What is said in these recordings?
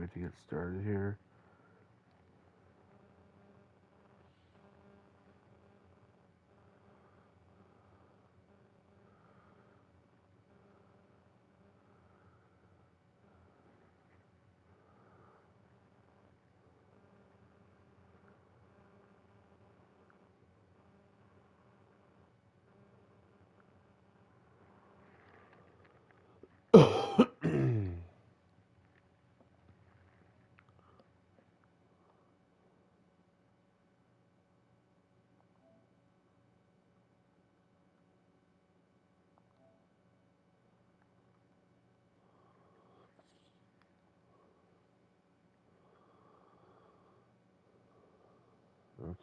wait to get started here.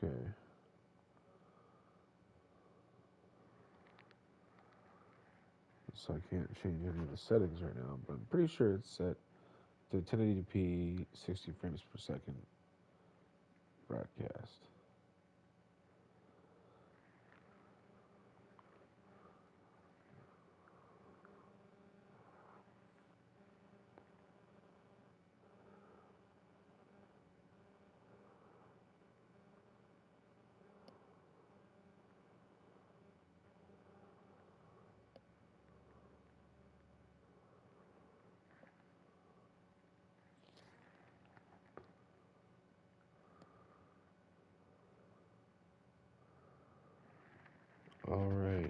Okay. So I can't change any of the settings right now, but I'm pretty sure it's set to 1080p 60 frames per second broadcast. All right.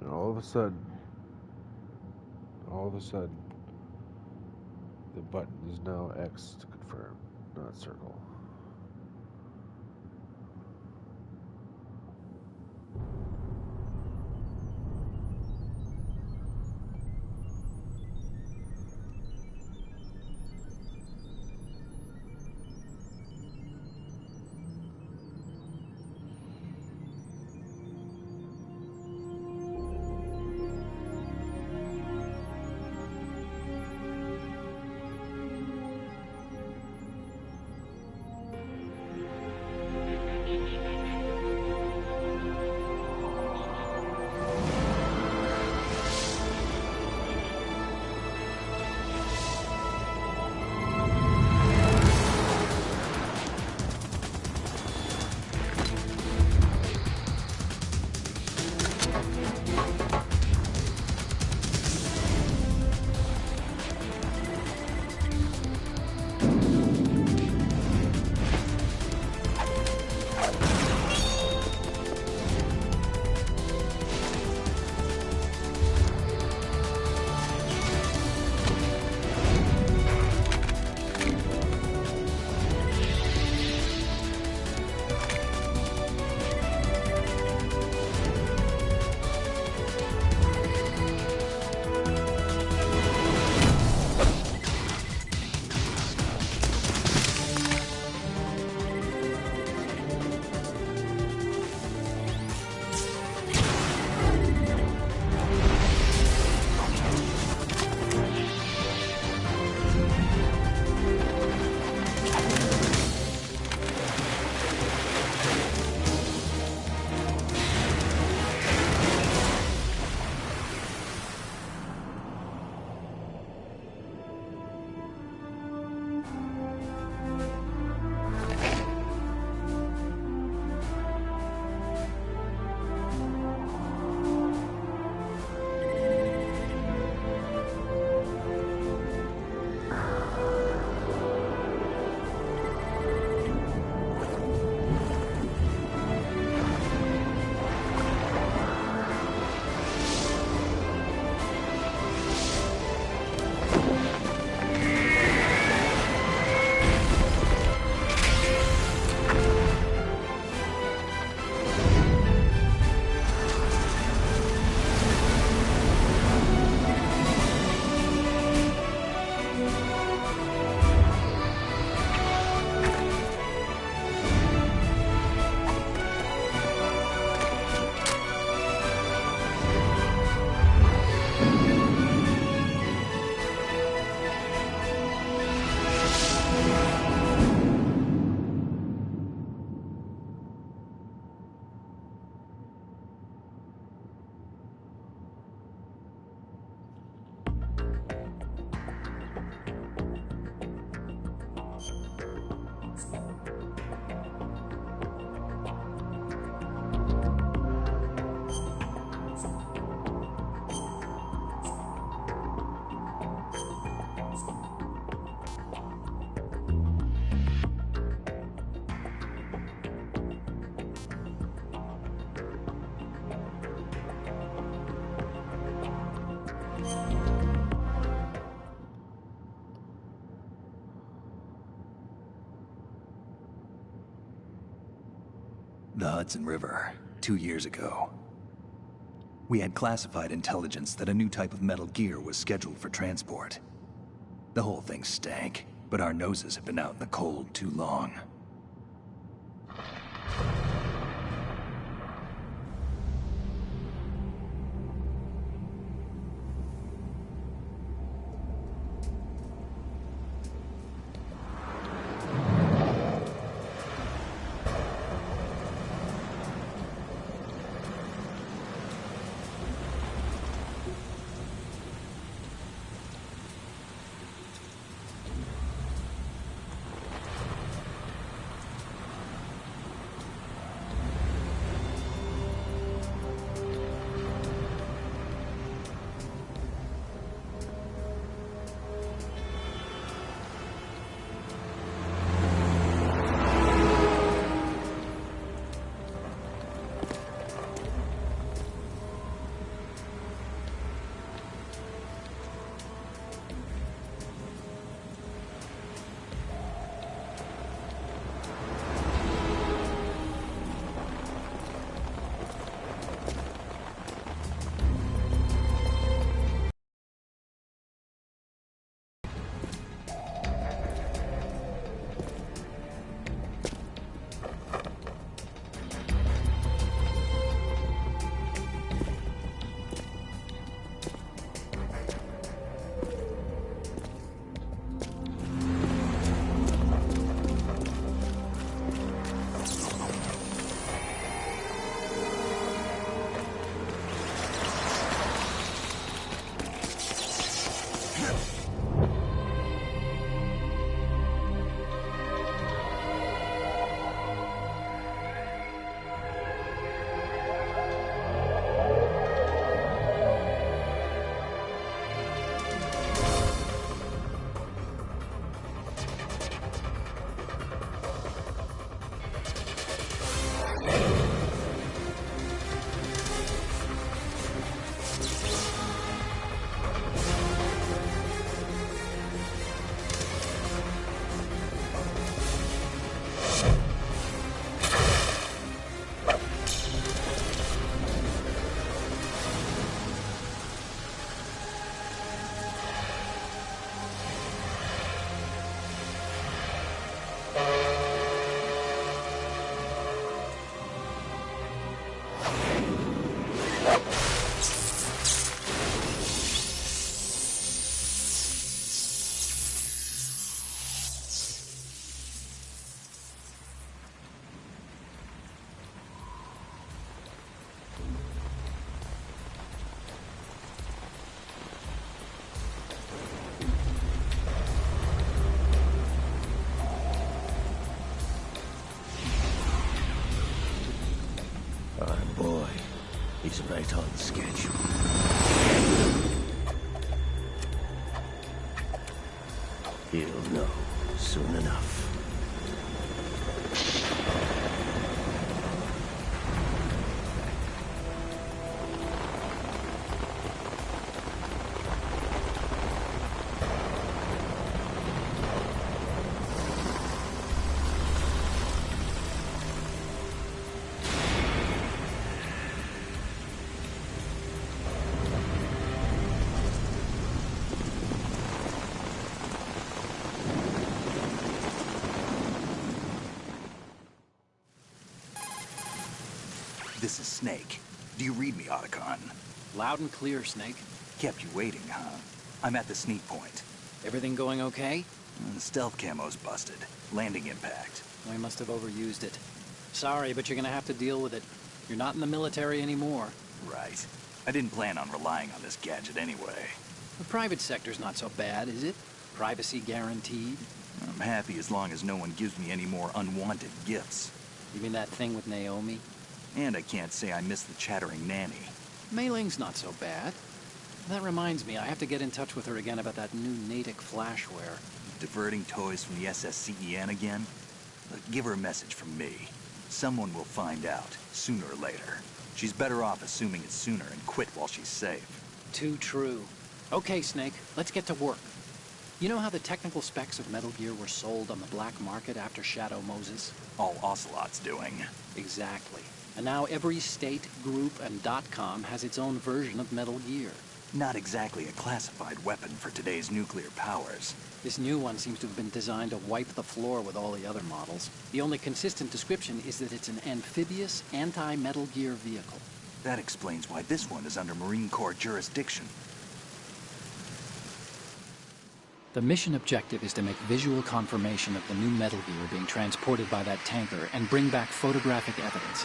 And all of a sudden, the button is now X to confirm, not circle. The Hudson River, 2 years ago. We had classified intelligence that a new type of metal gear was scheduled for transport. The whole thing stank, but our noses have been out in the cold too long. He's right on schedule. He'll know soon enough. This is Snake. Do you read me, Otacon? Loud and clear, Snake. Kept you waiting, huh? I'm at the sneak point. Everything going okay? The stealth camo's busted. Landing impact. We must have overused it. Sorry, but you're gonna have to deal with it. You're not in the military anymore. Right. I didn't plan on relying on this gadget anyway. The private sector's not so bad, is it? Privacy guaranteed. I'm happy as long as no one gives me any more unwanted gifts. You mean that thing with Naomi? And I can't say I miss the chattering nanny. Mei Ling's not so bad. That reminds me, I have to get in touch with her again about that new Natick flashware. Diverting toys from the SSCEN again? Look, give her a message from me. Someone will find out, sooner or later. She's better off assuming it's sooner and quit while she's safe. Too true. Okay, Snake, let's get to work. You know how the technical specs of Metal Gear were sold on the black market after Shadow Moses? All Ocelot's doing. Exactly. And now every state, group, and .com has its own version of Metal Gear. Not exactly a classified weapon for today's nuclear powers. This new one seems to have been designed to wipe the floor with all the other models. The only consistent description is that it's an amphibious, anti-Metal Gear vehicle. That explains why this one is under Marine Corps jurisdiction. The mission objective is to make visual confirmation of the new Metal Gear being transported by that tanker and bring back photographic evidence.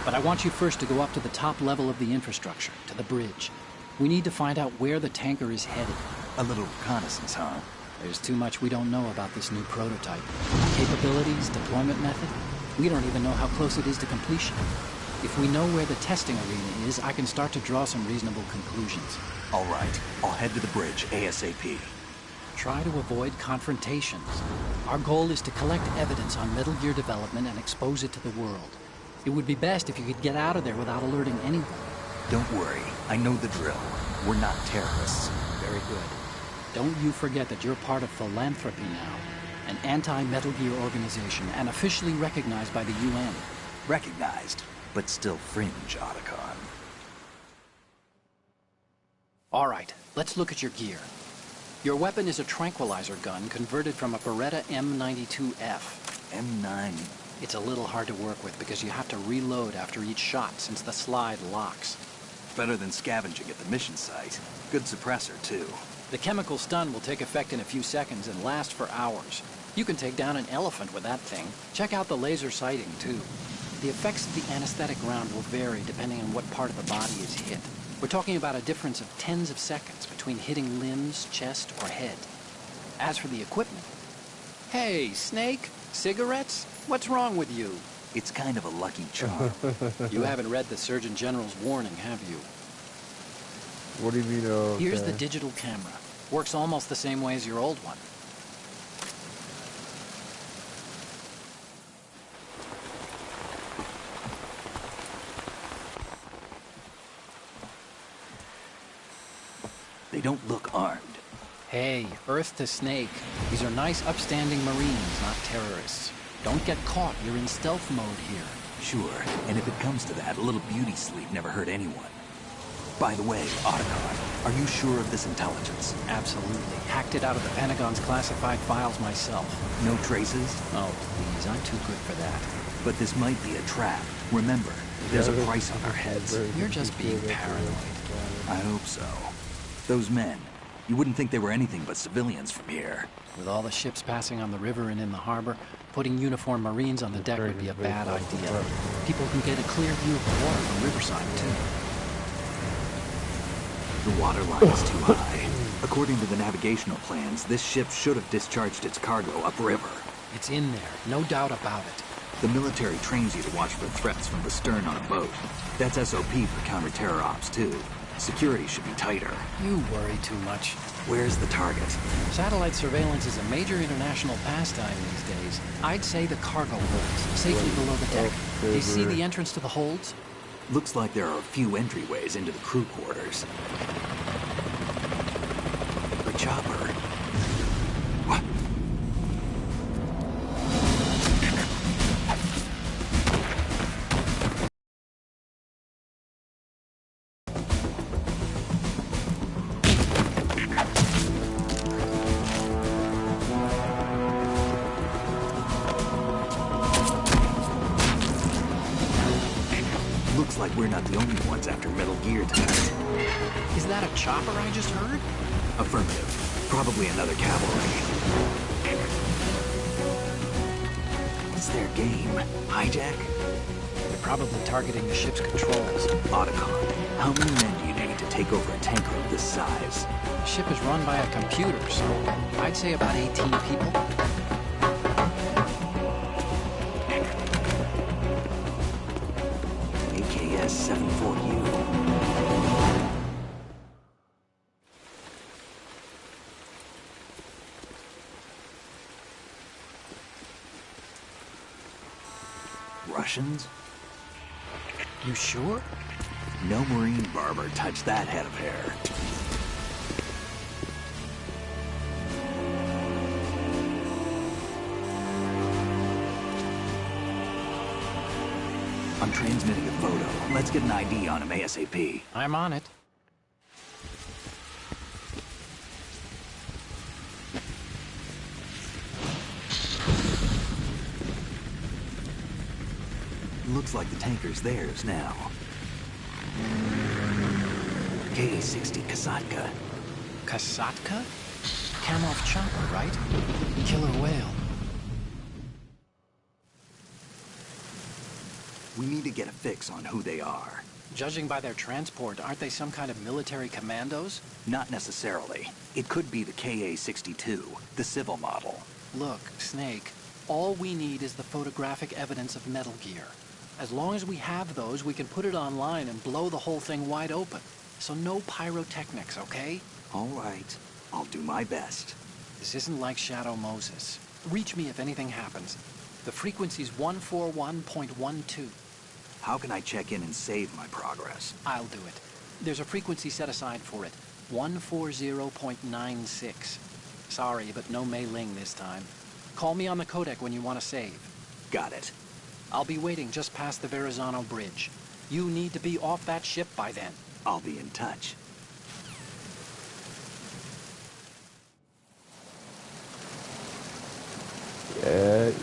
But I want you first to go up to the top level of the infrastructure, to the bridge. We need to find out where the tanker is headed. A little reconnaissance, huh? There's too much we don't know about this new prototype. Capabilities, deployment method. We don't even know how close it is to completion. If we know where the testing arena is, I can start to draw some reasonable conclusions. All right, I'll head to the bridge ASAP. Try to avoid confrontations. Our goal is to collect evidence on Metal Gear development and expose it to the world. It would be best if you could get out of there without alerting anyone. Don't worry, I know the drill. We're not terrorists. Very good. Don't you forget that you're part of Philanthropy now, an anti-Metal Gear organization and officially recognized by the UN. Recognized, but still fringe, Otacon. All right, let's look at your gear. Your weapon is a tranquilizer gun converted from a Beretta M92F. M9. It's a little hard to work with because you have to reload after each shot since the slide locks. Better than scavenging at the mission site. Good suppressor, too. The chemical stun will take effect in a few seconds and last for hours. You can take down an elephant with that thing. Check out the laser sighting, too. The effects of the anesthetic round will vary depending on what part of the body is hit. We're talking about a difference of tens of seconds between hitting limbs, chest, or head. As for the equipment... Hey, Snake? Cigarettes? What's wrong with you? It's kind of a lucky charm. You haven't read the Surgeon General's warning, have you? What do you mean, okay? Here's the digital camera. Works almost the same way as your old one. They don't look armed. Hey, Earth to Snake. These are nice, upstanding Marines, not terrorists. Don't get caught. You're in stealth mode here. Sure, and if it comes to that, a little beauty sleep never hurt anyone. By the way, Otacon, are you sure of this intelligence? Absolutely. Hacked it out of the Pentagon's classified files myself. No traces? Oh, please. I'm too good for that. But this might be a trap. Remember, there's a price on our heads. You're just being paranoid. I hope so. Those men, you wouldn't think they were anything but civilians from here. With all the ships passing on the river and in the harbor, putting uniformed Marines on the deck would be a bad idea. People can get a clear view of the water from Riverside, too. The water line is too high. According to the navigational plans, this ship should have discharged its cargo upriver. It's in there, no doubt about it. The military trains you to watch for threats from the stern on a boat. That's SOP for counter-terror ops, too. Security should be tighter. You worry too much. Where's the target? Satellite surveillance is a major international pastime these days. I'd say the cargo holds, safely below the deck. Do you see the entrance to the holds? Looks like there are a few entryways into the crew quarters. The chopper. What? Looks like we're not the only ones after Metal Gear tonight. Is that a chopper I just heard? Affirmative. Probably another cavalry. What's their game? Hijack? They're probably targeting the ship's controls. Otacon, how many men do you need to take over a tanker of this size? The ship is run by a computer, so I'd say about 18 people. AKS 74U. Russians? You sure? No Marine barber touched that head of hair. I'm transmitting a photo. Let's get an ID on him ASAP. I'm on it. Looks like the tanker's theirs now. KA-60 Kasatka. Kasatka? Kamov chopper, right? Killer whale. We need to get a fix on who they are. Judging by their transport, aren't they some kind of military commandos? Not necessarily. It could be the KA-62, the civil model. Look, Snake, all we need is the photographic evidence of Metal Gear. As long as we have those, we can put it online and blow the whole thing wide open. So no pyrotechnics, okay? All right. I'll do my best. This isn't like Shadow Moses. Reach me if anything happens. The frequency's 141.12. How can I check in and save my progress? I'll do it. There's a frequency set aside for it. 140.96. Sorry, but no Mei Ling this time. Call me on the codec when you want to save. Got it. I'll be waiting just past the Verrazano Bridge. You need to be off that ship by then. I'll be in touch.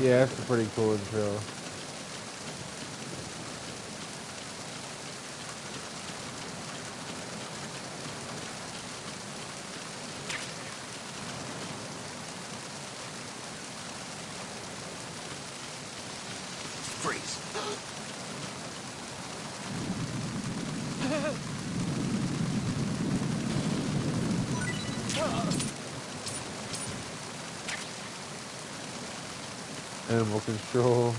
Yeah, that's a pretty cool intro. Freeze. Animal control.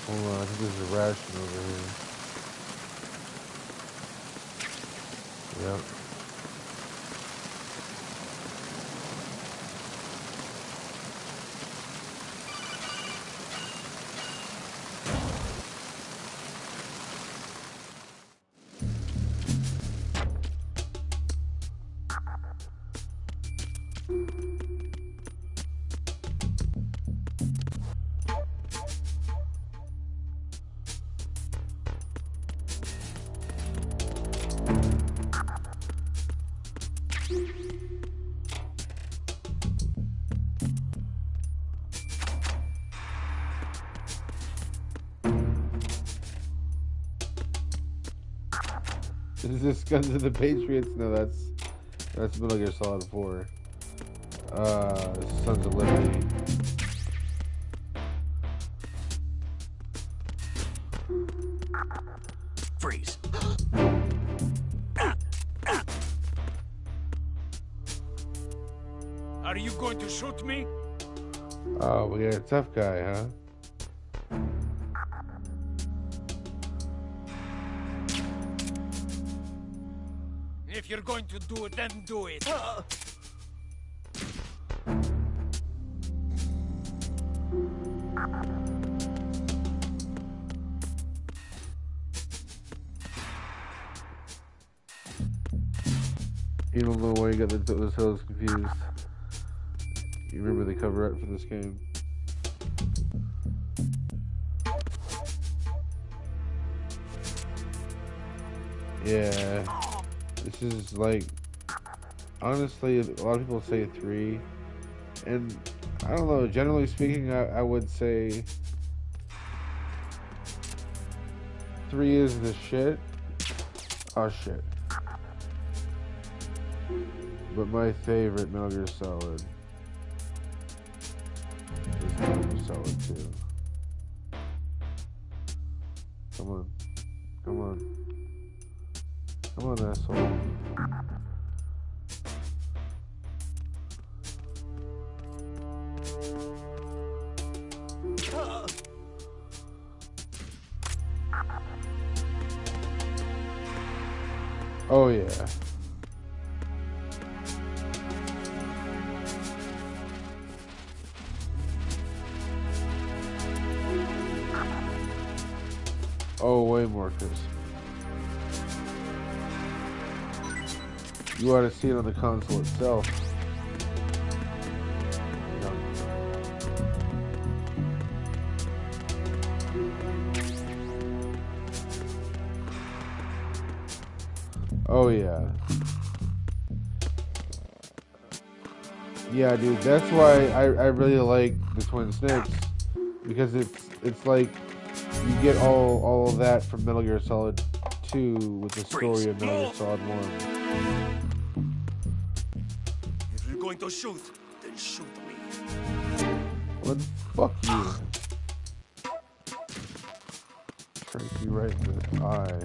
Hold on, I think there's a ration over here. Yep. Is this Guns of the Patriots? No, that's Metal Gear Solid 4. Sons of Liberty. Freeze. Are you going to shoot me? Oh, we got a tough guy, huh? If you're going to do it, then do it. You don't know why you got those hills confused. You remember the cover art for this game? Yeah, this is like, honestly, a lot of people say 3, and I don't know, generally speaking, I would say 3 is the shit. Oh shit. But my favorite Metal Gear Solid is Metal Gear Solid 2. Come on. Come on. Come on, asshole. Oh yeah. Oh, way more crisp. You ought to see it on the console itself. Oh yeah. Yeah, dude. That's why I really like the Twin Snakes, because it's like you get all of that from Metal Gear Solid 2 with the story of Metal Gear Solid 1. If you're going to shoot, then shoot me. Well, fuck you. Strike you right in the eye.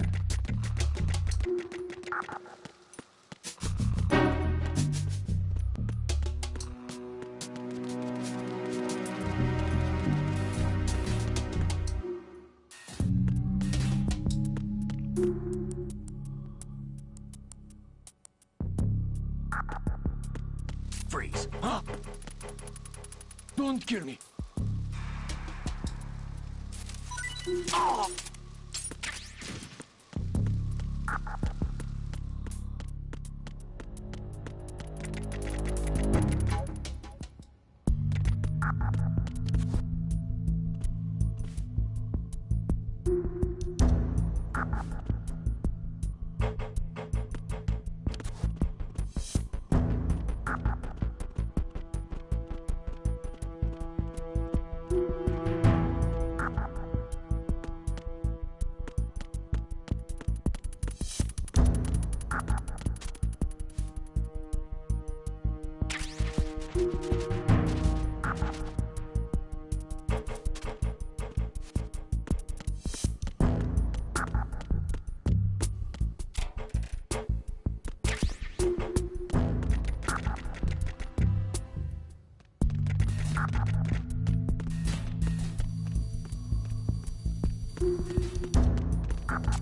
Freeze. Huh? Don't kill me. Oh.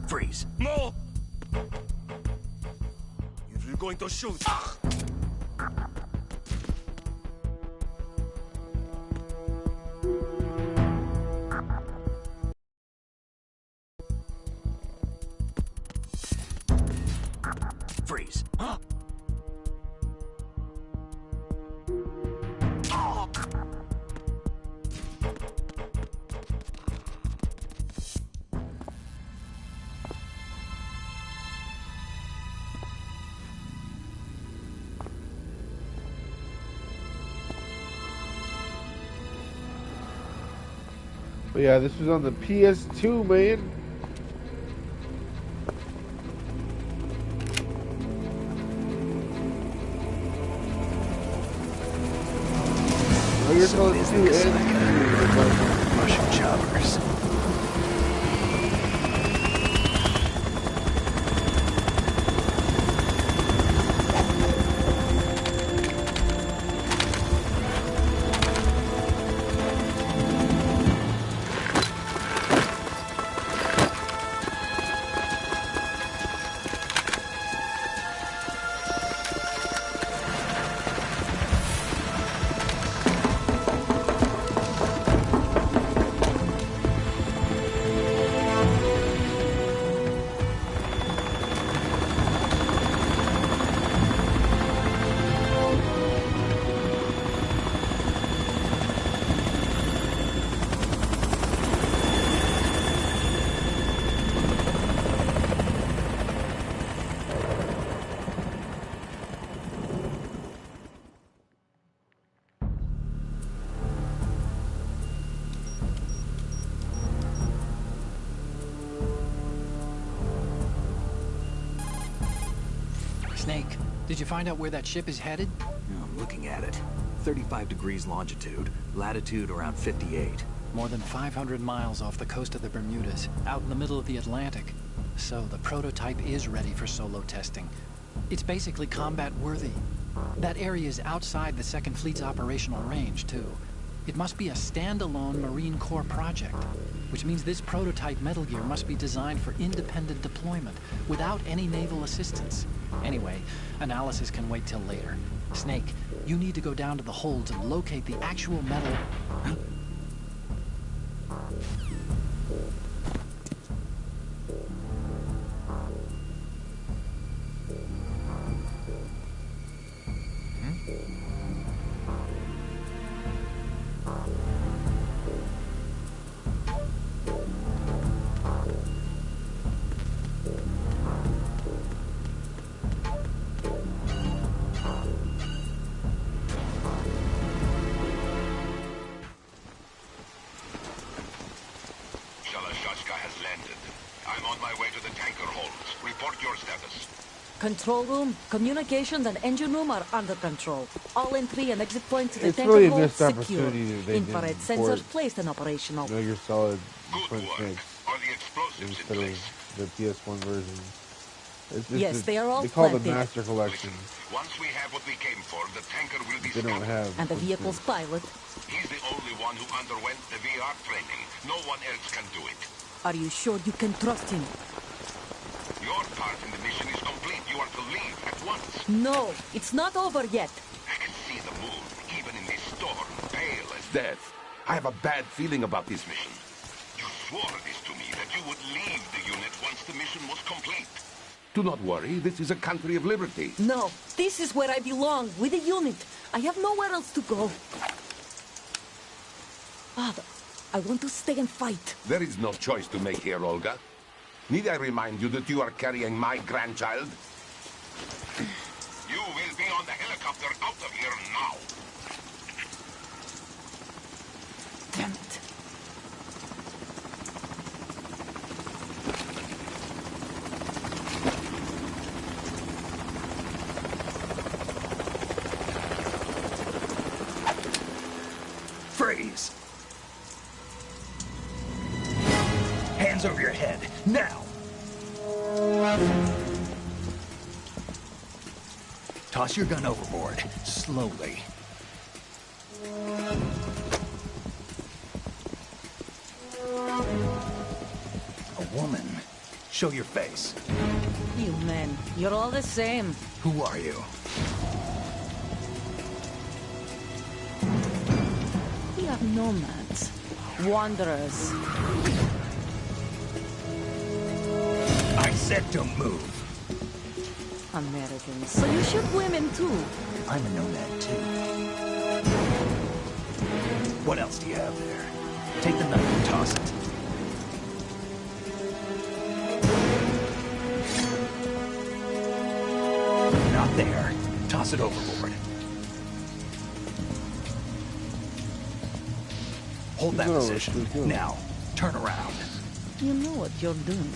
Freeze. No! If you're going to shoot... Freeze. Huh? But yeah, this was on the PS2, man. Oh, you're So it is the Kasaka. and Russian choppers. Snake, did you find out where that ship is headed? I'm looking at it. 35 degrees longitude, latitude around 58. More than 500 miles off the coast of the Bermudas, out in the middle of the Atlantic. So the prototype is ready for solo testing. It's basically combat worthy. That area is outside the Second Fleet's operational range, too. It must be a standalone Marine Corps project, which means this prototype Metal Gear must be designed for independent deployment, without any naval assistance. Anyway, analysis can wait till later. Snake, you need to go down to the holds and locate the actual metal... Kashka has landed. I'm on my way to the tanker holds. Report your status. Control room, communications, and engine room are under control. All entry and exit points to the It's tanker really a hold missed secure. opportunity that they Infrared didn't sensors port placed and operational. Metal Gear Solid Good Twin work. Snakes Are the explosives in instead place? of the PS1 version. It's just Yes, they are all They call the planted. Master Collection. Listen, once we have what we came for, the tanker will be They don't scuttled. have. And the Twin vehicle's Snakes. pilot. He's the only one who underwent the VR training. No one else can do it. Are you sure you can trust him? Your part in the mission is complete. You are to leave at once. No, it's not over yet. I can see the moon, even in this storm, pale as death. I have a bad feeling about this mission. You swore this to me, that you would leave the unit once the mission was complete. Do not worry, this is a country of liberty. No, this is where I belong, with the unit. I have nowhere else to go. Father, I want to stay and fight. There is no choice to make here, Olga. Need I remind you that you are carrying my grandchild? You will be on the helicopter out of here now. Damn it. Freeze! Hands over your head, now! Toss your gun overboard, slowly. A woman. Show your face. You men, you're all the same. Who are you? We are nomads, wanderers. I said don't move. Americans. So you shoot women too. I'm a nomad too. What else do you have there? Take the knife and toss it. Not there. Toss it overboard. Hold that Good, position. good. Now, turn around. You know what you're doing.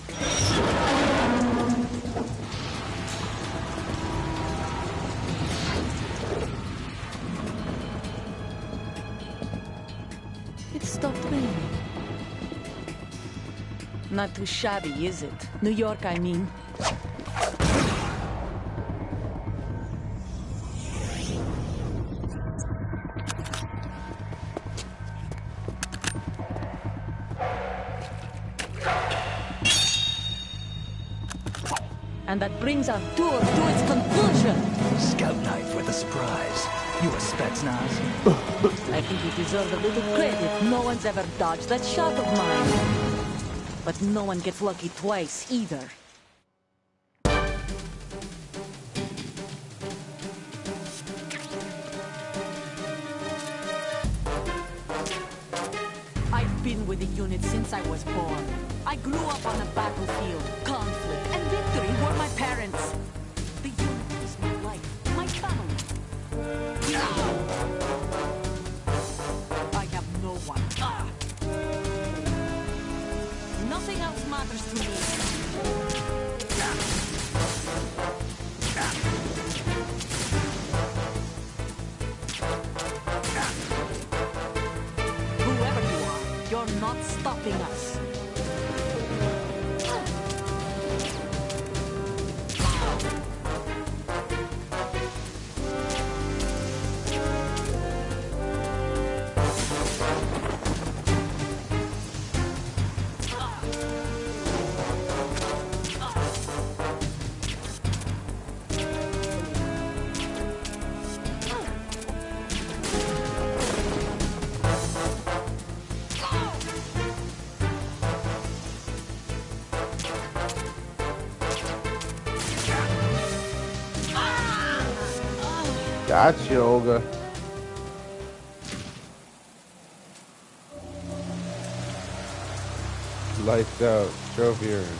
It stopped raining. Not too shabby, is it? New York, I mean. And that brings our tour to its conclusion. Scout knife with a surprise. You a Spetsnaz? I think you deserve a little credit. No one's ever dodged that shot of mine. But no one gets lucky twice, either. I've been with the unit since I was born. I grew up on the battlefield. Conflict and victory were my parents. The unit is my life, my family. I have no one. Nothing else matters to me. Whoever you are, you're not stopping us. Gotcha, Olga. Lights out. Trophy earned.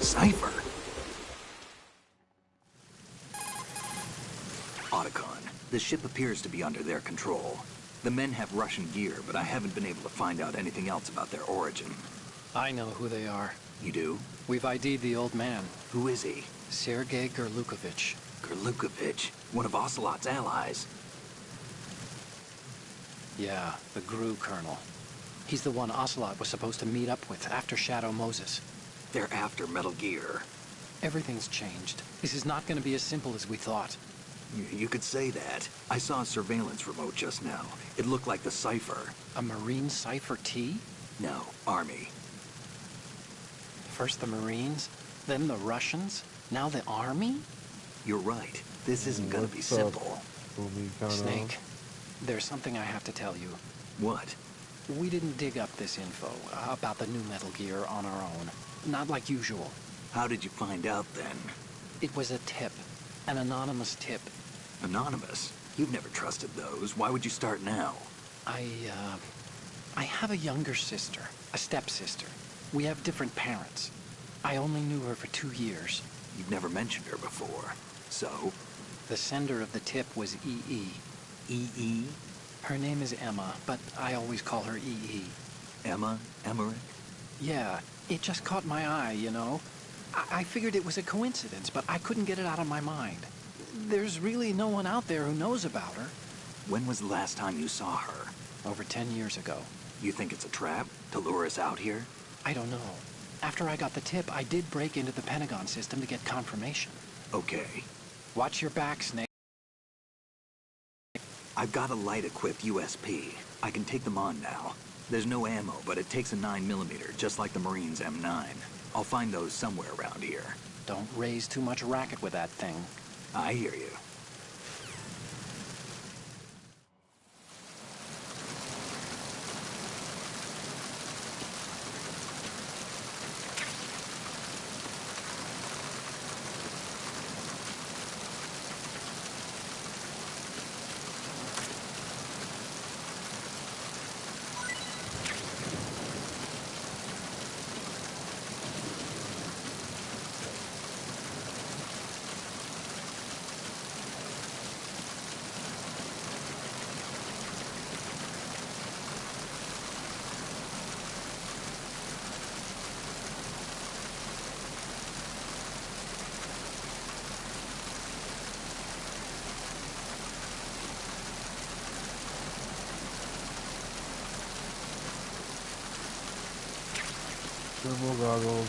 Cypher? Otacon, the ship appears to be under their control. The men have Russian gear, but I haven't been able to find out anything else about their origin. I know who they are. You do? We've ID'd the old man, Who is he? Sergei Gerlukovich. Gerlukovich, one of Ocelot's allies. Yeah, the GRU colonel. He's the one Ocelot was supposed to meet up with after Shadow Moses. They're after Metal Gear. Everything's changed. This is not going to be as simple as we thought. You could say that. I saw a surveillance remote just now. It looked like the Cypher. A Marine Cypher T? No, Army. First the Marines, then the Russians, now the Army? You're right. This isn't gonna be What's up, simple. Fumikano? Snake, there's something I have to tell you. What? We didn't dig up this info about the new Metal Gear on our own. Not like usual. How did you find out then? It was a tip. An anonymous tip. Anonymous? You've never trusted those. Why would you start now? I have a younger sister, a stepsister. We have different parents. I only knew her for 2 years. You've never mentioned her before. So? The sender of the tip was EE. EE? Her name is Emma, but I always call her EE. Emma? Emmerich? Yeah, it just caught my eye, you know? I figured it was a coincidence, but I couldn't get it out of my mind. There's really no one out there who knows about her. When was the last time you saw her? Over 10 years ago. You think it's a trap? To lure us out here? I don't know. After I got the tip, I did break into the Pentagon system to get confirmation. Okay. Watch your back, Snake. I've got a light-equipped USP. I can take them on now. There's no ammo, but it takes a 9mm, just like the Marines' M9. I'll find those somewhere around here. Don't raise too much racket with that thing. I hear you. Thermal goggles.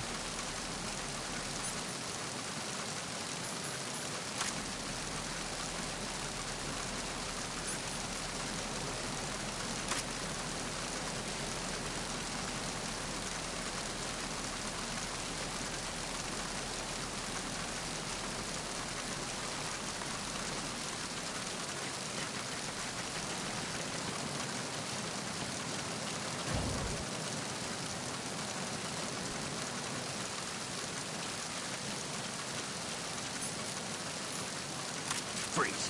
Freeze.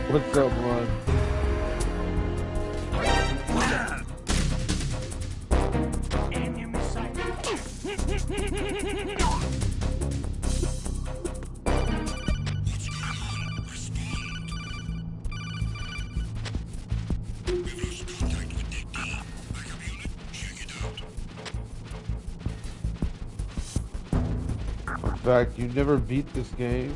What's up, man? Enemy sighted. In fact, you never beat this game.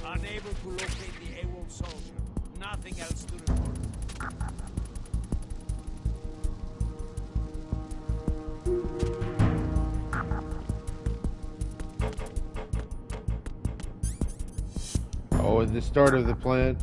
Unable to locate the AWOL soldier. Nothing else to report. Oh, and the start of the plan.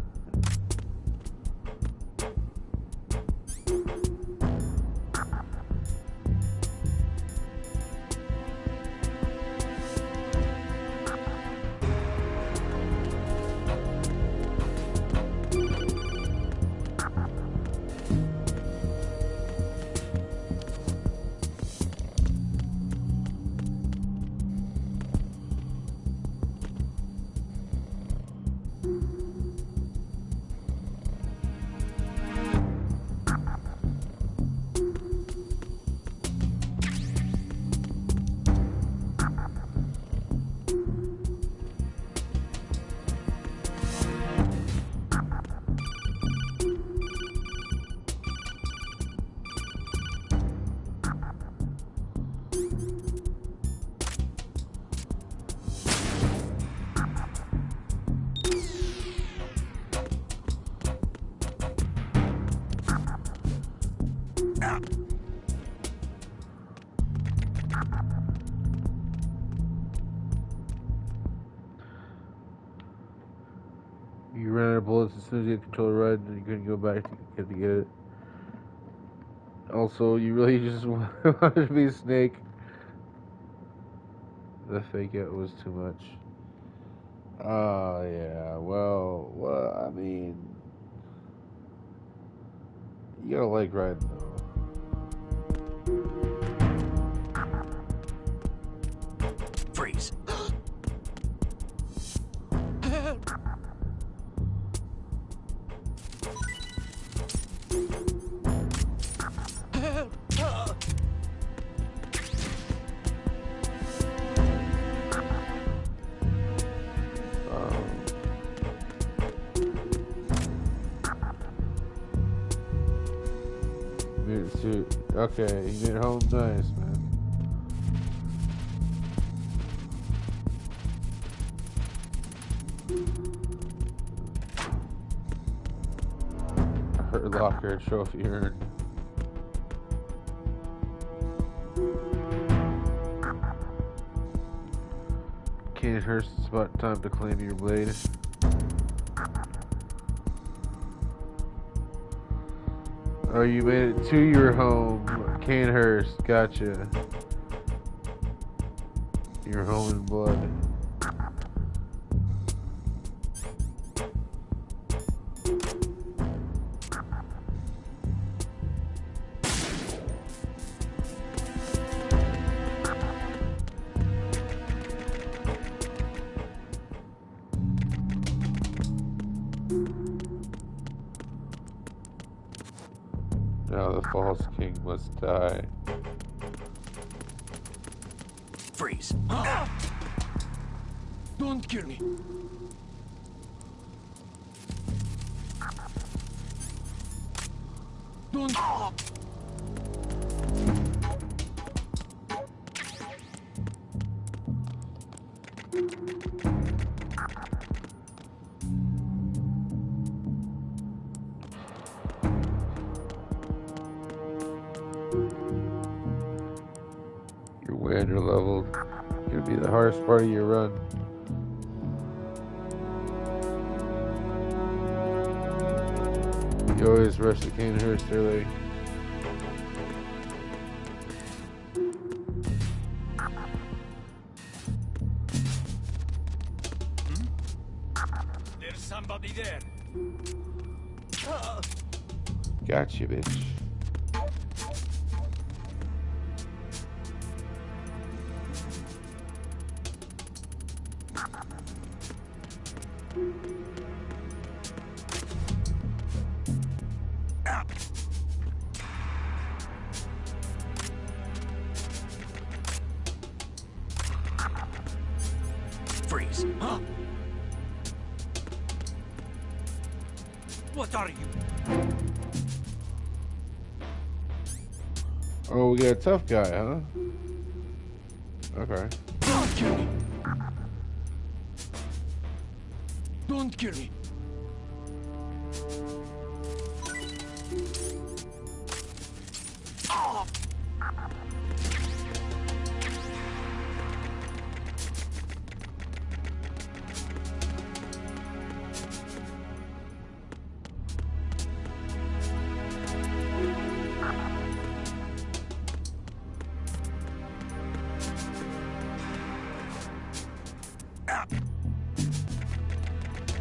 You ran out of bullets as soon as you had control red, and you couldn't go back to get it. Also, you really just wanted to be Snake. The fake out was too much. Oh, yeah. Well, I mean, you gotta like red, though. Freeze. Okay, you made home nice, man. Hurt locker trophy earned. Can't hurt, it's about time to claim your blade. Oh, you made it to your home, Canehurst. Gotcha. Your home in blood. Now the false king must die. Freeze. Don't kill me. Don't. You're way under leveled. Gonna be the hardest part of your run. You always rush the Canehurst early. There's somebody there. Gotcha, bitch. Freeze. Huh? What are you? Oh, we got a tough guy, huh? Okay. Don't kill me! Don't kill me!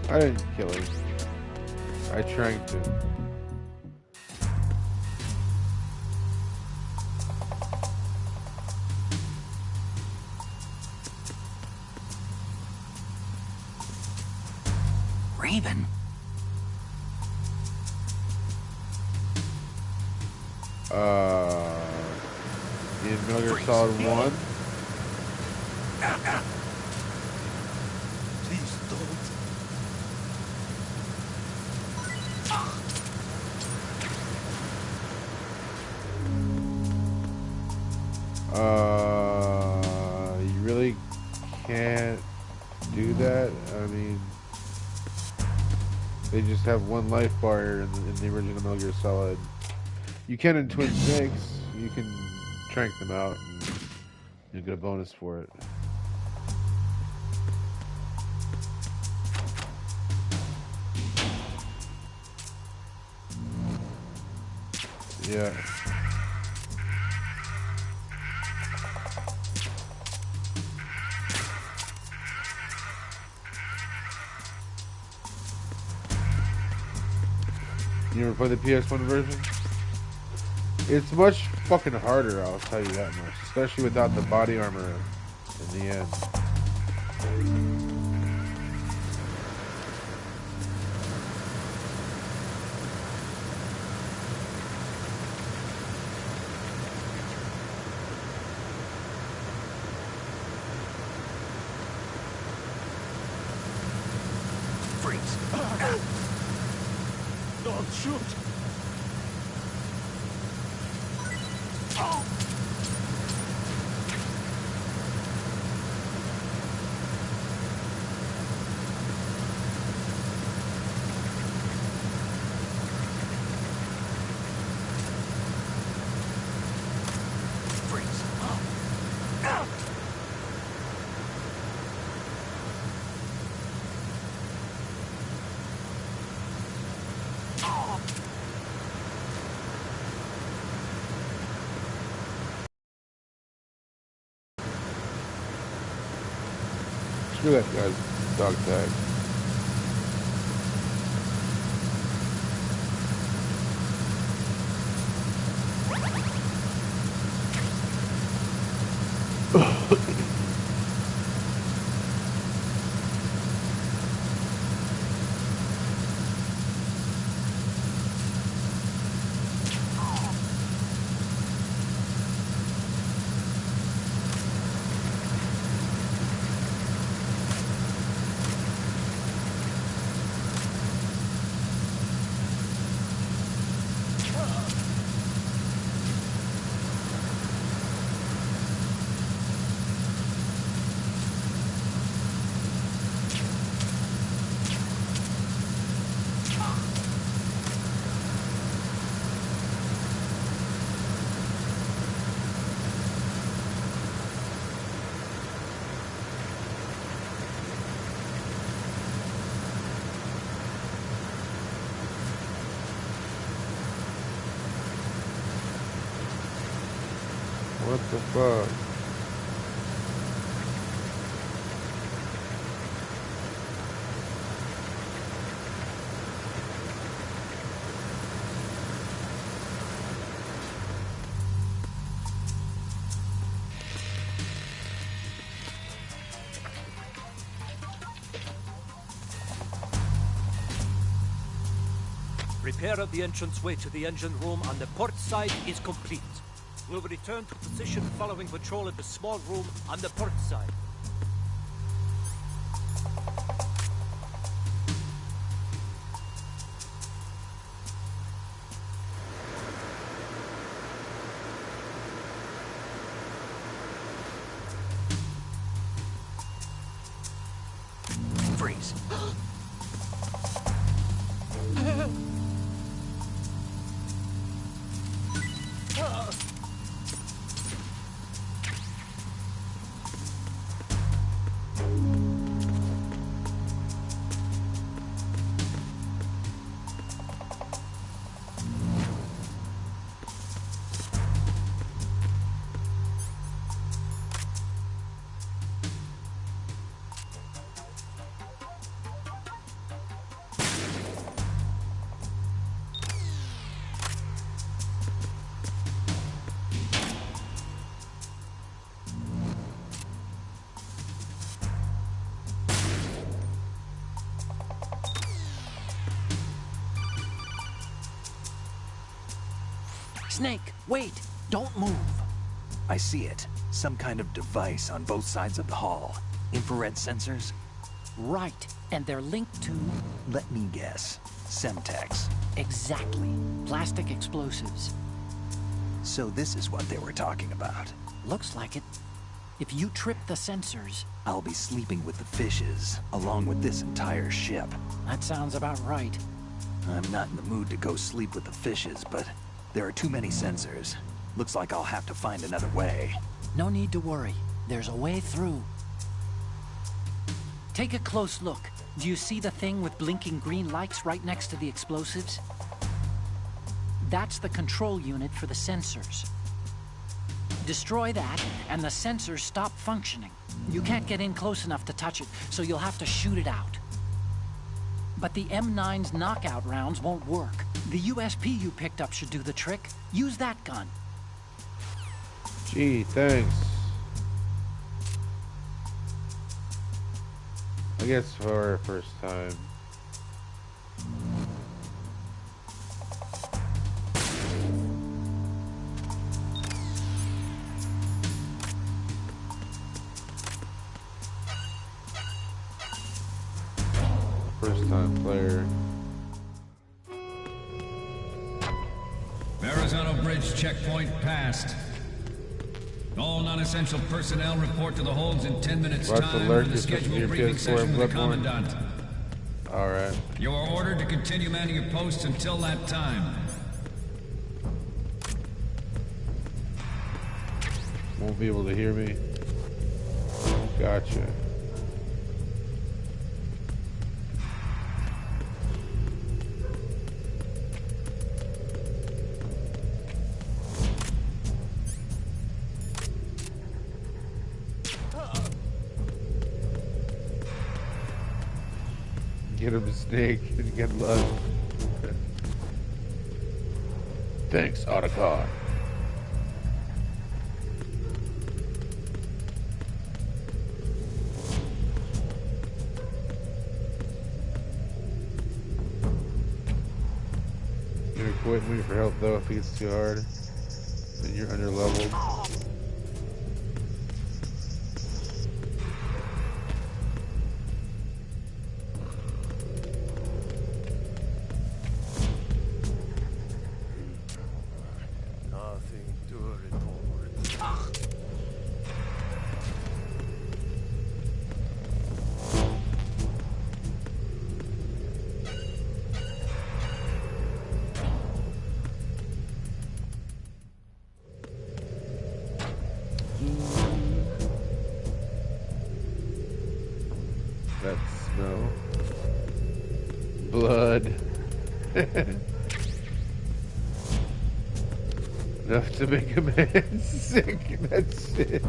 I didn't kill him. I tranked him. Raven. In Metal Gear Solid 1. Please don't. You really can't do that. I mean, they just have one life bar in the original Metal Gear Solid. You can in Twin Snakes. You can trank them out and you get a bonus for it. Yeah. You ever play the PS1 version? It's much fucking harder, I'll tell you that much. Especially without the body armor in the end. Freeze. Don't shoot! Freeze. Screw that guy's dog tag. What the fuck? Repair of the entranceway to the engine room on the port side is complete. We'll return to position following patrol of the small room on the port side. Freeze. Snake, wait! Don't move! I see it. Some kind of device on both sides of the hall. Infrared sensors? Right, and they're linked to... Let me guess. Semtex. Exactly. Plastic explosives. So this is what they were talking about. Looks like it. If you trip the sensors... I'll be sleeping with the fishes, along with this entire ship. That sounds about right. I'm not in the mood to go sleep with the fishes, but there are too many sensors. Looks like I'll have to find another way. No need to worry. There's a way through. Take a close look. Do you see the thing with blinking green lights right next to the explosives? That's the control unit for the sensors. Destroy that, and the sensors stop functioning. You can't get in close enough to touch it, so you'll have to shoot it out. But the M9's knockout rounds won't work. The USP you picked up should do the trick. Use that gun. Gee, thanks. I guess for our first time. First time player. Verrazano Bridge checkpoint passed. All non-essential personnel report to the holds in 10 minutes Watch time alert for the scheduled briefing session with the Commandant. Alright. You are ordered to continue manning your posts until that time. Won't be able to hear me. Gotcha. Get him a snake and get luck. Thanks, Otacon. You're gonna quit and wait for help though if it gets too hard. Then you're under leveled. That smell. Blood. Enough to make a man sick. That's it.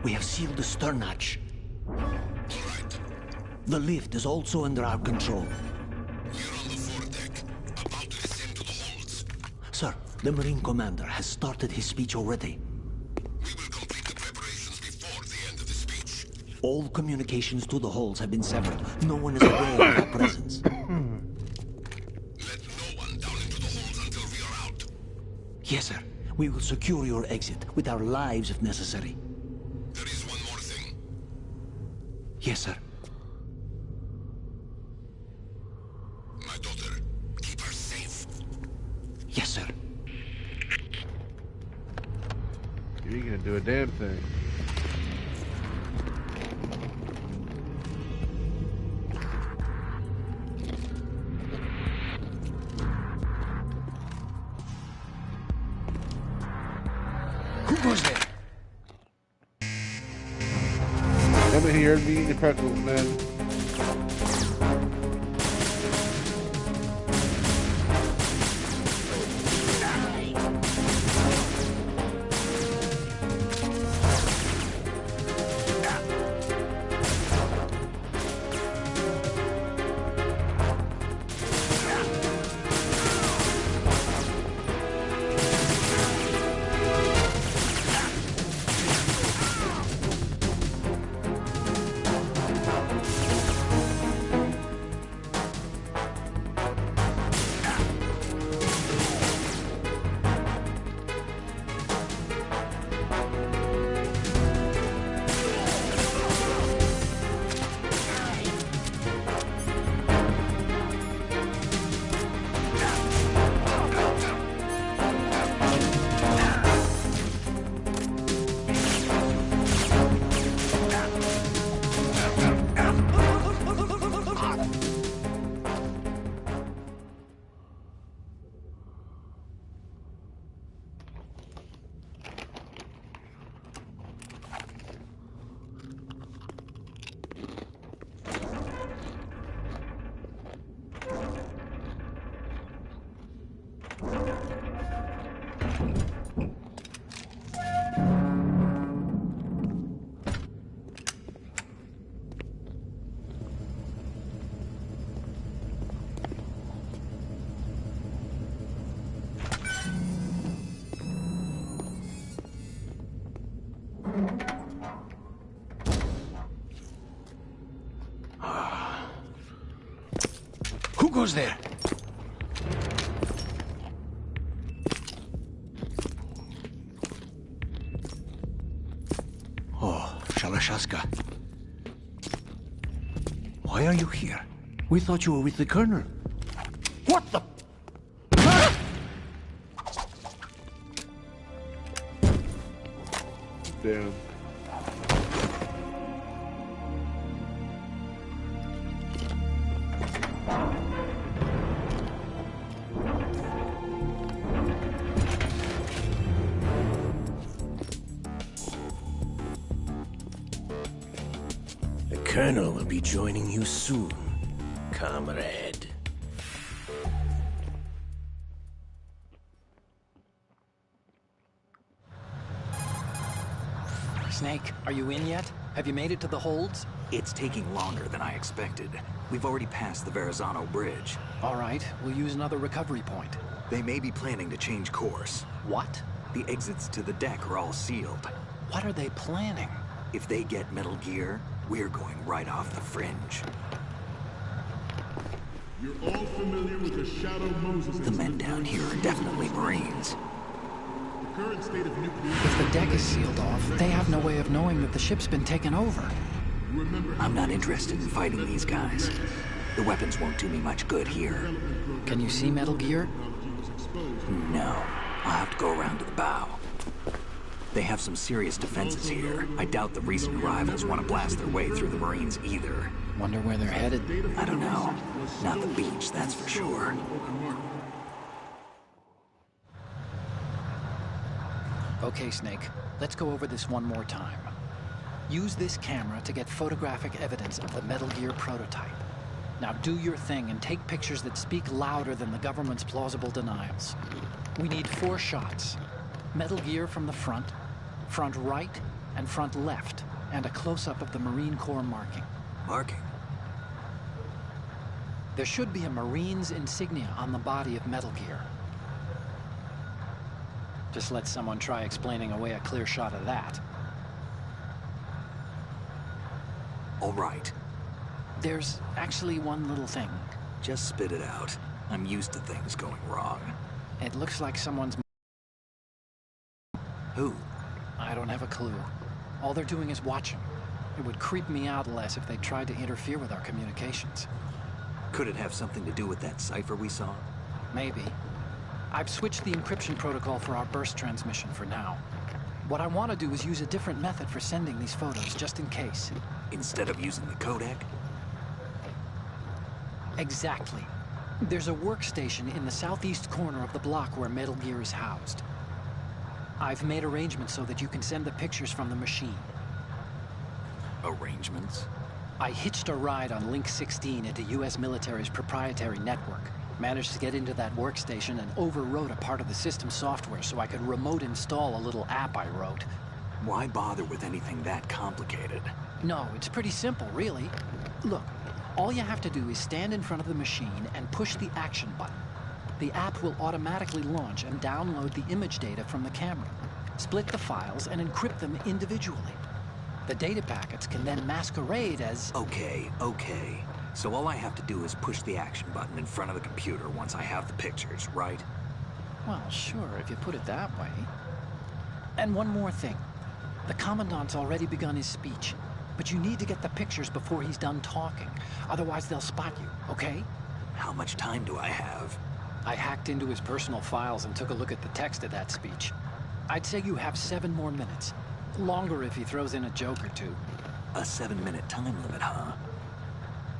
We have sealed the stern hatch. The lift is also under our control. We're on the foredeck, about to descend to the holds. Sir, the Marine Commander has started his speech already. We will complete the preparations before the end of the speech. All communications to the holds have been severed. No one is aware of our presence. Let no one down into the holds until we are out. Yes, sir. We will secure your exit with our lives if necessary. There is one more thing. Yes, sir. My daughter, keep her safe. Yes, sir. You ain't gonna do a damn thing. Who goes there? Come in here and be eating pretzels, man. Who goes there? Oh, Shalashaska. Why are you here? We thought you were with the Colonel. What the? Damn. The Colonel will be joining you soon, comrade. Snake, are you in yet? Have you made it to the holds? It's taking longer than I expected. We've already passed the Verrazano Bridge. All right, we'll use another recovery point. They may be planning to change course. What? The exits to the deck are all sealed. What are they planning? If they get Metal Gear, we're going right off the fringe. You're all familiar with the Shadow Moses. The men down here are definitely Marines. The current state of nuclear... If the deck is sealed off, they have no way of knowing that the ship's been taken over. I'm not interested in fighting these guys. The weapons won't do me much good here. Can you see Metal Gear? No. I'll have to go around to the bow. They have some serious defenses here. I doubt the recent arrivals want to blast their way through the Marines either. Wonder where they're headed? I don't know. Not the beach, that's for sure. Okay, Snake. Let's go over this one more time. Use this camera to get photographic evidence of the Metal Gear prototype. Now do your thing and take pictures that speak louder than the government's plausible denials. We need 4 shots. Metal Gear from the front, front right, and front left, and a close-up of the Marine Corps marking. Marking? There should be a Marine's insignia on the body of Metal Gear. Just let someone try explaining away a clear shot of that. All right. There's actually one little thing. Just spit it out. I'm used to things going wrong. It looks like someone's... Who? I don't have a clue. All they're doing is watching. It would creep me out less if they tried to interfere with our communications. Could it have something to do with that cipher we saw? Maybe. I've switched the encryption protocol for our burst transmission for now. What I want to do is use a different method for sending these photos, just in case. Instead of using the codec? Exactly. There's a workstation in the southeast corner of the block where Metal Gear is housed. I've made arrangements so that you can send the pictures from the machine. Arrangements? I hitched a ride on Link 16 into U.S. military's proprietary network. Managed to get into that workstation and overwrote a part of the system software so I could remote install a little app I wrote. Why bother with anything that complicated? No, it's pretty simple, really. Look, all you have to do is stand in front of the machine and push the action button. The app will automatically launch and download the image data from the camera, split the files, and encrypt them individually. The data packets can then masquerade as... Okay. So all I have to do is push the action button in front of the computer once I have the pictures, right? Well, sure, if you put it that way. And one more thing. The Commandant's already begun his speech, but you need to get the pictures before he's done talking. Otherwise, they'll spot you, okay? How much time do I have? I hacked into his personal files and took a look at the text of that speech. I'd say you have 7 more minutes. Longer if he throws in a joke or two. A 7-minute time limit, huh?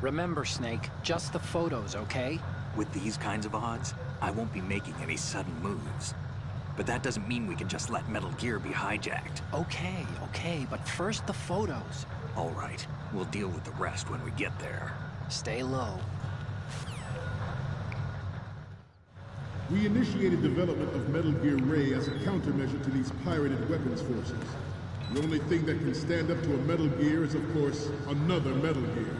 Remember, Snake, just the photos, okay? With these kinds of odds, I won't be making any sudden moves. But that doesn't mean we can just let Metal Gear be hijacked. Okay, but first the photos. All right, we'll deal with the rest when we get there. Stay low. We initiated development of Metal Gear Ray as a countermeasure to these pirated weapons forces. The only thing that can stand up to a Metal Gear is, of course, another Metal Gear.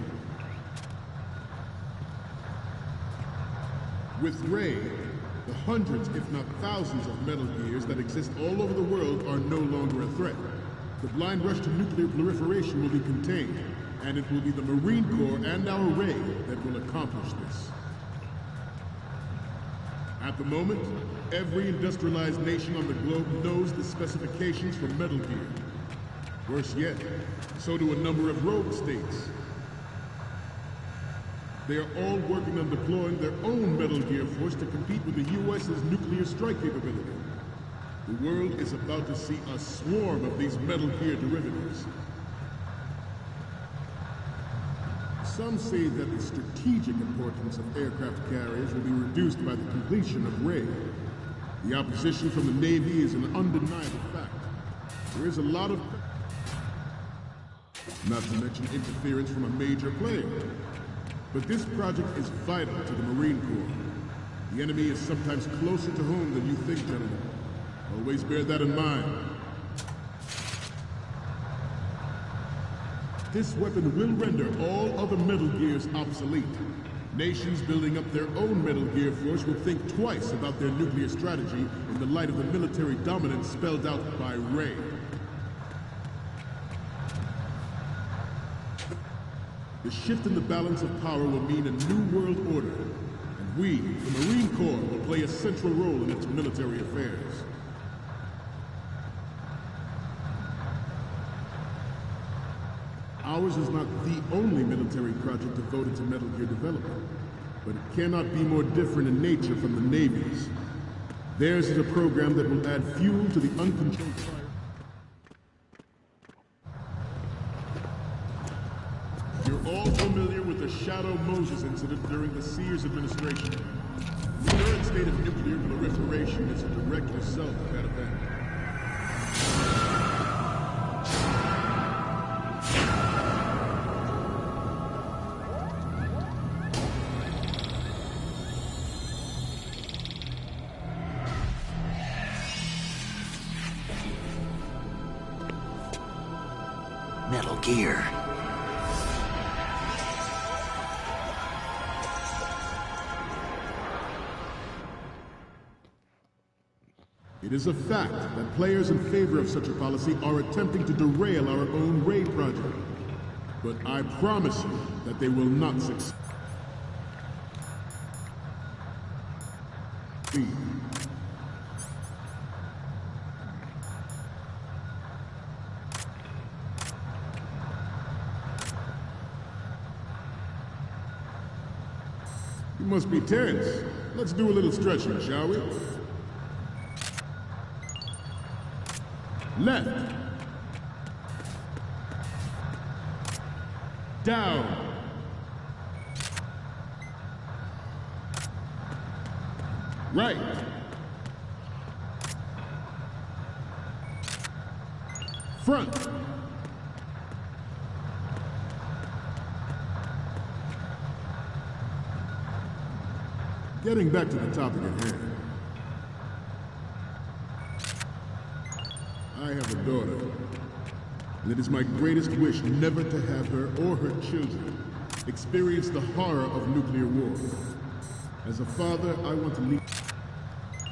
With Ray, the hundreds, if not thousands, of Metal Gears that exist all over the world are no longer a threat. The blind rush to nuclear proliferation will be contained, and it will be the Marine Corps and our Ray that will accomplish this. At the moment, every industrialized nation on the globe knows the specifications for Metal Gear. Worse yet, so do a number of rogue states. They are all working on deploying their own Metal Gear force to compete with the U.S.'s nuclear strike capability. The world is about to see a swarm of these Metal Gear derivatives. Some say that the strategic importance of aircraft carriers will be reduced by the completion of Ray. The opposition from the Navy is an undeniable fact. There is a lot of... not to mention interference from a major player. But this project is vital to the Marine Corps. The enemy is sometimes closer to home than you think, gentlemen. Always bear that in mind. This weapon will render all other Metal Gears obsolete. Nations building up their own Metal Gear force will think twice about their nuclear strategy in the light of the military dominance spelled out by Ray. The shift in the balance of power will mean a new world order, and we, the Marine Corps, will play a central role in its military affairs. Ours is not the only military project devoted to Metal Gear development, but it cannot be more different in nature from the Navy's. Theirs is a program that will add fuel to the uncontrolled fire. You're all familiar with the Shadow Moses incident during the Sears administration. The current state of nuclear proliferation is a direct result of that event. Metal Gear. It is a fact that players in favor of such a policy are attempting to derail our own Ray project. But I promise you that they will not succeed. You must be tense. Let's do a little stretching, shall we? Left. Down. Right. Front. Getting back to the topic at hand. I have a daughter, and it is my greatest wish never to have her or her children experience the horror of nuclear war. As a father, I want to leave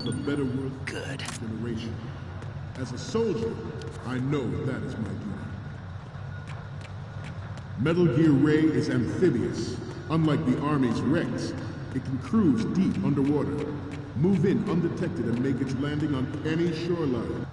a better world for the next generation. As a soldier, I know that is my duty. Metal Gear Ray is amphibious. Unlike the Army's Rex, it can cruise deep underwater, move in undetected, and make its landing on any shoreline.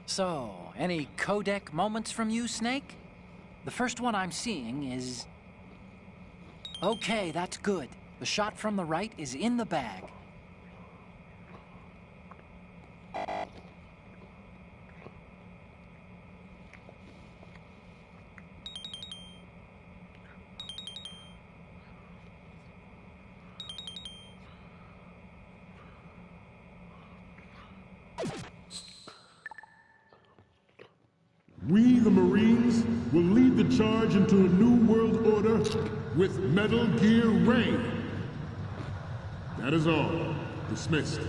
So, any codec moments from you, Snake? The first one I'm seeing is... Okay, that's good. The shot from the right is in the bag. We, the Marines, will lead the charge into a new world order with Metal Gear Ray. That is all. Dismissed.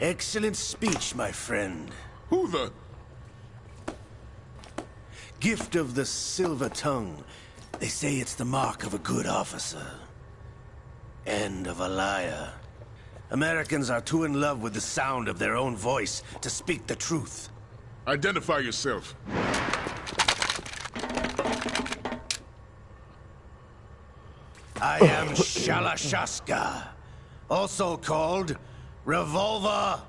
Excellent speech, my friend. Who the? Gift of the silver tongue. They say it's the mark of a good officer. And of a liar. Americans are too in love with the sound of their own voice to speak the truth. Identify yourself. I am Shalashaska, also called Revolver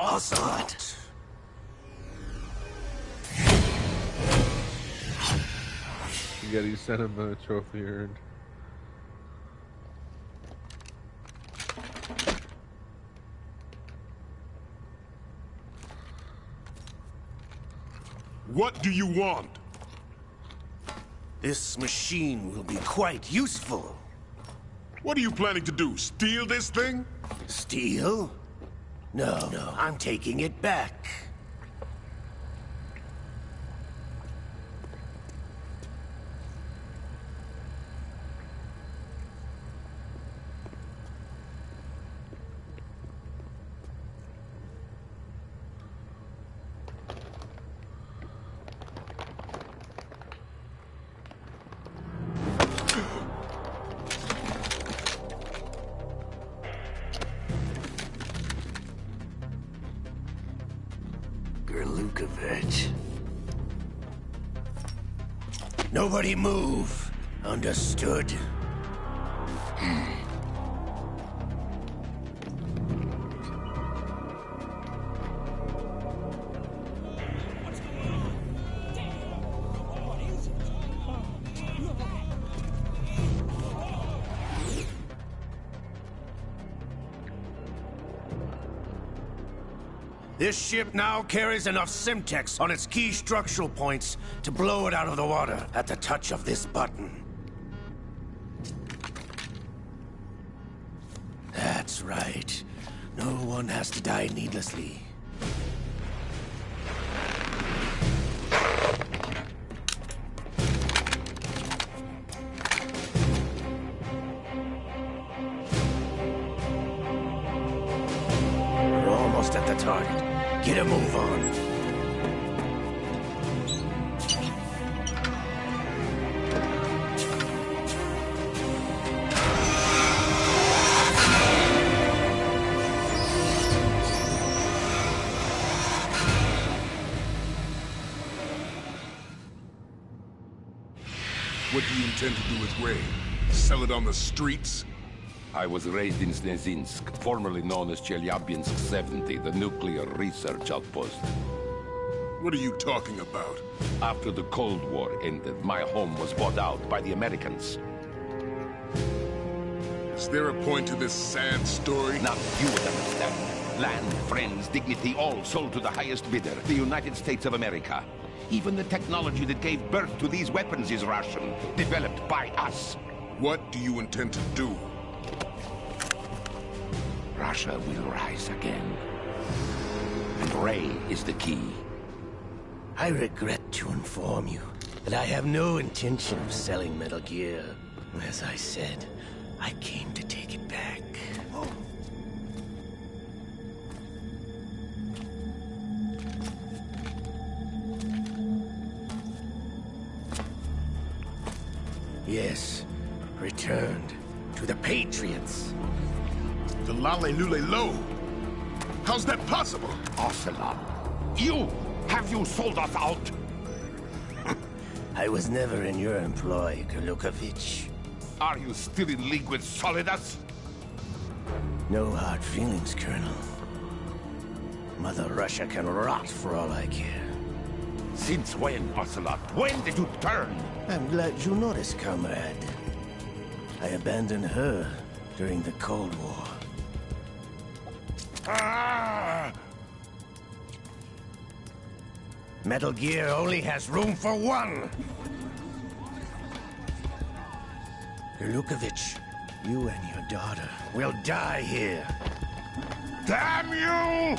Ocelot. Yeah, you sent him a trophy earned. What do you want? This machine will be quite useful. What are you planning to do? Steal this thing? Steal? No, I'm taking it back. Nobody move. Understood? This ship now carries enough Simtex on its key structural points to blow it out of the water at the touch of this button. That's right. No one has to die needlessly. We're almost at the target. Get a move on. What do you intend to do with Gray? Sell it on the streets? I was raised in Snezinsk, formerly known as Chelyabinsk 70, the nuclear research outpost. What are you talking about? After the Cold War ended, my home was bought out by the Americans. Is there a point to this sad story? Now you would understand. Land, friends, dignity, all sold to the highest bidder, the United States of America. Even the technology that gave birth to these weapons is Russian, developed by us. What do you intend to do? Russia will rise again. And Ray is the key. I regret to inform you that I have no intention of selling Metal Gear. As I said, I came to take it back. Yes, returned to the Patriots. The Lale Lule Lo? How's that possible? Ocelot, have you sold us out? I was never in your employ, Kurlukovich. Are you still in league with Solidus? No hard feelings, Colonel. Mother Russia can rot for all I care. Since when, Ocelot? When did you turn? I'm glad you noticed, comrade. I abandoned her during the Cold War. Ah! Metal Gear only has room for one! Kurlukovich, you and your daughter will die here. Damn you!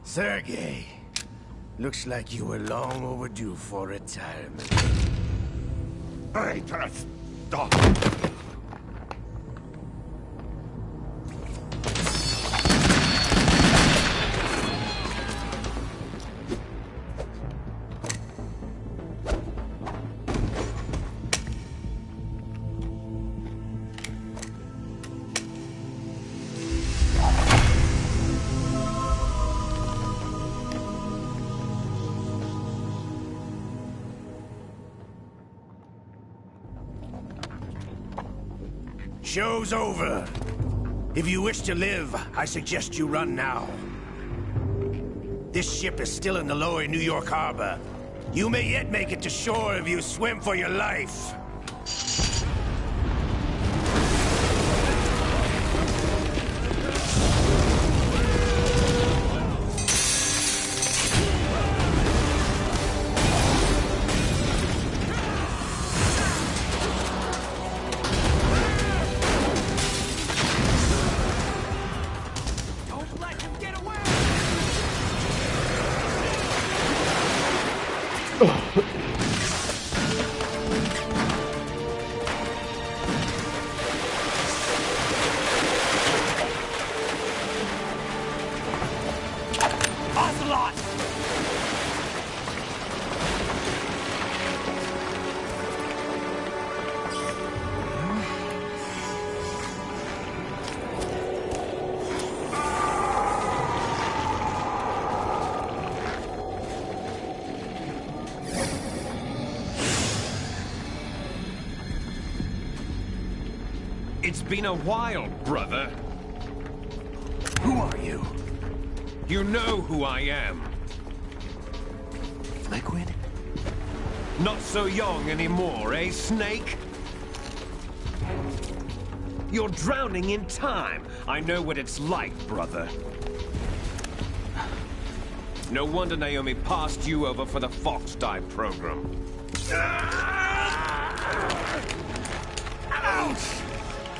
Sergei, looks like you were long overdue for retirement. Traitorous dog! Show's over. If you wish to live, I suggest you run now. This ship is still in the lower New York harbor. You may yet make it to shore if you swim for your life. It's been a while, brother. Who are you? You know who I am. Liquid? Not so young anymore, eh, Snake? You're drowning in time. I know what it's like, brother. No wonder Naomi passed you over for the Fox Die program. Ouch!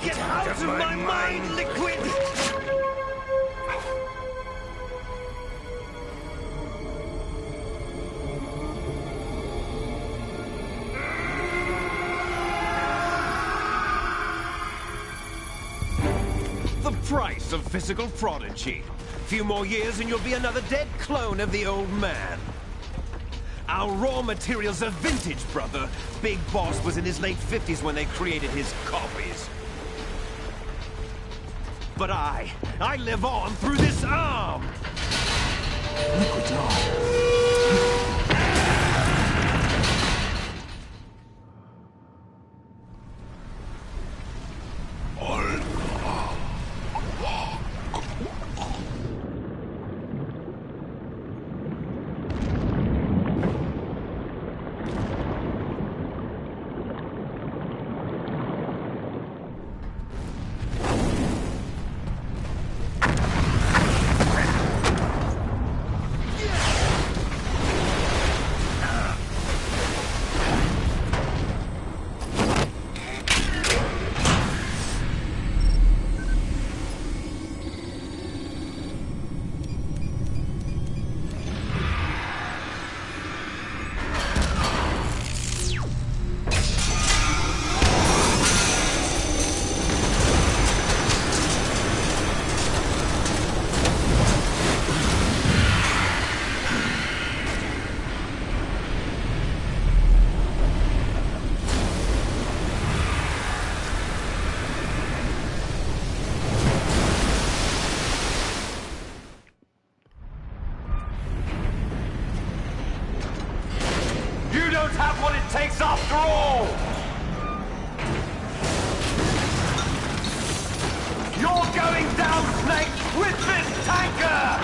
Get out of my mind, Liquid! The price of physical prodigy. Few more years and you'll be another dead clone of the old man. Our raw materials are vintage, brother. Big Boss was in his late 50s when they created his copies. But I live on through this arm! Liquid's on. Have what it takes after all! You're going down, Snake, with this tanker!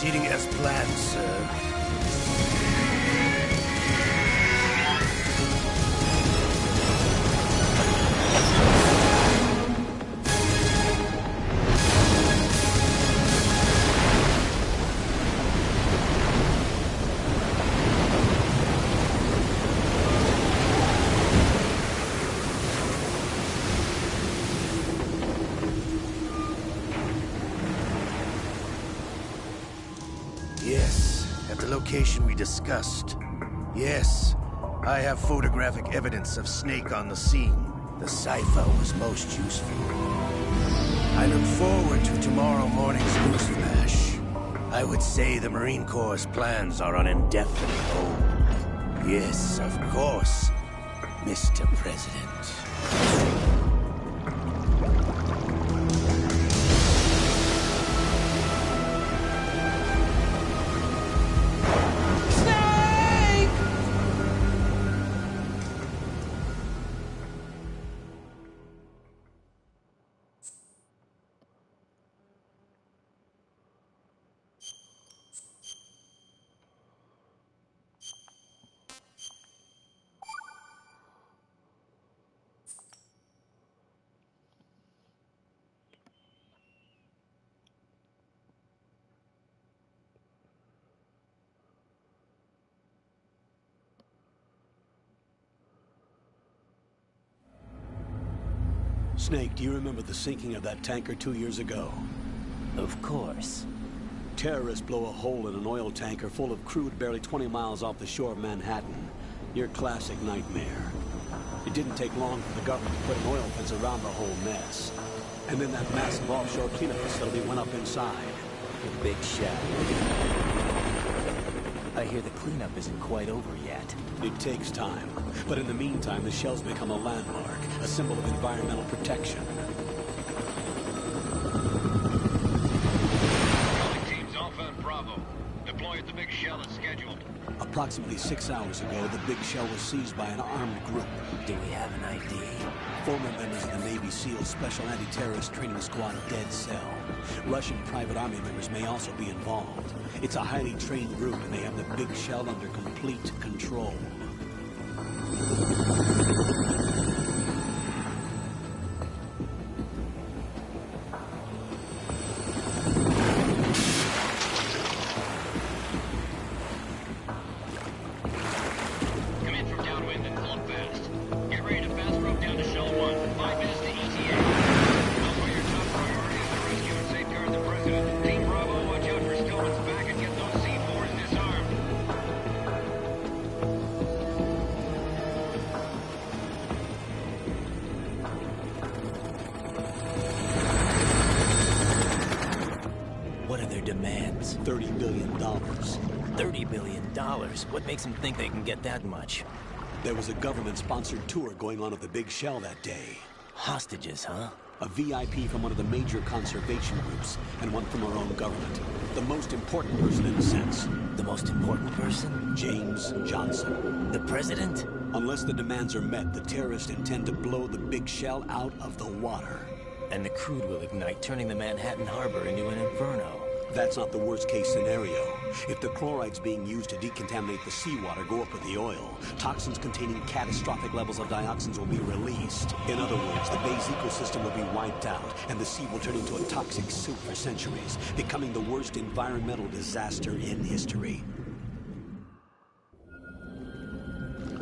proceeding as planned, sir. Yes, at the location we discussed. Yes, I have photographic evidence of Snake on the scene. The cipher was most useful. I look forward to tomorrow morning's news flash. I would say the Marine Corps' plans are on indefinite hold. Yes, of course, Mr. President. Snake, do you remember the sinking of that tanker 2 years ago? Of course. Terrorists blow a hole in an oil tanker full of crude barely 20 miles off the shore of Manhattan. Your classic nightmare. It didn't take long for the government to put an oil fence around the whole mess. And then that massive offshore cleanup facility went up inside. The Big Shell. I hear the cleanup isn't quite over yet. It takes time. But in the meantime, the shell's become a landmark, a symbol of environmental protection. Teams Alpha and Bravo. Deploy at the Big Shell as scheduled. Approximately 6 hours ago, the Big Shell was seized by an armed group. Do we have an ID? Former members of the Navy SEAL Special Anti-Terrorist Training Squad Dead Cell. Russian private army members may also be involved. It's a highly trained group, and they have the Big Shell under complete control. Demands. $30 billion. $30 billion? What makes them think they can get that much? There was a government-sponsored tour going on at the Big Shell that day. Hostages, huh? A VIP from one of the major conservation groups, and one from our own government. The most important person in a sense. The most important person? James Johnson. The president? Unless the demands are met, the terrorists intend to blow the Big Shell out of the water. And the crude will ignite, turning the Manhattan Harbor into an inferno. That's not the worst-case scenario. If the chlorides being used to decontaminate the seawater go up with the oil, toxins containing catastrophic levels of dioxins will be released. In other words, the bay's ecosystem will be wiped out, and the sea will turn into a toxic soup for centuries, becoming the worst environmental disaster in history.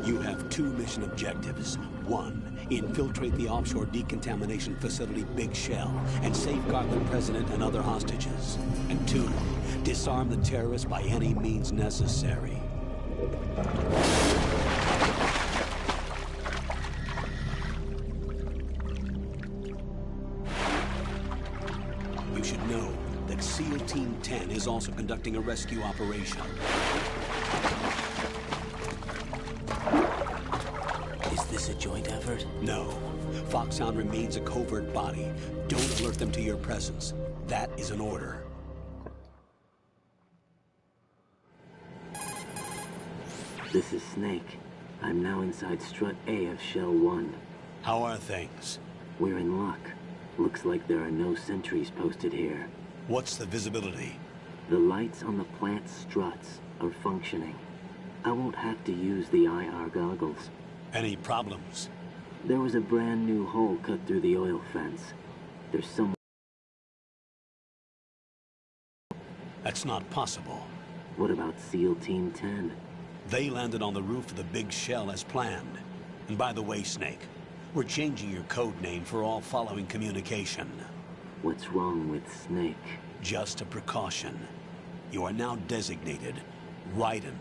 You have 2 mission objectives. 1, infiltrate the offshore decontamination facility Big Shell and safeguard the president and other hostages. And 2, disarm the terrorists by any means necessary. You should know that SEAL Team 10 is also conducting a rescue operation. Is this a joint effort? No. Foxhound remains a covert body. Don't alert them to your presence. That is an order. This is Snake. I'm now inside Strut A of Shell 1. How are things? We're in luck. Looks like there are no sentries posted here. What's the visibility? The lights on the plant's struts are functioning. I won't have to use the IR goggles. Any problems? There was a brand new hole cut through the oil fence. There's some... That's not possible. What about SEAL Team 10? They landed on the roof of the big shell as planned. And by the way, Snake, we're changing your code name for all following communication. What's wrong with Snake? Just a precaution. You are now designated Raiden.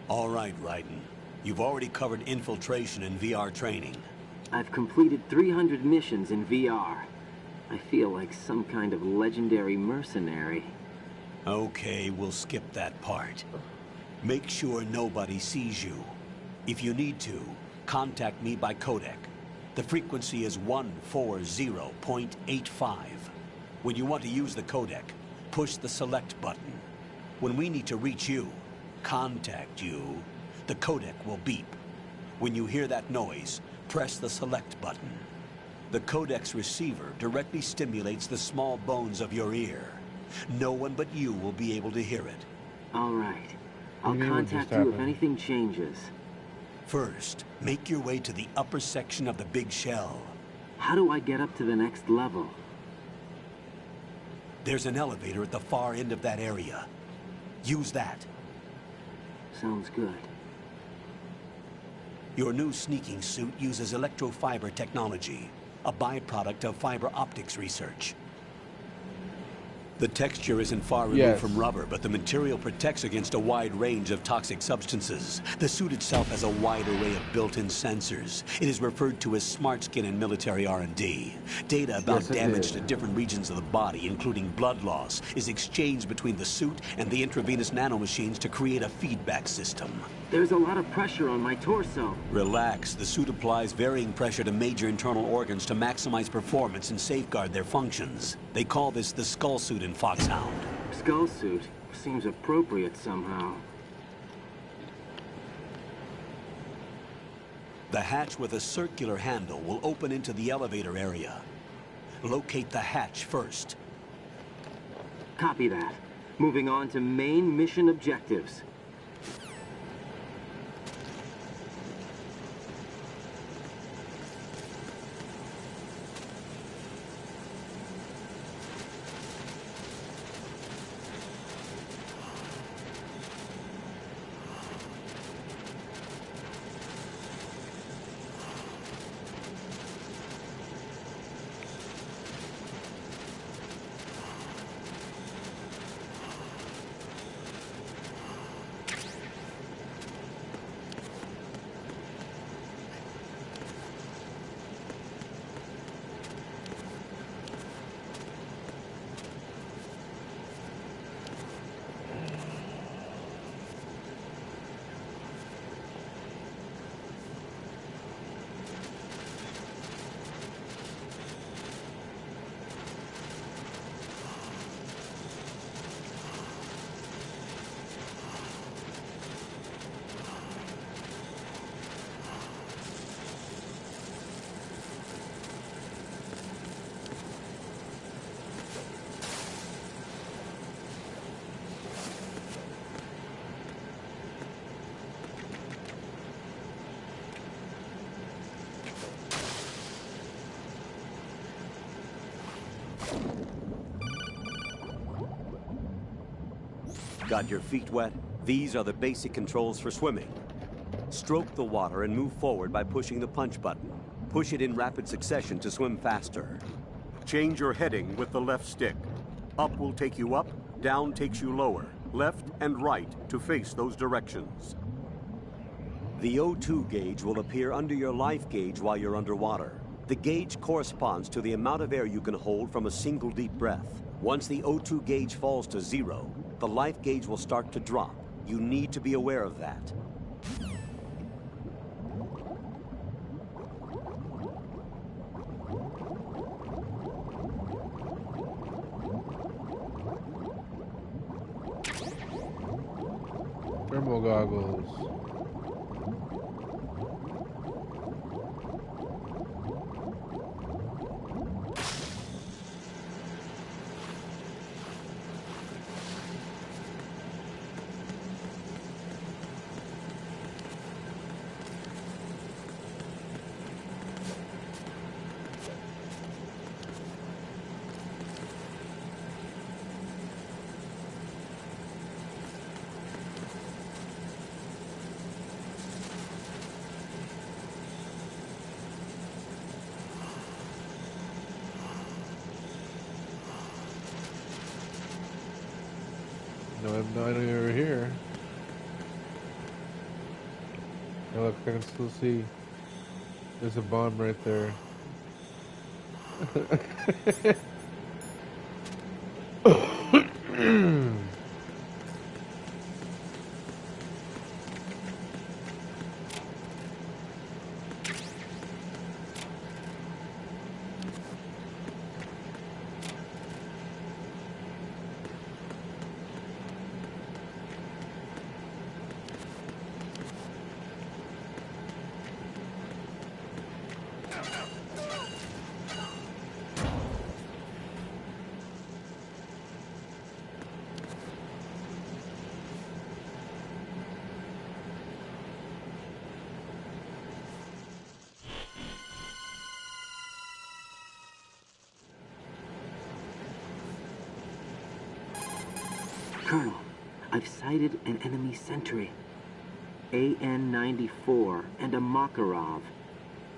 All right, Raiden. You've already covered infiltration and VR training. I've completed 300 missions in VR. I feel like some kind of legendary mercenary. Okay, we'll skip that part. Make sure nobody sees you. If you need to, contact me by codec. The frequency is 140.85. When you want to use the codec, push the select button. When we need to reach you, contact you, the codec will beep. When you hear that noise, press the select button. The codec's receiver directly stimulates the small bones of your ear. No one but you will be able to hear it. All right. I'll contact you if anything changes. First, make your way to the upper section of the big shell. How do I get up to the next level? There's an elevator at the far end of that area. Use that. Sounds good. Your new sneaking suit uses electrofiber technology, a byproduct of fiber optics research. The texture isn't far removed from rubber, but the material protects against a wide range of toxic substances. The suit itself has a wide array of built-in sensors. It is referred to as smart skin in military R&D. Data about damage to different regions of the body, including blood loss, is exchanged between the suit and the intravenous nanomachines to create a feedback system. There's a lot of pressure on my torso. Relax. The suit applies varying pressure to major internal organs to maximize performance and safeguard their functions. They call this the skull suit in Foxhound. Skull suit? Seems appropriate somehow. The hatch with a circular handle will open into the elevator area. Locate the hatch first. Copy that. Moving on to main mission objectives. Got your feet wet? These are the basic controls for swimming. Stroke the water and move forward by pushing the punch button. Push it in rapid succession to swim faster. Change your heading with the left stick. Up will take you up, down takes you lower. Left and right to face those directions. The O2 gauge will appear under your life gauge while you're underwater. The gauge corresponds to the amount of air you can hold from a single deep breath. Once the O2 gauge falls to 0, the life gauge will start to drop. You need to be aware of that. Thermal goggles. No, I know you were here. Hey, look, I can still see. There's a bomb right there. Colonel, I've sighted an enemy sentry. AN-94 and a Makarov.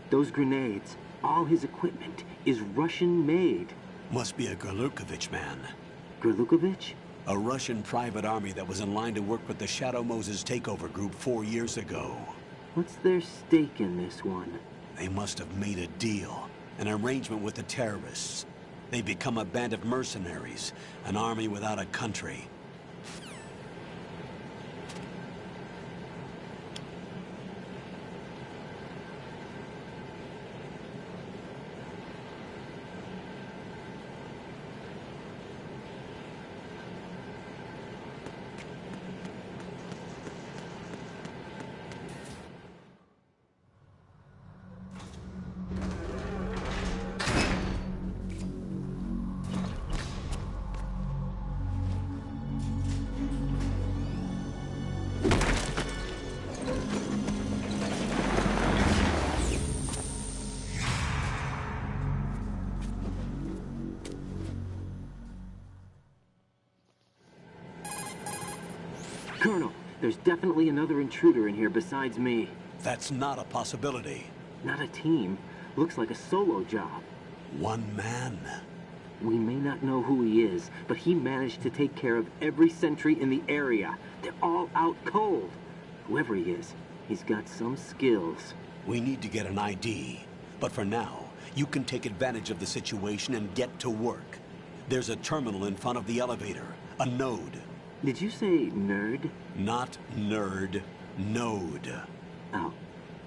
Those grenades, all his equipment, is Russian-made. Must be a Gerlukovich man. Gerlukovich? A Russian private army that was in line to work with the Shadow Moses takeover group 4 years ago. What's their stake in this one? They must have made a deal, an arrangement with the terrorists. They've become a band of mercenaries, an army without a country. Colonel, there's definitely another intruder in here besides me. That's not a possibility. Not a team. Looks like a solo job. One man. We may not know who he is, but he managed to take care of every sentry in the area. They're all out cold. Whoever he is, he's got some skills. We need to get an ID. But for now, you can take advantage of the situation and get to work. There's a terminal in front of the elevator. A node. Did you say nerd? Not nerd. Node. Oh.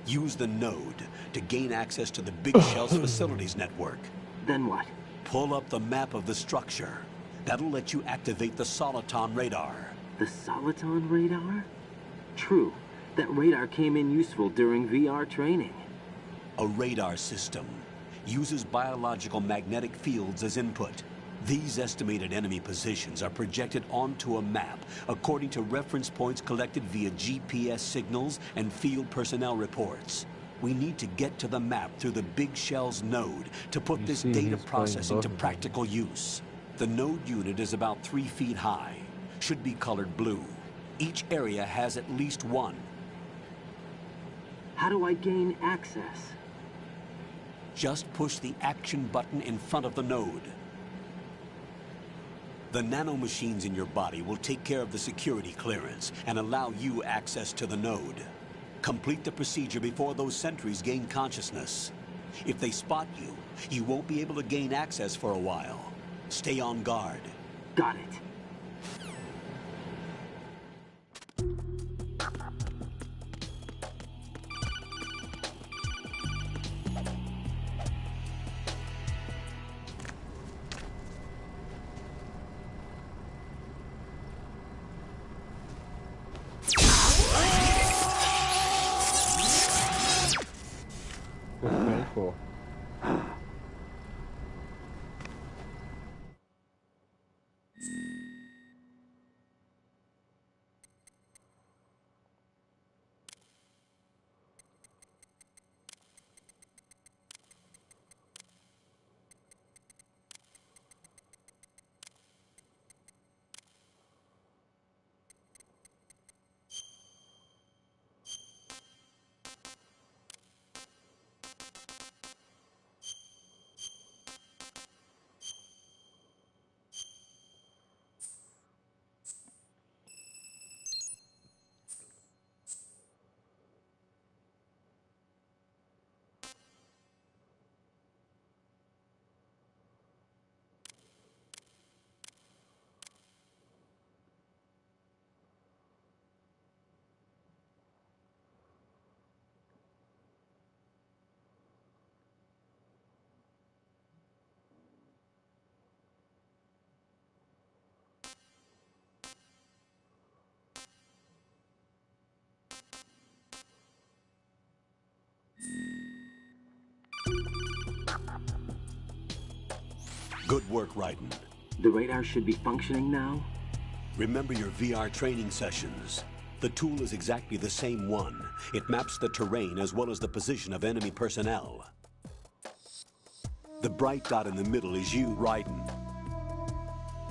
Use the node to gain access to the Big Shell's facilities network. Then what? Pull up the map of the structure. That'll let you activate the Soliton radar. The Soliton radar? True. That radar came in useful during VR training. A radar system uses biological magnetic fields as input. These estimated enemy positions are projected onto a map according to reference points collected via GPS signals and field personnel reports. We need to get to the map through the Big Shell's node to put this data processing to practical use. The node unit is about 3 feet high. Should be colored blue. Each area has at least one. How do I gain access? Just push the action button in front of the node. The nanomachines in your body will take care of the security clearance and allow you access to the node. Complete the procedure before those sentries gain consciousness. If they spot you, you won't be able to gain access for a while. Stay on guard. Got it. Cool. Good work, Raiden. The radar should be functioning now? Remember your VR training sessions. The tool is exactly the same one. It maps the terrain as well as the position of enemy personnel. The bright dot in the middle is you, Raiden.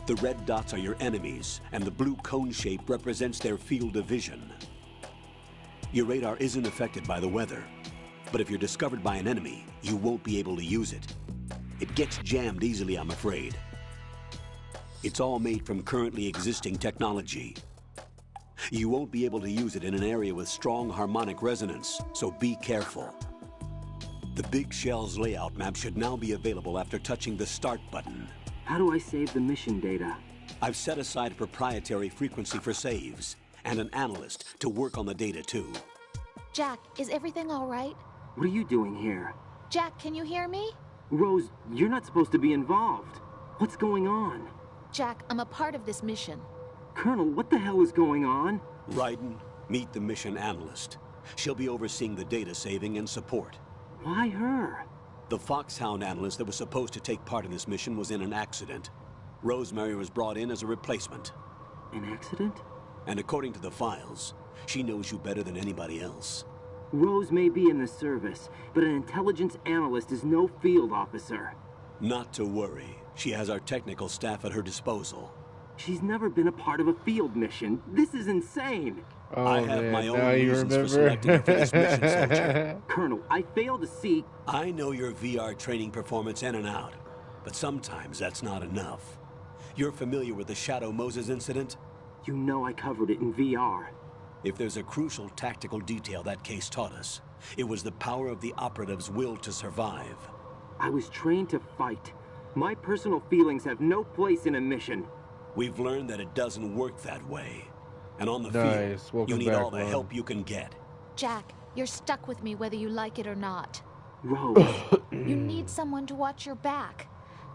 The red dots are your enemies, and the blue cone shape represents their field of vision. Your radar isn't affected by the weather, but if you're discovered by an enemy, you won't be able to use it. It gets jammed easily, I'm afraid. It's all made from currently existing technology. You won't be able to use it in an area with strong harmonic resonance, so be careful. The Big Shell's layout map should now be available after touching the Start button. How do I save the mission data? I've set aside a proprietary frequency for saves, and an analyst to work on the data too. Jack, is everything all right? What are you doing here? Jack, can you hear me? Rose, you're not supposed to be involved. What's going on? Jack, I'm a part of this mission. Colonel, what the hell is going on? Raiden, meet the mission analyst. She'll be overseeing the data saving and support. Why her? The Foxhound analyst that was supposed to take part in this mission was in an accident. Rosemary was brought in as a replacement. An accident? And according to the files, she knows you better than anybody else. Rose may be in the service, but an intelligence analyst is no field officer. Not to worry. She has our technical staff at her disposal. She's never been a part of a field mission. This is insane. Oh, I have man. my own Now you reasons remember. for selecting her for this mission, soldier. Colonel, I fail to see... I know your VR training performance in and out, but sometimes that's not enough. You're familiar with the Shadow Moses incident? You know I covered it in VR. If there's a crucial tactical detail that case taught us, it was the power of the operative's will to survive. I was trained to fight. My personal feelings have no place in a mission. We've learned that it doesn't work that way. And on the Nice. field, Welcome you need back, all the Ron. help you can get. Jack, you're stuck with me whether you like it or not. Rose. You need someone to watch your back.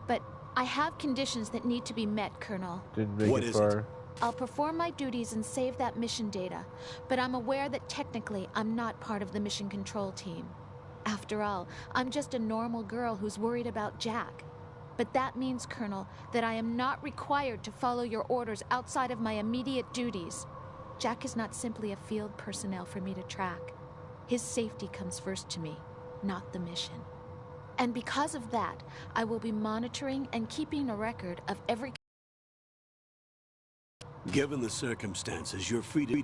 But I have conditions that need to be met, Colonel. Didn't make What it is far. it? I'll perform my duties and save that mission data, but I'm aware that technically I'm not part of the mission control team. After all, I'm just a normal girl who's worried about Jack. But that means, Colonel, that I am not required to follow your orders outside of my immediate duties. Jack is not simply a field personnel for me to track. His safety comes first to me, not the mission. And because of that, I will be monitoring and keeping a record of every... Given the circumstances, you're free to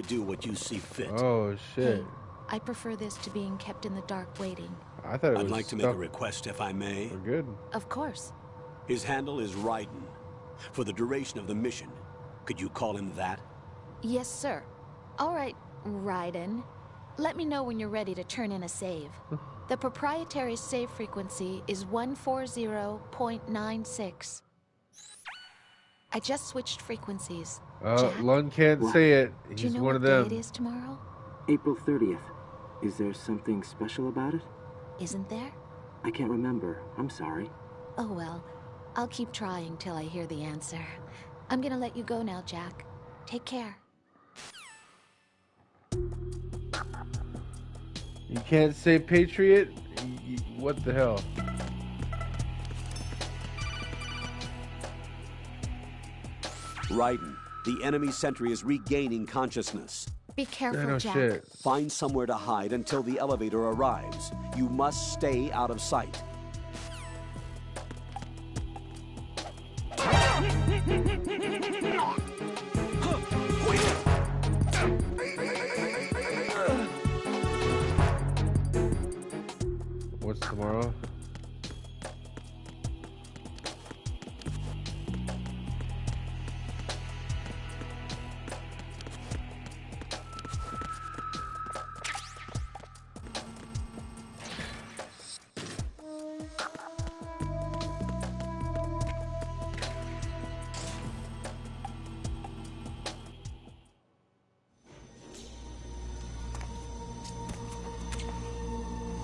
do what you see fit. Oh, shit. Hey, I prefer this to being kept in the dark waiting. I thought it was I'd like to make a request, if I may. We're good. Of course. His handle is Raiden. For the duration of the mission, could you call him that? Yes, sir. All right, Raiden. Let me know when you're ready to turn in a save. The proprietary save frequency is 140.96. I just switched frequencies. Jack? Lund can't say it. Do you He's know one what of them. day it is tomorrow? April 30th. Is there something special about it? Isn't there? I can't remember. I'm sorry. Oh well. I'll keep trying till I hear the answer. I'm gonna let you go now, Jack. Take care. You can't say Patriot? What the hell? Raiden, the enemy sentry is regaining consciousness. Be careful, no Jack. shit. Find somewhere to hide until the elevator arrives. You must stay out of sight. What's tomorrow?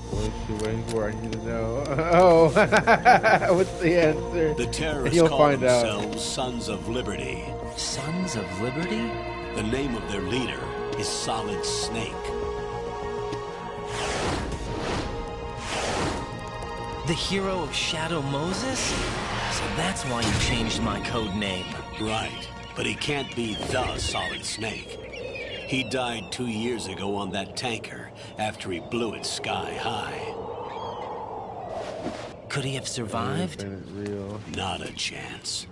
What is she waiting for? I need to know. Oh, what's the answer? The terrorists You'll call find out. themselves Sons of Liberty. Sons of Liberty? The name of their leader is Solid Snake. The hero of Shadow Moses? So that's why you changed my code name. Right, but he can't be the Solid Snake. He died 2 years ago on that tanker after he blew it sky high. Could he have survived? Real. Not a chance.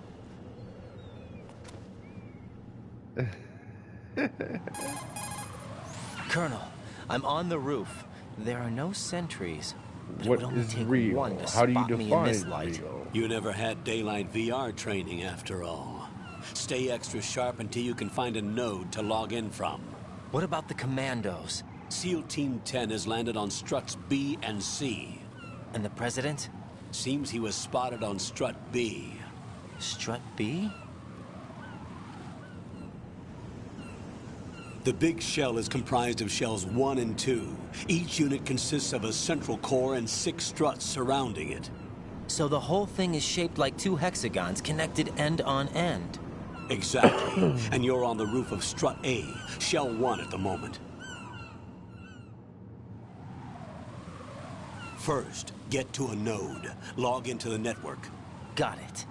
Colonel, I'm on the roof. There are no sentries. But What it would only is take real? one to How do you spot me in this define light. real? You never had daylight VR training after all. Stay extra sharp until you can find a node to log in from. What about the commandos? SEAL Team 10 has landed on struts B and C. And the president? Seems he was spotted on strut B. Strut B? The big shell is comprised of shells 1 and 2. Each unit consists of a central core and 6 struts surrounding it. So the whole thing is shaped like 2 hexagons connected end on end. Exactly. And you're on the roof of strut A, shell 1 at the moment. First, get to a node. Log into the network. Got it.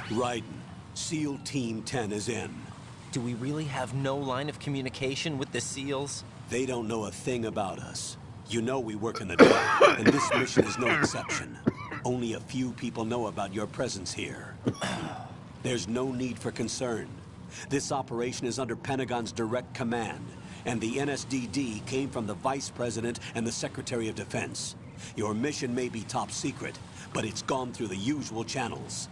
Raiden, SEAL Team 10 is in. Do we really have no line of communication with the SEALs? They don't know a thing about us. You know we work in the dark, and this mission is no exception. Only a few people know about your presence here. There's no need for concern. This operation is under Pentagon's direct command, and the NSDD came from the Vice President and the Secretary of Defense. Your mission may be top secret, but it's gone through the usual channels.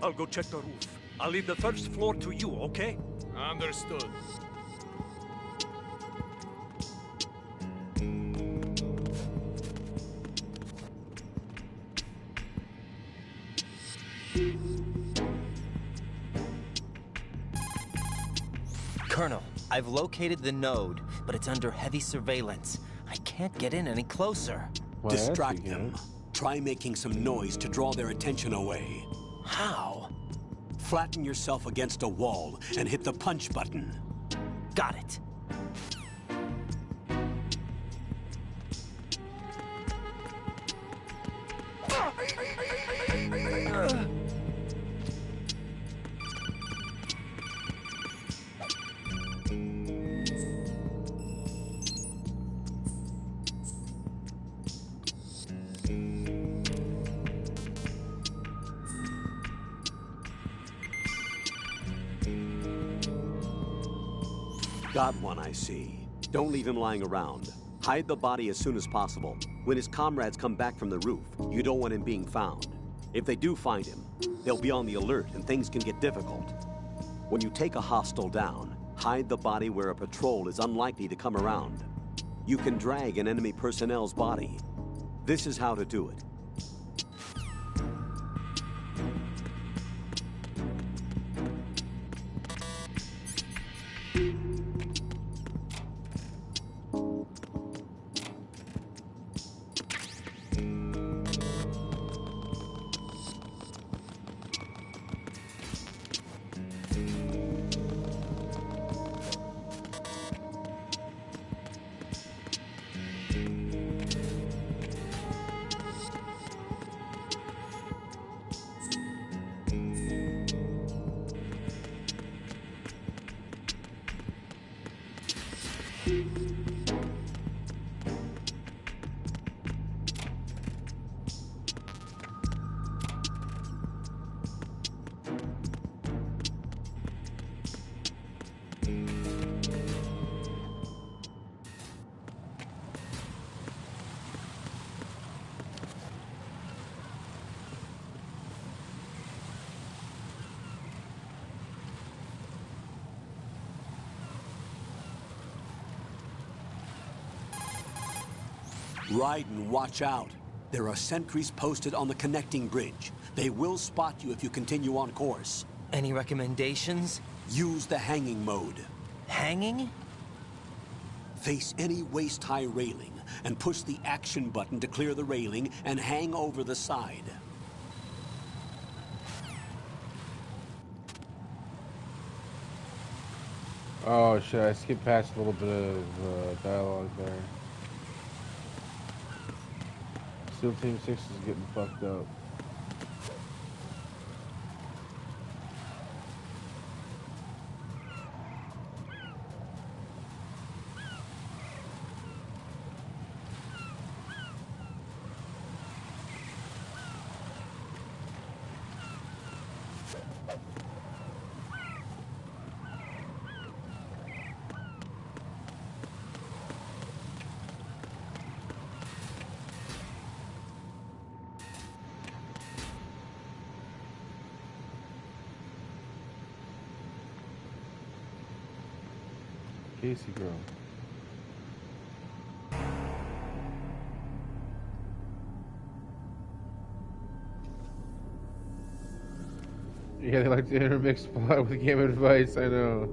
I'll go check the roof. I'll leave the first floor to you, okay? Understood. Colonel, I've located the node, but it's under heavy surveillance. I can't get in any closer. Distract them. Try making some noise to draw their attention away. How? Flatten yourself against a wall and hit the punch button. Got it. Got one, I see. Don't leave him lying around. Hide the body as soon as possible. When his comrades come back from the roof, you don't want him being found. If they do find him, they'll be on the alert and things can get difficult. When you take a hostile down, hide the body where a patrol is unlikely to come around. You can drag an enemy personnel's body. This is how to do it. Raiden, watch out. There are sentries posted on the connecting bridge. They will spot you if you continue on course. Any recommendations? Use the hanging mode. Hanging? Face any waist-high railing and push the action button to clear the railing and hang over the side. Oh shit, I skipped past a little bit of dialogue there. SEAL Team 6 is getting fucked up. Casey girl. Yeah, they like to intermix plot with game advice, I know.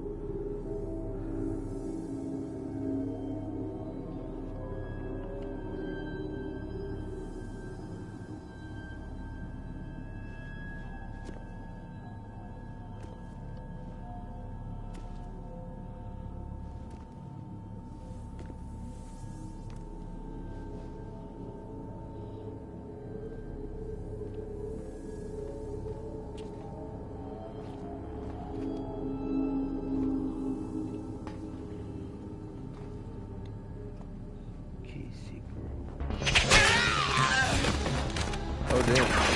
Oh, damn.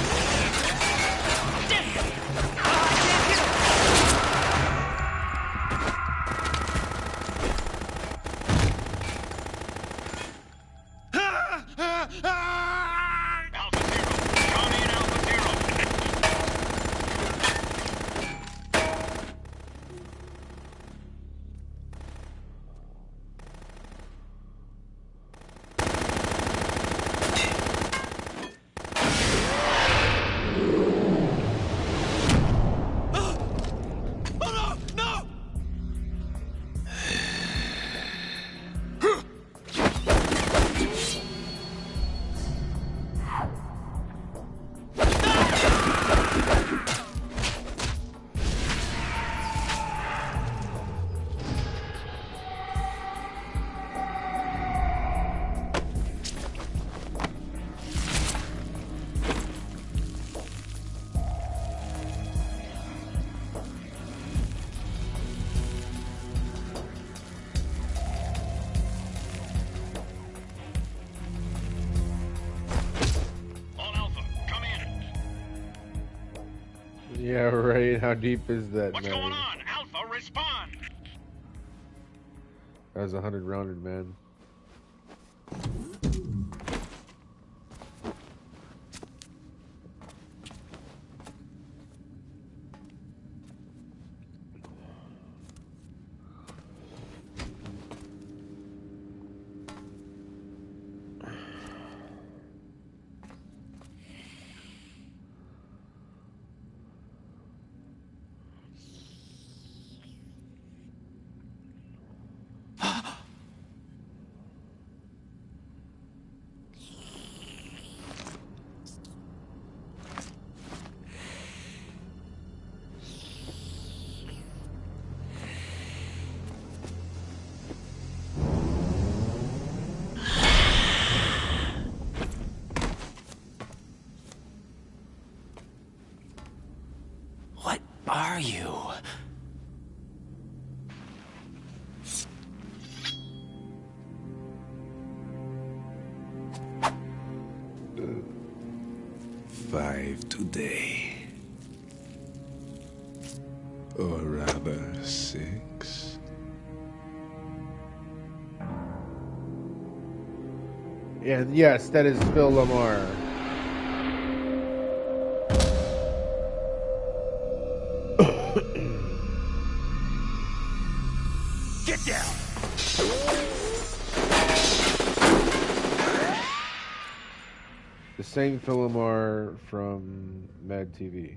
Yeah, right. How deep is that? What's going on? Alpha, respond! That was 100 rounded, man. Are you? Five today. Or rather, 6. And yes, that is Phil Lamar. Get down! Saint Philomar from Mad TV.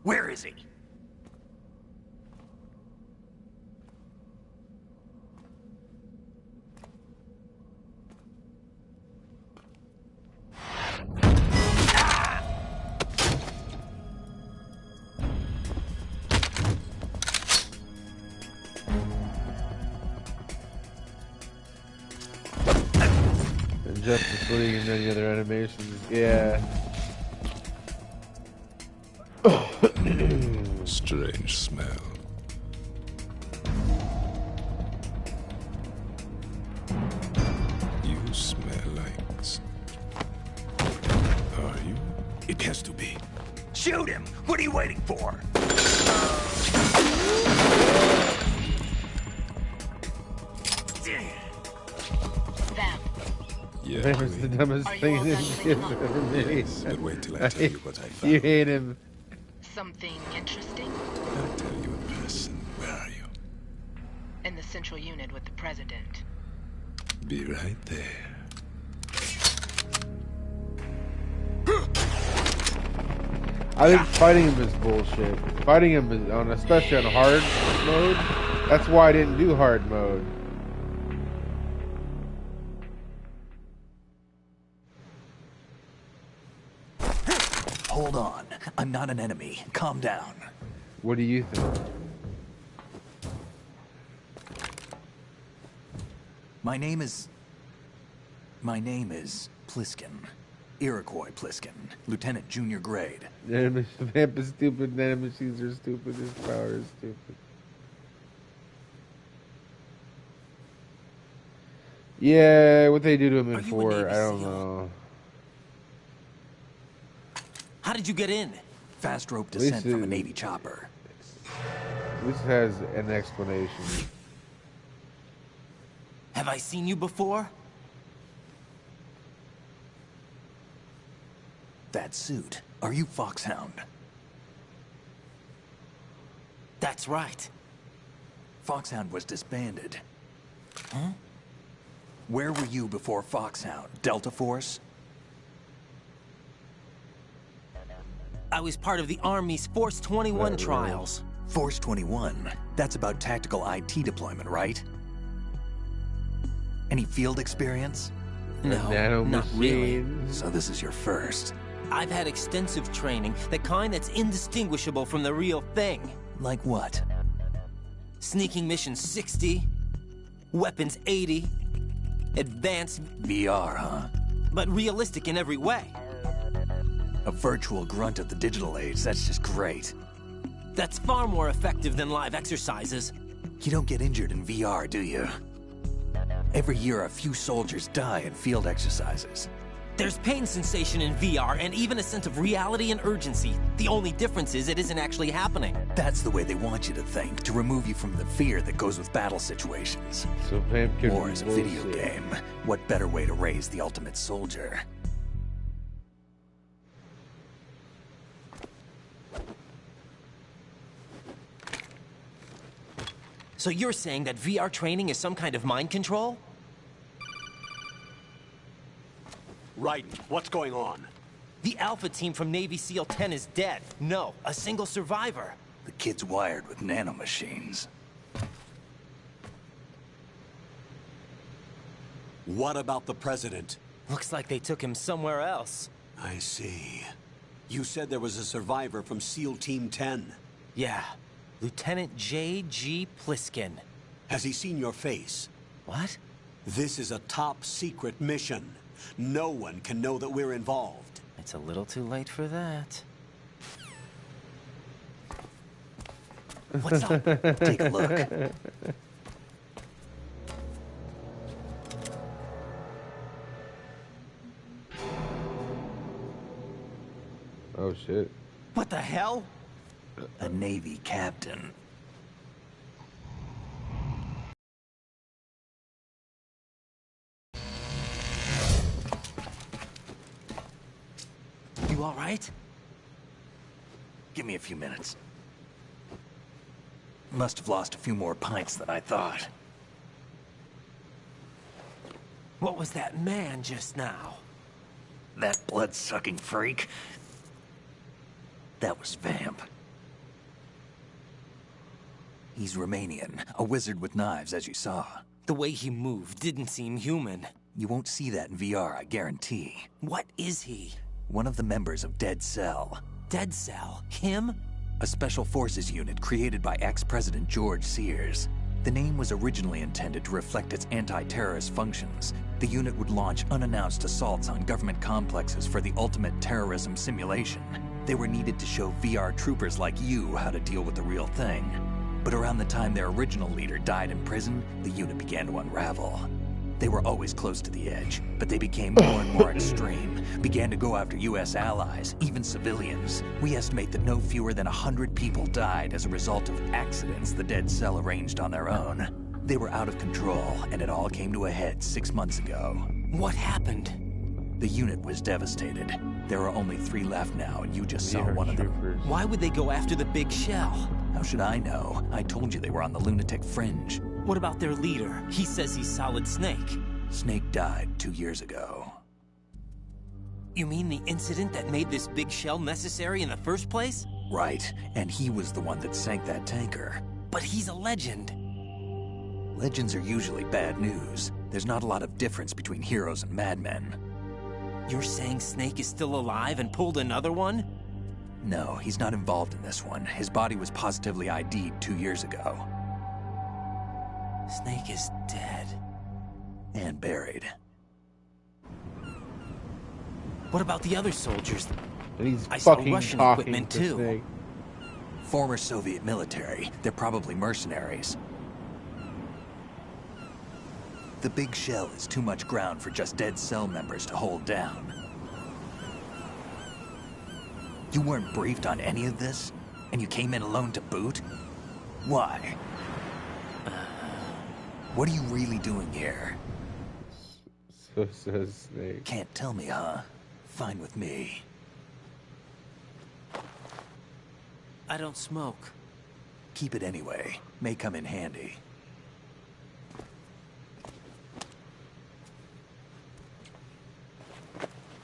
Where is he? And Justice League and any other animations, yeah. Strange smell. You smell like... Are you? It has to be. Shoot him! What are you waiting for? Yeah, That was the dumbest thing this kid's ever made. But wait till I tell you what I found. You hate him. Something interesting? I'll tell you in person. Where are you? In the central unit with the president. Be right there. I think fighting him is bullshit. Fighting him is on, especially on hard mode. That's why I didn't do hard mode. Hold on. I'm not an enemy. Calm down. What do you think? My name is Pliskin. Iroquois Pliskin. Lieutenant Junior Grade. Vamp is stupid, nanomachines are stupid, his power is stupid. Yeah, what they do to him in 4, I don't know. How did you get in? Fast rope descent from a Navy chopper. This has an explanation. Have I seen you before? That suit. Are you Foxhound? That's right. Foxhound was disbanded. Huh? Where were you before Foxhound? Delta Force? I was part of the Army's Force 21 trials. Force 21? That's about tactical IT deployment, right? Any field experience? No, not really. So this is your first. I've had extensive training, the kind that's indistinguishable from the real thing. Like what? Sneaking mission 60, weapons 80, advanced... VR, huh? But realistic in every way. A virtual grunt of the digital age, that's just great. That's far more effective than live exercises. You don't get injured in VR, do you? Every year, a few soldiers die in field exercises. There's pain sensation in VR and even a sense of reality and urgency. The only difference is it isn't actually happening. That's the way they want you to think, to remove you from the fear that goes with battle situations. So War is a video game. What better way to raise the ultimate soldier? So you're saying that VR training is some kind of mind control? Raiden, what's going on? The Alpha team from Navy SEAL 10 is dead. No, a single survivor. The kid's wired with nanomachines. What about the president? Looks like they took him somewhere else. I see. You said there was a survivor from SEAL Team 10. Yeah. Lieutenant J.G. Pliskin. Has he seen your face? What? This is a top secret mission. No one can know that we're involved. It's a little too late for that. What's up? Take a look. Oh shit. What the hell? A Navy captain. You all right? Give me a few minutes. Must have lost a few more pints than I thought. What was that man just now? That blood-sucking freak? That was Vamp. He's Romanian, a wizard with knives, as you saw. The way he moved didn't seem human. You won't see that in VR, I guarantee. What is he? One of the members of Dead Cell. Dead Cell? Him? A special forces unit created by ex-President George Sears. The name was originally intended to reflect its anti-terrorist functions. The unit would launch unannounced assaults on government complexes for the ultimate terrorism simulation. They were needed to show VR troopers like you how to deal with the real thing. But around the time their original leader died in prison, the unit began to unravel. They were always close to the edge, but they became more and more extreme, began to go after US allies, even civilians. We estimate that no fewer than 100 people died as a result of accidents the Dead Cell arranged on their own. They were out of control, and it all came to a head 6 months ago. What happened? The unit was devastated. There are only 3 left now, and you just saw one of them. Why would they go after the big shell? How should I know? I told you they were on the lunatic fringe. What about their leader? He says he's Solid Snake. Snake died 2 years ago. You mean the incident that made this big shell necessary in the first place? Right, and he was the one that sank that tanker. But he's a legend. Legends are usually bad news. There's not a lot of difference between heroes and madmen. You're saying Snake is still alive and pulled another one? No, he's not involved in this one. His body was positively ID'd 2 years ago. Snake is dead. And buried. What about the other soldiers? And he's I saw fucking Russian talking equipment to too. Snake. Former Soviet military. They're probably mercenaries. The big shell is too much ground for just Dead Cell members to hold down. You weren't briefed on any of this? And you came in alone to boot? Why? What are you really doing here? So says Snake. Can't tell me, huh? Fine with me. I don't smoke. Keep it anyway. May come in handy.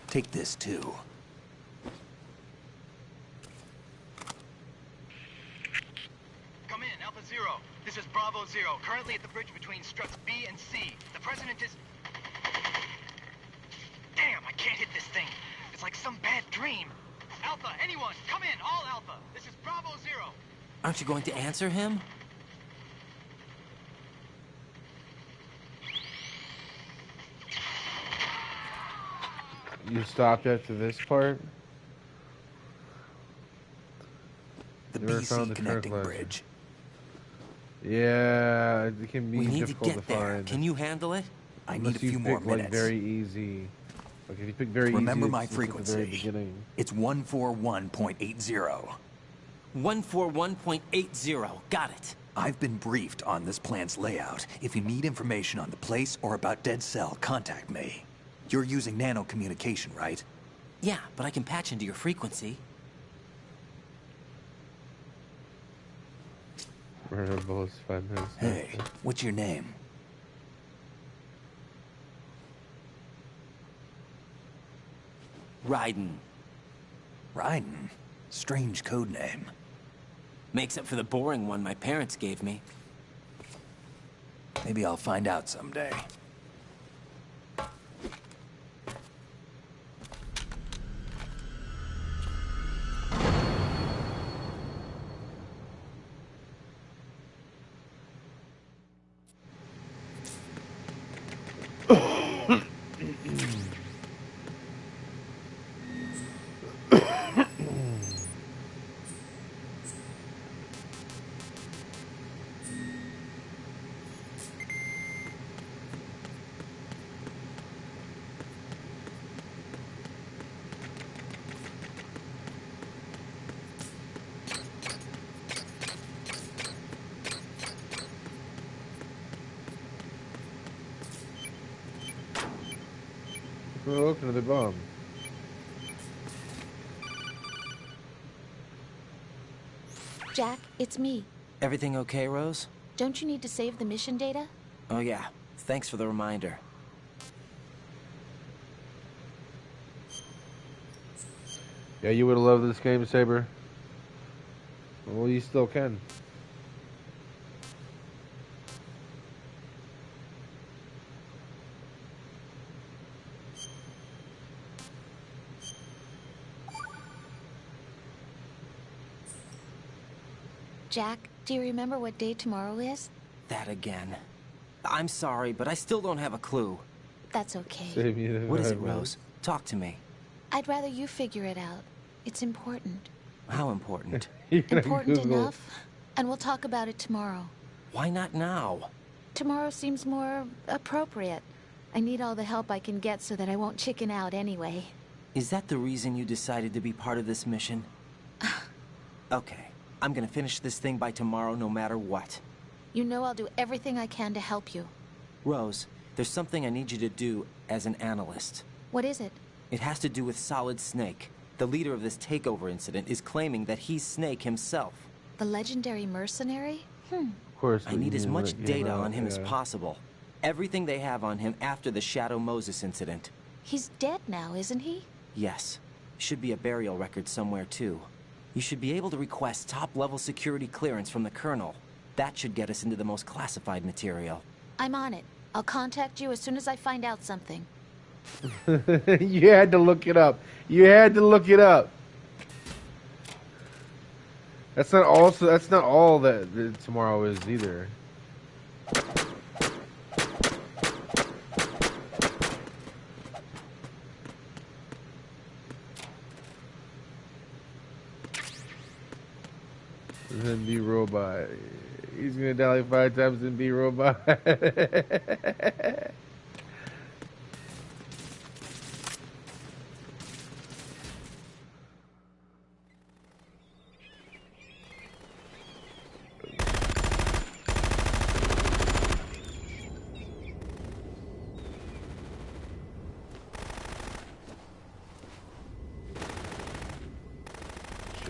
Take this too. Come in, Alpha Zero. This is Bravo Zero, currently at the bridge between struts B and C. The President is... Damn, I can't hit this thing. It's like some bad dream. Alpha, anyone, come in, all Alpha. This is Bravo Zero. Aren't you going to answer him? You stopped after this part? The Never found BC the connecting tranquilizer. bridge. Yeah, it can be We need to difficult get to there. find. Can you handle it? I need Unless a you few more pick, like, minutes. very easy. Like if you pick very Remember easy, my it's at the very frequency. beginning. It's 141.80. 141.80. Got it. I've been briefed on this plan's layout. If you need information on the place or about Dead Cell, contact me. You're using nano communication, right? Yeah, but I can patch into your frequency. Murder bullets 5 minutes. Hey, what's your name? Raiden. Raiden? Strange code name. Makes up for the boring one my parents gave me. Maybe I'll find out someday. Oh, look, another bomb. Jack, it's me. Everything okay, Rose? Don't you need to save the mission data? Oh yeah, thanks for the reminder. Yeah, you would have loved this game, Saber. Well, you still can. Jack, do you remember what day tomorrow is? That again. I'm sorry, but I still don't have a clue. That's okay. What is it, Rose? Talk to me. I'd rather you figure it out. It's important. How important? Important enough. And we'll talk about it tomorrow. Why not now? Tomorrow seems more appropriate. I need all the help I can get so that I won't chicken out anyway. Is that the reason you decided to be part of this mission? Okay. I'm gonna finish this thing by tomorrow no matter what. You know I'll do everything I can to help you. Rose, there's something I need you to do as an analyst. What is it? It has to do with Solid Snake. The leader of this takeover incident is claiming that he's Snake himself. The legendary mercenary? Of course. I need as much data on him as possible. Everything they have on him after the Shadow Moses incident. He's dead now, isn't he? Yes. Should be a burial record somewhere, too. You should be able to request top-level security clearance from the Colonel. That should get us into the most classified material. I'm on it. I'll contact you as soon as I find out something. You had to look it up. You had to look it up. That's not all that tomorrow is either. And then be robot. He's gonna die like 5 times and be robot. She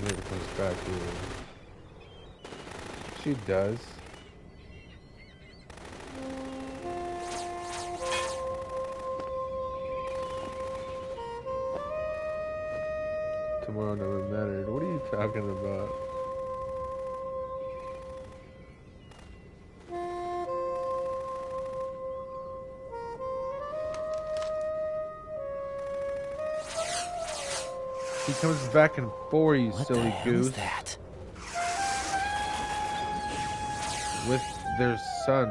never comes back either. She does. Tomorrow never mattered. What are you talking about? He comes back in 4, you silly goose. What the hell is that? With their son.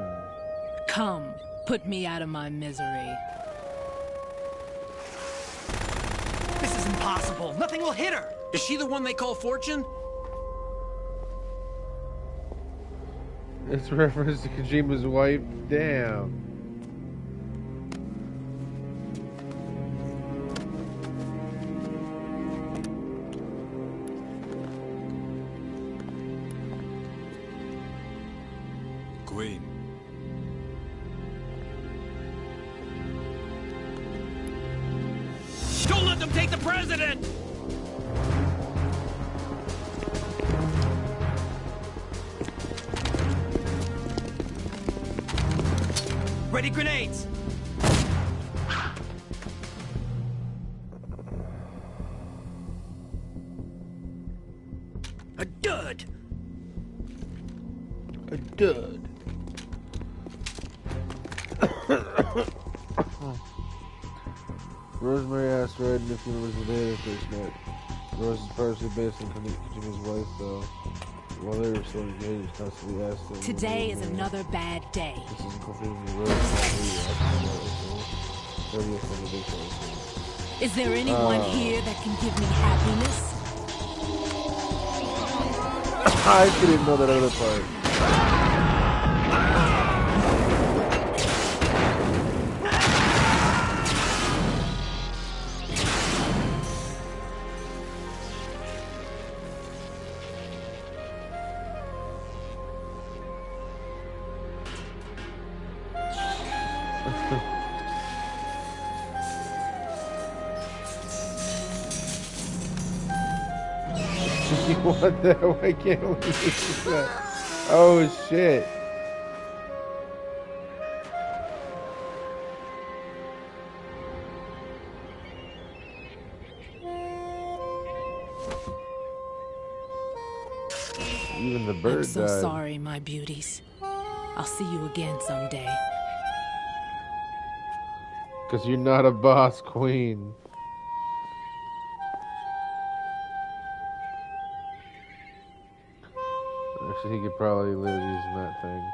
Come, put me out of my misery. This is impossible. Nothing will hit her. Is she the one they call Fortune? It's reference to Kojima's wife. Damn. Queen. Don't let them take the president! Ready grenades! A dud! A dud. Rosemary Asteroid and if Universe of Data first met. Rose is partially based on Kojima's wife, though. While they were still engaged, constantly asked them. Today is another bad day. This isn't completely Rose. Is there anyone here that can give me happiness? I didn't know that other part. What the? Why can't we do that? Oh shit. Even the bird I'm so died. sorry, my beauties. I'll see you again someday. Because you're not a boss queen. Actually, he could probably live using that thing.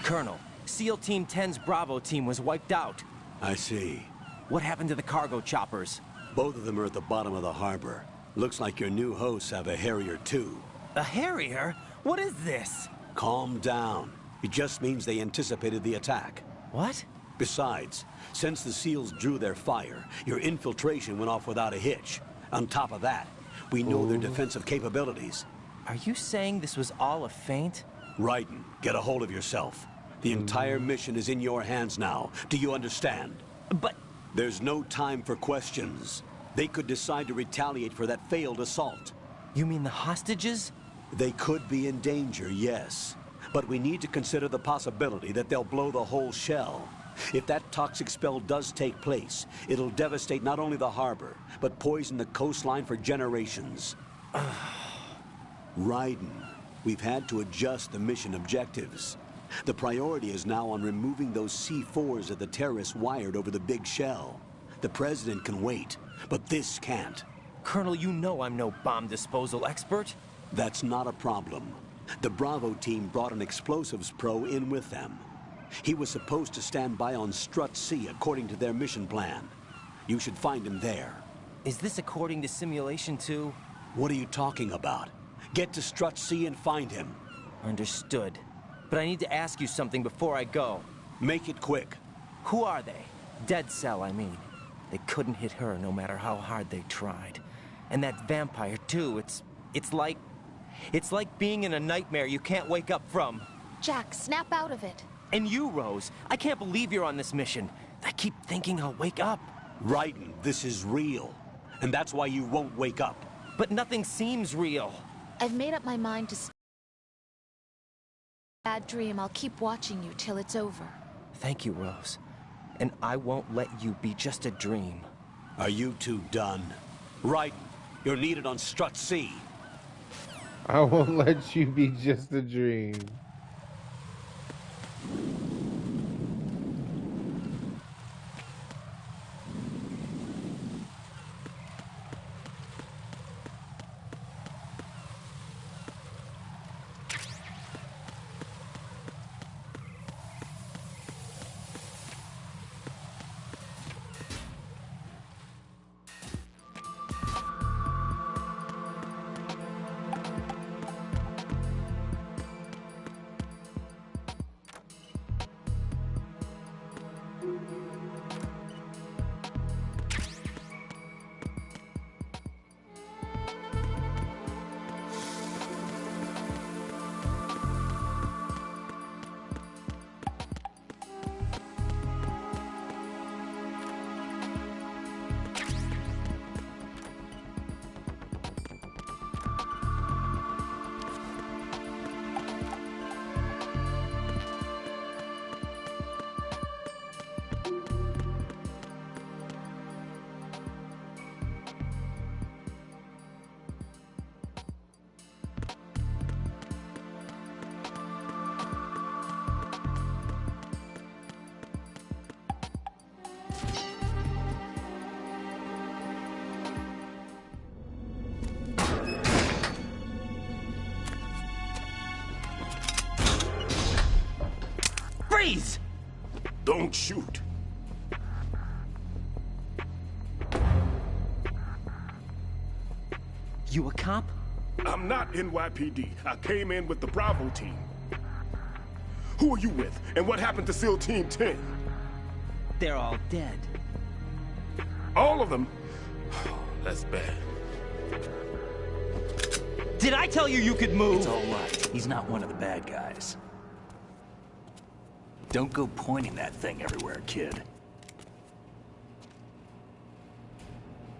Colonel, SEAL Team 10's Bravo team was wiped out. I see. What happened to the cargo choppers? Both of them are at the bottom of the harbor. Looks like your new hosts have a Harrier too. A Harrier? What is this? Calm down. It just means they anticipated the attack. What? Besides, since the SEALs drew their fire, your infiltration went off without a hitch. On top of that, we know their defensive capabilities. Are you saying this was all a feint? Raiden, get a hold of yourself. The entire mission is in your hands now. Do you understand? But... There's no time for questions. They could decide to retaliate for that failed assault. You mean the hostages? They could be in danger, yes. But we need to consider the possibility that they'll blow the whole shell. If that toxic spell does take place, it'll devastate not only the harbor, but poison the coastline for generations. Raiden, we've had to adjust the mission objectives. The priority is now on removing those C4s that the terrorists wired over the big shell. The President can wait, but this can't. Colonel, you know I'm no bomb disposal expert. That's not a problem. The Bravo team brought an explosives pro in with them. He was supposed to stand by on Strut C according to their mission plan. You should find him there. Is this according to simulation too? What are you talking about? Get to Strut C and find him. Understood. But I need to ask you something before I go. Make it quick. Who are they? Dead Cell, I mean. They couldn't hit her no matter how hard they tried. And that vampire too, it's like being in a nightmare you can't wake up from. Jack, snap out of it. And you, Rose, I can't believe you're on this mission. I keep thinking I'll wake up. Raiden, this is real. And that's why you won't wake up. But nothing seems real. I've made up my mind to... Bad dream, I'll keep watching you till it's over. Thank you, Rose. And I won't let you be just a dream. Are you two done? Raiden, you're needed on Strut C. I won't let you be just a dream. Freeze! Don't shoot. You a cop? I'm not NYPD. I came in with the Bravo team. Who are you with? And what happened to SEAL Team 10? They're all dead. All of them? That's bad. Did I tell you you could move? It's all right. He's not one of the bad guys. Don't go pointing that thing everywhere, kid.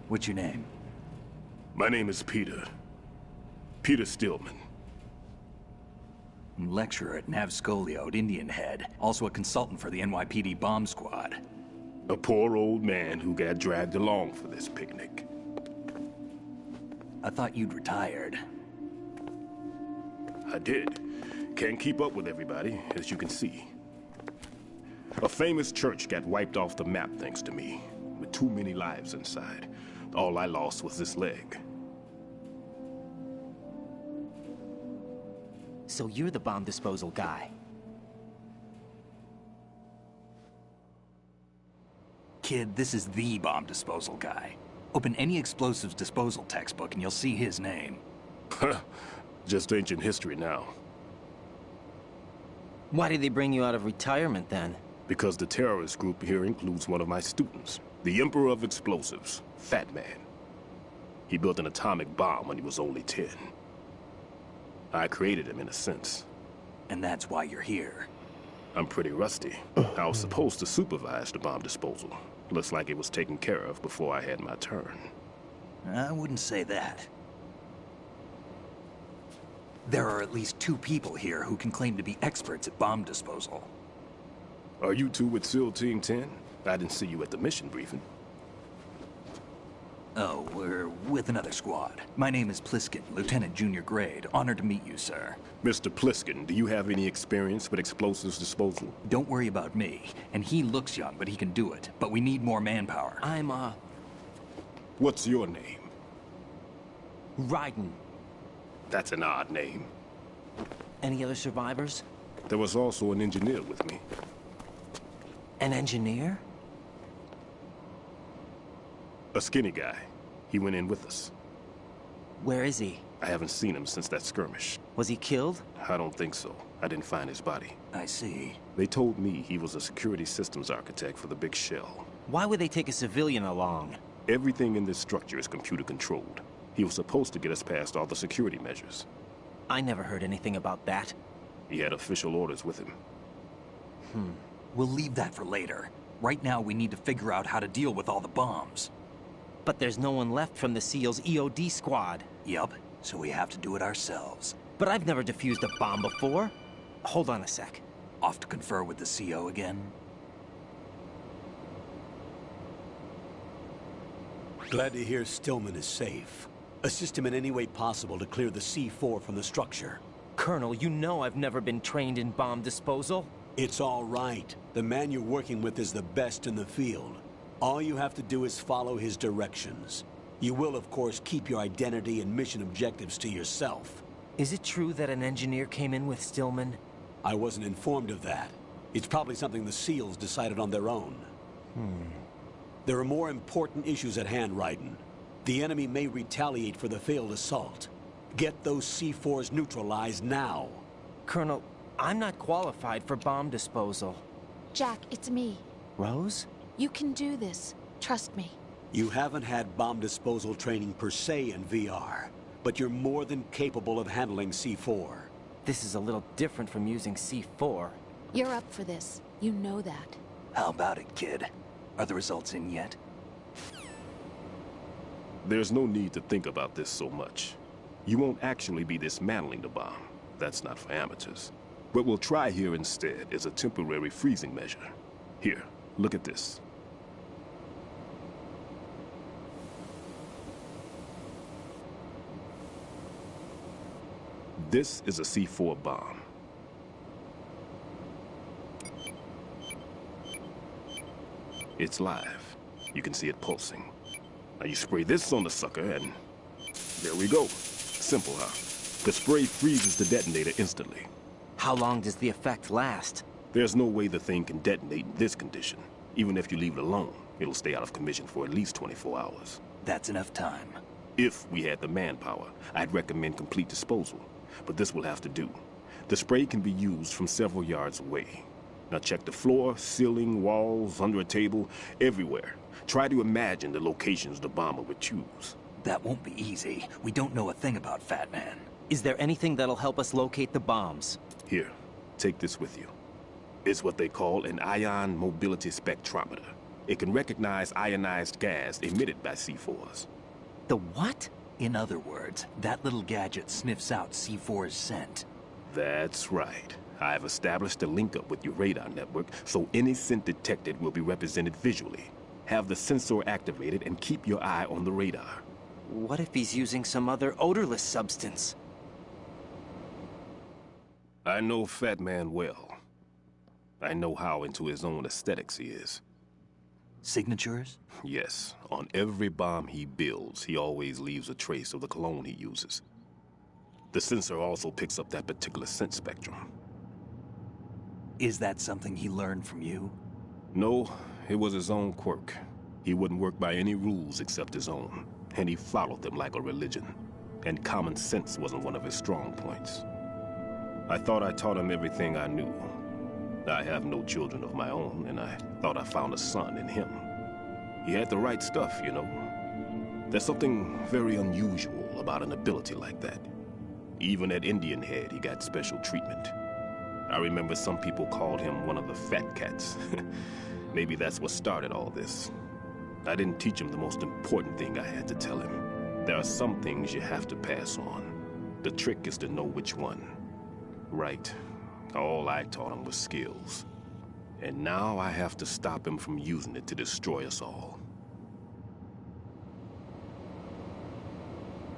What's your name? My name is Peter. Peter Stillman. Lecturer at Navscolio at Indian Head. Also a consultant for the NYPD bomb squad. A poor old man who got dragged along for this picnic. I thought you'd retired. I did. Can't keep up with everybody, as you can see. A famous church got wiped off the map thanks to me, with too many lives inside. All I lost was this leg. So you're the bomb disposal guy. Kid, this is the bomb disposal guy. Open any explosives disposal textbook and you'll see his name. Just ancient history now. Why did they bring you out of retirement then? Because the terrorist group here includes one of my students, the Emperor of Explosives, Fat Man. He built an atomic bomb when he was only 10. I created him in a sense. And that's why you're here. I'm pretty rusty. I was supposed to supervise the bomb disposal. Looks like it was taken care of before I had my turn. I wouldn't say that. There are at least 2 people here who can claim to be experts at bomb disposal. Are you 2 with SEAL Team 10? I didn't see you at the mission briefing. Oh, we're with another squad. My name is Pliskin, Lieutenant Junior Grade. Honored to meet you, sir. Mr. Pliskin, do you have any experience with explosives disposal? Don't worry about me. And he looks young, but he can do it. But we need more manpower. What's your name? Raiden. That's an odd name. Any other survivors? There was also an engineer with me. An engineer? A skinny guy. He went in with us. Where is he? I haven't seen him since that skirmish. Was he killed? I don't think so. I didn't find his body. I see. They told me he was a security systems architect for the big shell. Why would they take a civilian along? Everything in this structure is computer controlled. He was supposed to get us past all the security measures. I never heard anything about that. He had official orders with him. We'll leave that for later. Right now, we need to figure out how to deal with all the bombs. But there's no one left from the SEAL's EOD squad. Yup, so we have to do it ourselves. But I've never defused a bomb before. Hold on a sec. Off to confer with the CO again? Glad to hear Stillman is safe. Assist him in any way possible to clear the C4 from the structure. Colonel, you know I've never been trained in bomb disposal. It's all right. The man you're working with is the best in the field. All you have to do is follow his directions. You will, of course, keep your identity and mission objectives to yourself. Is it true that an engineer came in with Stillman? I wasn't informed of that. It's probably something the SEALs decided on their own. There are more important issues at hand, Raiden. The enemy may retaliate for the failed assault. Get those C4s neutralized now. Colonel, I'm not qualified for bomb disposal. Jack, it's me. Rose? You can do this. Trust me. You haven't had bomb disposal training per se in VR, but you're more than capable of handling C4. This is a little different from using C4. You're up for this. You know that. How about it, kid? Are the results in yet? There's no need to think about this so much. You won't actually be dismantling the bomb. That's not for amateurs. What we'll try here instead is a temporary freezing measure. Here, look at this. This is a C4 bomb. It's live. You can see it pulsing. Now you spray this on the sucker and there we go. Simple, huh? The spray freezes the detonator instantly. How long does the effect last? There's no way the thing can detonate in this condition. Even if you leave it alone, it'll stay out of commission for at least 24 hours. That's enough time. If we had the manpower, I'd recommend complete disposal. But this will have to do. The spray can be used from several yards away. Now check the floor, ceiling, walls, under a table, everywhere. Try to imagine the locations the bomber would choose. That won't be easy. We don't know a thing about Fat Man. Is there anything that'll help us locate the bombs? Here, take this with you. It's what they call an ion mobility spectrometer. It can recognize ionized gas emitted by C4s. The what? In other words, that little gadget sniffs out C4's scent. That's right. I've established a link-up with your radar network, so any scent detected will be represented visually. Have the sensor activated and keep your eye on the radar. What if he's using some other odorless substance? I know Fat Man well. I know how into his own aesthetics he is. Signatures? Yes. On every bomb he builds, he always leaves a trace of the cologne he uses. The sensor also picks up that particular scent spectrum. Is that something he learned from you? No, it was his own quirk. He wouldn't work by any rules except his own, and he followed them like a religion. And common sense wasn't one of his strong points. I thought I taught him everything I knew. I have no children of my own, and I thought I found a son in him. He had the right stuff, you know. There's something very unusual about an ability like that. Even at Indian Head, he got special treatment. I remember some people called him one of the fat cats. Maybe that's what started all this. I didn't teach him the most important thing I had to tell him. There are some things you have to pass on. The trick is to know which one. Right. All I taught him was skills. And now I have to stop him from using it to destroy us all.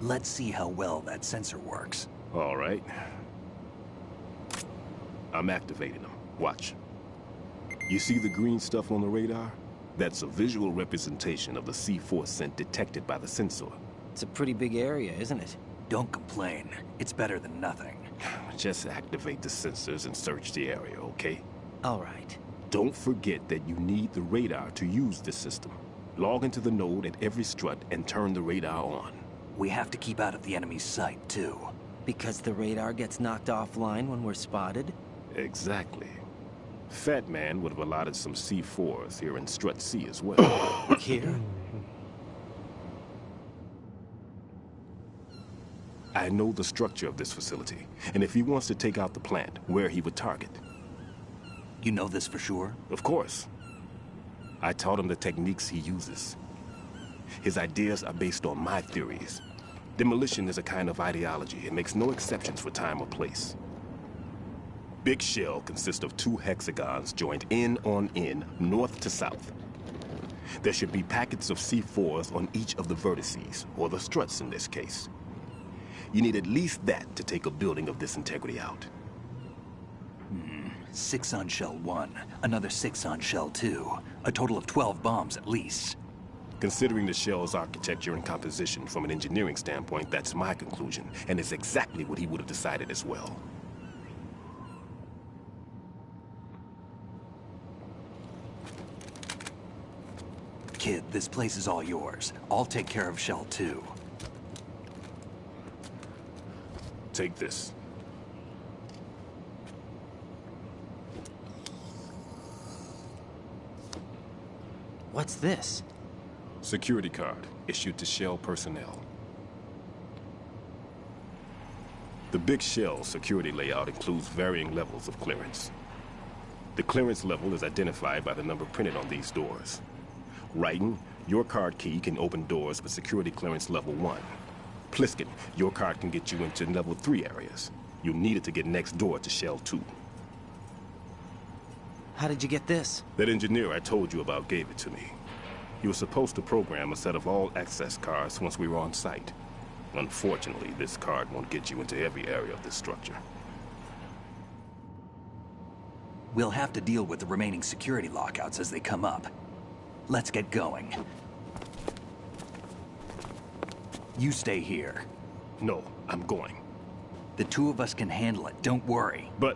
Let's see how well that sensor works. All right. I'm activating them. Watch. You see the green stuff on the radar? That's a visual representation of the C4 scent detected by the sensor. It's a pretty big area, isn't it? Don't complain. It's better than nothing. Just activate the sensors and search the area, okay? All right. Don't forget that you need the radar to use this system. Log into the node at every strut and turn the radar on. We have to keep out of the enemy's sight, too. Because the radar gets knocked offline when we're spotted? Exactly. Fat Man would have allotted some C4s here in Strut C as well. Here? I know the structure of this facility, and if he wants to take out the plant, where he would target. You know this for sure? Of course. I taught him the techniques he uses. His ideas are based on my theories. Demolition is a kind of ideology. It makes no exceptions for time or place. Big Shell consists of 2 hexagons joined end on end, north to south. There should be packets of C4s on each of the vertices, or the struts in this case. You need at least that to take a building of this integrity out. 6 on Shell 1, another 6 on Shell 2. A total of 12 bombs at least. Considering the shell's architecture and composition from an engineering standpoint, that's my conclusion, and it's exactly what he would have decided as well. Kid, this place is all yours. I'll take care of Shell 2. Take this. What's this? Security card, issued to Shell personnel. The Big Shell security layout includes varying levels of clearance. The clearance level is identified by the number printed on these doors. Raiden, your card key can open doors with security clearance level 1. Pliskin, your card can get you into level 3 areas. You'll need it to get next door to Shell 2. How did you get this? That engineer I told you about gave it to me. He was supposed to program a set of all-access cards once we were on site. Unfortunately, this card won't get you into every area of this structure. We'll have to deal with the remaining security lockouts as they come up. Let's get going. You stay here. No, I'm going. The 2 of us can handle it, don't worry. But...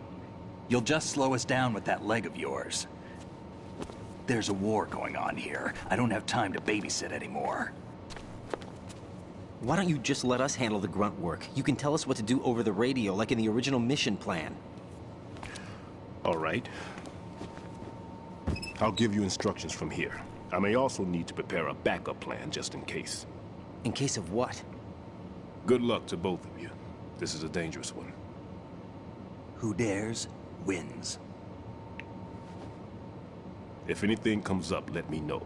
You'll just slow us down with that leg of yours. There's a war going on here. I don't have time to babysit anymore. Why don't you just let us handle the grunt work? You can tell us what to do over the radio, like in the original mission plan. All right. I'll give you instructions from here. I may also need to prepare a backup plan just in case. In case of what? Good luck to both of you. This is a dangerous one. Who dares, wins. If anything comes up, let me know.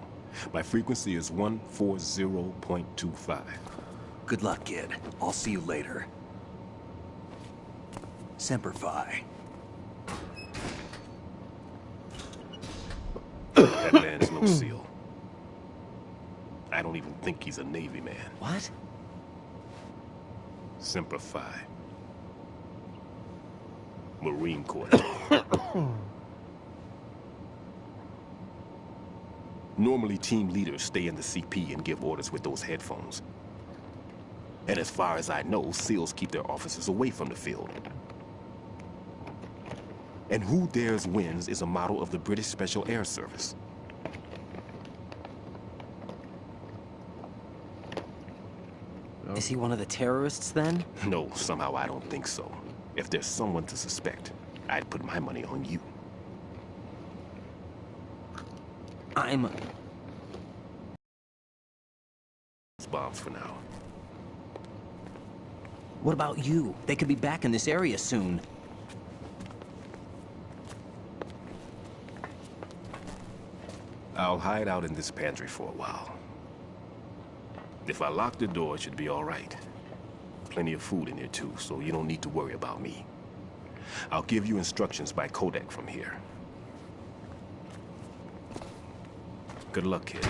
My frequency is 140.25. Good luck, kid. I'll see you later. Semper Fi. That man's no SEAL. I don't even think he's a Navy man. What? Semper Fi. Marine Corps. Normally, team leaders stay in the CP and give orders with those headphones. And as far as I know, SEALs keep their officers away from the field. And Who Dares Wins is a model of the British Special Air Service. Is he one of the terrorists, then? No, somehow I don't think so. If there's someone to suspect, I'd put my money on you. Bombs for now. What about you? They could be back in this area soon. I'll hide out in this pantry for a while. If I lock the door, it should be all right. Plenty of food in here too, so you don't need to worry about me. I'll give you instructions by codec from here. Good luck, kid.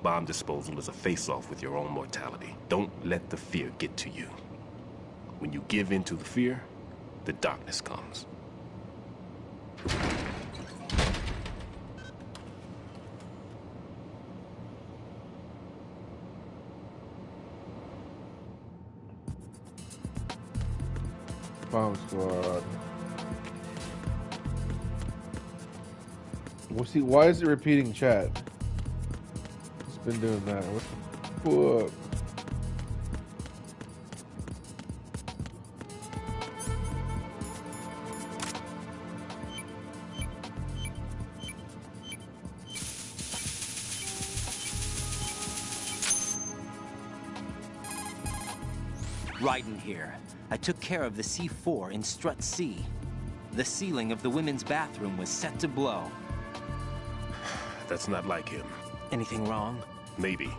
Bomb disposal is a face-off with your own mortality. Don't let the fear get to you. When you give in to the fear, the darkness comes. Bomb squad. Well, see, why is it repeating chat? It's been doing that. What the fuck? Raiden here. I took care of the C4 in Strut C. The ceiling of the women's bathroom was set to blow. That's not like him. Anything wrong? Maybe.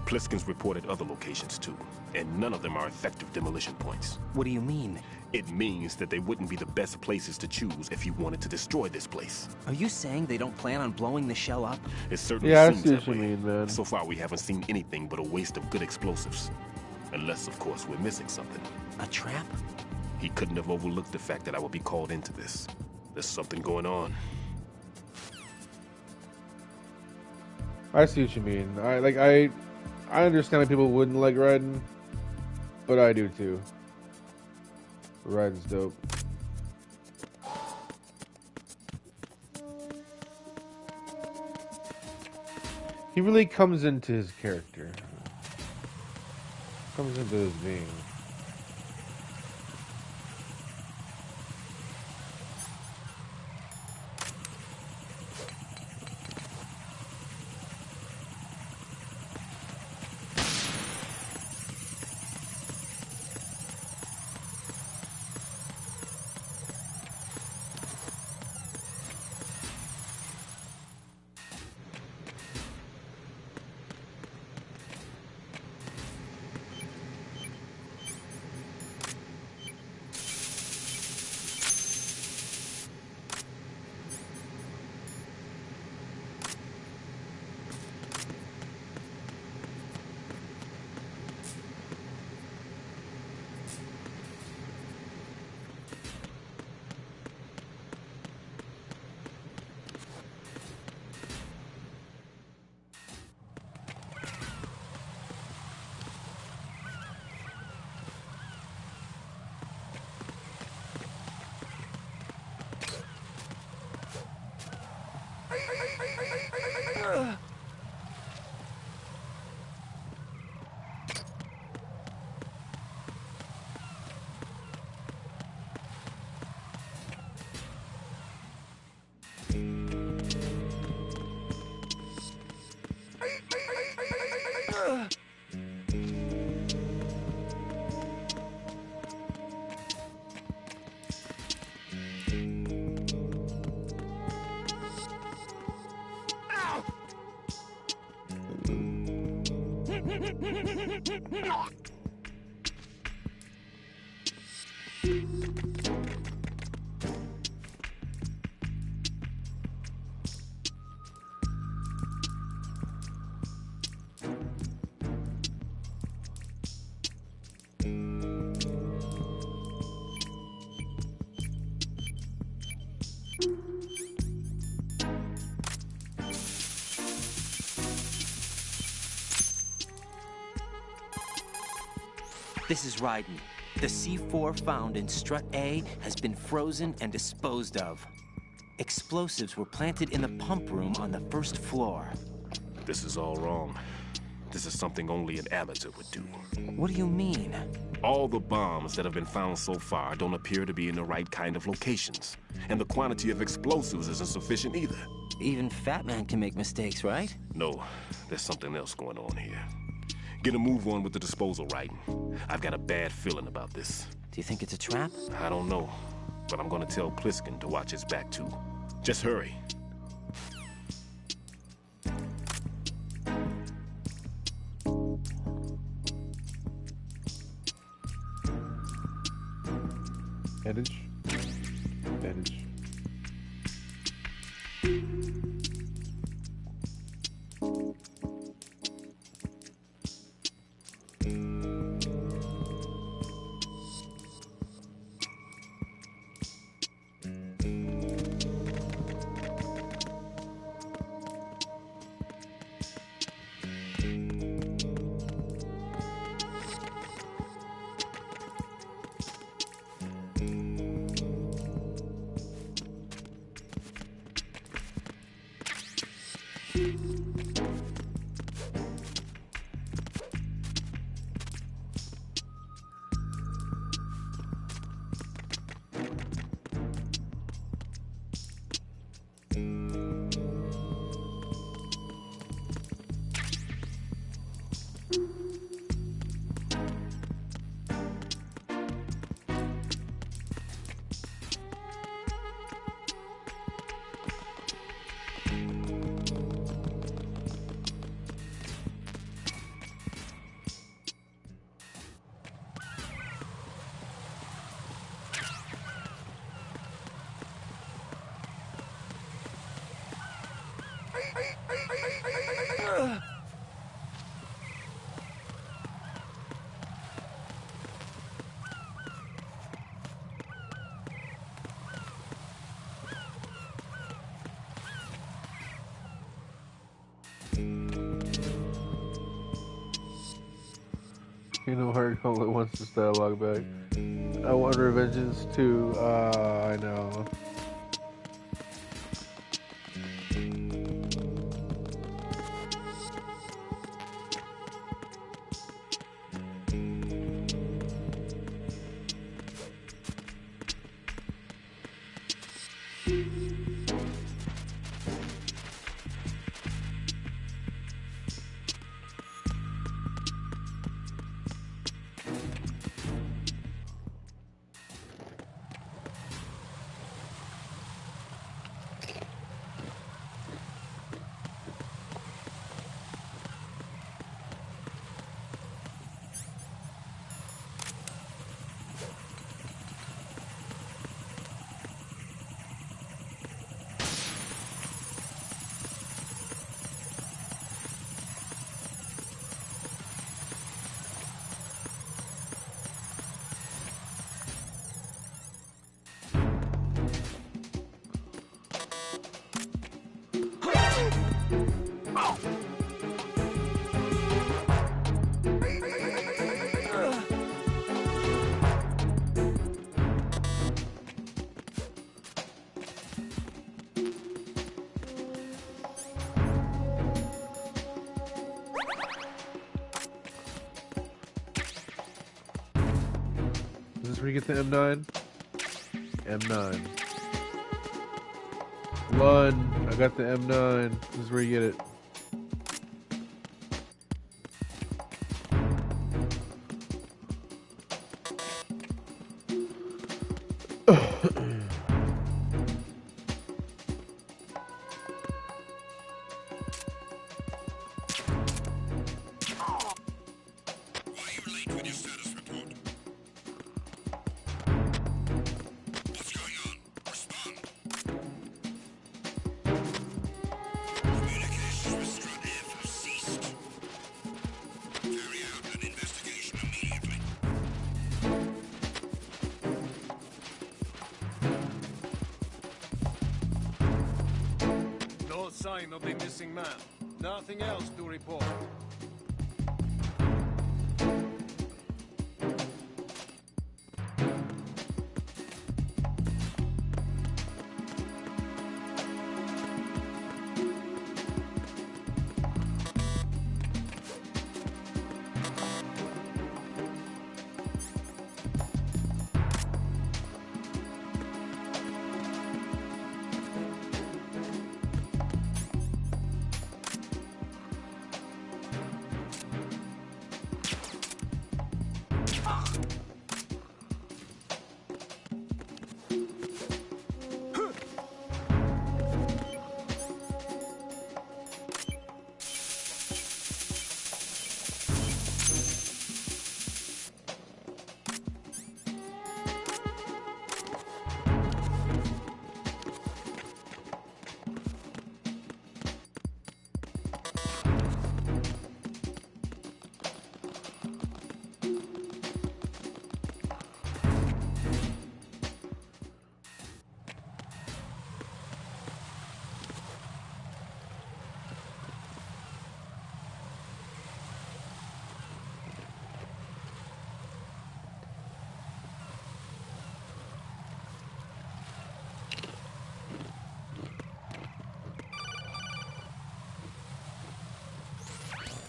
Pliskin's reported other locations too, and none of them are effective demolition points. What do you mean? It means that they wouldn't be the best places to choose if you wanted to destroy this place. Are you saying they don't plan on blowing the shell up? It certainly seems that way. Man. So far, we haven't seen anything but a waste of good explosives. Unless, of course, we're missing something. A trap? He couldn't have overlooked the fact that I would be called into this. There's something going on. I see what you mean. I understand why people wouldn't like Raiden, but I do too. Raiden's dope. He really comes into his character. Comes into his being. This is Raiden. The C4 found in Strut A has been frozen and disposed of. Explosives were planted in the pump room on the first floor. This is all wrong. This is something only an amateur would do. What do you mean? All the bombs that have been found so far don't appear to be in the right kind of locations. And the quantity of explosives isn't sufficient either. Even Fat Man can make mistakes, right? No, there's something else going on here. Get a move on with the disposal, Raiden. I've got a bad feeling about this. Do you think it's a trap? I don't know, but I'm gonna tell Pliskin to watch his back too. Just hurry. Bandage. Bandage. Kingdom Hearts only wants this dialogue back. I want Revengeance too. I know. Is this where you get the M9? M9. Lund, I got the M9. This is where you get it. sign of the missing man. Nothing else to report.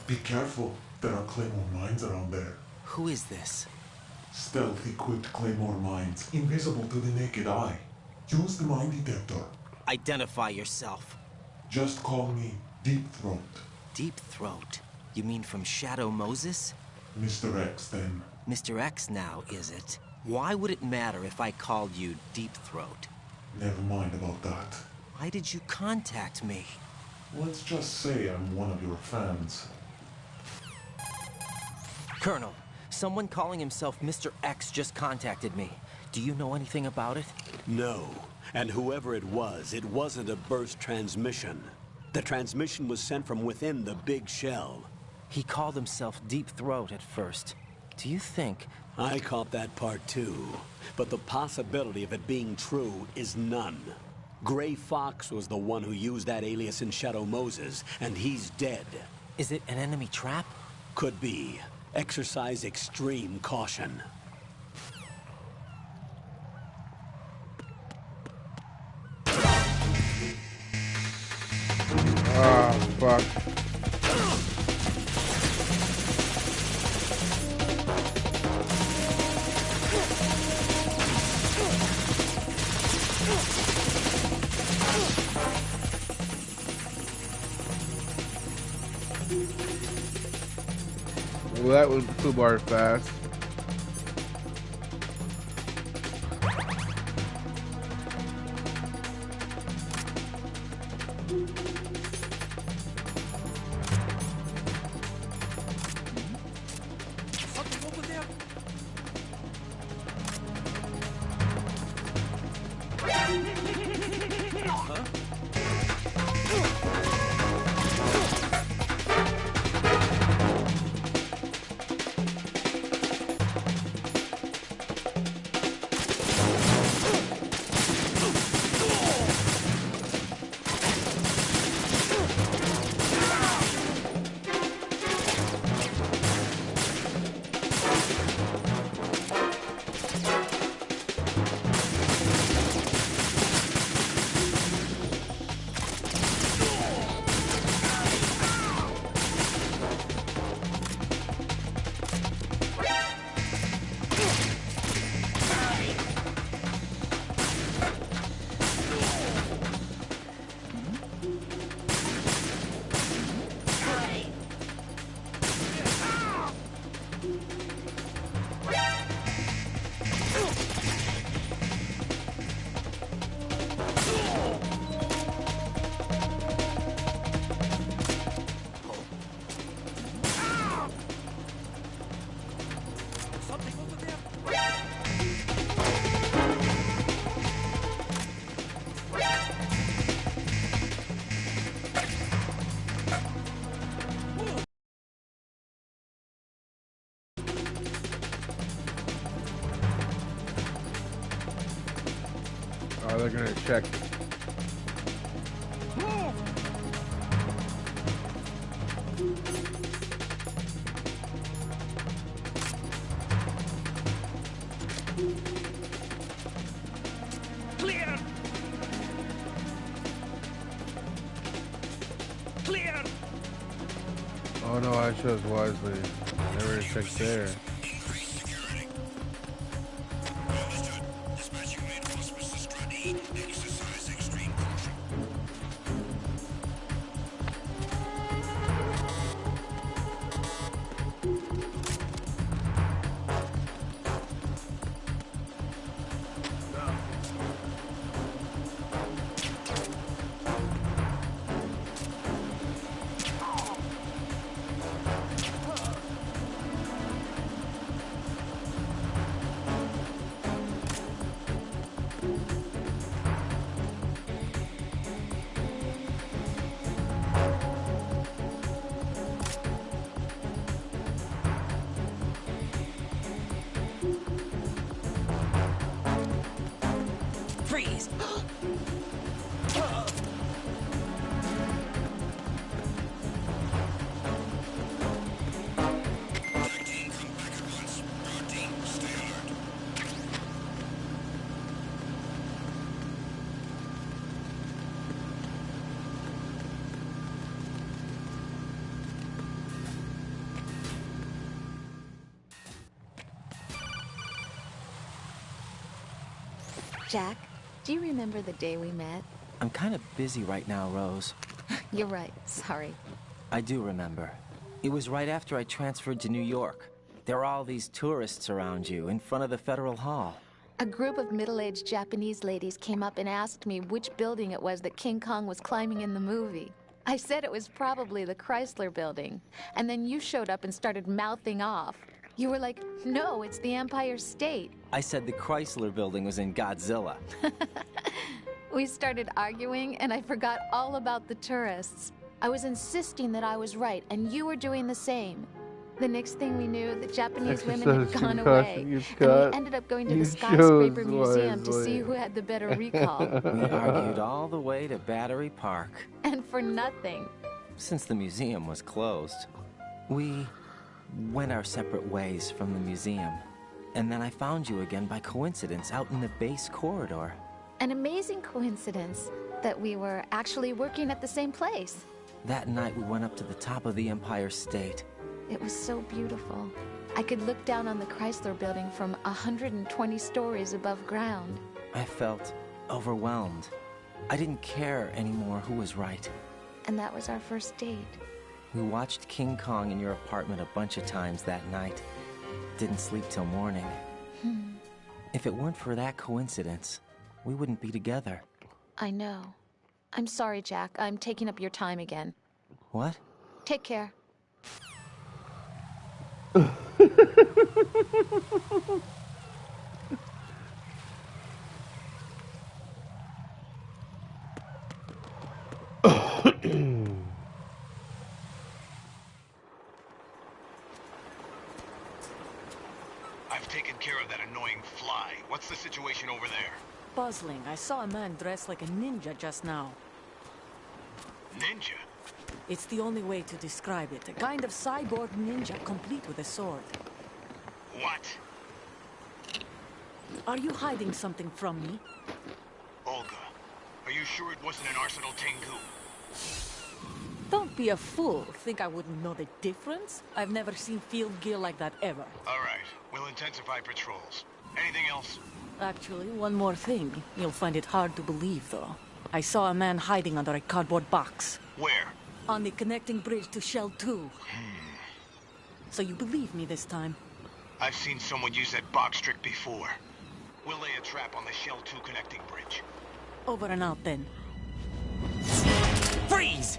Be careful. There are Claymore mines around there. Who is this? Stealth-equipped Claymore mines, invisible to the naked eye. Use the mine detector. Identify yourself. Just call me Deep Throat. Deep Throat? You mean from Shadow Moses? Mr. X, then. Mr. X now, is it? Why would it matter if I called you Deep Throat? Never mind about that. Why did you contact me? Let's just say I'm one of your fans. Colonel, someone calling himself Mr. X just contacted me. Do you know anything about it? No. And whoever it wasn't a burst transmission. The transmission was sent from within the big shell. He called himself Deep Throat at first. Do you think... I caught that part too. But the possibility of it being true is none. Gray Fox was the one who used that alias in Shadow Moses, and he's dead. Is it an enemy trap? Could be. Exercise extreme caution. Ah, fuck. Well, that was too bar fast. Something over there. Huh? Oh, they're gonna check. no, I chose wisely. Never checked there. Freeze! Jack, do you remember the day we met? I'm kind of busy right now, Rose. You're right. Sorry. I do remember. It was right after I transferred to New York. There are all these tourists around you in front of the Federal Hall. A group of middle-aged Japanese ladies came up and asked me which building it was that King Kong was climbing in the movie. I said it was probably the Chrysler Building. And then you showed up and started mouthing off. You were like, no, it's the Empire State. I said the Chrysler Building was in Godzilla. We started arguing, and I forgot all about the tourists. I was insisting that I was right, and you were doing the same. The next thing we knew, the Japanese women had gone away, and we ended up going to the Skyscraper Museum to see who had the better recall. We argued all the way to Battery Park. And for nothing. Since the museum was closed, we went our separate ways from the museum. And then I found you again by coincidence out in the base corridor. An amazing coincidence that we were actually working at the same place. That night we went up to the top of the Empire State. It was so beautiful. I could look down on the Chrysler Building from 120 stories above ground. I felt overwhelmed. I didn't care anymore who was right. And that was our first date. We watched King Kong in your apartment a bunch of times that night. Didn't sleep till morning. If it weren't for that coincidence, we wouldn't be together. I know. I'm sorry, Jack. I'm taking up your time again. What? Take care. I've taken care of that annoying fly. What's the situation over there? Puzzling. I saw a man dressed like a ninja just now. Ninja? It's the only way to describe it. A kind of cyborg ninja complete with a sword. What? Are you hiding something from me? Olga, are you sure it wasn't an Arsenal Tengu? Don't be a fool. Think I wouldn't know the difference? I've never seen field gear like that ever. All right, we'll intensify patrols. Anything else? Actually, one more thing. You'll find it hard to believe, though. I saw a man hiding under a cardboard box. Where? On the connecting bridge to Shell 2. So you believe me this time? I've seen someone use that box trick before. We'll lay a trap on the Shell 2 connecting bridge. Over and out, then. Freeze!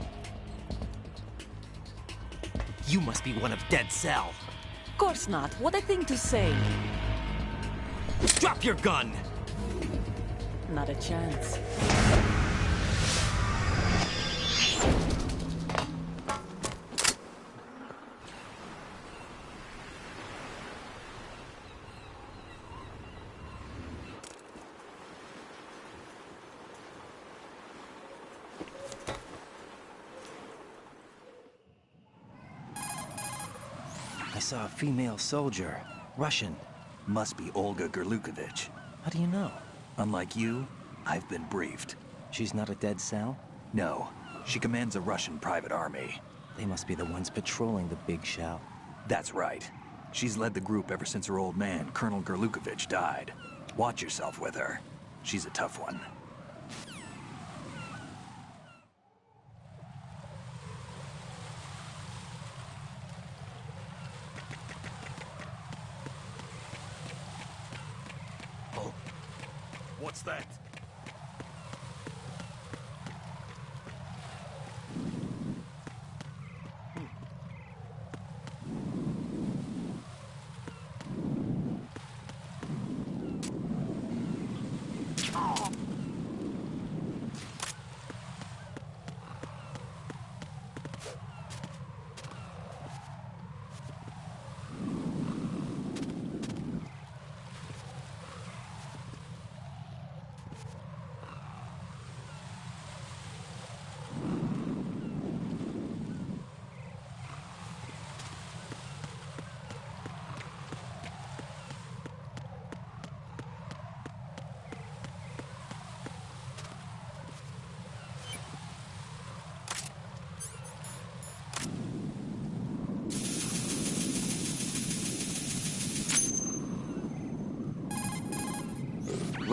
You must be one of Dead Cell. Of course not. What a thing to say. Drop your gun! Not a chance. I saw a female soldier. Russian. Must be Olga Gerlukovich. How do you know? Unlike you, I've been briefed. She's not a Dead Cell? No. She commands a Russian private army. They must be the ones patrolling the big shell. That's right. She's led the group ever since her old man, Colonel Gerlukovich, died. Watch yourself with her. She's a tough one. Oh, what's that?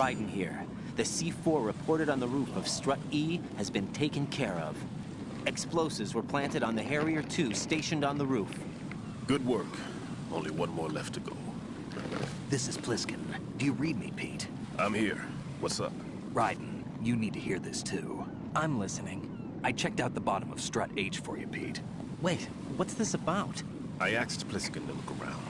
Raiden here. The C4 reported on the roof of Strut E has been taken care of. Explosives were planted on the Harrier 2 stationed on the roof. Good work. Only one more left to go. This is Pliskin. Do you read me, Pete? I'm here. What's up? Raiden, you need to hear this too. I'm listening. I checked out the bottom of Strut H for you, Pete. Wait, what's this about? I asked Pliskin to look around.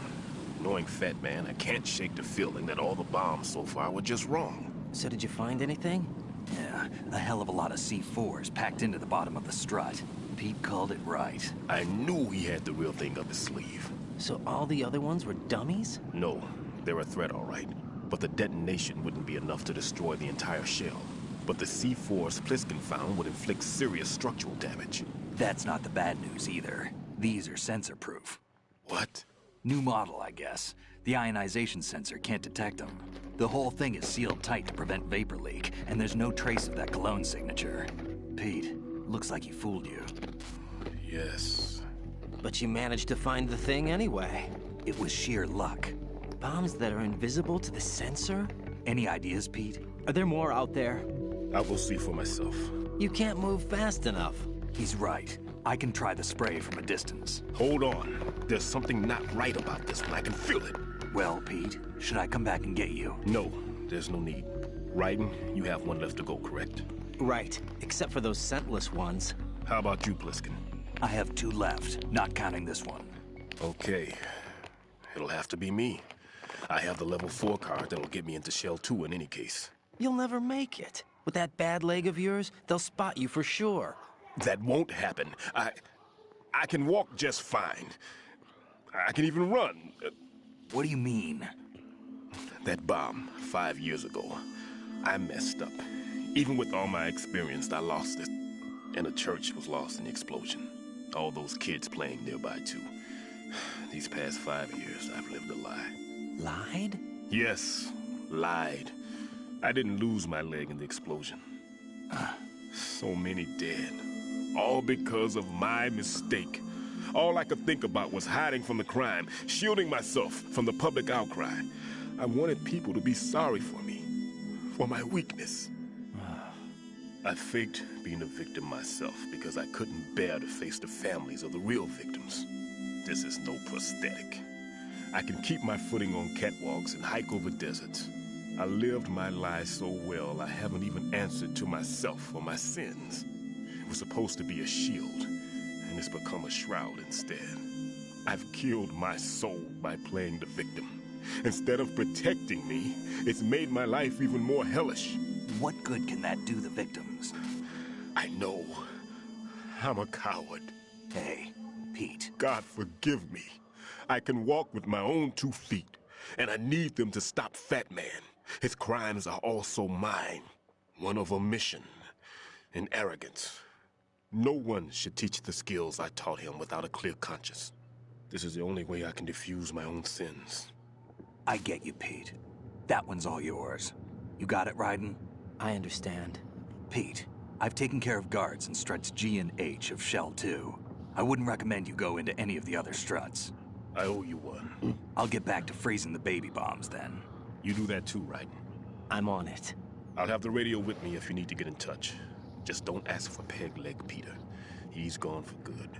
Knowing Fat Man, I can't shake the feeling that all the bombs so far were just wrong. So did you find anything? Yeah, a hell of a lot of C4s packed into the bottom of the strut. Pete called it right. I knew he had the real thing up his sleeve. So all the other ones were dummies? No, they're a threat, all right. But the detonation wouldn't be enough to destroy the entire shell. But the C4s Pliskin found would inflict serious structural damage. That's not the bad news either. These are sensor-proof. What? New model, I guess. The ionization sensor can't detect them. The whole thing is sealed tight to prevent vapor leak, and there's no trace of that cologne signature. Pete, looks like he fooled you. Yes. But you managed to find the thing anyway. It was sheer luck. Bombs that are invisible to the sensor? Any ideas, Pete? Are there more out there? I will see for myself. You can't move fast enough. He's right. I can try the spray from a distance. Hold on. There's something not right about this one. I can feel it. Well, Pete, should I come back and get you? No, there's no need. Raiden, you have one left to go, correct? Right, except for those scentless ones. How about you, Pliskin? I have 2 left, not counting this one. Okay. It'll have to be me. I have the level 4 card that'll get me into Shell 2 in any case. You'll never make it. With that bad leg of yours, they'll spot you for sure. That won't happen. I can walk just fine. I can even run. What do you mean? That bomb, 5 years ago. I messed up. Even with all my experience, I lost it. And the church was lost in the explosion. All those kids playing nearby, too. These past 5 years, I've lived a lie. Lied? Yes, lied. I didn't lose my leg in the explosion. So many dead. All because of my mistake. All I could think about was hiding from the crime, shielding myself from the public outcry. I wanted people to be sorry for me, for my weakness. I faked being a victim myself because I couldn't bear to face the families of the real victims. This is no prosthetic. I can keep my footing on catwalks and hike over deserts. I lived my lie so well I haven't even answered to myself for my sins. It was supposed to be a shield, and it's become a shroud instead. I've killed my soul by playing the victim. Instead of protecting me, it's made my life even more hellish. What good can that do the victims? I know. I'm a coward. Hey, Pete. God forgive me. I can walk with my own 2 feet, and I need them to stop Fat Man. His crimes are also mine. One of omission and arrogance. No one should teach the skills I taught him without a clear conscience. This is the only way I can diffuse my own sins. I get you, Pete. That one's all yours. You got it, Raiden? I understand. Pete, I've taken care of guards in struts G and H of Shell 2. I wouldn't recommend you go into any of the other struts. I owe you one. I'll get back to freezing the baby bombs then. You do that too, right? I'm on it. I'll have the radio with me if you need to get in touch. Just don't ask for Peg Leg Peter. He's gone for good.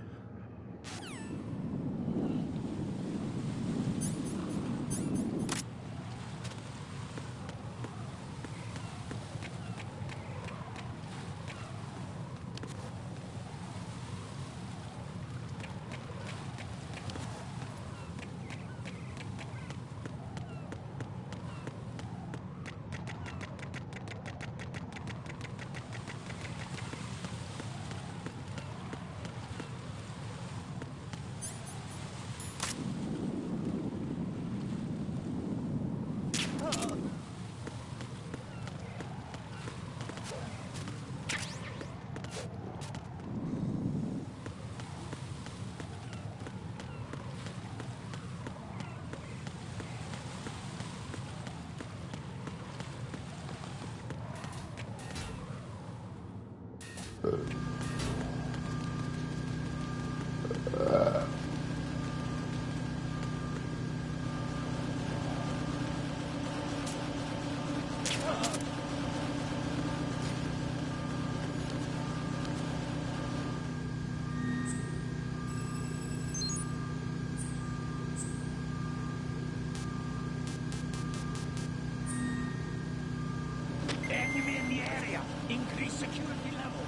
Enemy in the area. Increase security level.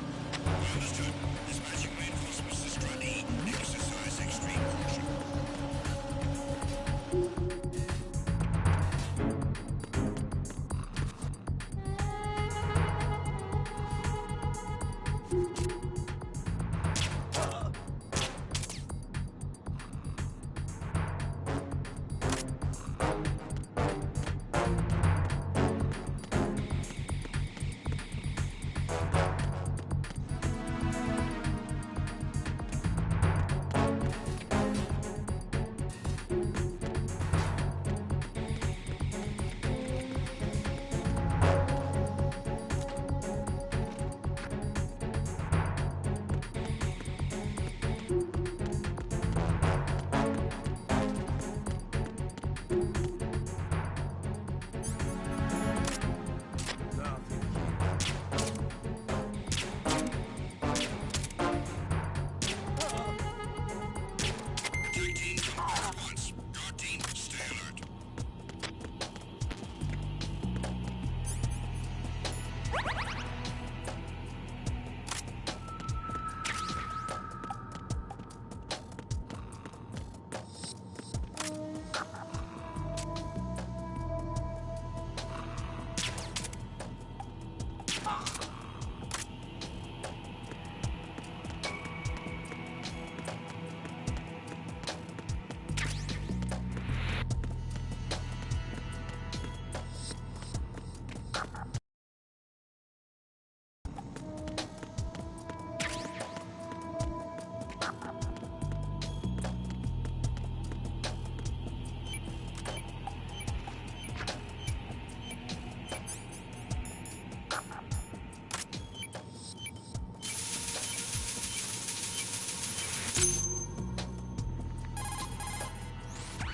Understood. Dispatching reinforcements to Strut E. Exercise extreme caution.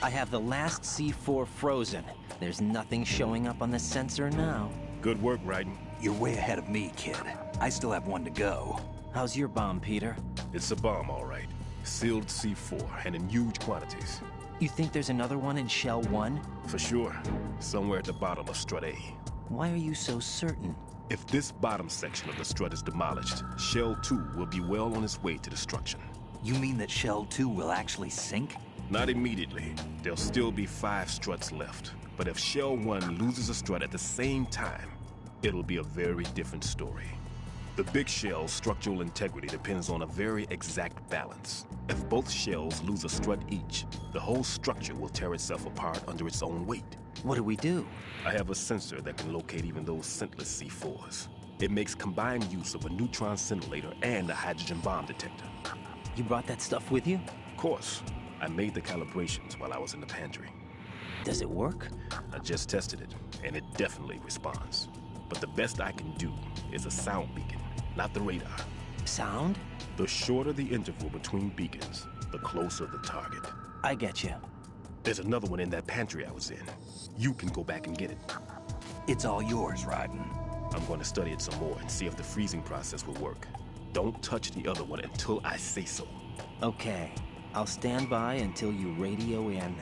I have the last C4 frozen. There's nothing showing up on the sensor now. Good work, Raiden. You're way ahead of me, kid. I still have one to go. How's your bomb, Peter? It's a bomb, all right. Sealed C4, and in huge quantities. You think there's another one in Shell 1? For sure. Somewhere at the bottom of Strut A. Why are you so certain? If this bottom section of the strut is demolished, Shell 2 will be well on its way to destruction. You mean that Shell 2 will actually sink? Not immediately. There'll still be 5 struts left. But if Shell 1 loses a strut at the same time, it'll be a very different story. The big shell's structural integrity depends on a very exact balance. If both shells lose a strut each, the whole structure will tear itself apart under its own weight. What do we do? I have a sensor that can locate even those scentless C4s. It makes combined use of a neutron scintillator and a hydrogen bomb detector. You brought that stuff with you? Of course. I made the calibrations while I was in the pantry. Does it work? I just tested it, and it definitely responds. But the best I can do is a sound beacon, not the radar. Sound? The shorter the interval between beacons, the closer the target. I get you. There's another one in that pantry I was in. You can go back and get it. It's all yours, Raiden. I'm going to study it some more and see if the freezing process will work. Don't touch the other one until I say so. Okay. I'll stand by until you radio in.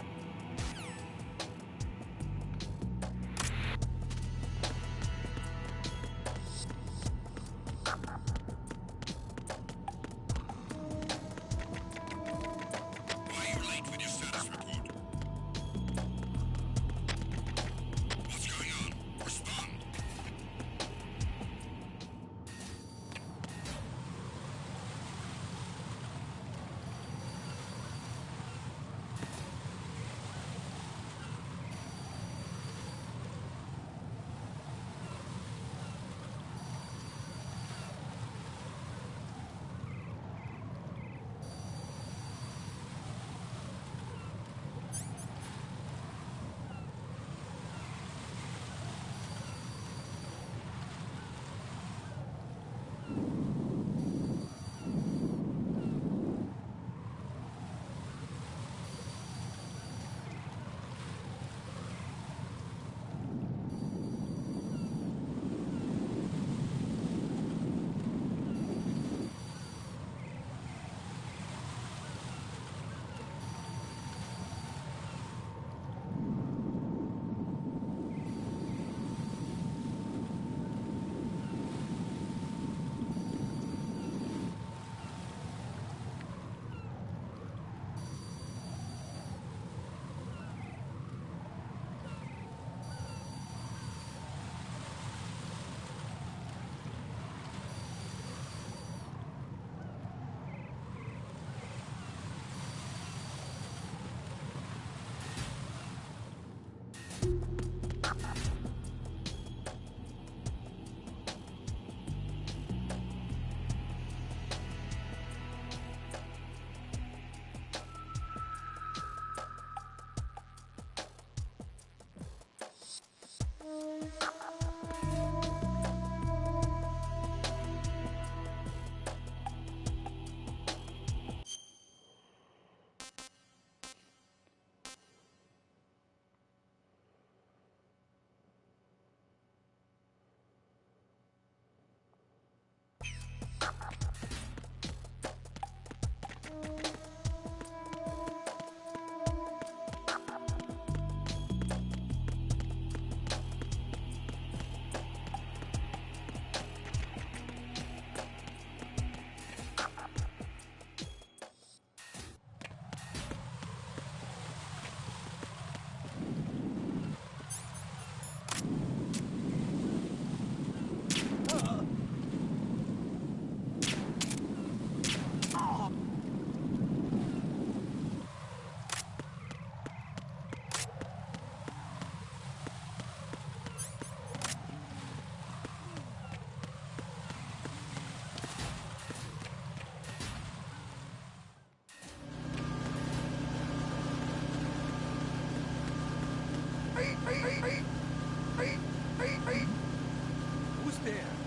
Who's there?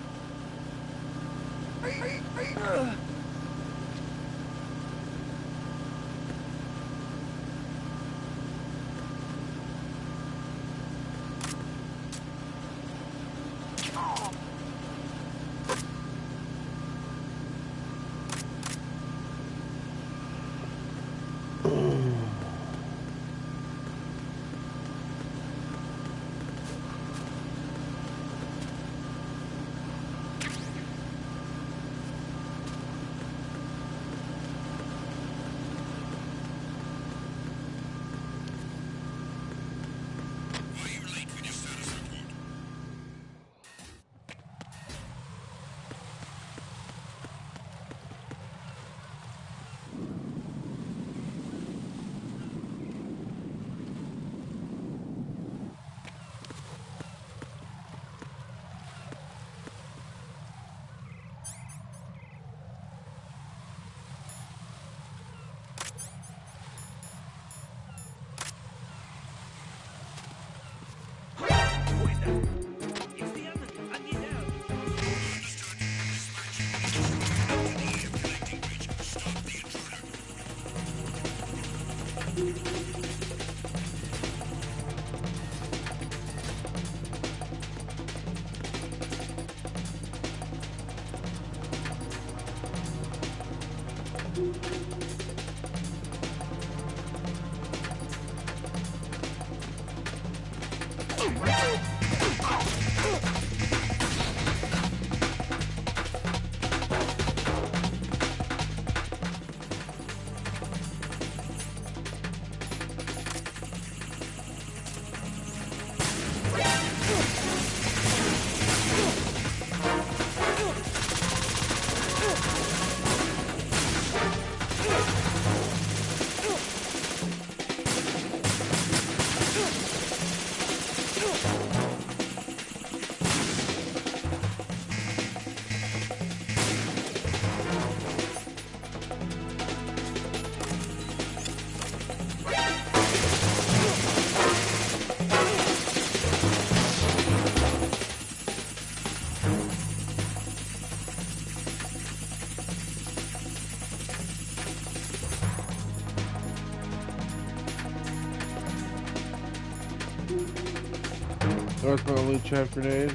Oh, it's my only trap grenade.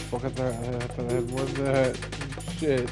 Fuck, I thought I had more than that. Shit.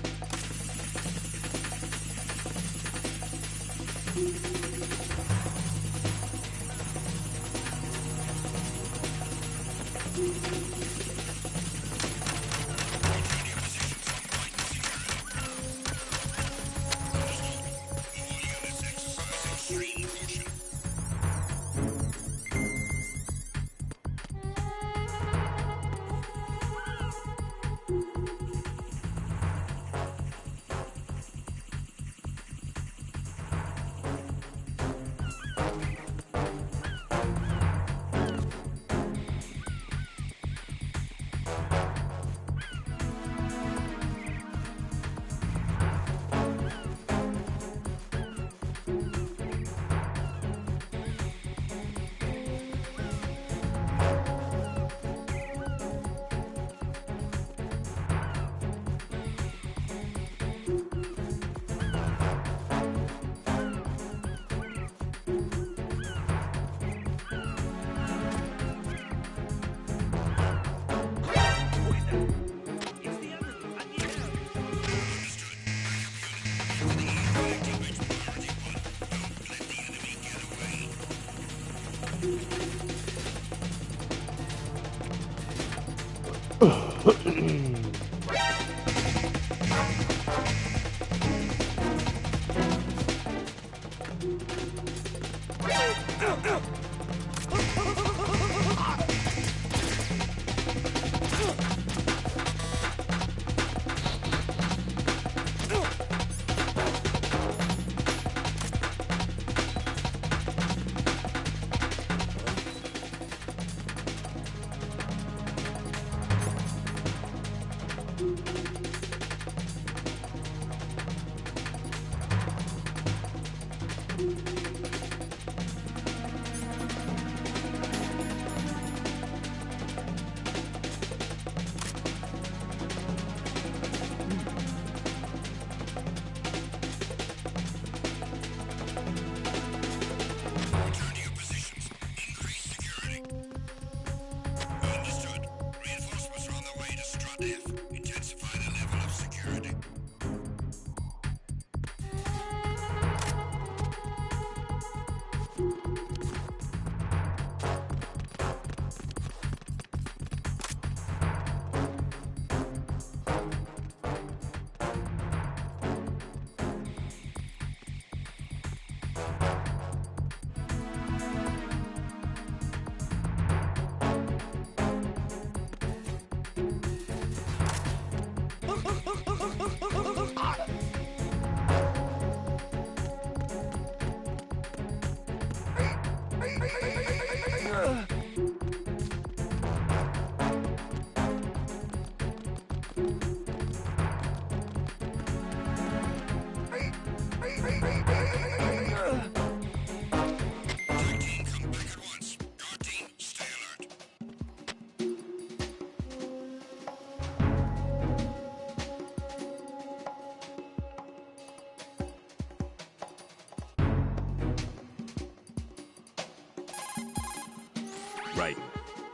Right.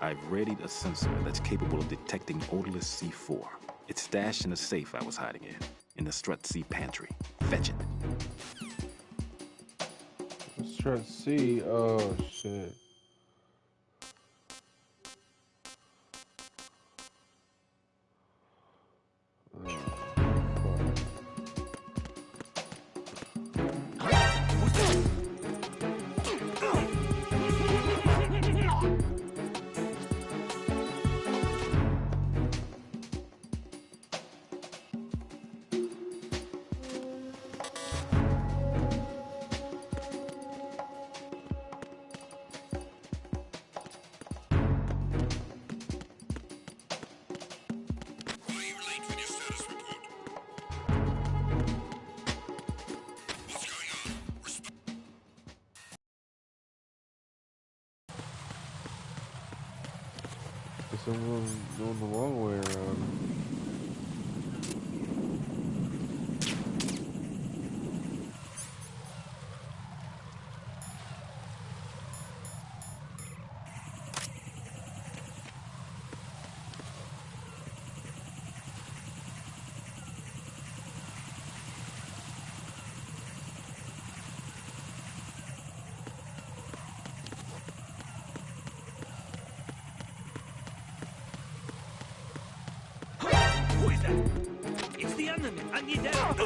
I've readied a sensor that's capable of detecting odorless C4. It's stashed in a safe I was hiding in the Strut C pantry. Fetch it. Strut C? Oh, shit. I'm going the wrong way around. that? It's the enemy. I need help.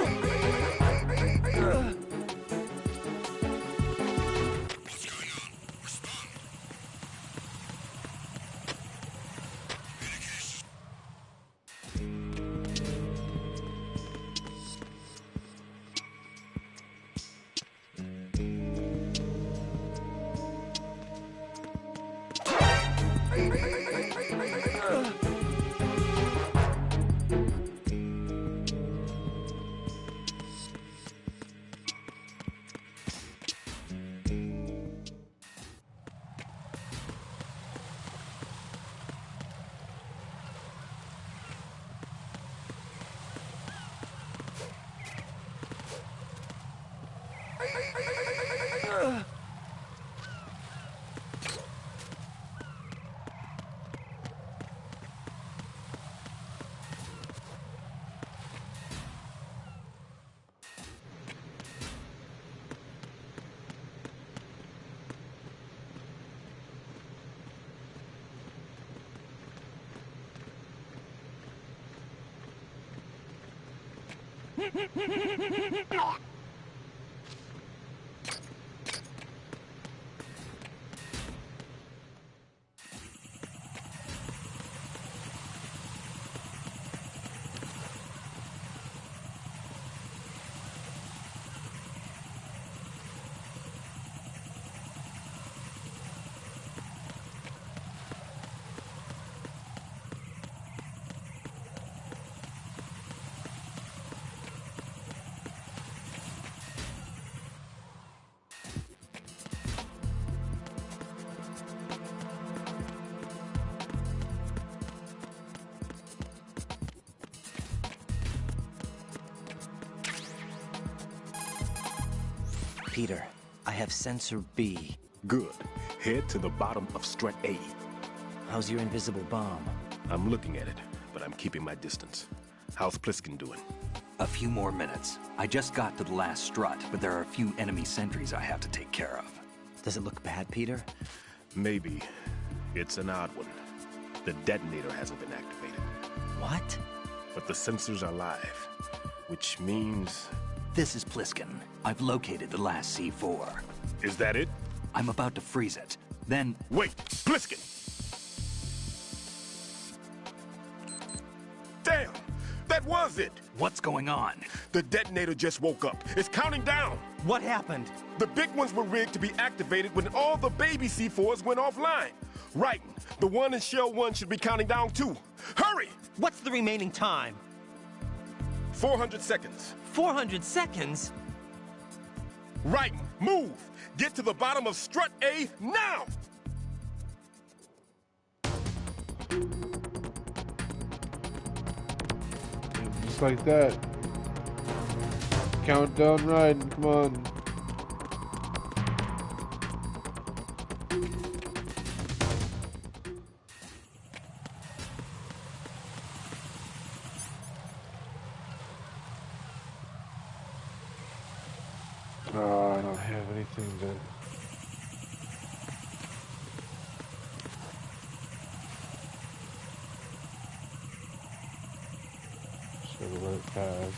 Peter, I have sensor B. Good. Head to the bottom of strut A. How's your invisible bomb? I'm looking at it, but I'm keeping my distance. How's Pliskin doing? A few more minutes. I just got to the last strut, but there are a few enemy sentries I have to take care of. Does it look bad, Peter? Maybe. It's an odd one. The detonator hasn't been activated. What? But the sensors are live, which means... This is Pliskin. I've located the last C4. Is that it? I'm about to freeze it. Then... Wait! Pliskin! Damn! That was it! What's going on? The detonator just woke up. It's counting down! What happened? The big ones were rigged to be activated when all the baby C4s went offline. Right. The one in Shell 1 should be counting down too. Hurry! What's the remaining time? 400 seconds. 400 seconds? Right. Move! Get to the bottom of strut A now! Just like that. Countdown riding, come on. Oh, I don't have anything that... Should let it pass.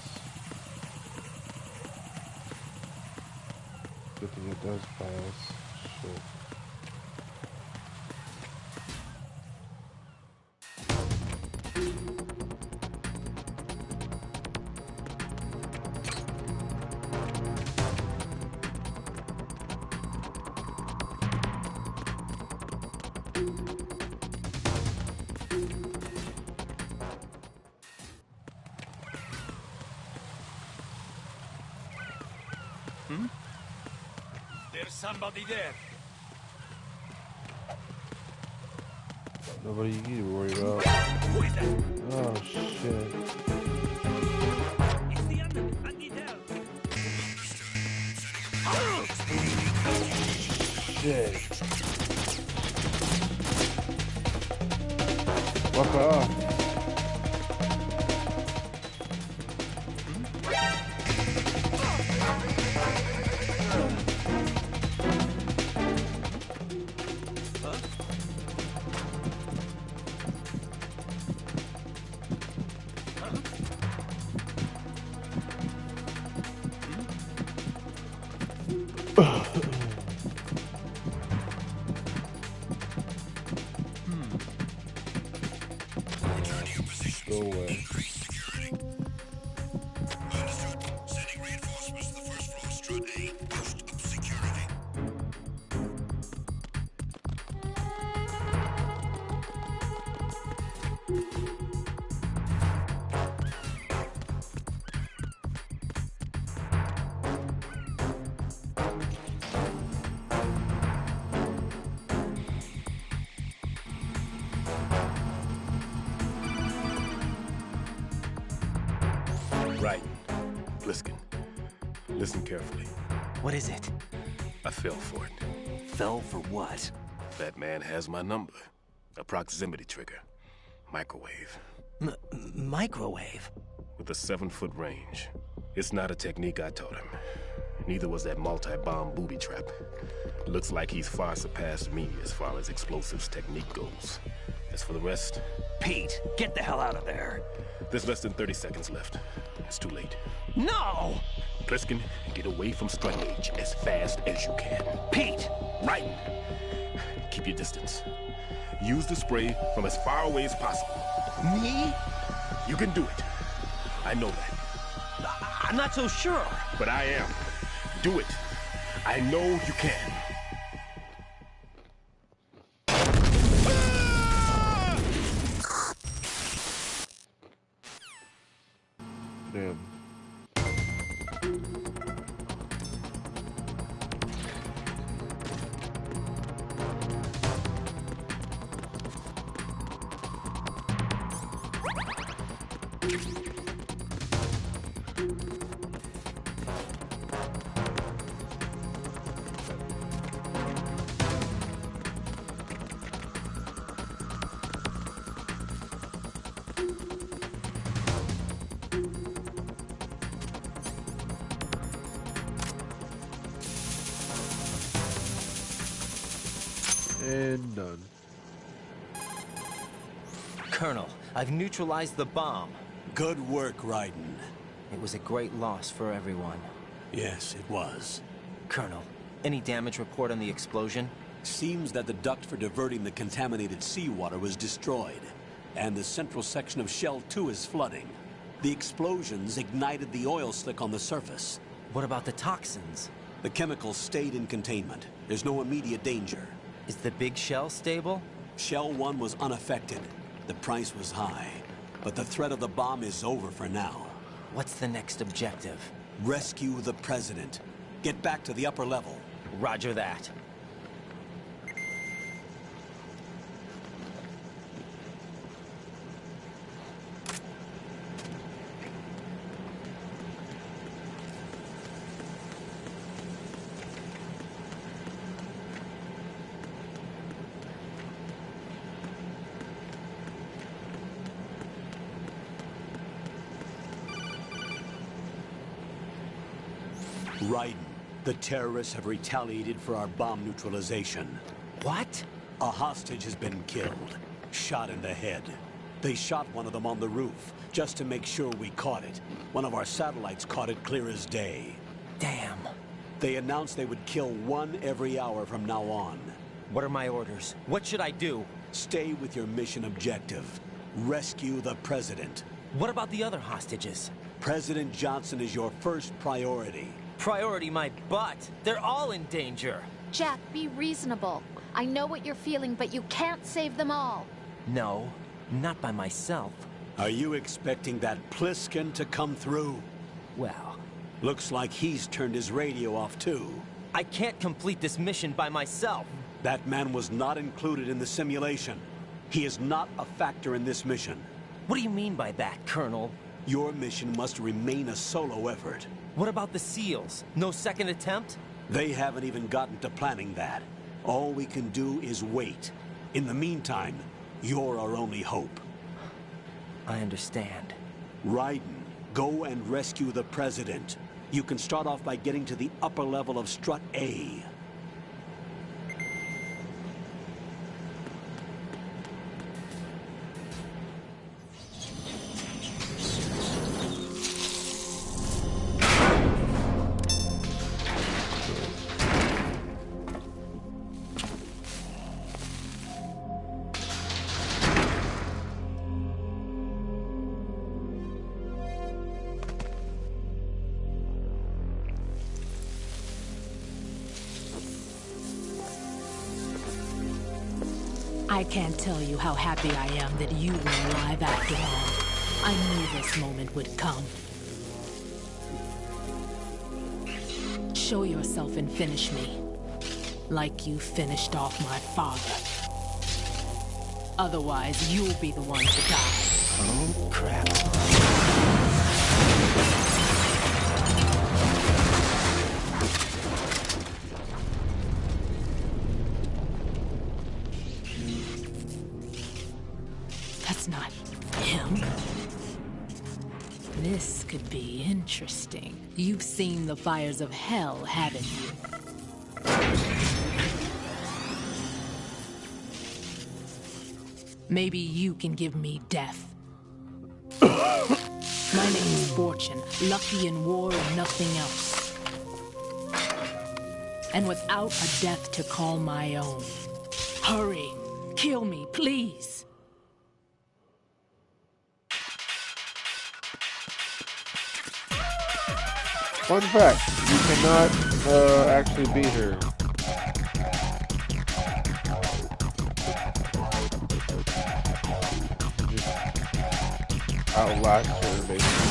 Good thing it does pass. Shit. There's somebody there. Nobody you need to worry about. Who is that? Oh shit. It's the enemy. I need help. Shit. Fuck off. Go away. Sending reinforcements to the first floor, strut A. Post up security. Right. Pliskin. Listen carefully. What is it? I fell for it. Fell for what? That man has my number. A proximity trigger. Microwave. Microwave? With a 7-foot range. It's not a technique I taught him. Neither was that multi-bomb booby trap. Looks like he's far surpassed me as far as explosives technique goes. As for the rest... Pete, get the hell out of there. There's less than 30 seconds left. It's too late. No! Pliskin, get away from Strut H as fast as you can. Pete! Right! Keep your distance. Use the spray from as far away as possible. Me? You can do it. I know that. I'm not so sure. But I am. Do it. I know you can. Damn. And done. Colonel, I've neutralized the bomb. Good work, Raiden. It was a great loss for everyone. Yes, it was. Colonel, any damage report on the explosion? Seems that the duct for diverting the contaminated seawater was destroyed, and the central section of Shell 2 is flooding. The explosions ignited the oil slick on the surface. What about the toxins? The chemicals stayed in containment. There's no immediate danger. Is the big shell stable? Shell 1 was unaffected. The price was high, but the threat of the bomb is over for now. What's the next objective? Rescue the President. Get back to the upper level. Roger that. Raiden, the terrorists have retaliated for our bomb neutralization. What? A hostage has been killed, shot in the head. They shot one of them on the roof, just to make sure we caught it. One of our satellites caught it clear as day. Damn. They announced they would kill one every hour from now on. What are my orders? What should I do? Stay with your mission objective. Rescue the President. What about the other hostages? President Johnson is your first priority. Priority my butt. They're all in danger. Jack, be reasonable. I know what you're feeling, but you can't save them all. No, not by myself. Are you expecting that Pliskin to come through? Well... Looks like he's turned his radio off too. I can't complete this mission by myself. That man was not included in the simulation. He is not a factor in this mission. What do you mean by that, Colonel? Your mission must remain a solo effort. What about the SEALs? No second attempt? They haven't even gotten to planning that. All we can do is wait. In the meantime, you're our only hope. I understand. Raiden, go and rescue the President. You can start off by getting to the upper level of Strut A. I can't tell you how happy I am that you were alive after all. I knew this moment would come. Show yourself and finish me. Like you finished off my father. Otherwise, you'll be the one to die. Oh, crap. That's not him. This could be interesting. You've seen the fires of hell, haven't you? Maybe you can give me death. My name is Fortune, lucky in war and nothing else. And without a death to call my own. Hurry, kill me, please. Fun fact, you cannot actually beat her. Just outlast her, basically.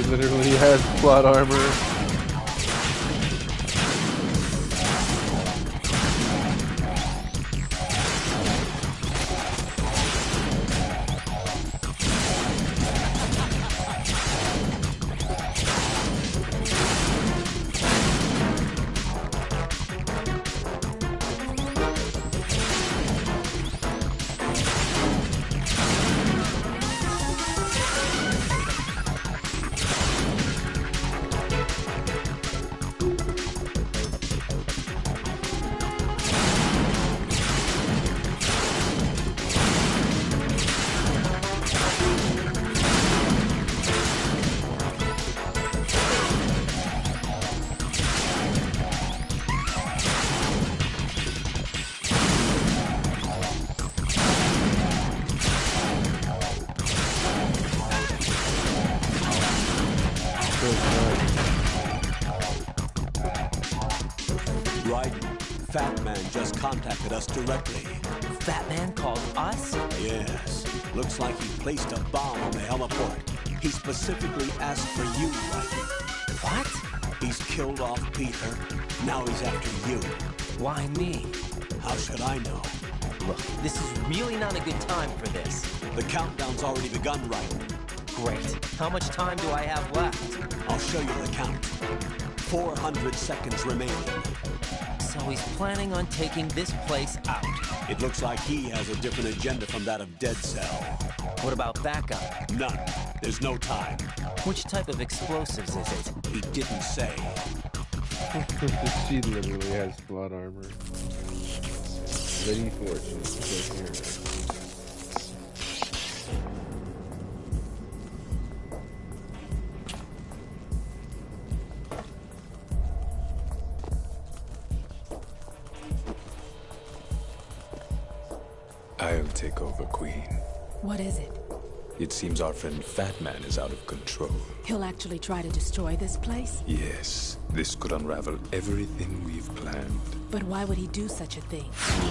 Literally has plot armor. Fat Man just contacted us directly. Fat Man called us? Yes. Looks like he placed a bomb on the heliport. He specifically asked for you, Ryden. What? He's killed off Peter. Now he's after you. Why me? How should I know? Look, this is really not a good time for this. The countdown's already begun, Ryden. Great. How much time do I have left? I'll show you the count. 400 seconds remaining. So he's planning on taking this place out. It looks like he has a different agenda from that of Dead Cell. What about backup? None. There's no time. Which type of explosives is it? He didn't say. She literally has plot armor. Lady Fortune is right here. I'll take over, Queen. What is it? It seems our friend Fat Man is out of control. He'll actually try to destroy this place? Yes, this could unravel everything we've planned. But why would he do such a thing? Who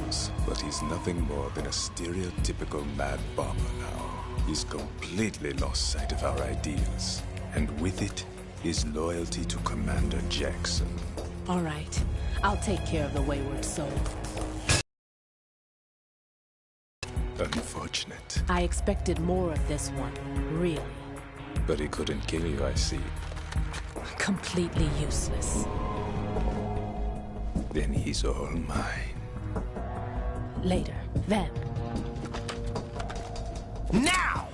knows? But he's nothing more than a stereotypical mad bomber now. He's completely lost sight of our ideals. And with it, his loyalty to Commander Jackson. All right. I'll take care of the wayward soul. Unfortunate. I expected more of this one, really. But he couldn't kill you, I see. Completely useless. Then he's all mine. Later, then. Now!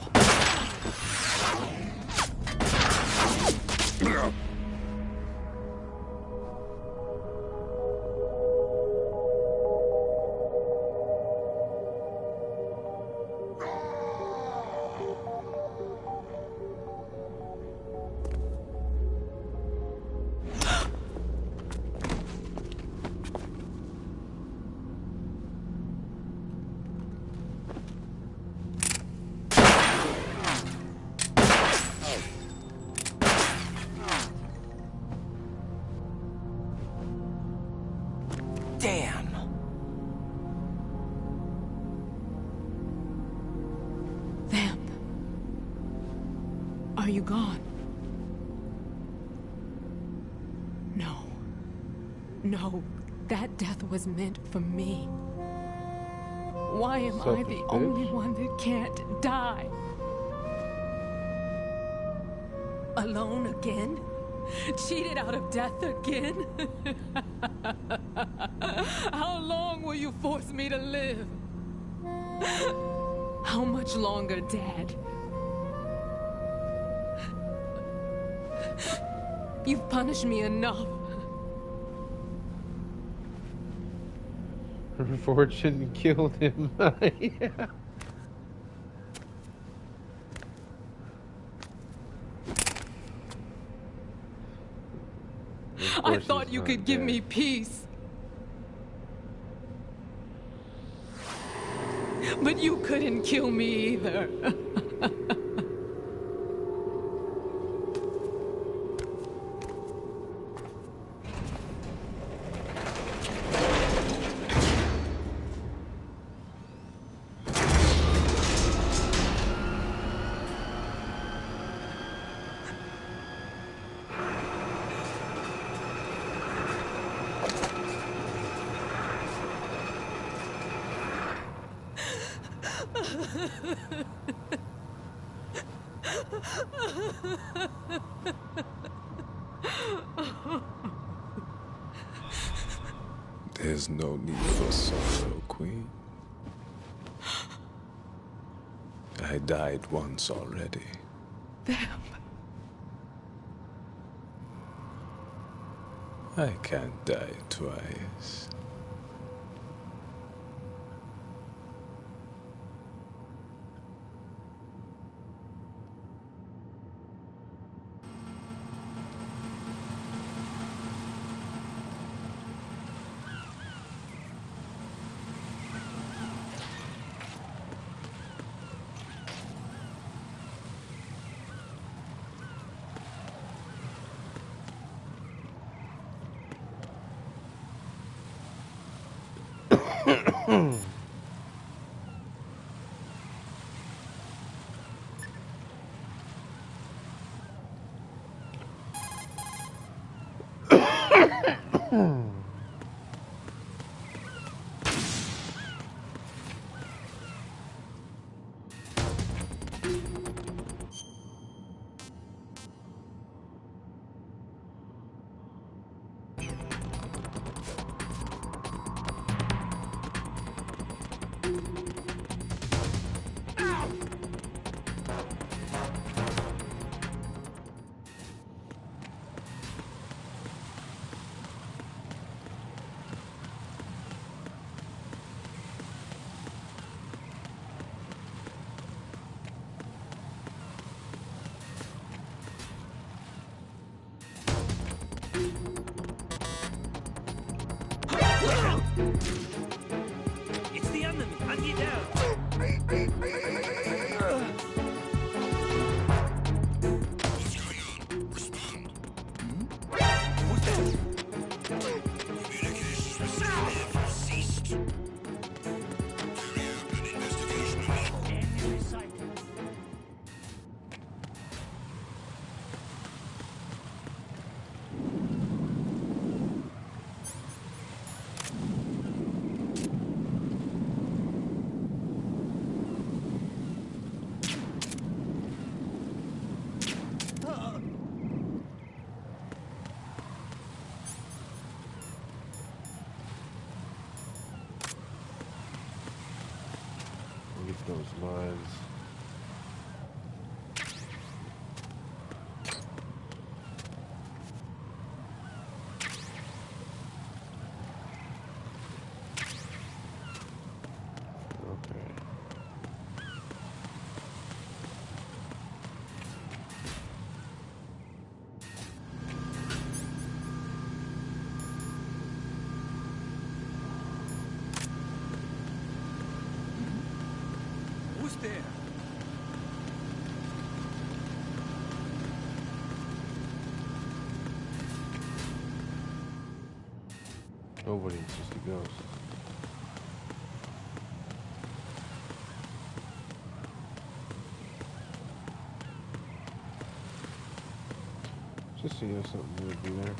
Are you gone? No. No, that death was meant for me. Why am I the only one that can't die? Alone again? Cheated out of death again? How long will you force me to live? How much longer, Dad? You've punished me enough. Her fortune killed him. Yeah. I thought you could give me peace. But you couldn't kill me either. There's no need for sorrow, Queen. I died once already. I can't die twice. It's the enemy! Hunt it down! What's going on? Respond. Who's that? Communications receive ceased. Carry out an investigation immediately. Get those mines. Who's there? Nobody, it's just a ghost. Just see if something would be there.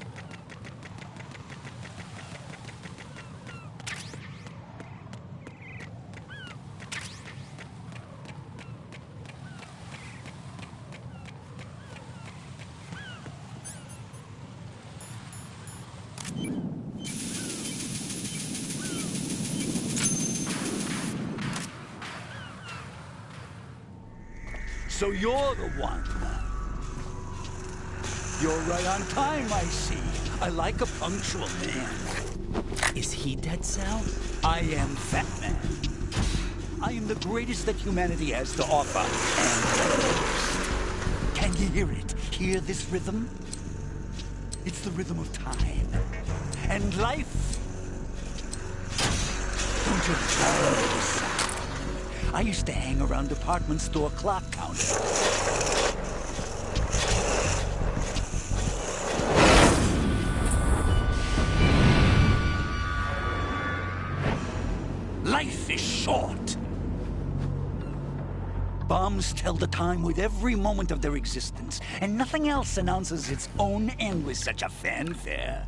So you're the one. You're right on time, I see. I like a punctual man. Is he Dead Cell? I am Fat Man. I am the greatest that humanity has to offer. And can you hear it? Hear this rhythm? It's the rhythm of time. And life. Don't you love this sound? I used to hang around department store clock counters. Life is short. Bombs tell the time with every moment of their existence, and nothing else announces its own end with such a fanfare.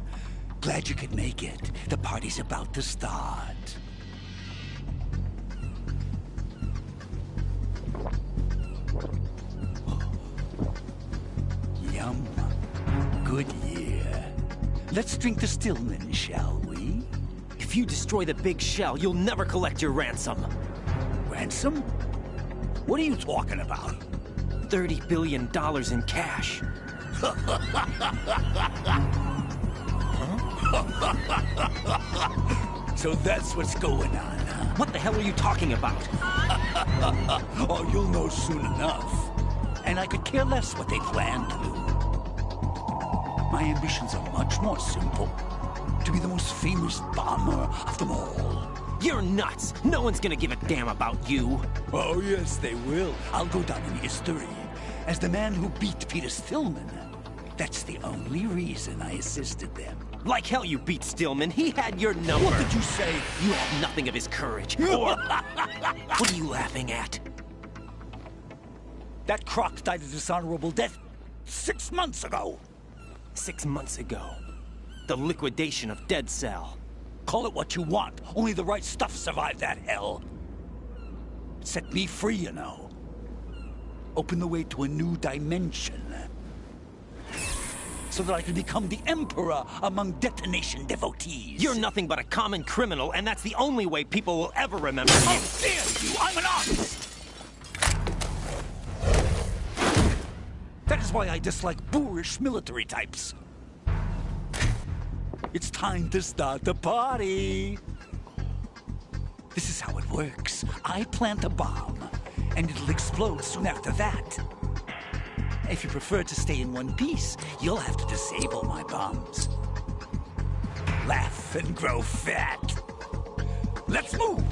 Glad you could make it. The party's about to start. Yum. Good year. Let's drink to Stillman, shall we? If you destroy the big shell, you'll never collect your ransom. Ransom? What are you talking about? $30 billion in cash. So that's what's going on, huh? What the hell are you talking about? Oh, you'll know soon enough. And I could care less what they plan to do. My ambitions are much more simple. To be the most famous bomber of them all. You're nuts! No one's gonna give a damn about you. Oh, yes, they will. I'll go down in history as the man who beat Peter Stillman. That's the only reason I assisted them. Like hell you beat Stillman. He had your number. What did you say? You have nothing of his courage. Or... What are you laughing at? That croc died a dishonorable death 6 months ago. 6 months ago. The liquidation of Dead Cell. Call it what you want. Only the right stuff survived that hell. It set me free, you know. Opened the way to a new dimension. So that I could become the Emperor among detonation devotees. You're nothing but a common criminal, and that's the only way people will ever remember you. How dare you! I'm an artist! That is why I dislike boorish military types. It's time to start the party. This is how it works. I plant a bomb, and it'll explode soon after that. If you prefer to stay in one piece, you'll have to disable my bombs. Laugh and grow fat. Let's move!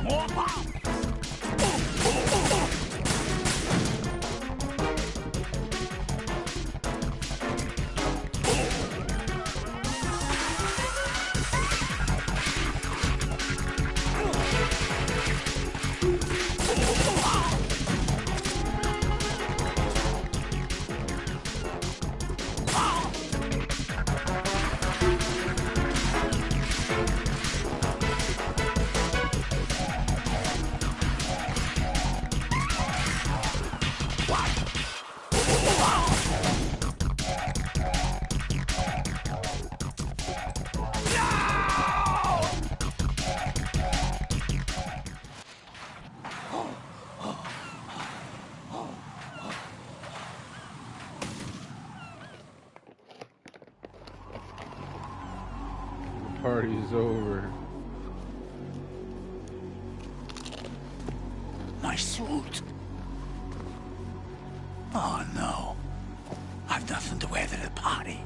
More bomb! Party's over. My suit. Oh no. I've nothing to wear to the party.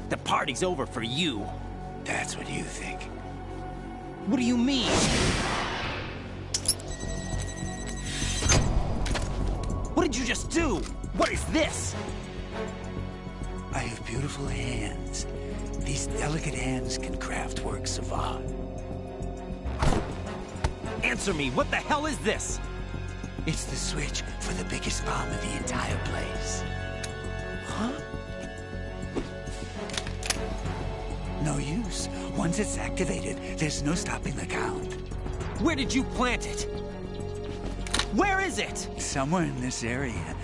The party's over for you. That's what you think. What do you mean? What did you just do? What is this? I have beautiful hands. These delicate hands can craft works of art. Answer me, what the hell is this? It's the switch for the biggest bomb in the entire place. Huh? No use. Once it's activated, there's no stopping the count. Where did you plant it? Where is it? Somewhere in this area.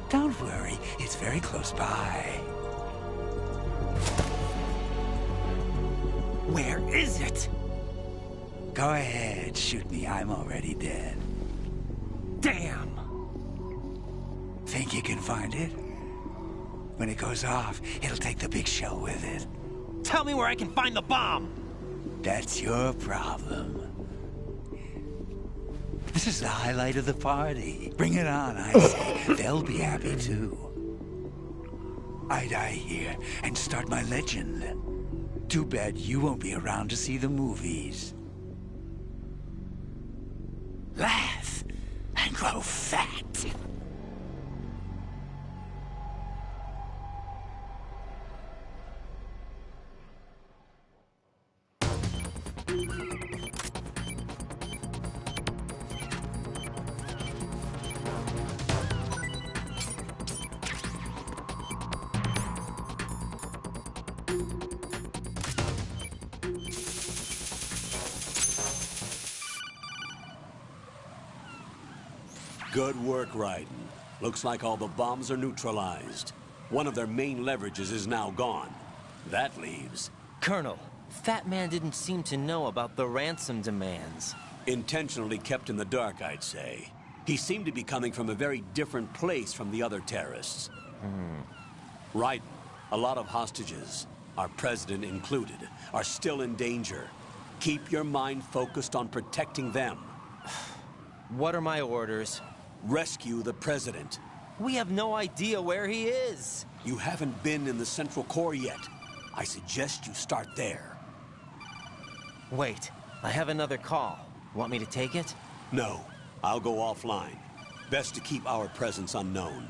Don't worry, it's very close by. Where is it? Go ahead, shoot me. I'm already dead. Damn! Think you can find it? When it goes off, it'll take the big shell with it. Tell me where I can find the bomb! That's your problem. This is the highlight of the party. Bring it on, I say. They'll be happy too. I die here and start my legend. Too bad you won't be around to see the movies. Laugh and grow fat. Good work, Raiden. Looks like all the bombs are neutralized. One of their main leverages is now gone. That leaves... Colonel, Fat Man didn't seem to know about the ransom demands. Intentionally kept in the dark, I'd say. He seemed to be coming from a very different place from the other terrorists. Raiden, a lot of hostages, our president included, are still in danger. Keep your mind focused on protecting them. What are my orders? Rescue the president. We have no idea where he is. You haven't been in the Central Core yet. I suggest you start there. Wait, I have another call. Want me to take it? No, I'll go offline. Best to keep our presence unknown.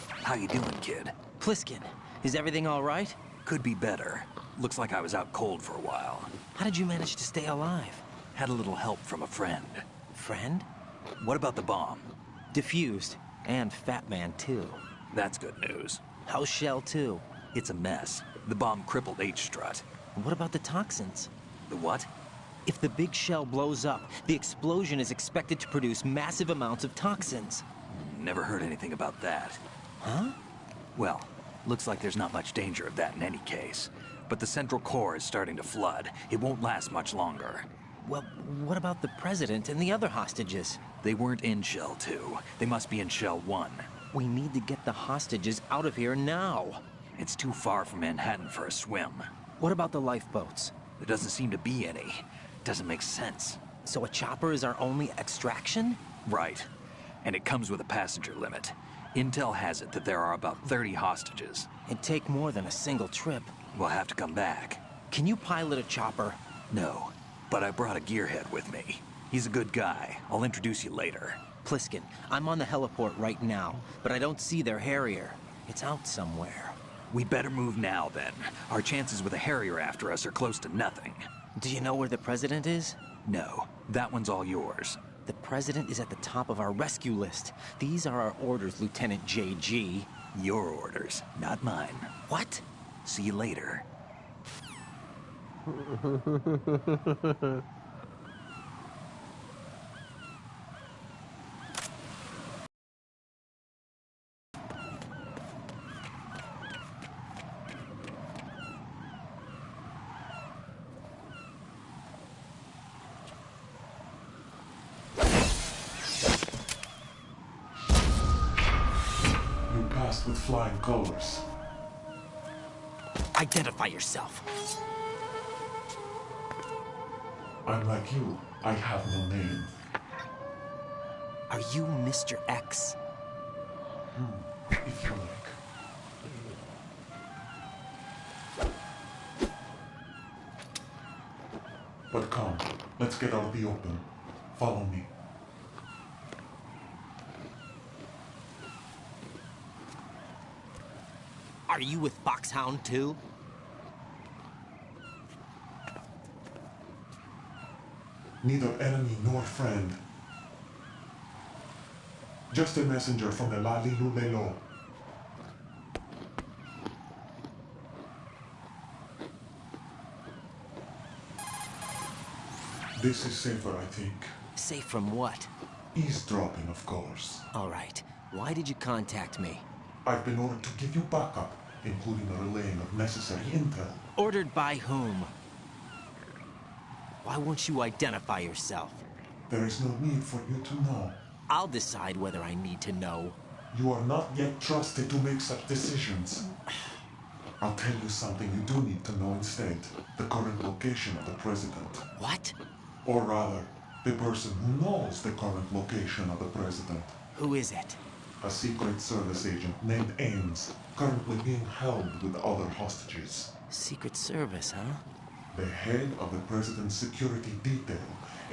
How you doing, kid? Pliskin, is everything all right? Could be better. Looks like I was out cold for a while. How did you manage to stay alive? Had a little help from a friend. Friend? What about the bomb? Defused. And Fat Man, too. That's good news. How's Shell 2? It's a mess. The bomb crippled H-Strut. What about the toxins? The what? If the big shell blows up, the explosion is expected to produce massive amounts of toxins. Never heard anything about that. Huh? Well, looks like there's not much danger of that in any case. But the Central Core is starting to flood. It won't last much longer. Well, what about the President and the other hostages? They weren't in Shell 2. They must be in Shell 1. We need to get the hostages out of here now. It's too far from Manhattan for a swim. What about the lifeboats? There doesn't seem to be any. Doesn't make sense. So a chopper is our only extraction? Right. And it comes with a passenger limit. Intel has it that there are about 30 hostages. It'd take more than a single trip. We'll have to come back. Can you pilot a chopper? No, but I brought a gearhead with me. He's a good guy. I'll introduce you later. Pliskin, I'm on the heliport right now, but I don't see their Harrier. It's out somewhere. We better move now, then. Our chances with a Harrier after us are close to nothing. Do you know where the President is? No, that one's all yours. The President is at the top of our rescue list. These are our orders, Lieutenant JG. Your orders, not mine. What? See you later. You passed with flying colors. Identify yourself. I'm like you. I have no name. Are you Mr. X? If you like. But come, let's get out of the open. Follow me. Are you with Foxhound too? Neither enemy nor friend. Just a messenger from the Lalilu Lelo. This is safer, I think. Safe from what? Eavesdropping, of course. All right. Why did you contact me? I've been ordered to give you backup, including the relaying of necessary intel. Ordered by whom? Why won't you identify yourself? There is no need for you to know. I'll decide whether I need to know. You are not yet trusted to make such decisions. I'll tell you something you do need to know instead. The current location of the President. What? Or rather, the person who knows the current location of the President. Who is it? A Secret Service agent named Ames, currently being held with other hostages. Secret Service, huh? The head of the President's security detail,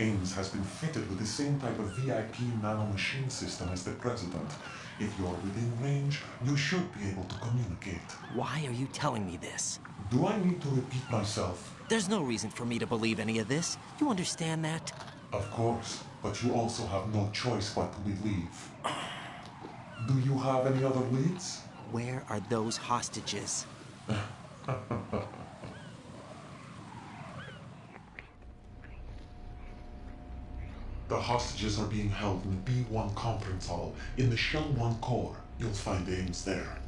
Ames has been fitted with the same type of VIP nanomachine system as the President. If you're within range, you should be able to communicate. Why are you telling me this? Do I need to repeat myself? There's no reason for me to believe any of this. You understand that? Of course, but you also have no choice but to believe. Do you have any other leads? Where are those hostages? The hostages are being held in the B1 conference hall. In the Shell 1 core, you'll find Ames there.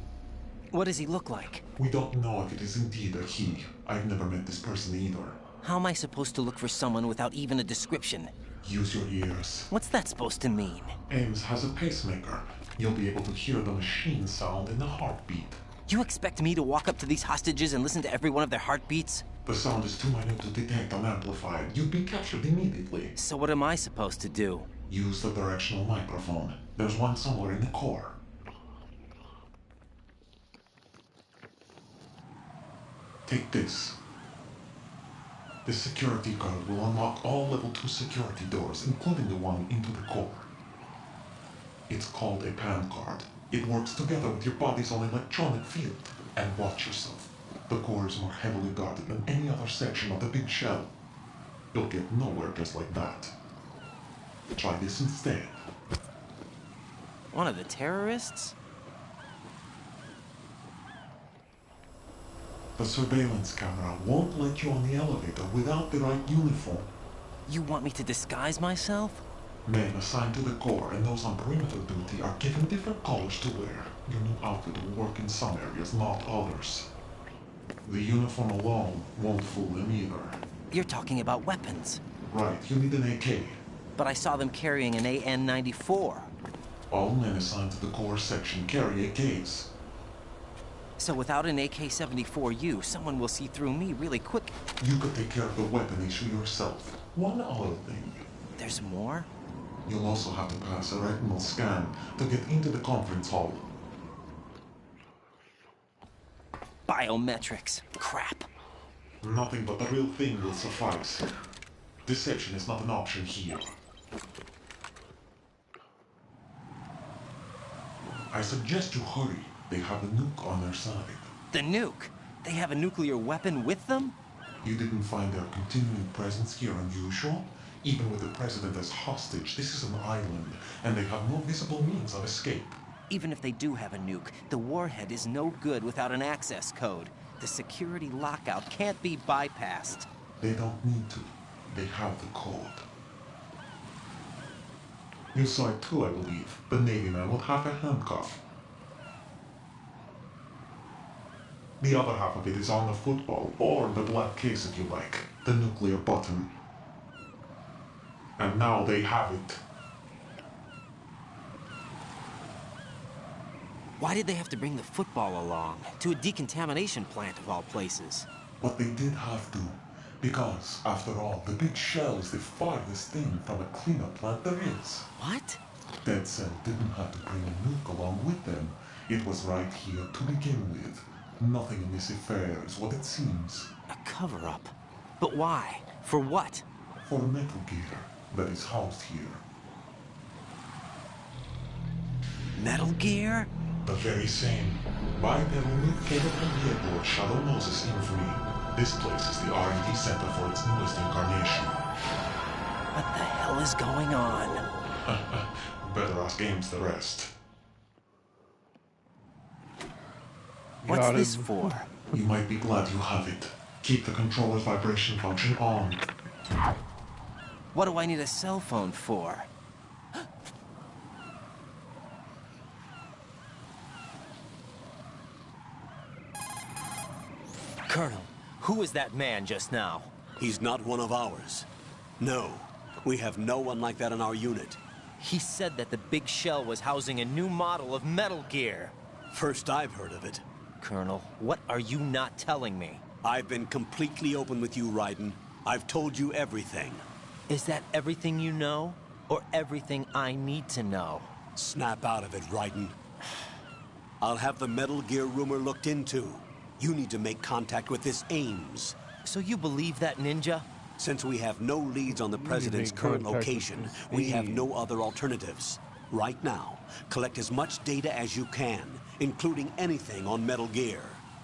What does he look like? We don't know if it is indeed a he. I've never met this person either. How am I supposed to look for someone without even a description? Use your ears. What's that supposed to mean? Ames has a pacemaker. You'll be able to hear the machine sound in the heartbeat. You expect me to walk up to these hostages and listen to every one of their heartbeats? The sound is too minute to detect unamplified. You'd be captured immediately. So what am I supposed to do? Use the directional microphone. There's one somewhere in the core. Take this. The security code will unlock all level 2 security doors, including the one into the core. It's called a PAN card. It works together with your body's own electronic field. And watch yourself. The core is more heavily guarded than any other section of the big shell. You'll get nowhere just like that. Try this instead. One of the terrorists? The surveillance camera won't let you on the elevator without the right uniform. You want me to disguise myself? Men assigned to the core and those on perimeter duty are given different colors to wear. Your new outfit will work in some areas, not others. The uniform alone won't fool them either. You're talking about weapons. Right, you need an AK. But I saw them carrying an AN-94. All men assigned to the core section carry AKs. So without an AK-74U, someone will see through me really quick. You could take care of the weapon issue yourself. One other thing. There's more? You'll also have to pass a retinal scan to get into the conference hall. Biometrics. Crap. Nothing but the real thing will suffice. Deception is not an option here. I suggest you hurry. They have a nuke on their side. The nuke? They have a nuclear weapon with them? You didn't find their continuing presence here unusual? Even with the president as hostage, this is an island, and they have no visible means of escape. Even if they do have a nuke, the warhead is no good without an access code. The security lockout can't be bypassed. They don't need to. They have the code. You saw it too, I believe. The Navy man with half a handcuff. The other half of it is on the football, or the black case if you like. The nuclear button. And now they have it. Why did they have to bring the football along? To a decontamination plant of all places. But they did have to. Because, after all, the big shell is the farthest thing from a cleanup plant there is. What? Dead Cell didn't have to bring a nuke along with them. It was right here to begin with. Nothing in this affair is what it seems. A cover-up? But why? For what? For Metal Gear that is housed here. Metal Gear? The very same. Bipedal nuke cable from the airport Shadow Moses infamy. This place is the R&D center for its newest incarnation. What the hell is going on? Better ask Ames the rest. What's this for? You might be glad you have it. Keep the controller's vibration function on. What do I need a cell phone for? Colonel, who was that man just now? He's not one of ours. No, we have no one like that in our unit. He said that the big shell was housing a new model of Metal Gear. First I've heard of it. Colonel, what are you not telling me? I've been completely open with you, Raiden. I've told you everything. Is that everything you know? Or everything I need to know? Snap out of it, Raiden. I'll have the Metal Gear rumor looked into. You need to make contact with this Ames. So you believe that, Ninja? Since we have no leads on the President's current location, we have no other alternatives. Right now, collect as much data as you can, including anything on Metal Gear.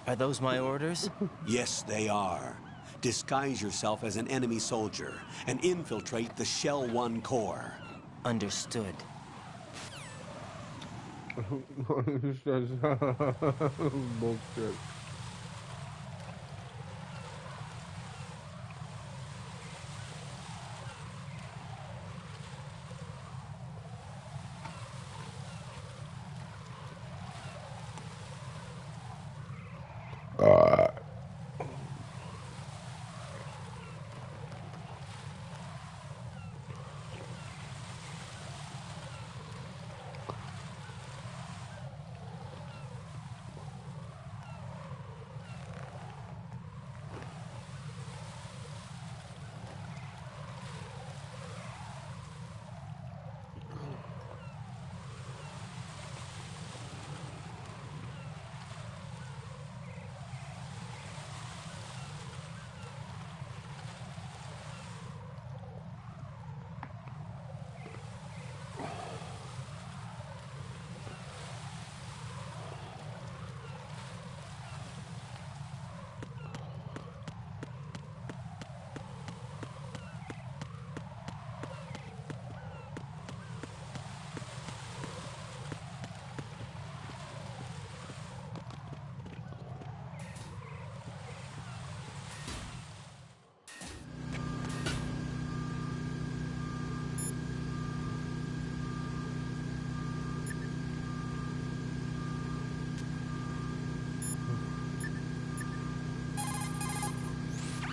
Are those my orders? Yes, they are. Disguise yourself as an enemy soldier and infiltrate the Shell 1 core. Understood. Bullshit.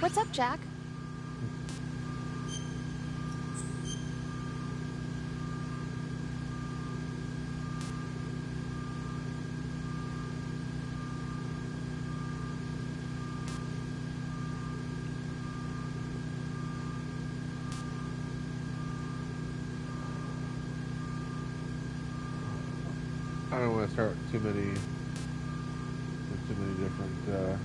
What's up, Jack? I don't want to start too many different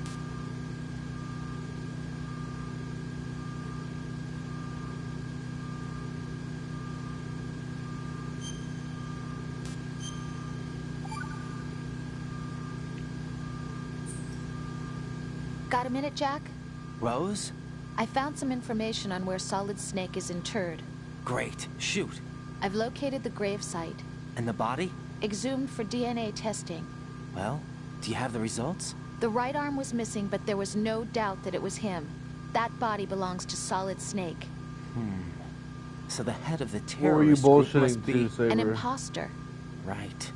Got a minute, Jack? Rose? I found some information on where Solid Snake is interred. Great. Shoot. I've located the gravesite. And the body? Exhumed for DNA testing. Well, do you have the results? The right arm was missing, but there was no doubt that it was him. That body belongs to Solid Snake. So the head of the What were you terrorist group must bullshitting be to, Saber? An imposter. Right.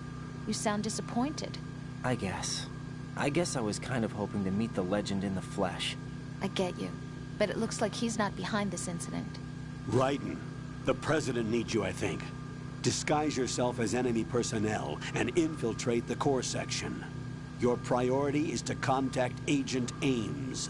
You sound disappointed. I guess I was kind of hoping to meet the legend in the flesh. I get you. But it looks like he's not behind this incident. Raiden, the President needs you, I think. Disguise yourself as enemy personnel and infiltrate the core section. Your priority is to contact Agent Ames.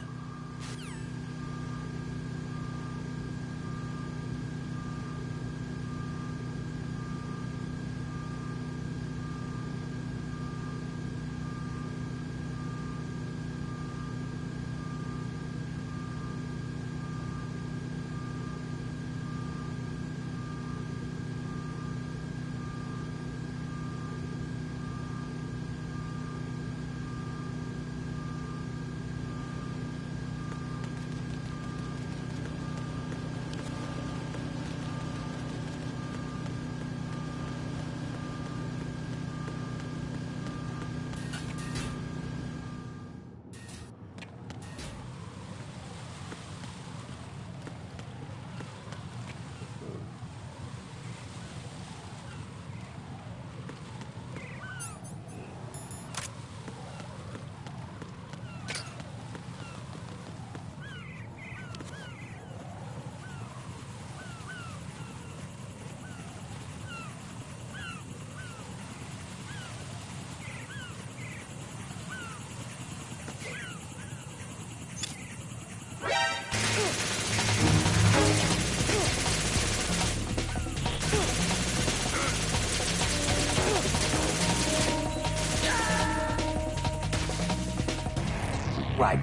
Right.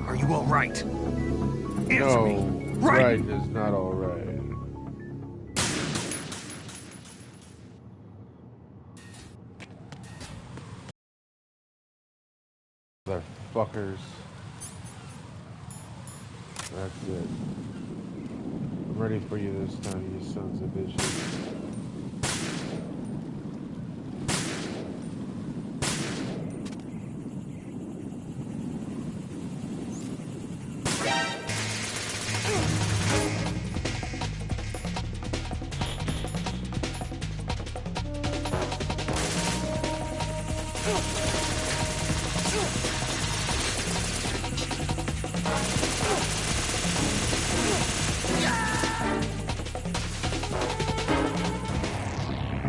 Are you all right? Answer No, me. right is not all right. Motherfuckers. That's it. I'm ready for you this time, you sons of bitches.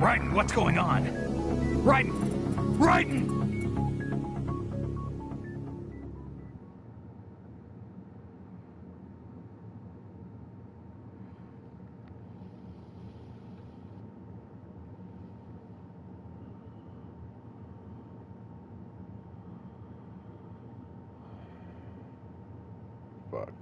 Raiden, what's going on? Raiden! Raiden! Fuck.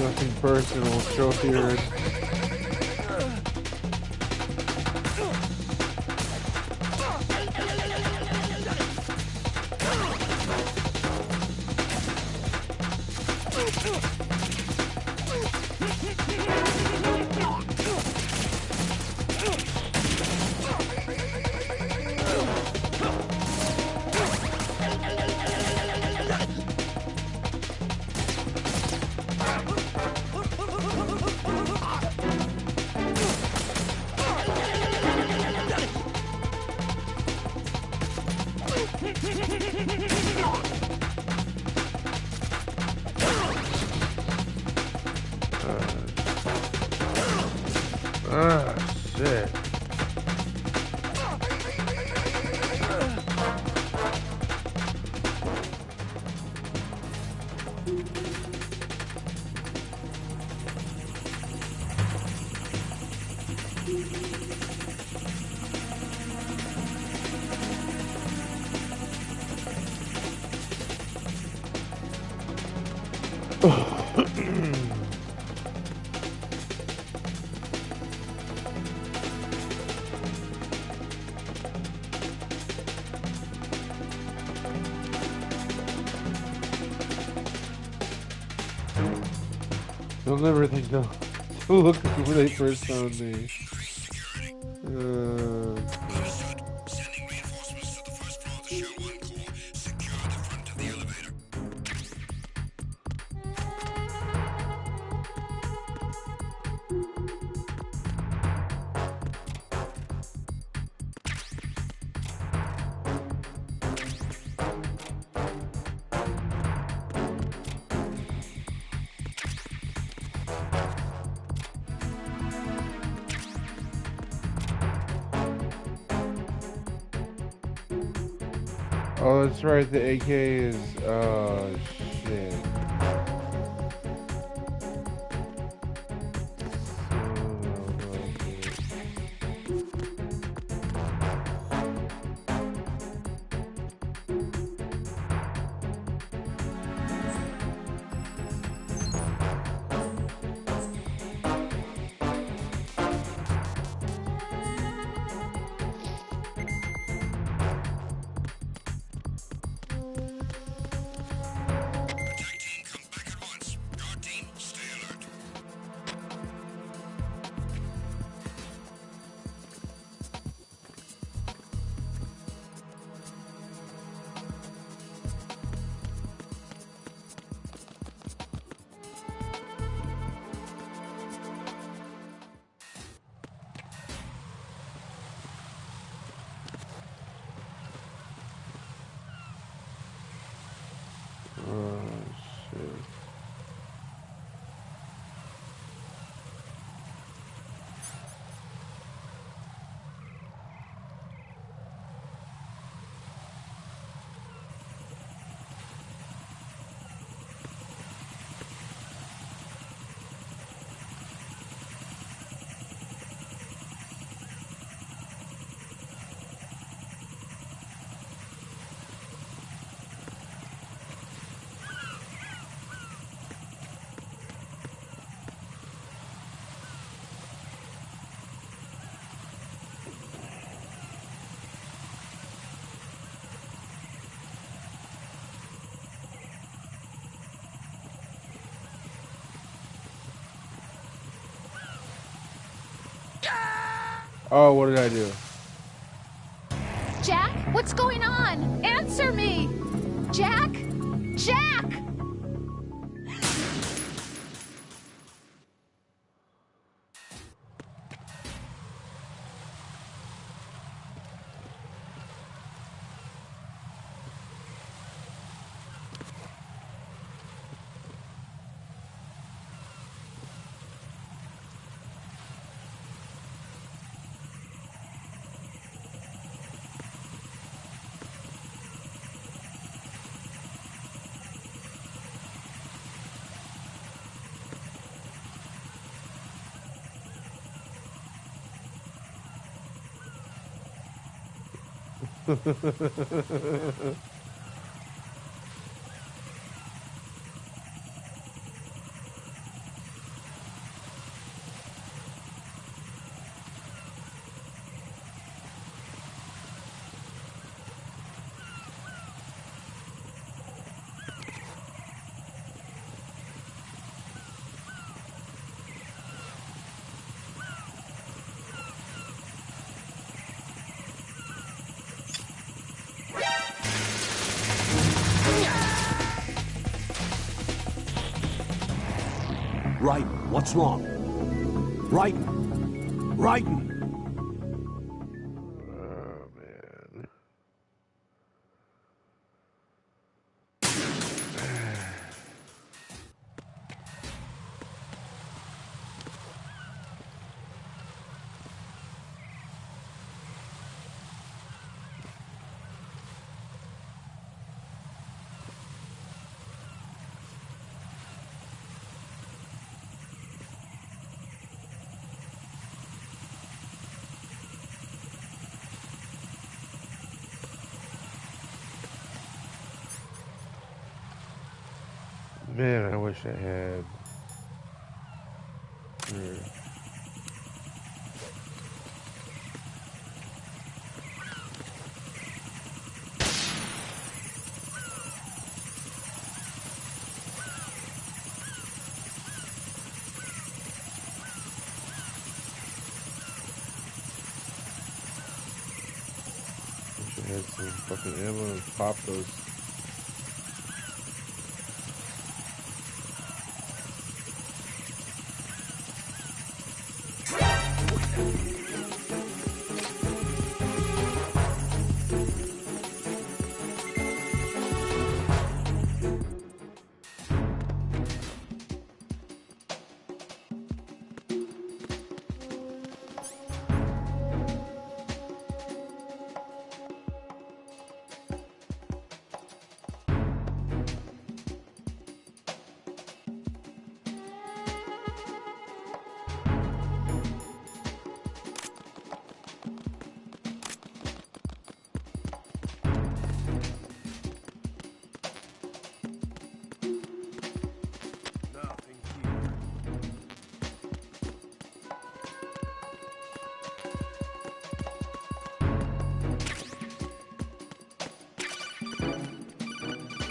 Nothing personal, trophy earned. Shit. They'll never think to look when they first found me. Oh, that's right, the AK is, shit. Oh, what did I do? Jack, what's going on? Answer me! Jack? Jack! Raiden, what's wrong? Raiden! Raiden! Man, I wish I had. Wish I had some fucking ammo and pop those.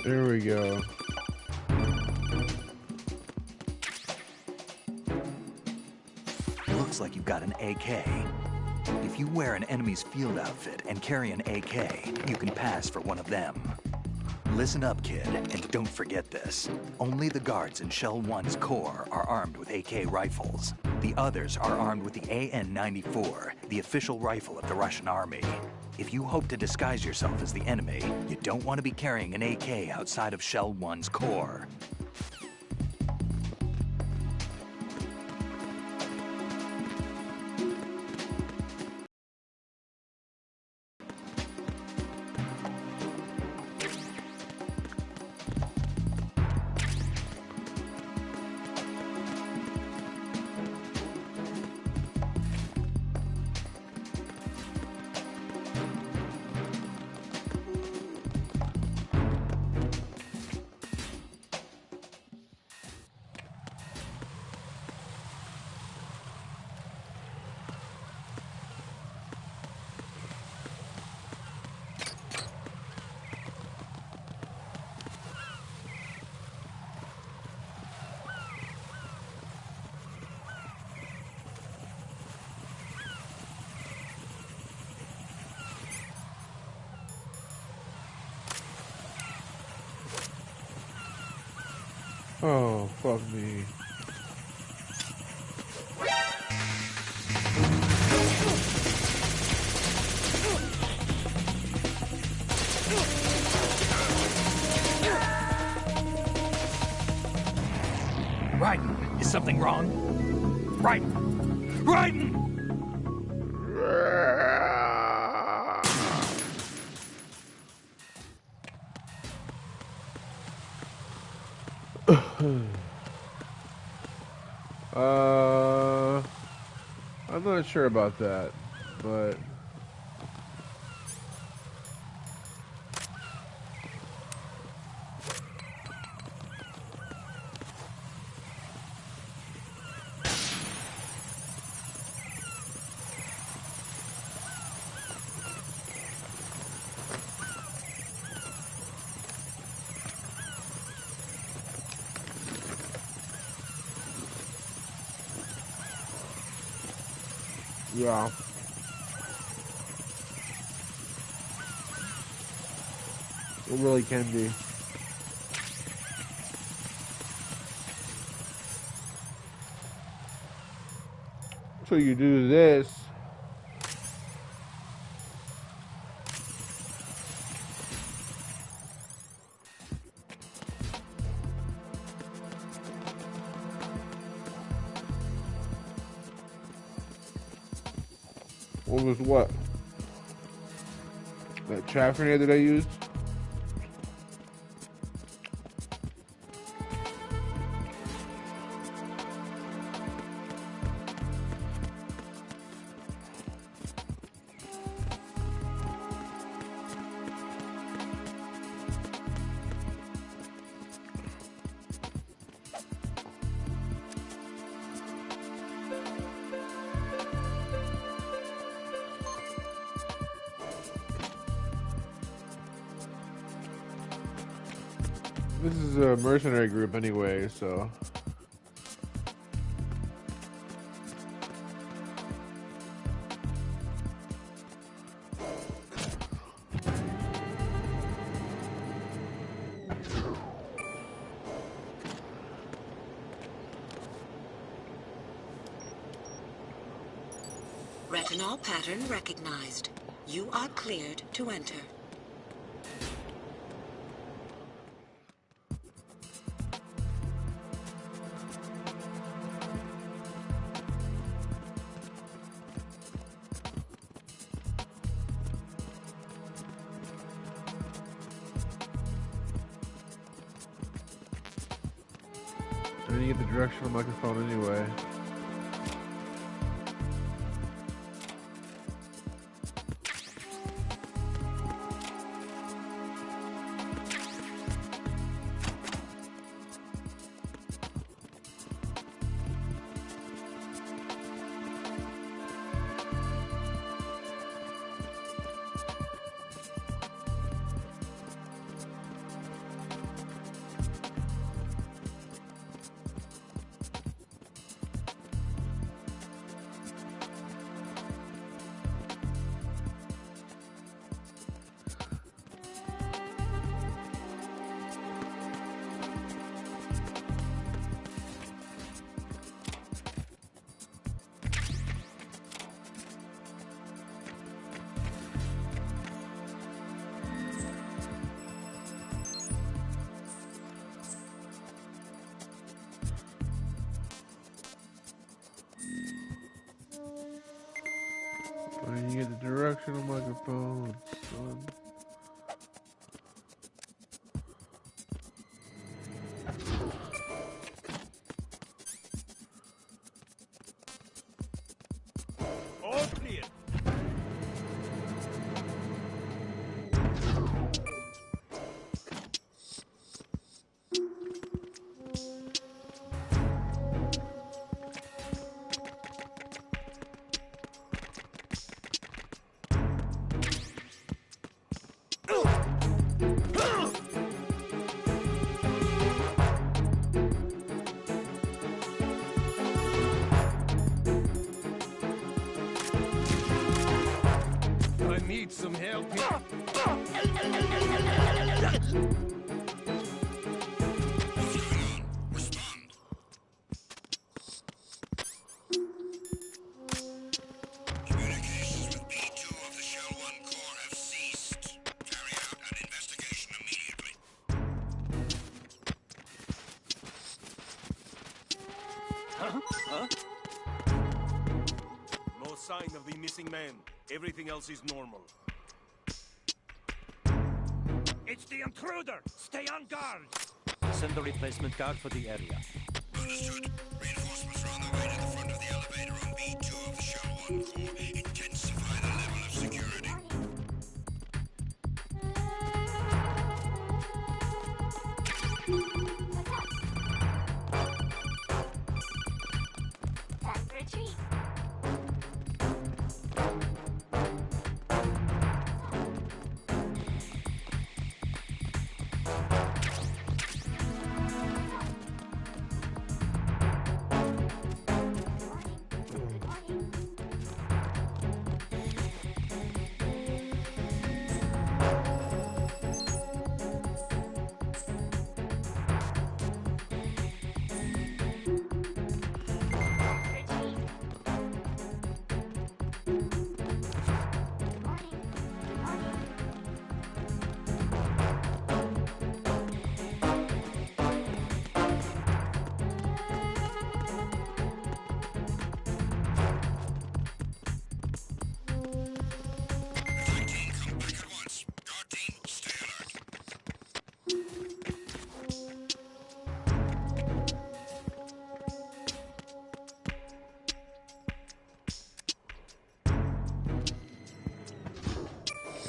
There we go. Looks like you've got an AK. If you wear an enemy's field outfit and carry an AK, you can pass for one of them. Listen up, kid, and don't forget this. Only the guards in Shell 1's core are armed with AK rifles. The others are armed with the AN-94, the official rifle of the Russian army. If you hope to disguise yourself as the enemy, you don't want to be carrying an AK outside of Shell 1's core. Oh, fuck me. Raiden, is something wrong? Raiden! Raiden! I'm not sure about that, but yeah. It really can be. So you do this. What was what? That chaff grenade that I used? This is a mercenary group anyway, so. Retinol pattern recognized. You are cleared to enter. I need to get the directional microphone anyway. I need to get the directional microphone, son. All clear. I need some help here. No sign of the missing man. Everything else is normal. It's the intruder! Stay on guard! Send a replacement guard for the area. Understood. Reinforcements are on their way to the front of the elevator on B2 of the Shell 1 core. Intensify the level of security. Retreat.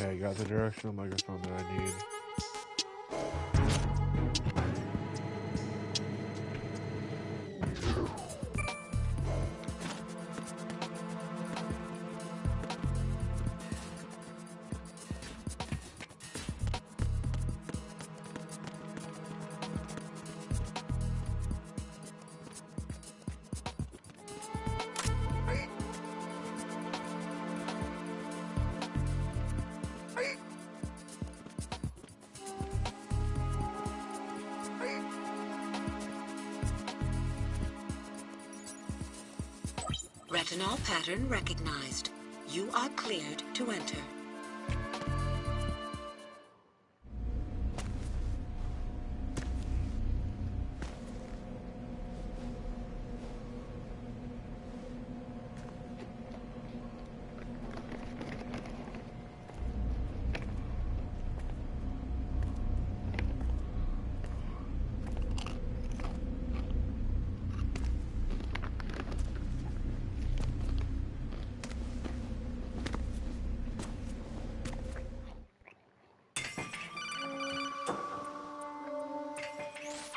Okay, I got the directional microphone that I need. Retinol pattern recognized. You are cleared to enter.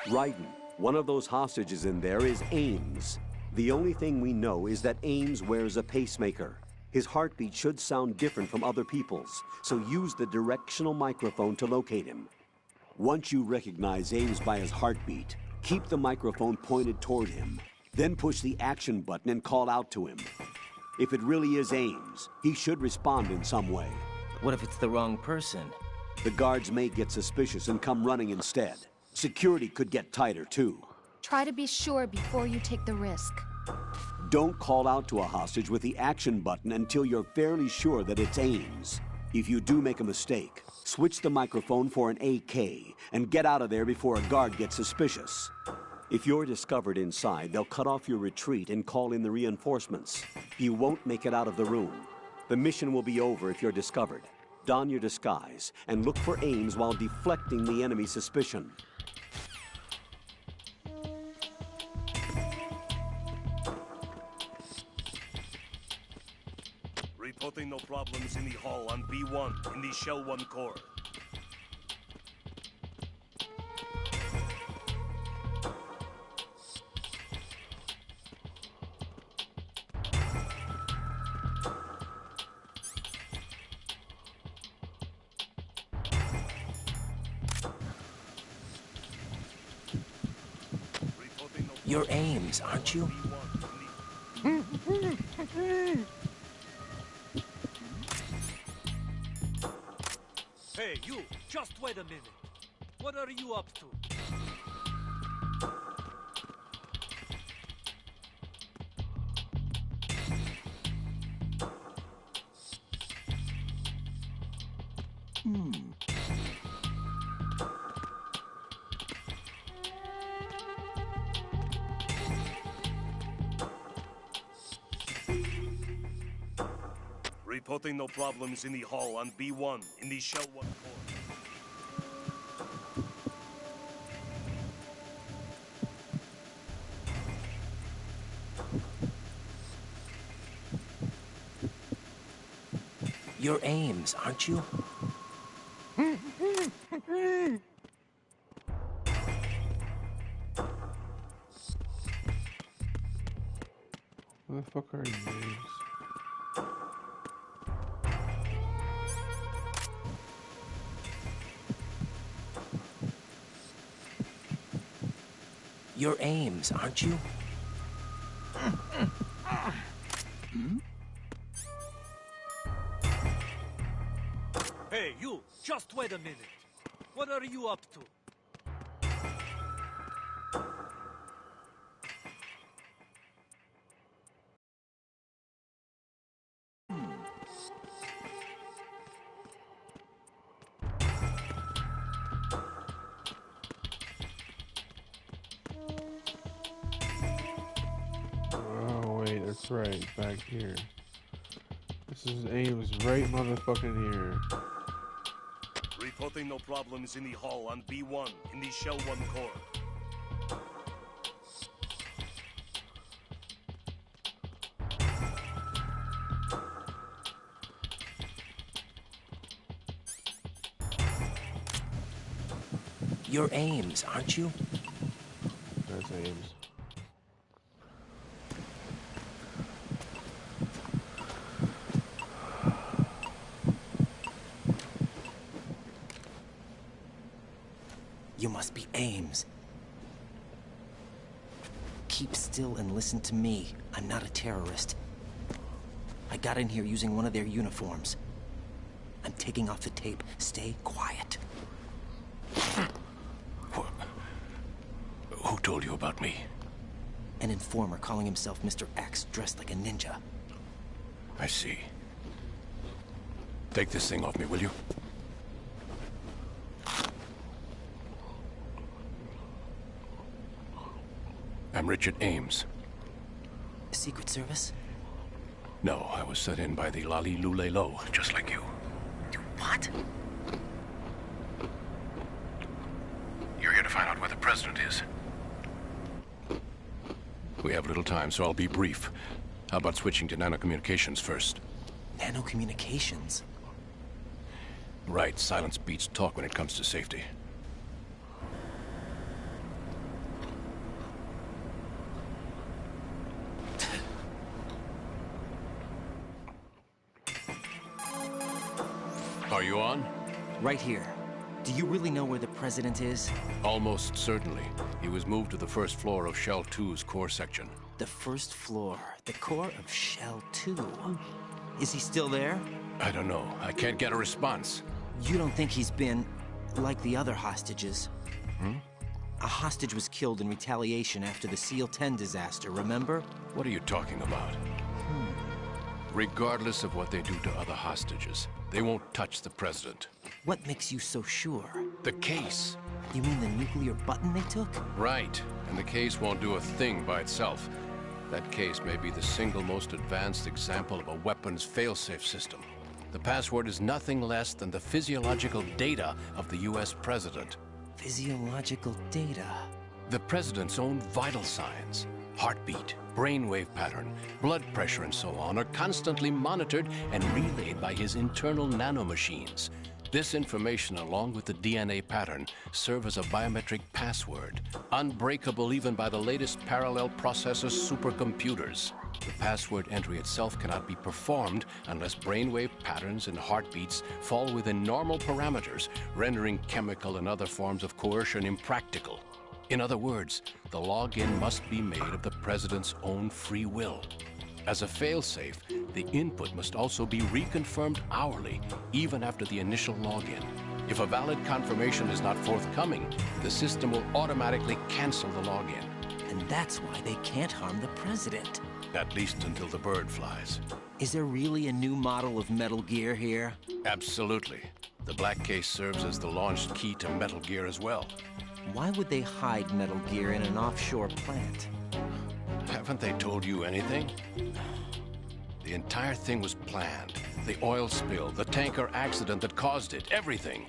Raiden, one of those hostages in there is Ames. The only thing we know is that Ames wears a pacemaker. His heartbeat should sound different from other people's, so use the directional microphone to locate him. Once you recognize Ames by his heartbeat, keep the microphone pointed toward him. Then push the action button and call out to him. If it really is Ames, he should respond in some way. What if it's the wrong person? The guards may get suspicious and come running instead. Security could get tighter, too. Try to be sure before you take the risk. Don't call out to a hostage with the action button until you're fairly sure that it's Ames. If you do make a mistake, switch the microphone for an AK and get out of there before a guard gets suspicious. If you're discovered inside, they'll cut off your retreat and call in the reinforcements. You won't make it out of the room. The mission will be over if you're discovered. Don your disguise and look for Ames while deflecting the enemy's suspicion. Reporting no problems in the hall on B1 in the Shell 1 core. You're Ames, aren't you? Hey, you! Just wait a minute. What are you up to? Reporting no problems in the hall on B1 in the Shell 1 core. You're Ames, aren't you? Who the fuck are you, Ames? You're Ames, aren't you? Hey, you! Just wait a minute. What are you up to? Oh wait, that's right, back here. This is Ames right motherfucking here. Reporting no problems in the hall on B1 in the Shell 1 core. You're Ames, aren't you? That's Ames. You must be Ames. Keep still and listen to me. I'm not a terrorist. I got in here using one of their uniforms. I'm taking off the tape. Stay quiet. Who told you about me? An informer calling himself Mr. X, dressed like a ninja. I see. Take this thing off me, will you? I'm Richard Ames. Secret Service? No, I was set in by the Lali Lule Lo, just like you. What? You're here to find out where the president is. We have little time, so I'll be brief. How about switching to nanocommunications first? Nanocommunications? Right, silence beats talk when it comes to safety. Are you on? Right here. Do you really know where the president is? Almost certainly. He was moved to the first floor of Shell 2's core section. The first floor. The core of Shell 2. Is he still there? I don't know. I can't get a response. You don't think he's been like the other hostages? Hmm? A hostage was killed in retaliation after the SEAL 10 disaster, remember? What are you talking about? Regardless of what they do to other hostages, they won't touch the president. What makes you so sure? The case. You mean the nuclear button they took? Right. And the case won't do a thing by itself. That case may be the single most advanced example of a weapons failsafe system. The password is nothing less than the physiological data of the US president. Physiological data? The president's own vital signs. Heartbeat, brainwave pattern, blood pressure, and so on are constantly monitored and relayed by his internal nanomachines. This information, along with the DNA pattern, serve as a biometric password, unbreakable even by the latest parallel processor supercomputers. The password entry itself cannot be performed unless brainwave patterns and heartbeats fall within normal parameters, rendering chemical and other forms of coercion impractical. In other words, the login must be made of the president's own free will. As a failsafe, the input must also be reconfirmed hourly, even after the initial login. If a valid confirmation is not forthcoming, the system will automatically cancel the login. And that's why they can't harm the president. At least until the bird flies. Is there really a new model of Metal Gear here? Absolutely. The black case serves as the launch key to Metal Gear as well. Why would they hide Metal Gear in an offshore plant? Haven't they told you anything? The entire thing was planned. The oil spill, the tanker accident that caused it, everything.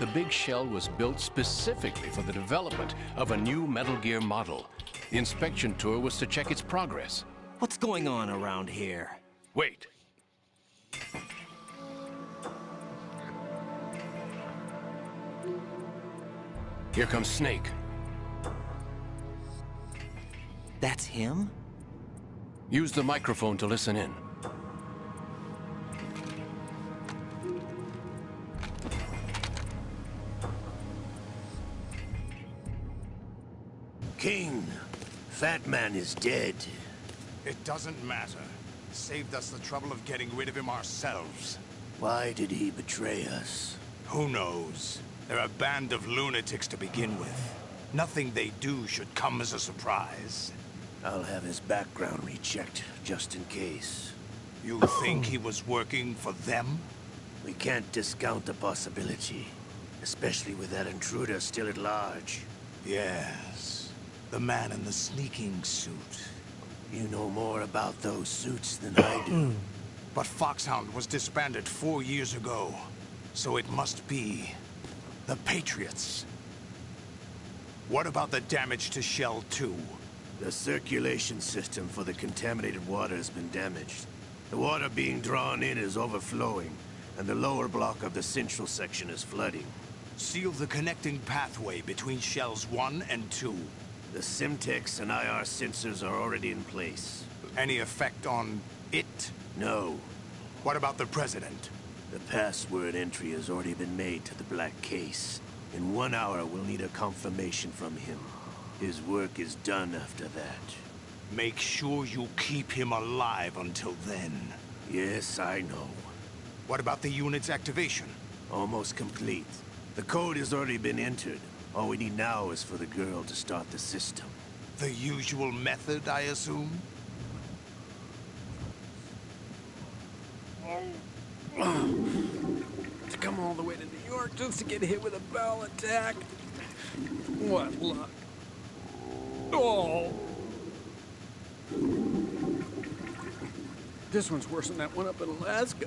The big shell was built specifically for the development of a new Metal Gear model. The inspection tour was to check its progress. What's going on around here? Wait. Here comes Snake. That's him? Use the microphone to listen in. King, Fat Man is dead. It doesn't matter. Saved us the trouble of getting rid of him ourselves. Why did he betray us? Who knows? They're a band of lunatics to begin with. Nothing they do should come as a surprise. I'll have his background rechecked, just in case. You think he was working for them? We can't discount the possibility. Especially with that intruder still at large. Yes. The man in the sneaking suit. You know more about those suits than I do. But Foxhound was disbanded 4 years ago. So it must be the Patriots. What about the damage to Shell 2? The circulation system for the contaminated water has been damaged. The water being drawn in is overflowing, and the lower block of the central section is flooding. Seal the connecting pathway between Shells 1 and 2. The Simtex and IR sensors are already in place. Any effect on it? No. What about the President? The password entry has already been made to the Black Case. In 1 hour, we'll need a confirmation from him. His work is done after that. Make sure you keep him alive until then. Yes, I know. What about the unit's activation? Almost complete. The code has already been entered. All we need now is for the girl to start the system. The usual method, I assume? To come all the way to New York just to get hit with a bowel attack. What luck. Oh! This one's worse than that one up in Alaska.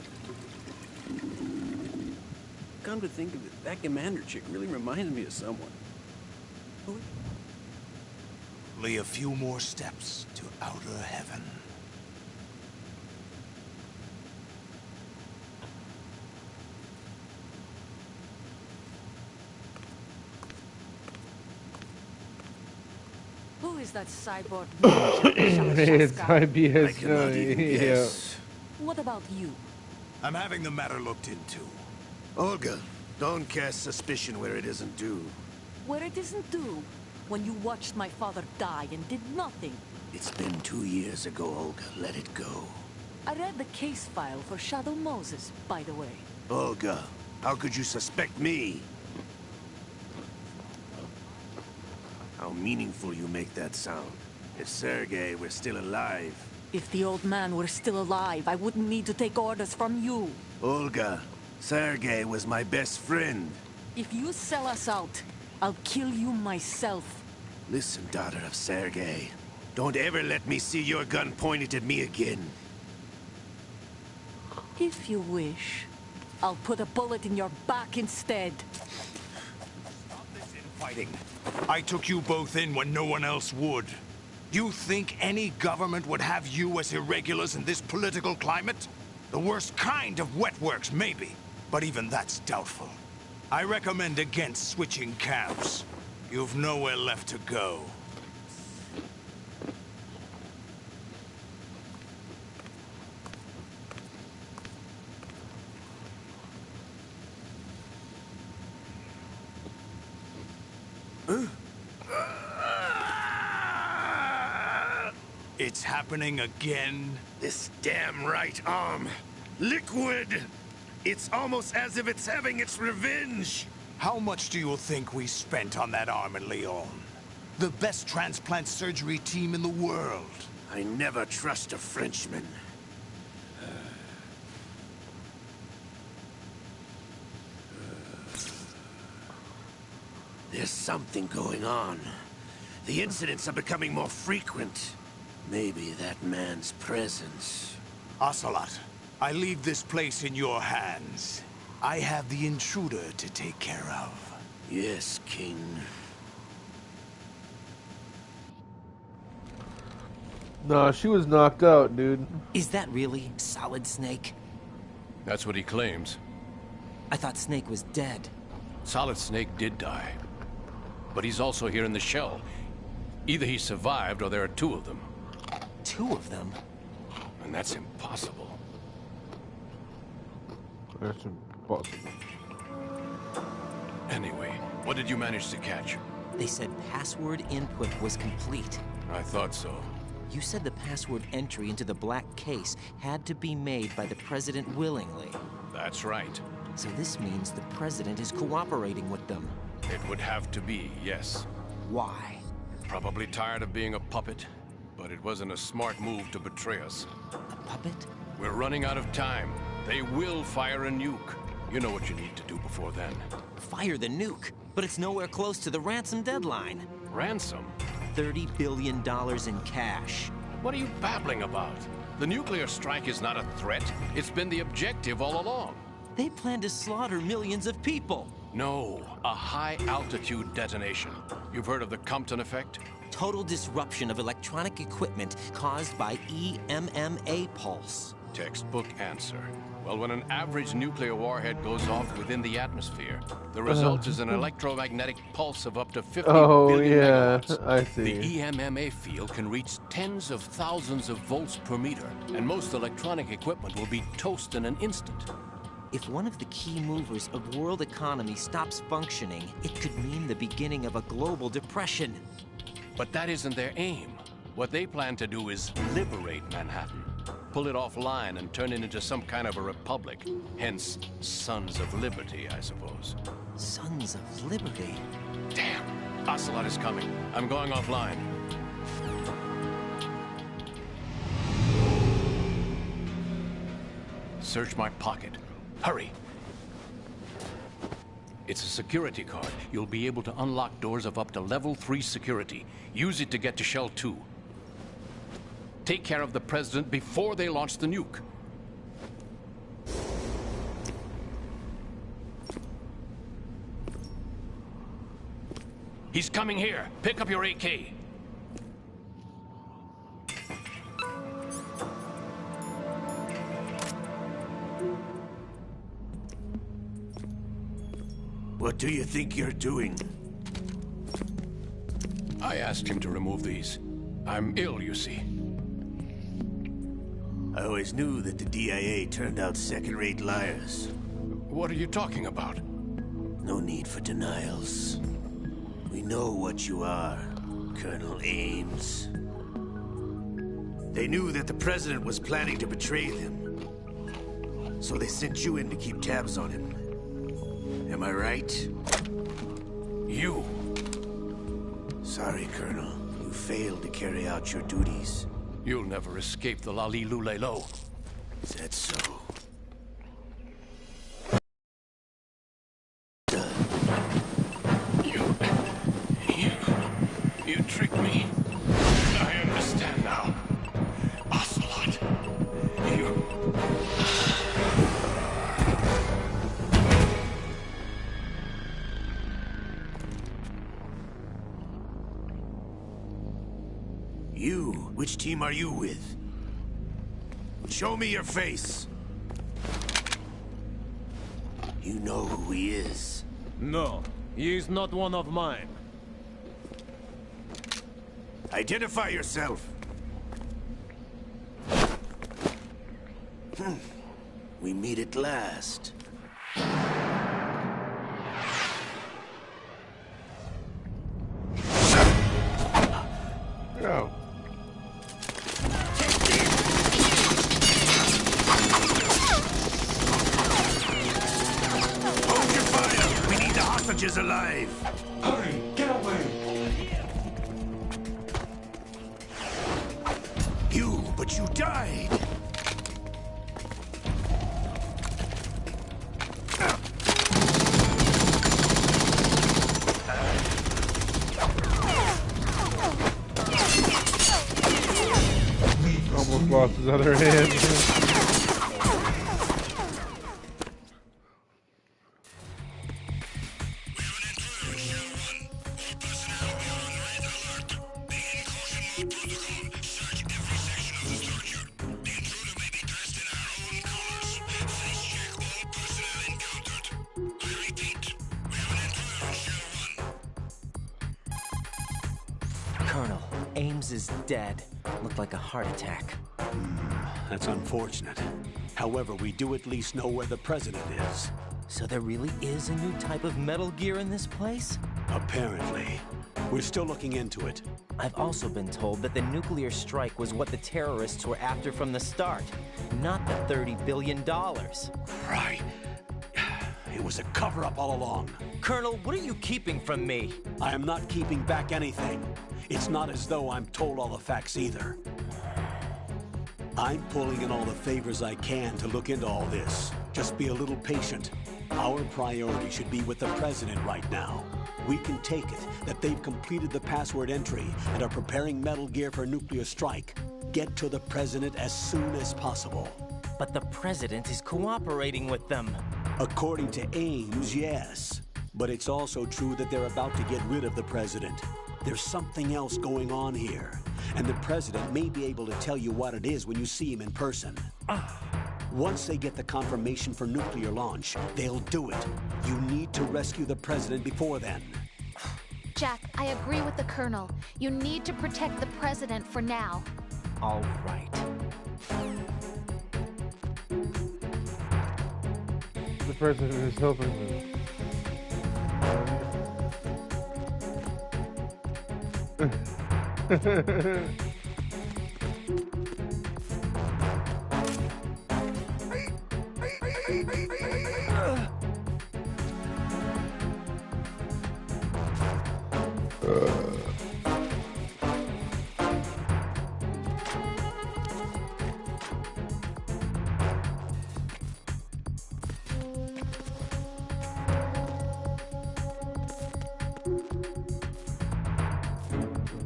Come to think of it, that commander chick really reminds me of someone. Only a few more steps to outer heaven. Who is that cyborg? It's IBS. I cannot even guess. What about you? I'm having the matter looked into. Olga, don't cast suspicion where it isn't due. Where it isn't due? When you watched my father die and did nothing. It's been 2 years ago, Olga. Let it go. I read the case file for Shadow Moses, by the way. Olga, how could you suspect me? How meaningful you make that sound. If Sergei were still alive... If the old man were still alive, I wouldn't need to take orders from you. Olga, Sergei was my best friend. If you sell us out, I'll kill you myself. Listen, daughter of Sergei. Don't ever let me see your gun pointed at me again. If you wish, I'll put a bullet in your back instead. Stop this infighting. I took you both in when no one else would. You think any government would have you as irregulars in this political climate? The worst kind of wet works, maybe. But even that's doubtful. I recommend against switching camps. You've nowhere left to go. It's happening again? This damn right arm. Liquid! It's almost as if it's having its revenge! How much do you think we spent on that arm in Lyon? The best transplant surgery team in the world. I never trust a Frenchman. There's something going on. The incidents are becoming more frequent. Maybe that man's presence. Ocelot, I leave this place in your hands. I have the intruder to take care of. Yes, King. No, she was knocked out, dude. Is that really Solid Snake? That's what he claims. I thought Snake was dead. Solid Snake did die. But he's also here in the shell. Either he survived or there are two of them. Two of them? And that's impossible. That's impossible. Anyway, what did you manage to catch? They said password input was complete. I thought so. You said the password entry into the black case had to be made by the President willingly. That's right. So this means the President is cooperating with them. It would have to be, yes. Why? Probably tired of being a puppet, but it wasn't a smart move to betray us. A puppet? We're running out of time. They will fire a nuke. You know what you need to do before then. Fire the nuke? But it's nowhere close to the ransom deadline. Ransom? $30 billion in cash. What are you babbling about? The nuclear strike is not a threat. It's been the objective all along. They plan to slaughter millions of people. No, a high-altitude detonation. You've heard of the Compton effect? Total disruption of electronic equipment caused by EMMA pulse. Textbook answer. Well, when an average nuclear warhead goes off within the atmosphere, the result is an electromagnetic pulse of up to 50 billion megawatts. I see. The EMMA field can reach tens of thousands of volts per meter, and most electronic equipment will be toast in an instant. If one of the key movers of world economy stops functioning, it could mean the beginning of a global depression. But that isn't their aim. What they plan to do is liberate Manhattan. Pull it offline and turn it into some kind of a republic. Hence, Sons of Liberty, I suppose. Sons of Liberty? Damn! Ocelot is coming. I'm going offline. Search my pocket. Hurry! It's a security card. You'll be able to unlock doors of up to level 3 security. Use it to get to Shell 2. Take care of the President before they launch the nuke. He's coming here. Pick up your AK. What do you think you're doing? I asked him to remove these. I'm ill, you see. I always knew that the DIA turned out second-rate liars. What are you talking about? No need for denials. We know what you are, Colonel Ames. They knew that the President was planning to betray them. So they sent you in to keep tabs on him. Am I right? You. Sorry, Colonel. You failed to carry out your duties. You'll never escape the Lalilulelo. Is that so? You tricked me. I understand now. Ocelot. You? Which team are you with? Show me your face. You know who he is. No, he is not one of mine. Identify yourself. We meet at last. Go. Hold your fire! We need the hostages alive! Hurry! Get away! But you died! Almost lost his other hand. is dead. Looked like a heart attack. That's unfortunate. However, we do at least know where the president is. So there really is a new type of Metal Gear in this place? Apparently. We're still looking into it. I've also been told that the nuclear strike was what the terrorists were after from the start, not the $30 billion. Right. It was a cover-up all along. Colonel, what are you keeping from me? I am not keeping back anything. It's not as though I'm told all the facts either. I'm pulling in all the favors I can to look into all this. Just be a little patient. Our priority should be with the president right now. We can take it that they've completed the password entry and are preparing Metal Gear for nuclear strike. Get to the president as soon as possible. But the president is cooperating with them. According to Ames, yes. But it's also true that they're about to get rid of the president. There's something else going on here. And the president may be able to tell you what it is when you see him in person. Once they get the confirmation for nuclear launch, they'll do it. You need to rescue the president before then. Jack, I agree with the Colonel. You need to protect the president for now. All right. The president is helping them.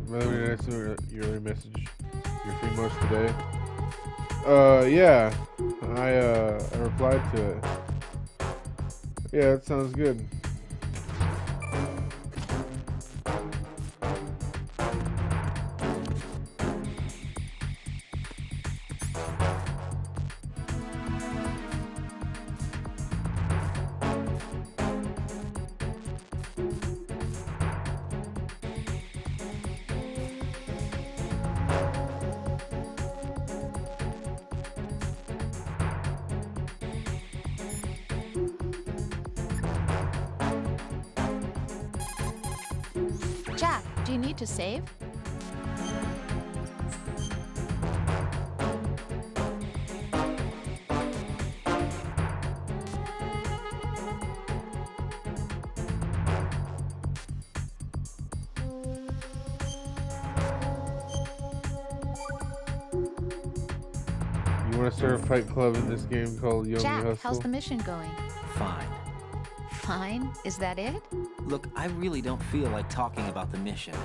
Really nice your early message. Your free most today. Yeah. I replied to it. Yeah, that sounds good. Jack, do you need to save? You want to start a fight club in this game called Yomi Jack, Hustle? how's the mission going? Fine. Fine? Is that it? Look, I really don't feel like talking about the mission.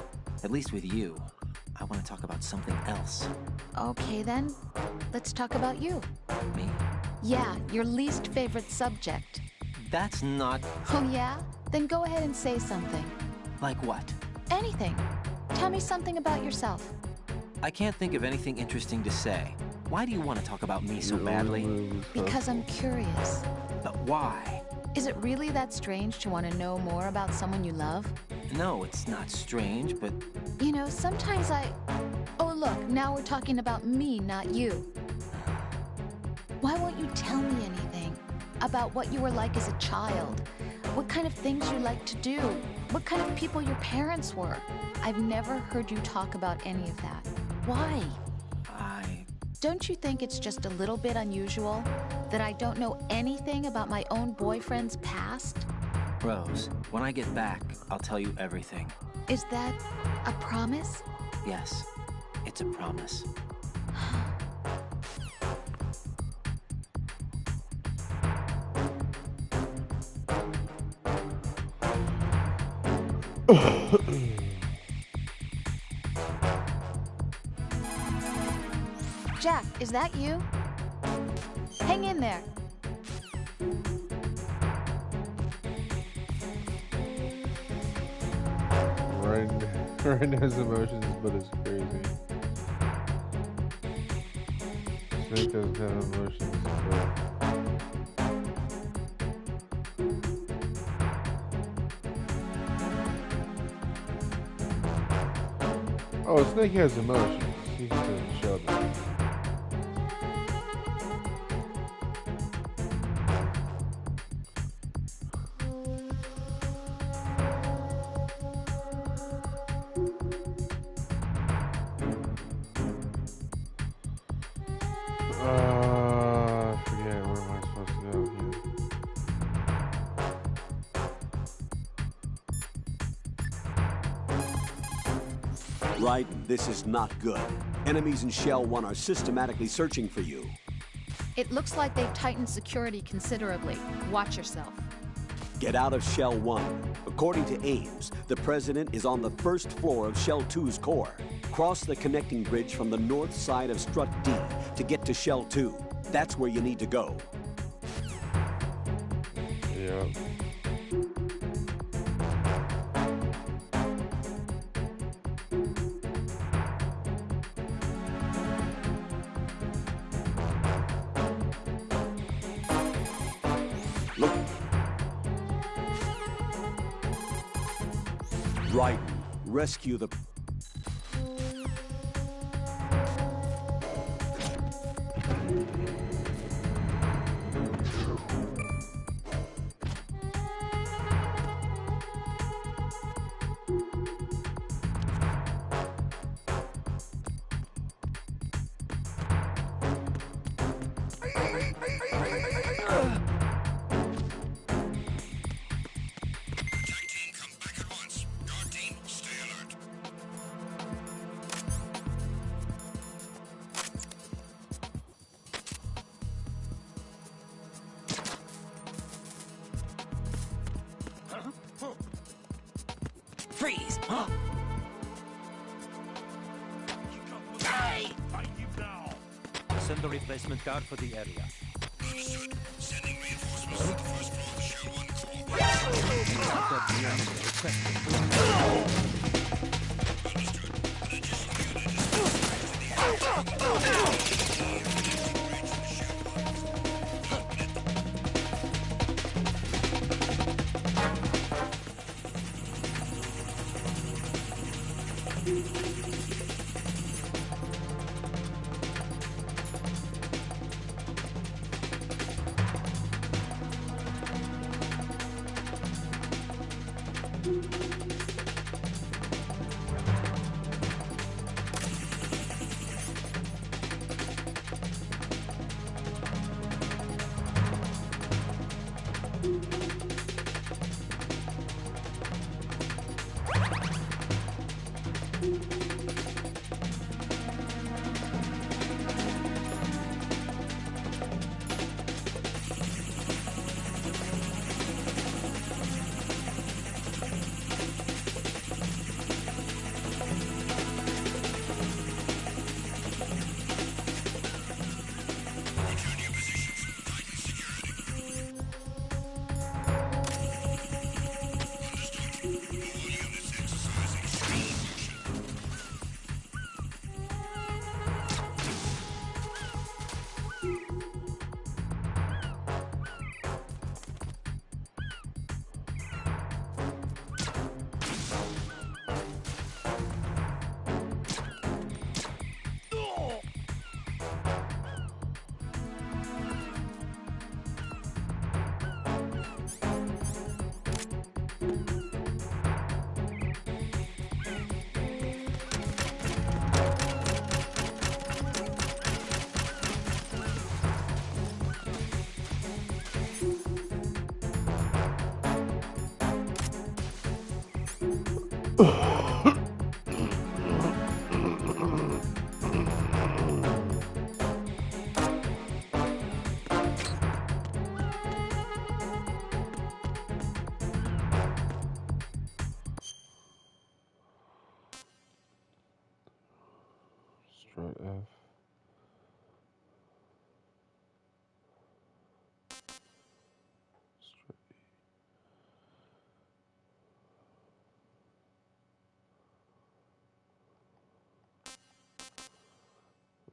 At least with you. I want to talk about something else. Okay then, let's talk about you. Me? Yeah, your least favorite subject. That's not... Oh yeah? Then go ahead and say something. Like what? Anything. Tell me something about yourself. I can't think of anything interesting to say. Why do you want to talk about me so badly? Because I'm curious. But why? Is it really that strange to want to know more about someone you love? No, it's not strange, but... You know, sometimes Oh look, now we're talking about me, not you. Why won't you tell me anything? About what you were like as a child? What kind of things you liked to do? What kind of people your parents were? I've never heard you talk about any of that. Why? Don't you think it's just a little bit unusual that I don't know anything about my own boyfriend's past? Rose, when I get back, I'll tell you everything. Is that a promise? Yes, it's a promise. Jack, is that you? Hang in there. Ryan has emotions, but it's crazy. Snake doesn't have emotions, but... Oh, Snake has emotions. He just doesn't show them. I forget, where am I supposed to go here? Raiden, this is not good. Enemies in Shell 1 are systematically searching for you. It looks like they've tightened security considerably. Watch yourself. Get out of Shell 1. According to Ames, the President is on the first floor of Shell 2's core. Cross the connecting bridge from the north side of Strut D to get to Shell 2. That's where you need to go. Yeah. Look. Raiden, rescue the... Freeze! Huh? Send the replacement guard for the area. Understood. Sending reinforcements to the first floor of the Strut F. Strut E.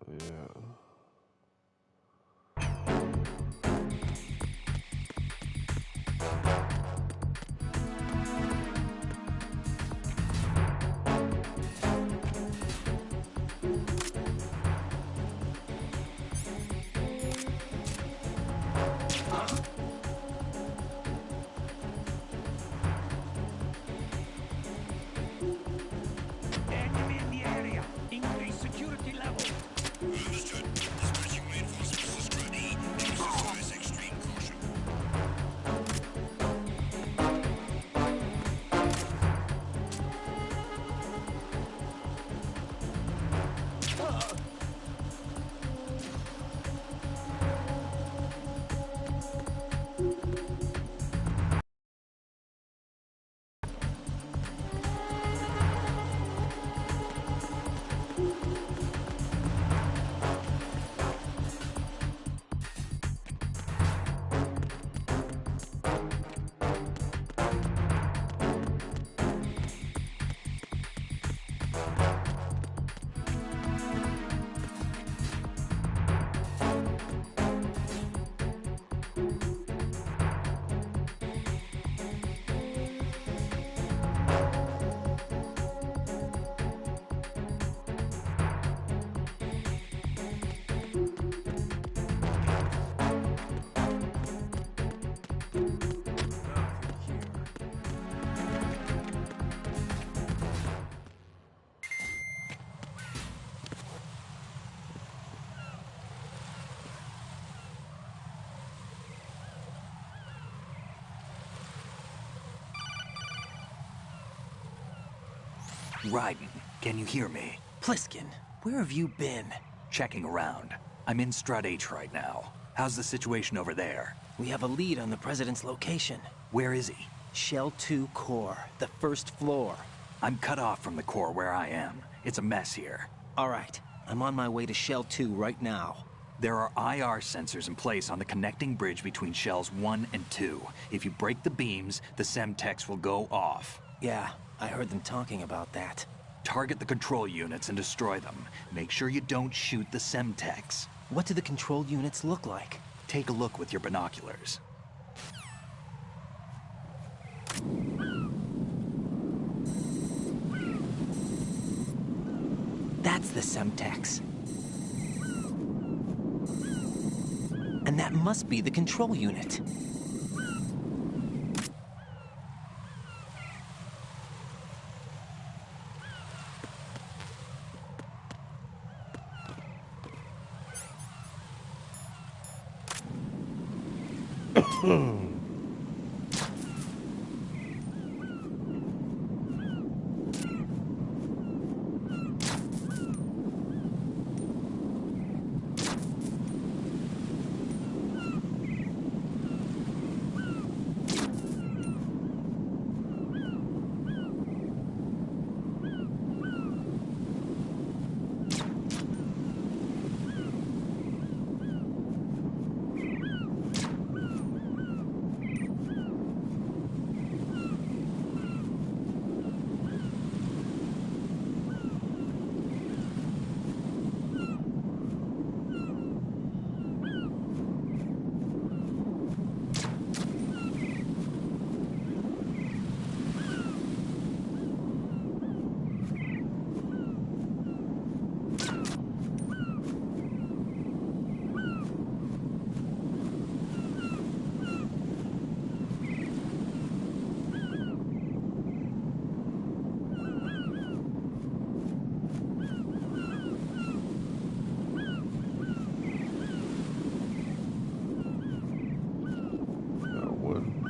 Yeah. Raiden, can you hear me? Pliskin, where have you been? Checking around. I'm in Strut H right now. How's the situation over there? We have a lead on the President's location. Where is he? Shell 2 core, the first floor. I'm cut off from the core where I am. It's a mess here. All right, I'm on my way to Shell 2 right now. There are IR sensors in place on the connecting bridge between Shells 1 and 2. If you break the beams, the Semtex will go off. Yeah, I heard them talking about that. Target the control units and destroy them. Make sure you don't shoot the Semtex. What do the control units look like? Take a look with your binoculars. That's the Semtex. And that must be the control unit.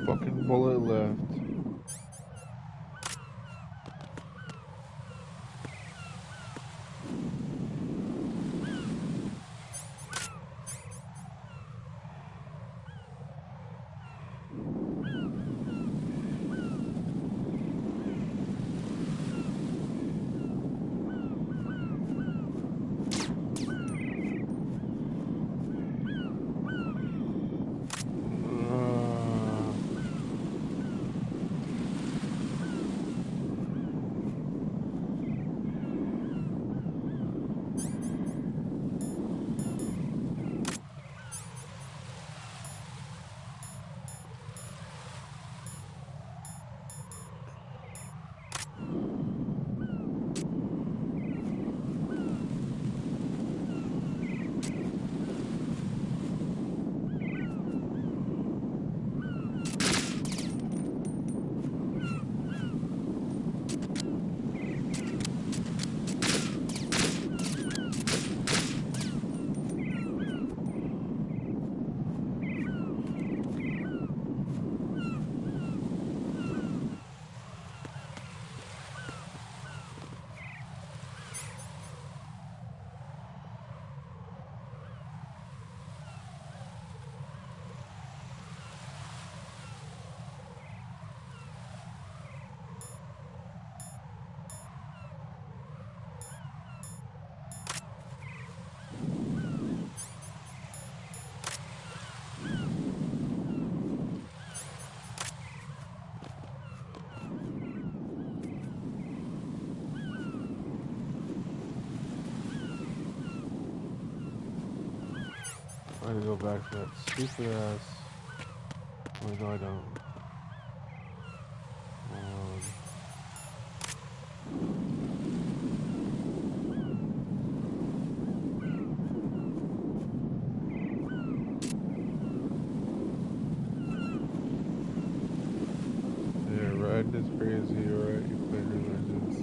Fucking bullet left. I need to go back to that stupid ass. Oh, no, I don't. Yeah, riding is crazy, alright? You play Legends.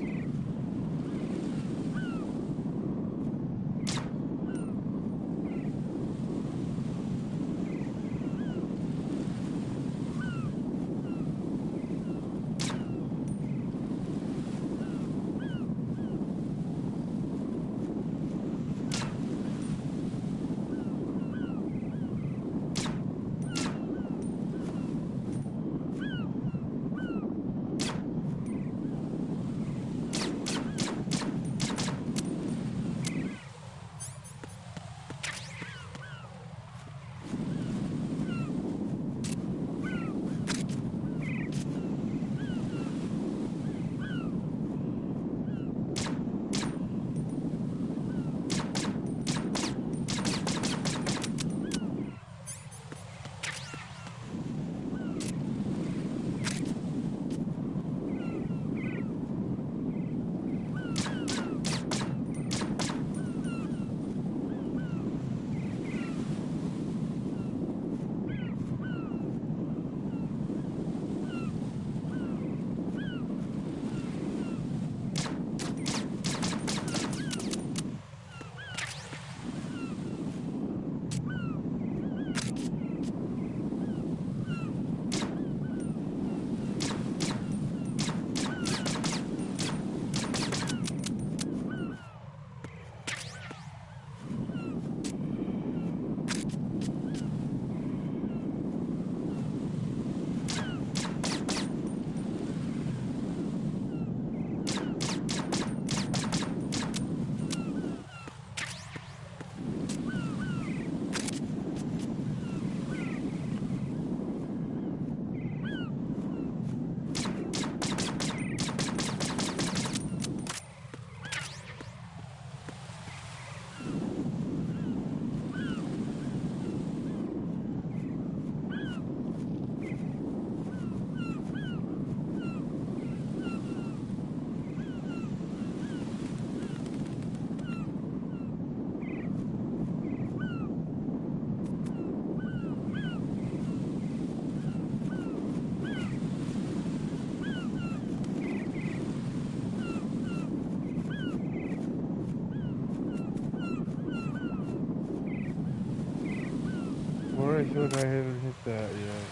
feel like I haven't hit that yet.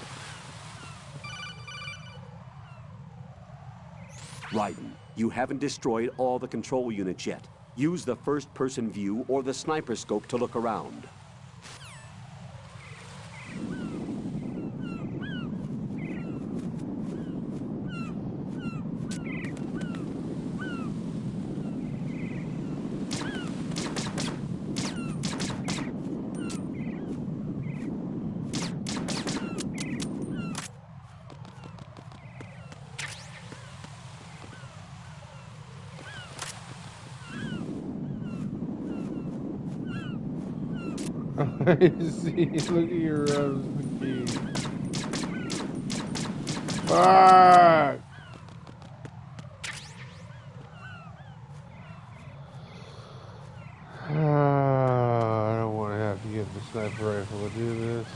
Raiden, you haven't destroyed all the control units yet. Use the first-person view or the sniper scope to look around. I see. Look at your rubs, McGee. Fuck! I don't want to have to get the sniper rifle to do this.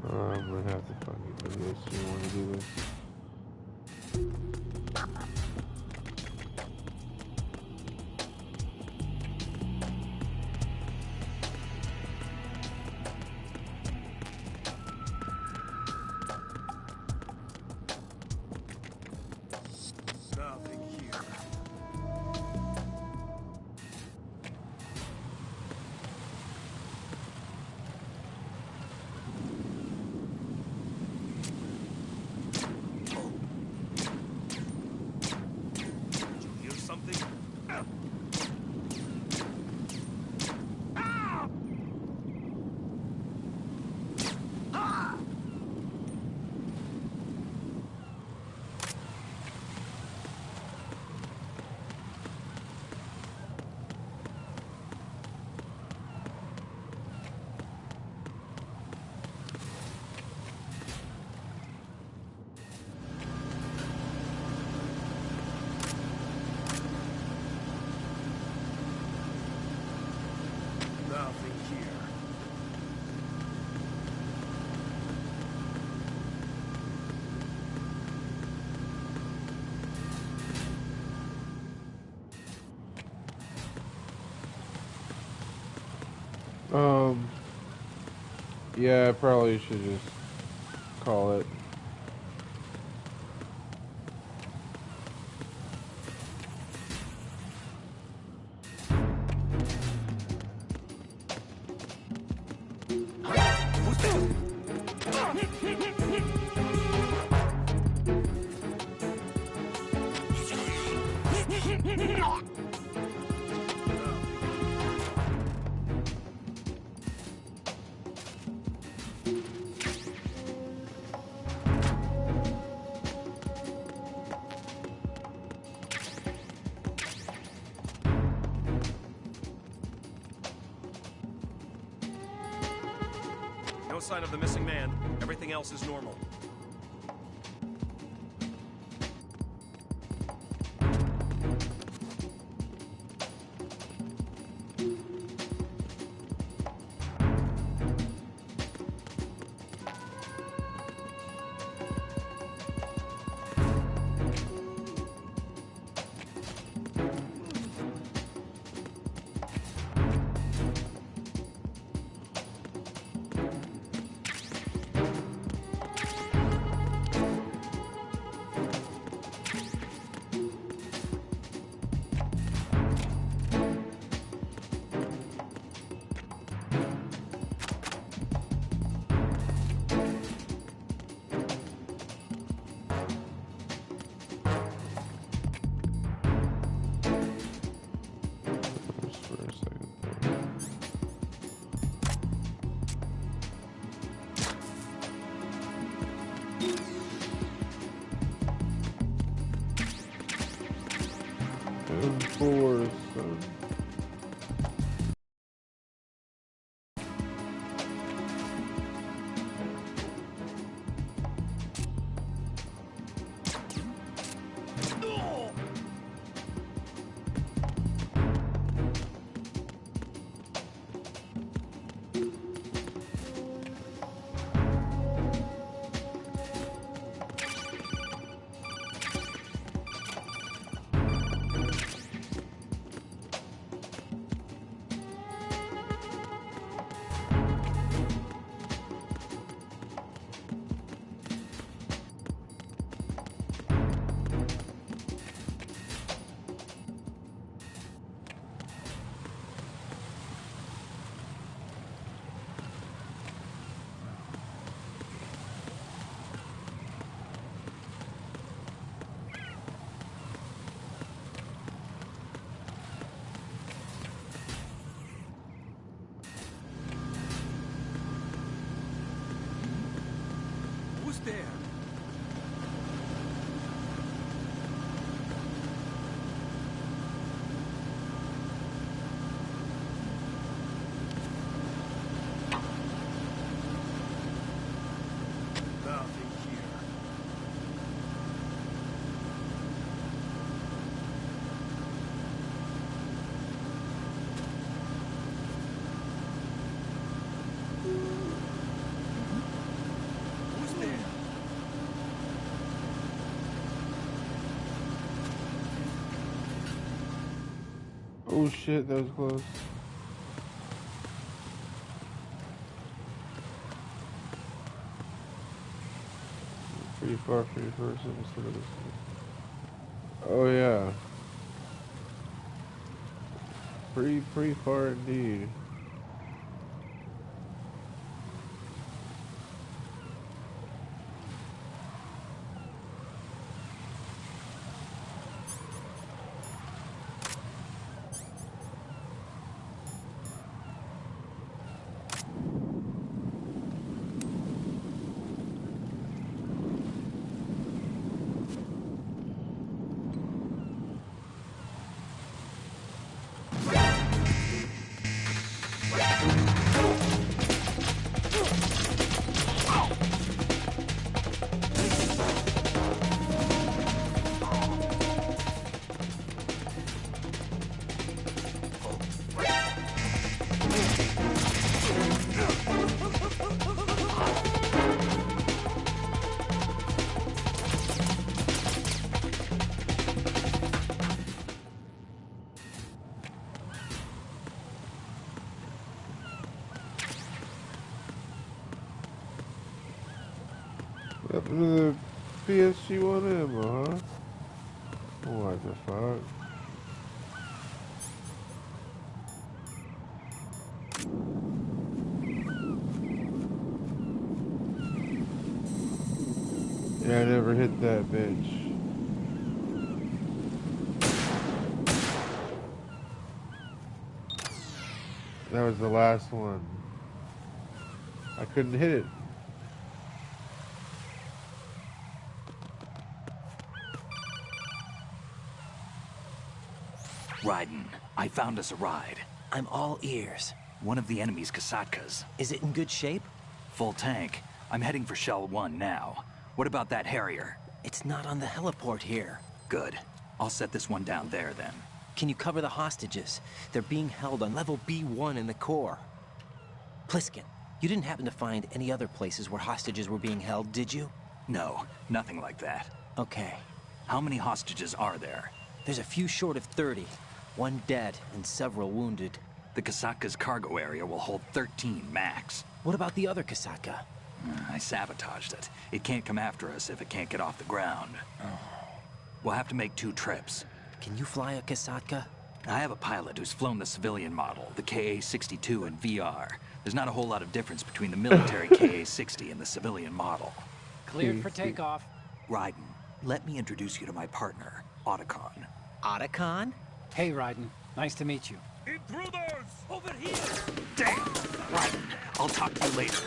I'm gonna have to fucking do this. You want to do this? Nothing here. Nothing here. Yeah, I probably should just call it. No sign of the missing man. Everything else is normal. Four, son. Oh shit, that was close. Pretty far from your person instead of this. Oh yeah. Pretty far indeed. What happened to the PSG-1 ammo, huh? What the fuck? Yeah, I never hit that bitch. That was the last one. I couldn't hit it. Raiden, I found us a ride. I'm all ears. One of the enemy's Kasatkas. Is it in good shape? Full tank. I'm heading for Shell 1 now. What about that Harrier? It's not on the heliport here. Good. I'll set this one down there then. Can you cover the hostages? They're being held on level B1 in the core. Pliskin, you didn't happen to find any other places where hostages were being held, did you? No, nothing like that. Okay. How many hostages are there? There's a few short of 30. One dead and several wounded. The Kasatka's cargo area will hold 13 max. What about the other Kasatka? I sabotaged it. It can't come after us if it can't get off the ground. We'll have to make 2 trips. Can you fly a Kasatka? I have a pilot who's flown the civilian model, the KA-62 in VR. There's not a whole lot of difference between the military KA-60 and the civilian model. Cleared for takeoff. Raiden, let me introduce you to my partner, Otacon. Otacon? Hey, Raiden. Nice to meet you. Intruders! Over here! Damn! Raiden, I'll talk to you later.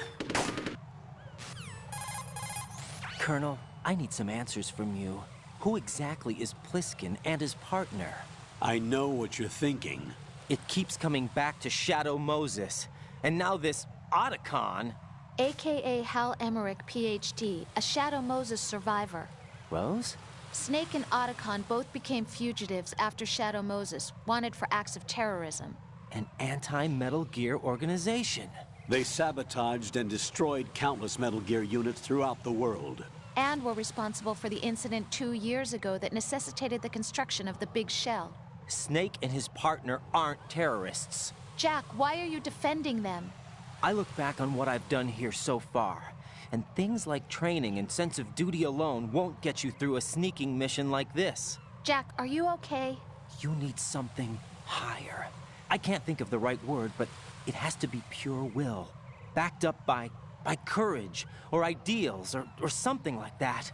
Colonel, I need some answers from you. Who exactly is Pliskin and his partner? I know what you're thinking. It keeps coming back to Shadow Moses. And now this Otacon... AKA Hal Emmerich, PhD, a Shadow Moses survivor. Rose? Snake and Otacon both became fugitives after Shadow Moses, wanted for acts of terrorism. An anti-Metal Gear organization. They sabotaged and destroyed countless Metal Gear units throughout the world. And were responsible for the incident 2 years ago that necessitated the construction of the Big Shell. Snake and his partner aren't terrorists. Jack, why are you defending them? I look back on what I've done here so far, and things like training and sense of duty alone won't get you through a sneaking mission like this. Jack, are you okay? You need something higher. I can't think of the right word, but it has to be pure will, backed up by courage, or ideals, or something like that.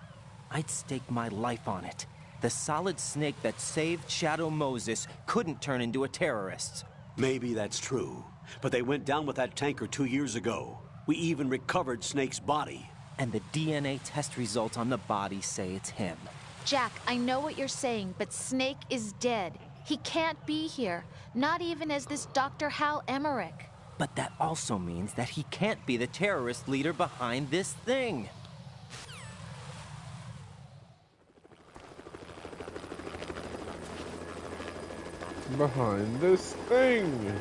I'd stake my life on it. The solid Snake that saved Shadow Moses couldn't turn into a terrorist. Maybe that's true, but they went down with that tanker 2 years ago. We even recovered Snake's body. And the DNA test results on the body say it's him. Jack, I know what you're saying, but Snake is dead. He can't be here, not even as this Dr. Hal Emmerich. But that also means that he can't be the terrorist leader behind this thing. Behind this thing.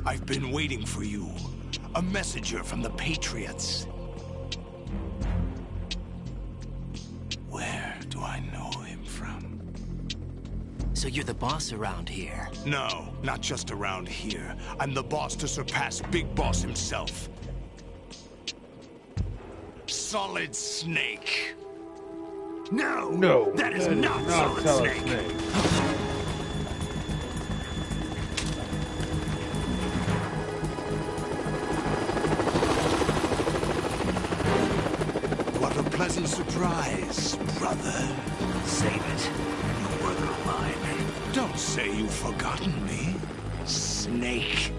I've been waiting for you. A messenger from the Patriots. Where do I know him from? So you're the boss around here? No, not just around here. I'm the boss to surpass Big Boss himself. Solid Snake. No, that is not Solid Snake. What a pleasant surprise, brother. Save it. No work of mine. Don't say you've forgotten me, Snake.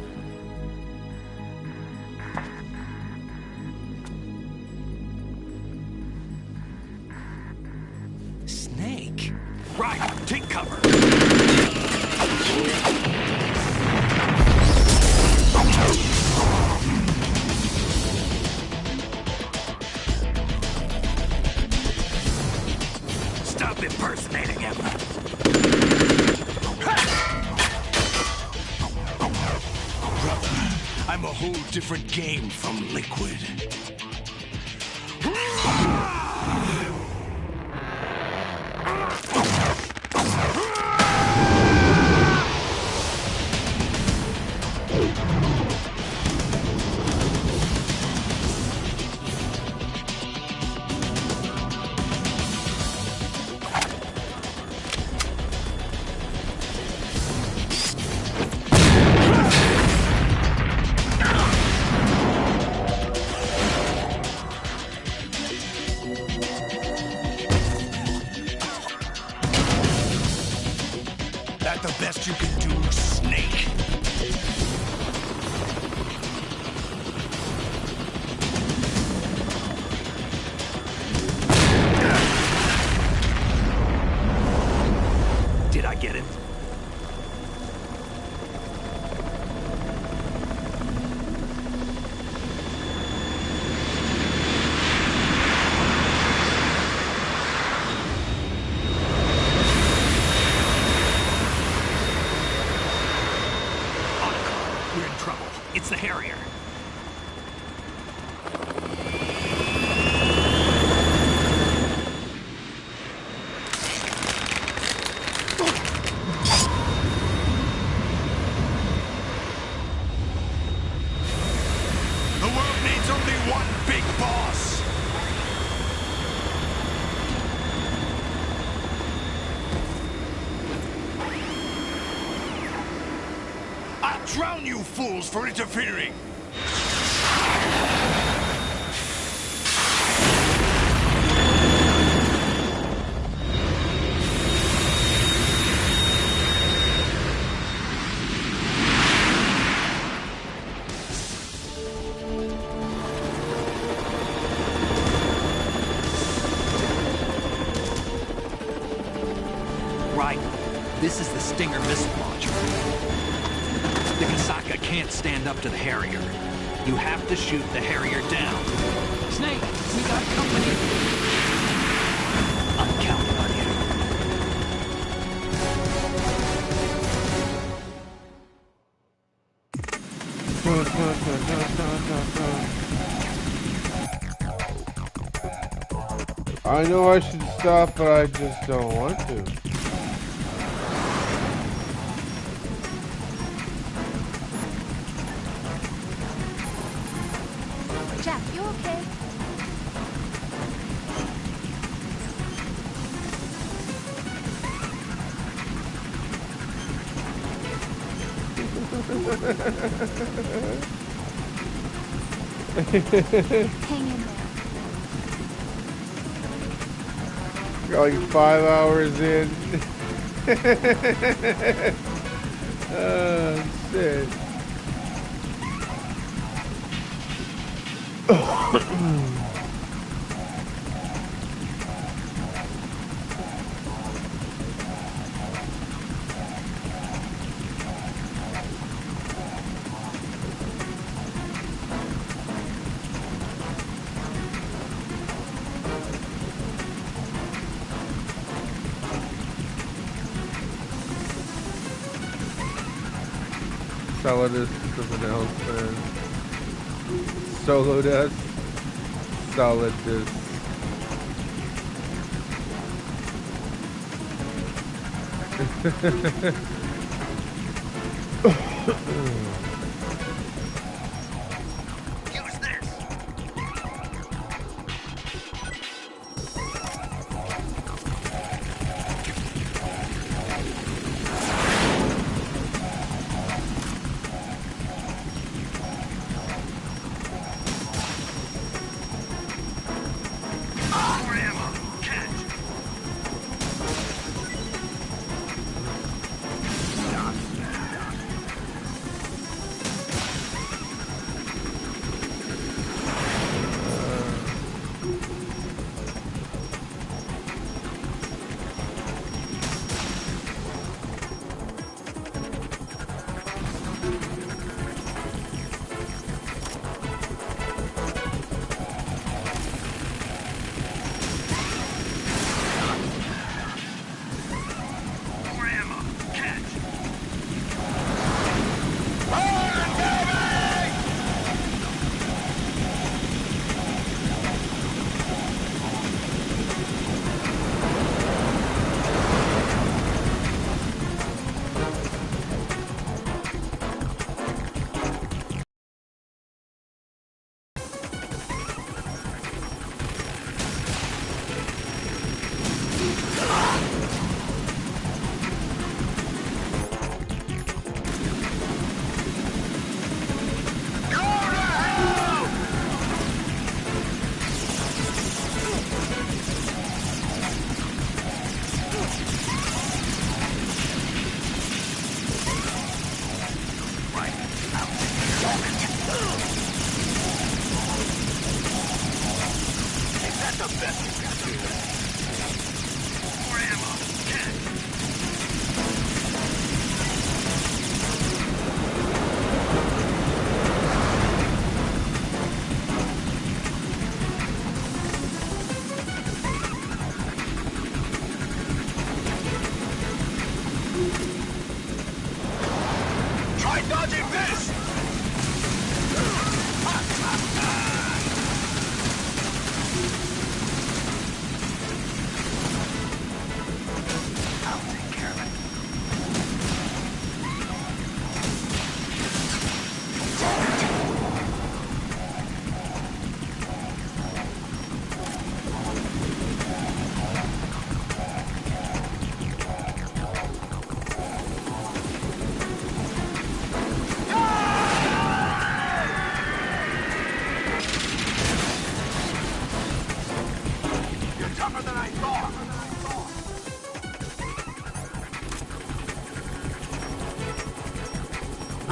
Snake? Right, take cover. Stop impersonating him. Brother, I'm a whole different game from Liquid. That the best you can do, Snake? Did I get it? We're in trouble. It's the Harrier. The world needs only one big boss. I'll drown you fools for interfering! Right. This is the Stinger missile launcher. The Kasaka can't stand up to the Harrier. You have to shoot the Harrier down. Snake, we got company. I'm counting on you. I know I should stop, but I just don't want to. Jack, you okay? Hang in there. Got like 5 hours in. Oh, shit. Solidus something else, man. Solo dust. Solid dust.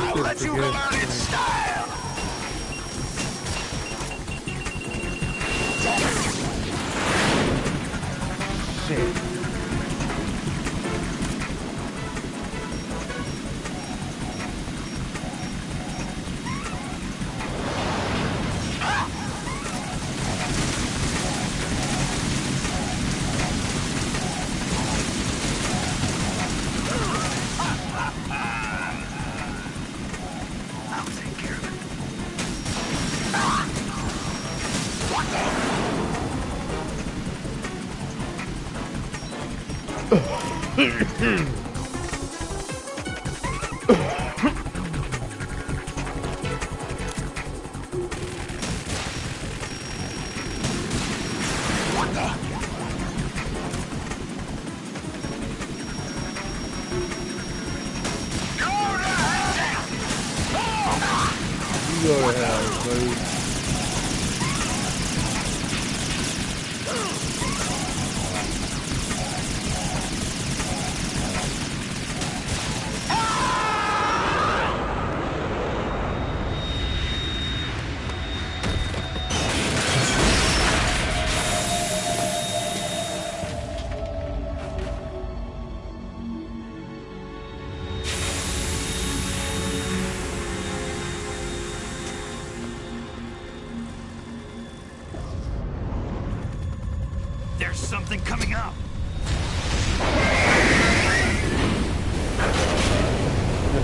I'll let you learn in style! Shit. Go to hell, buddy. There's something coming up.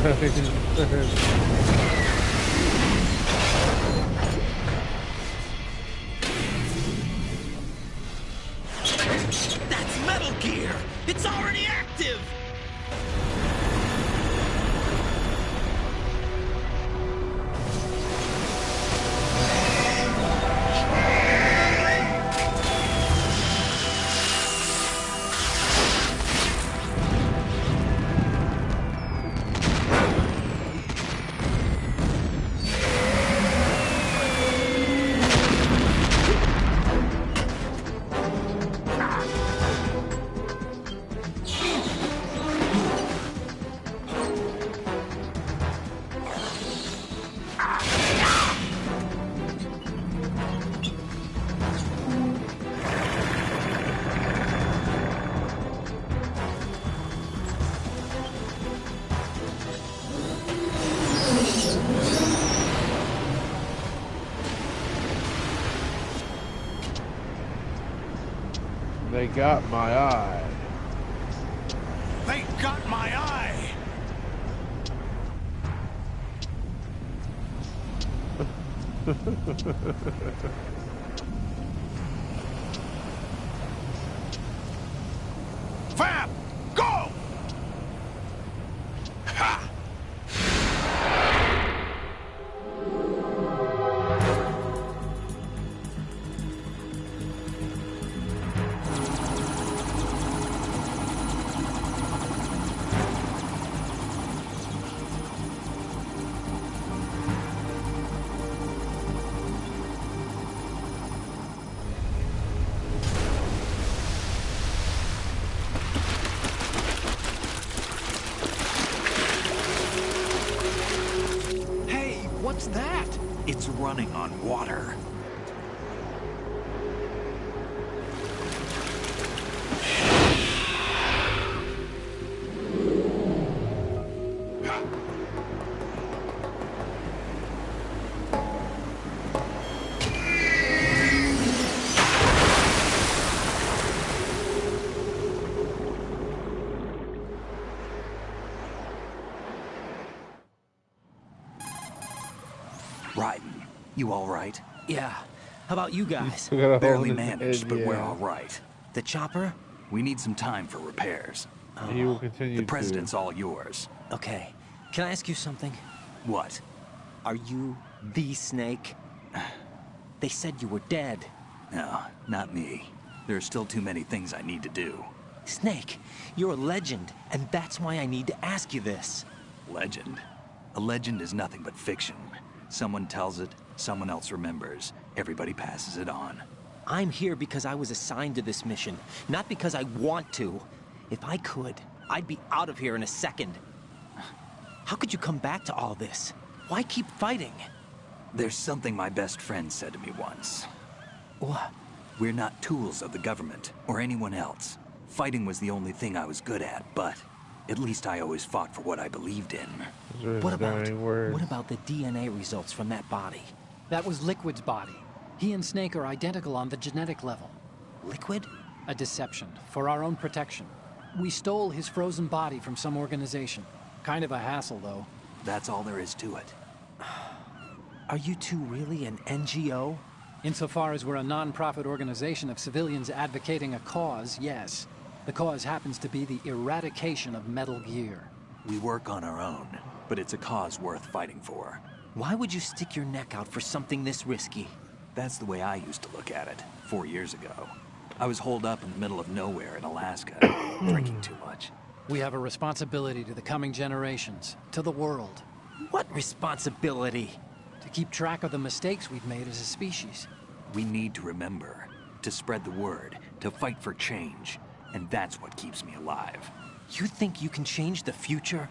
That's Metal Gear! It's already active! They got my eye. They got my eye! Fab! Go! Ha! What's that? It's running on water. Raiden, you all right? Yeah. How about you guys? Barely managed, but we're all right. The chopper? We need some time for repairs. He will continue. The president's all yours. Okay. Can I ask you something? What? Are you the Snake? They said you were dead. No, not me. There are still too many things I need to do. Snake, you're a legend, and that's why I need to ask you this. Legend? A legend is nothing but fiction. Someone tells it, someone else remembers. Everybody passes it on. I'm here because I was assigned to this mission, not because I want to. If I could, I'd be out of here in a second. How could you come back to all this? Why keep fighting? There's something my best friend said to me once. What? We're not tools of the government or anyone else. Fighting was the only thing I was good at, but at least I always fought for what I believed in. What about the DNA results from that body? That was Liquid's body. He and Snake are identical on the genetic level. Liquid? A deception, for our own protection. We stole his frozen body from some organization. Kind of a hassle, though. That's all there is to it. Are you two really an NGO? Insofar as we're a non-profit organization of civilians advocating a cause, yes. The cause happens to be the eradication of Metal Gear. We work on our own, but it's a cause worth fighting for. Why would you stick your neck out for something this risky? That's the way I used to look at it, 4 years ago. I was holed up in the middle of nowhere in Alaska, drinking too much. We have a responsibility to the coming generations, to the world. What responsibility? To keep track of the mistakes we've made as a species. We need to remember, to spread the word, to fight for change. And that's what keeps me alive. You think you can change the future?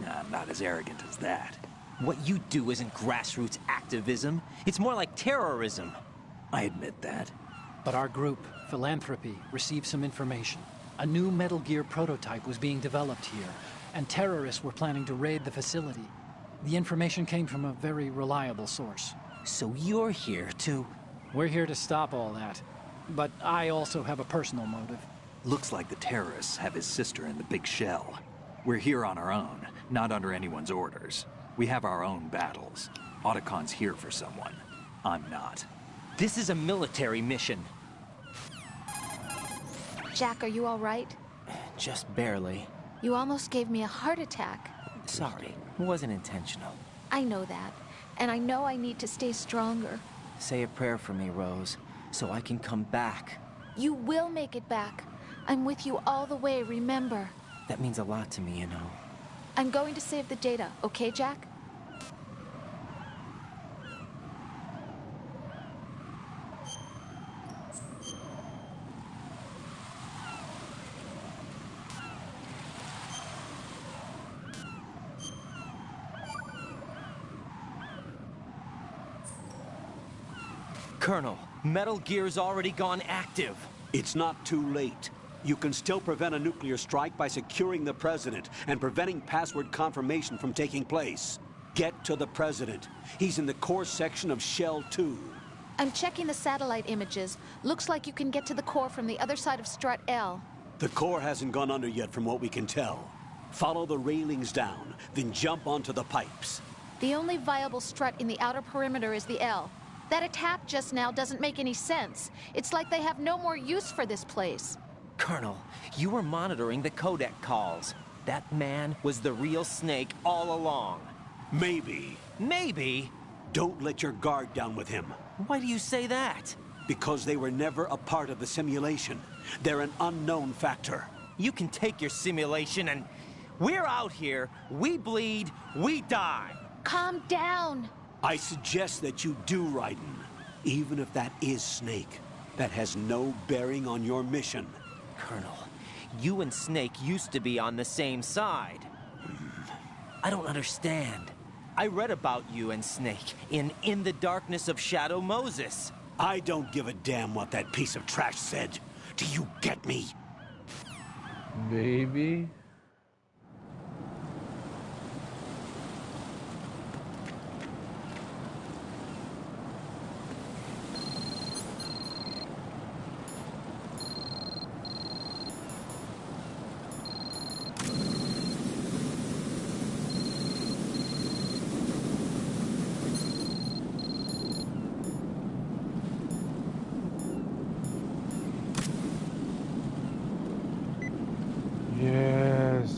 I'm not as arrogant as that. What you do isn't grassroots activism. It's more like terrorism. I admit that. But our group, Philanthropy, received some information. A new Metal Gear prototype was being developed here, and terrorists were planning to raid the facility. The information came from a very reliable source. So you're here to... We're here to stop all that. But I also have a personal motive. Looks like the terrorists have his sister in the big shell. We're here on our own, Not under anyone's orders. We have our own battles. Otacon's here for someone. I'm not. This is a military mission. Jack, are you all right? Just barely. You almost gave me a heart attack. Sorry, it wasn't intentional. I know that, and I know I need to stay stronger. Say a prayer for me, Rose, so I can come back. You will make it back. I'm with you all the way, remember? That means a lot to me, you know. I'm going to save the data, okay, Jack? Colonel, Metal Gear's already gone active. It's not too late. You can still prevent a nuclear strike by securing the President and preventing password confirmation from taking place. Get to the President. He's in the core section of Shell 2. I'm checking the satellite images. Looks like you can get to the core from the other side of Strut L. The core hasn't gone under yet from what we can tell. Follow the railings down, then jump onto the pipes. The only viable strut in the outer perimeter is the L. That attack just now doesn't make any sense. It's like they have no more use for this place. Colonel, you were monitoring the codec calls. That man was the real Snake all along. Maybe. Maybe? Don't let your guard down with him. Why do you say that? Because they were never a part of the simulation. They're an unknown factor. You can take your simulation and... We're out here, we bleed, we die. Calm down. I suggest that you do, Raiden. Even if that is Snake, that has no bearing on your mission. Colonel, you and Snake used to be on the same side. I don't understand. I read about you and Snake in the Darkness of Shadow Moses. I don't give a damn what that piece of trash said. Do you get me? Maybe. Yes.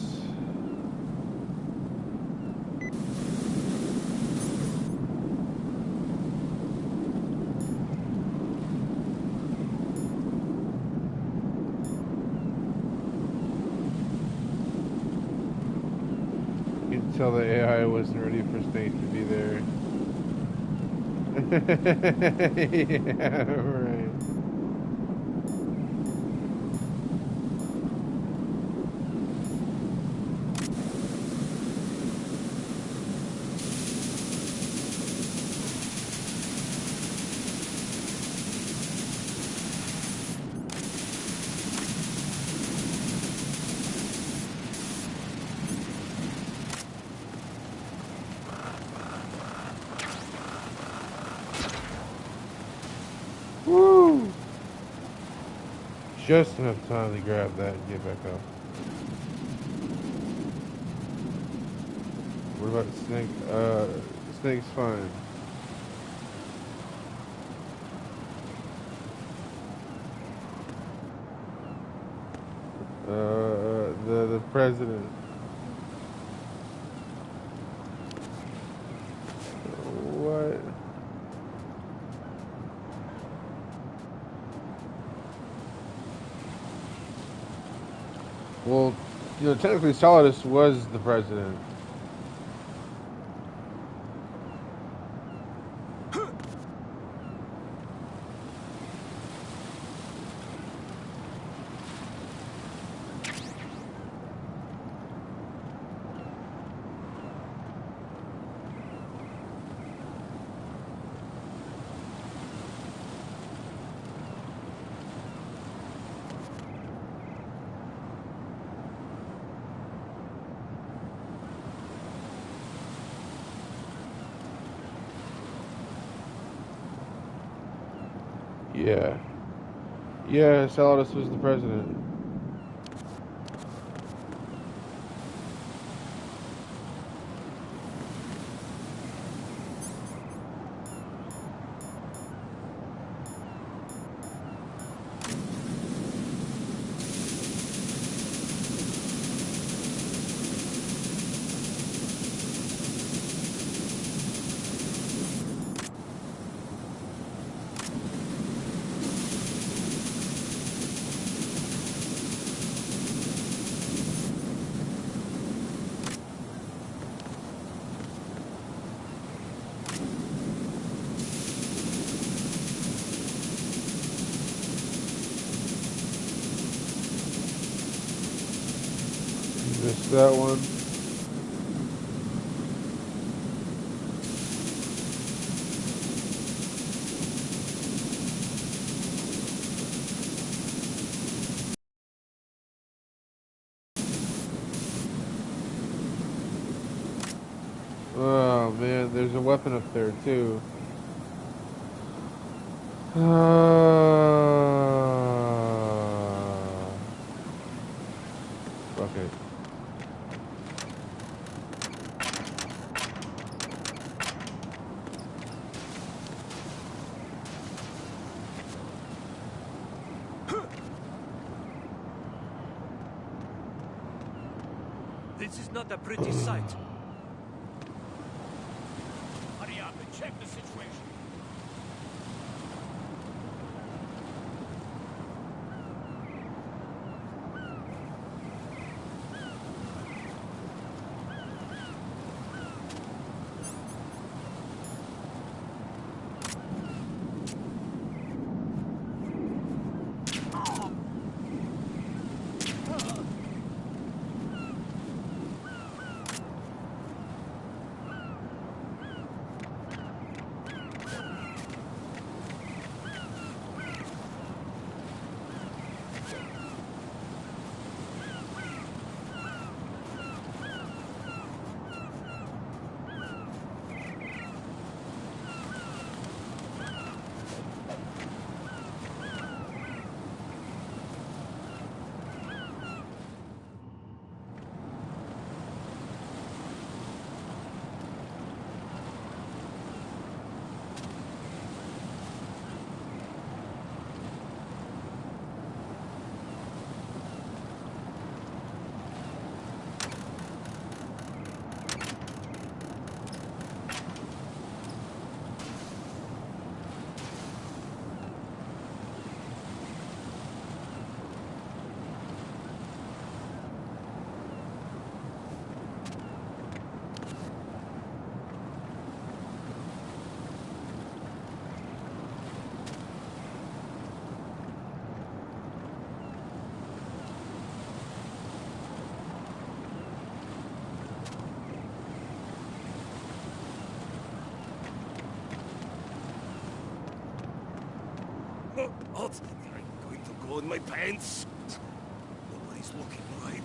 You can tell the AI wasn't ready for Snake to be there. Yeah, right. Woo! Just enough time to grab that and get back up. What about Snake? Snake's fine. The president. What? Well, you know, technically Solidus was the president. Yeah. Yeah, Solidus was the president. Missed that one. Oh man, there's a weapon up there too. Fuck it. This is not a pretty sight. Hurry up and check the situation. Oh, I'm going to go in my pants. Nobody's looking right.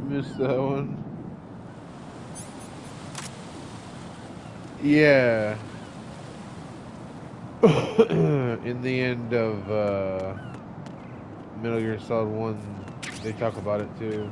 Missed that one. Yeah. In the end of Metal Gear Solid 1, they talk about it too.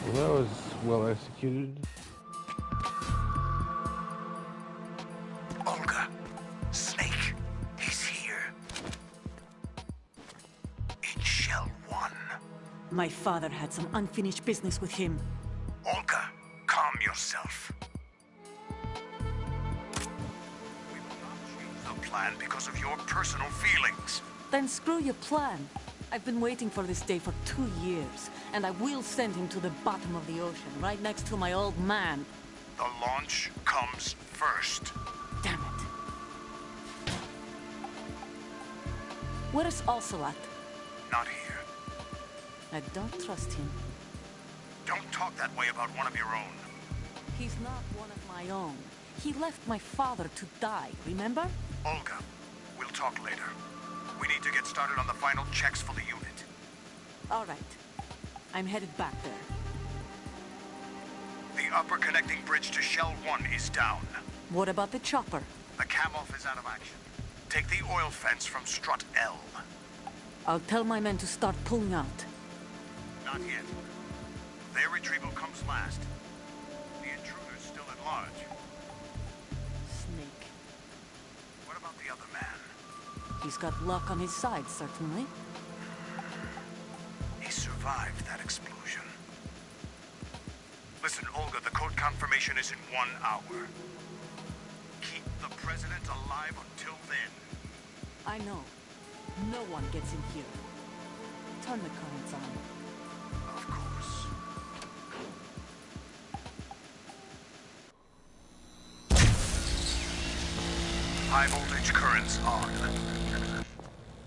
Well, that was well executed. Olga, Snake, he's here. In Shell 1. My father had some unfinished business with him. Olga, calm yourself. We will not change the plan because of your personal feelings. Then screw your plan. I've been waiting for this day for 2 years, and I will send him to the bottom of the ocean, right next to my old man. The launch comes first. Damn it. Where's Ocelot? Not here. I don't trust him. Don't talk that way about one of your own. He's not one of my own. He left my father to die, remember? Olga, we'll talk later. We need to get started on the final checks for the unit. All right. I'm headed back there. The upper connecting bridge to Shell 1 is down. What about the chopper? The cam-off is out of action. Take the oil fence from strut L. I'll tell my men to start pulling out. Not yet. Their retrieval comes last. The intruder's still at large. Snake. What about the other man? He's got luck on his side, certainly. He survived that explosion. Listen, Olga, the code confirmation is in 1 hour. Keep the president alive until then. I know. No one gets in here. Turn the currents on. Of course. High voltage currents on.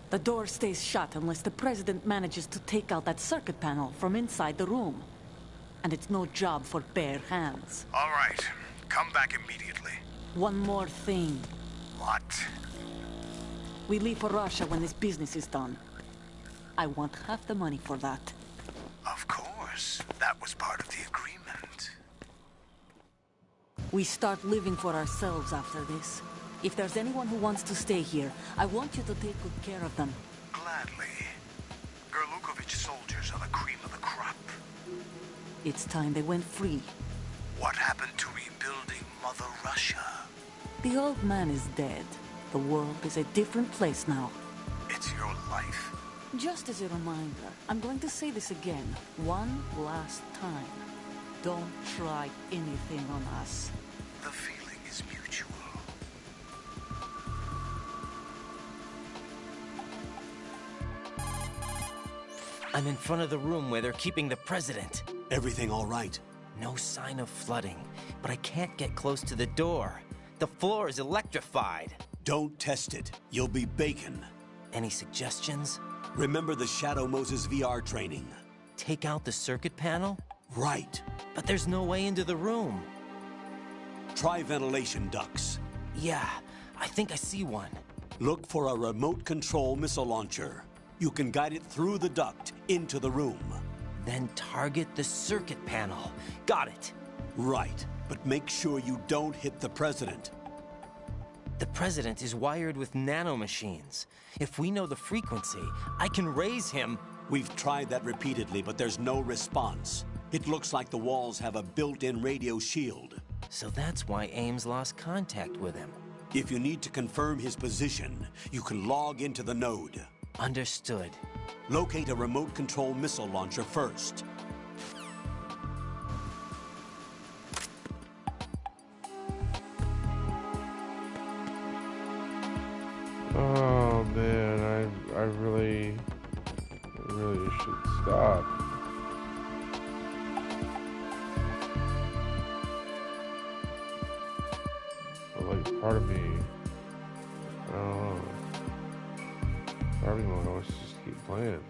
The door stays shut unless the president manages to take out that circuit panel from inside the room. And it's no job for bare hands. All right. Come back immediately. One more thing. What? We leave for Russia when this business is done. I want half the money for that. Of course. That was part of the agreement. We start living for ourselves after this. If there's anyone who wants to stay here, I want you to take good care of them. Gladly. Gurlukovich soldiers are the cream of the crop. It's time they went free. What happened to rebuilding Mother Russia? The old man is dead. The world is a different place now. It's your life. Just as a reminder, I'm going to say this again, one last time. Don't try anything on us. The feeling is mutual. I'm in front of the room where they're keeping the president. Everything all right? No sign of flooding, but I can't get close to the door. The floor is electrified. Don't test it. You'll be bacon. Any suggestions? Remember the Shadow Moses VR training. Take out the circuit panel? Right. But there's no way into the room. Try ventilation ducts. Yeah, I think I see one. Look for a remote control missile launcher. You can guide it through the duct into the room. Then target the circuit panel. Got it. Right, but make sure you don't hit the president. The president is wired with nanomachines. If we know the frequency, I can raise him. We've tried that repeatedly, but there's no response. It looks like the walls have a built-in radio shield. So that's why Ames lost contact with him. If you need to confirm his position, you can log into the node. Understood. Locate a remote control missile launcher first. Oh man, I really should stop. But like part of me, I don't know. Part of me wants to just keep playing.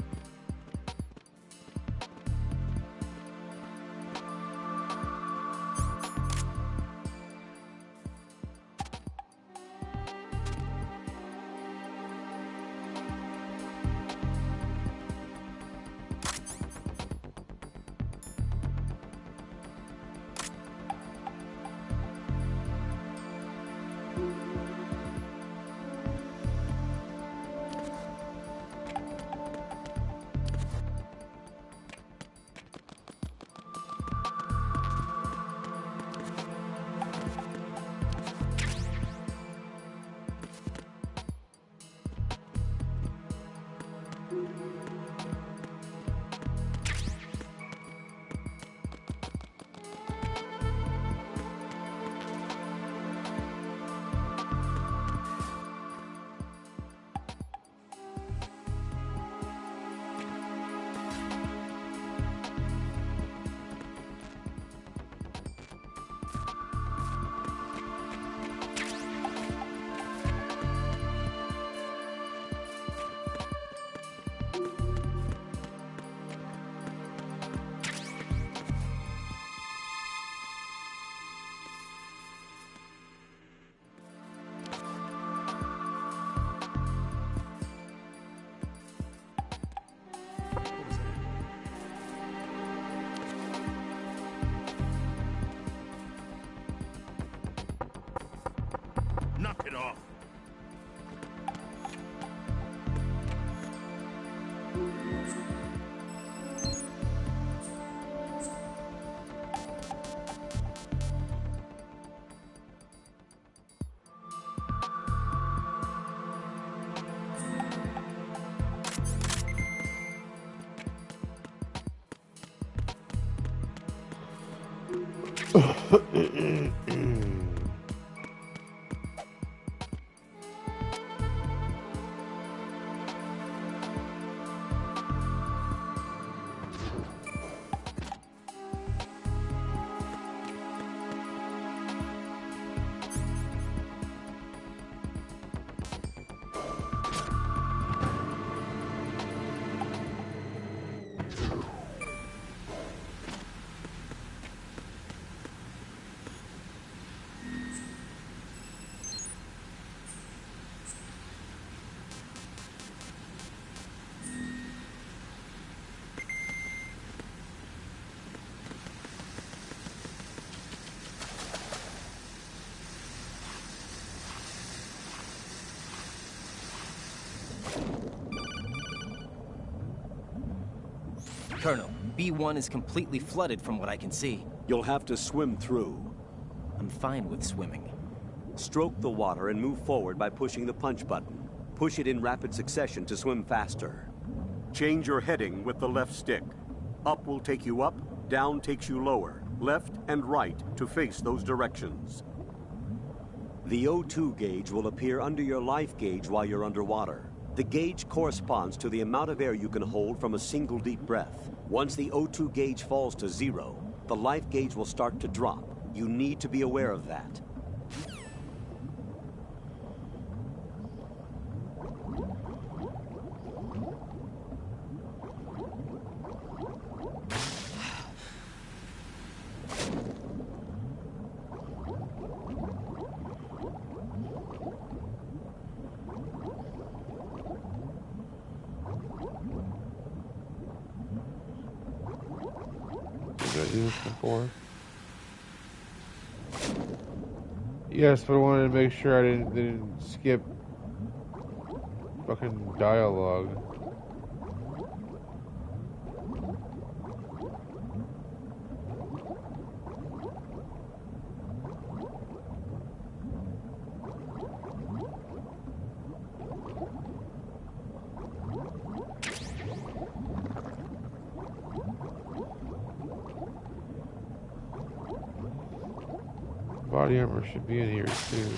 Colonel, B1 is completely flooded from what I can see. You'll have to swim through. I'm fine with swimming. Stroke the water and move forward by pushing the punch button. Push it in rapid succession to swim faster. Change your heading with the left stick. Up will take you up, down takes you lower, left and right to face those directions. The O2 gauge will appear under your life gauge while you're underwater. The gauge corresponds to the amount of air you can hold from a single deep breath. Once the O2 gauge falls to 0, the life gauge will start to drop. You need to be aware of that. Before. Yes, but I wanted to make sure I didn't skip fucking dialogue. Body armor should be in here too.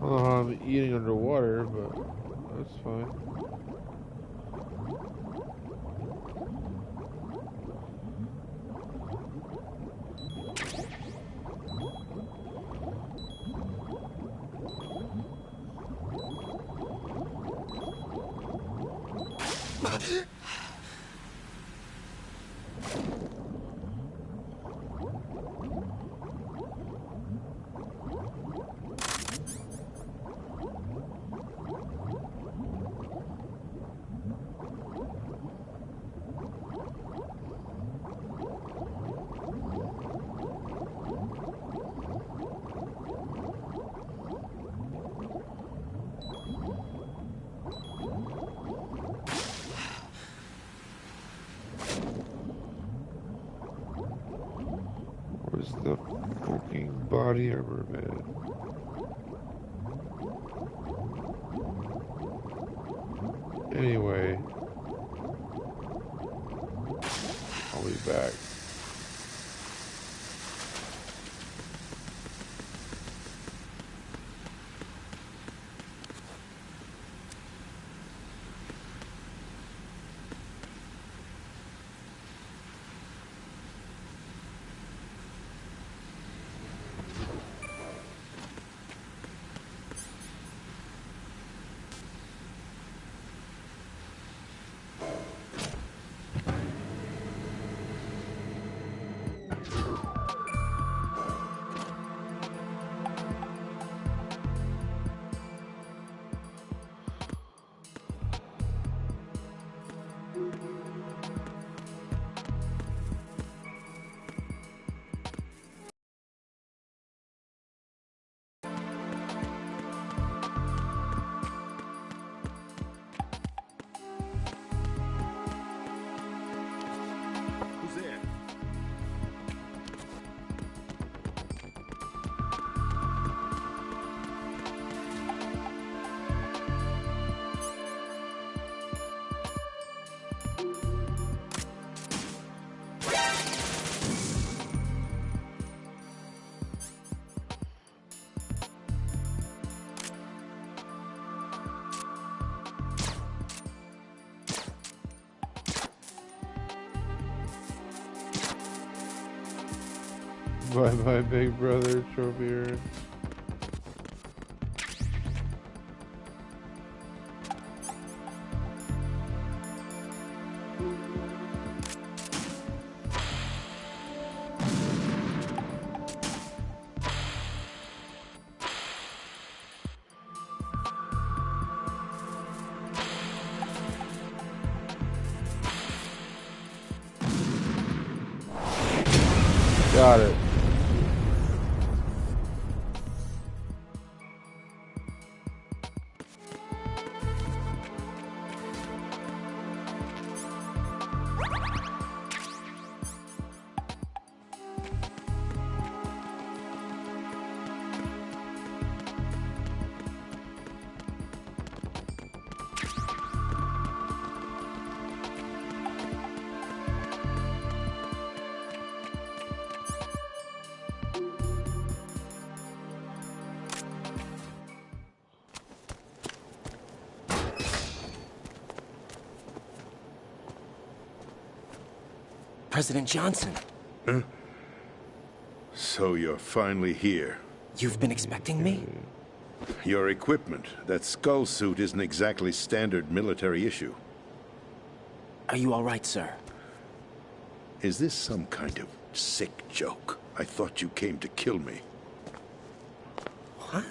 I don't know how I'm eating underwater, but that's fine. body armor, man. Anyway, I'll be back. By my big brother, Trophy Urn. Got it. President Johnson. Huh? So you're finally here. You've been expecting me? Your equipment, that skull suit isn't exactly standard military issue. Are you all right, sir? Is this some kind of sick joke? I thought you came to kill me. What?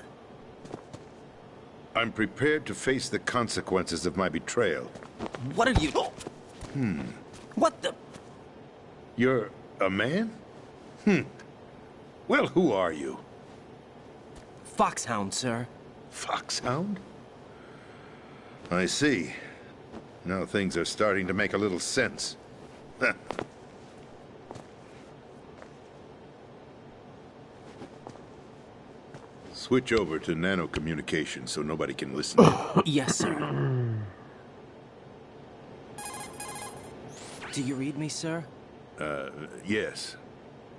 I'm prepared to face the consequences of my betrayal. What are you... What the... You're a man? Well, who are you? Foxhound, sir. Foxhound? I see. Now things are starting to make a little sense. Switch over to nano-communication so nobody can listen in. Yes, sir. Do you read me, sir? Yes.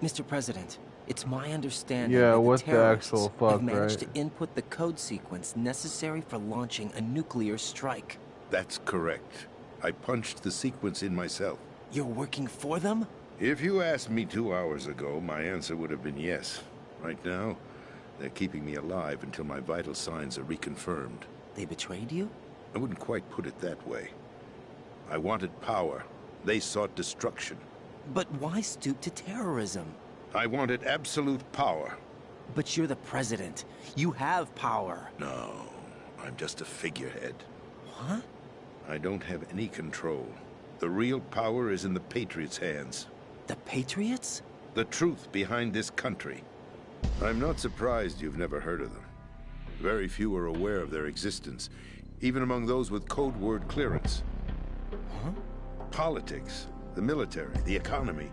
Mr. President, it's my understanding Yeah, that what the the terrorists actual fuck, have managed right? to input the code sequence necessary for launching a nuclear strike. That's correct. I punched the sequence in myself. You're working for them? If you asked me 2 hours ago, my answer would have been yes. Right now, they're keeping me alive until my vital signs are reconfirmed. They betrayed you? I wouldn't quite put it that way. I wanted power. They sought destruction. But why stoop to terrorism? I wanted absolute power. But you're the president. You have power. No, I'm just a figurehead. What? I don't have any control. The real power is in the Patriots' hands. The Patriots? The truth behind this country. I'm not surprised you've never heard of them. Very few are aware of their existence, even among those with code word clearance. Huh? Politics, the military, the economy,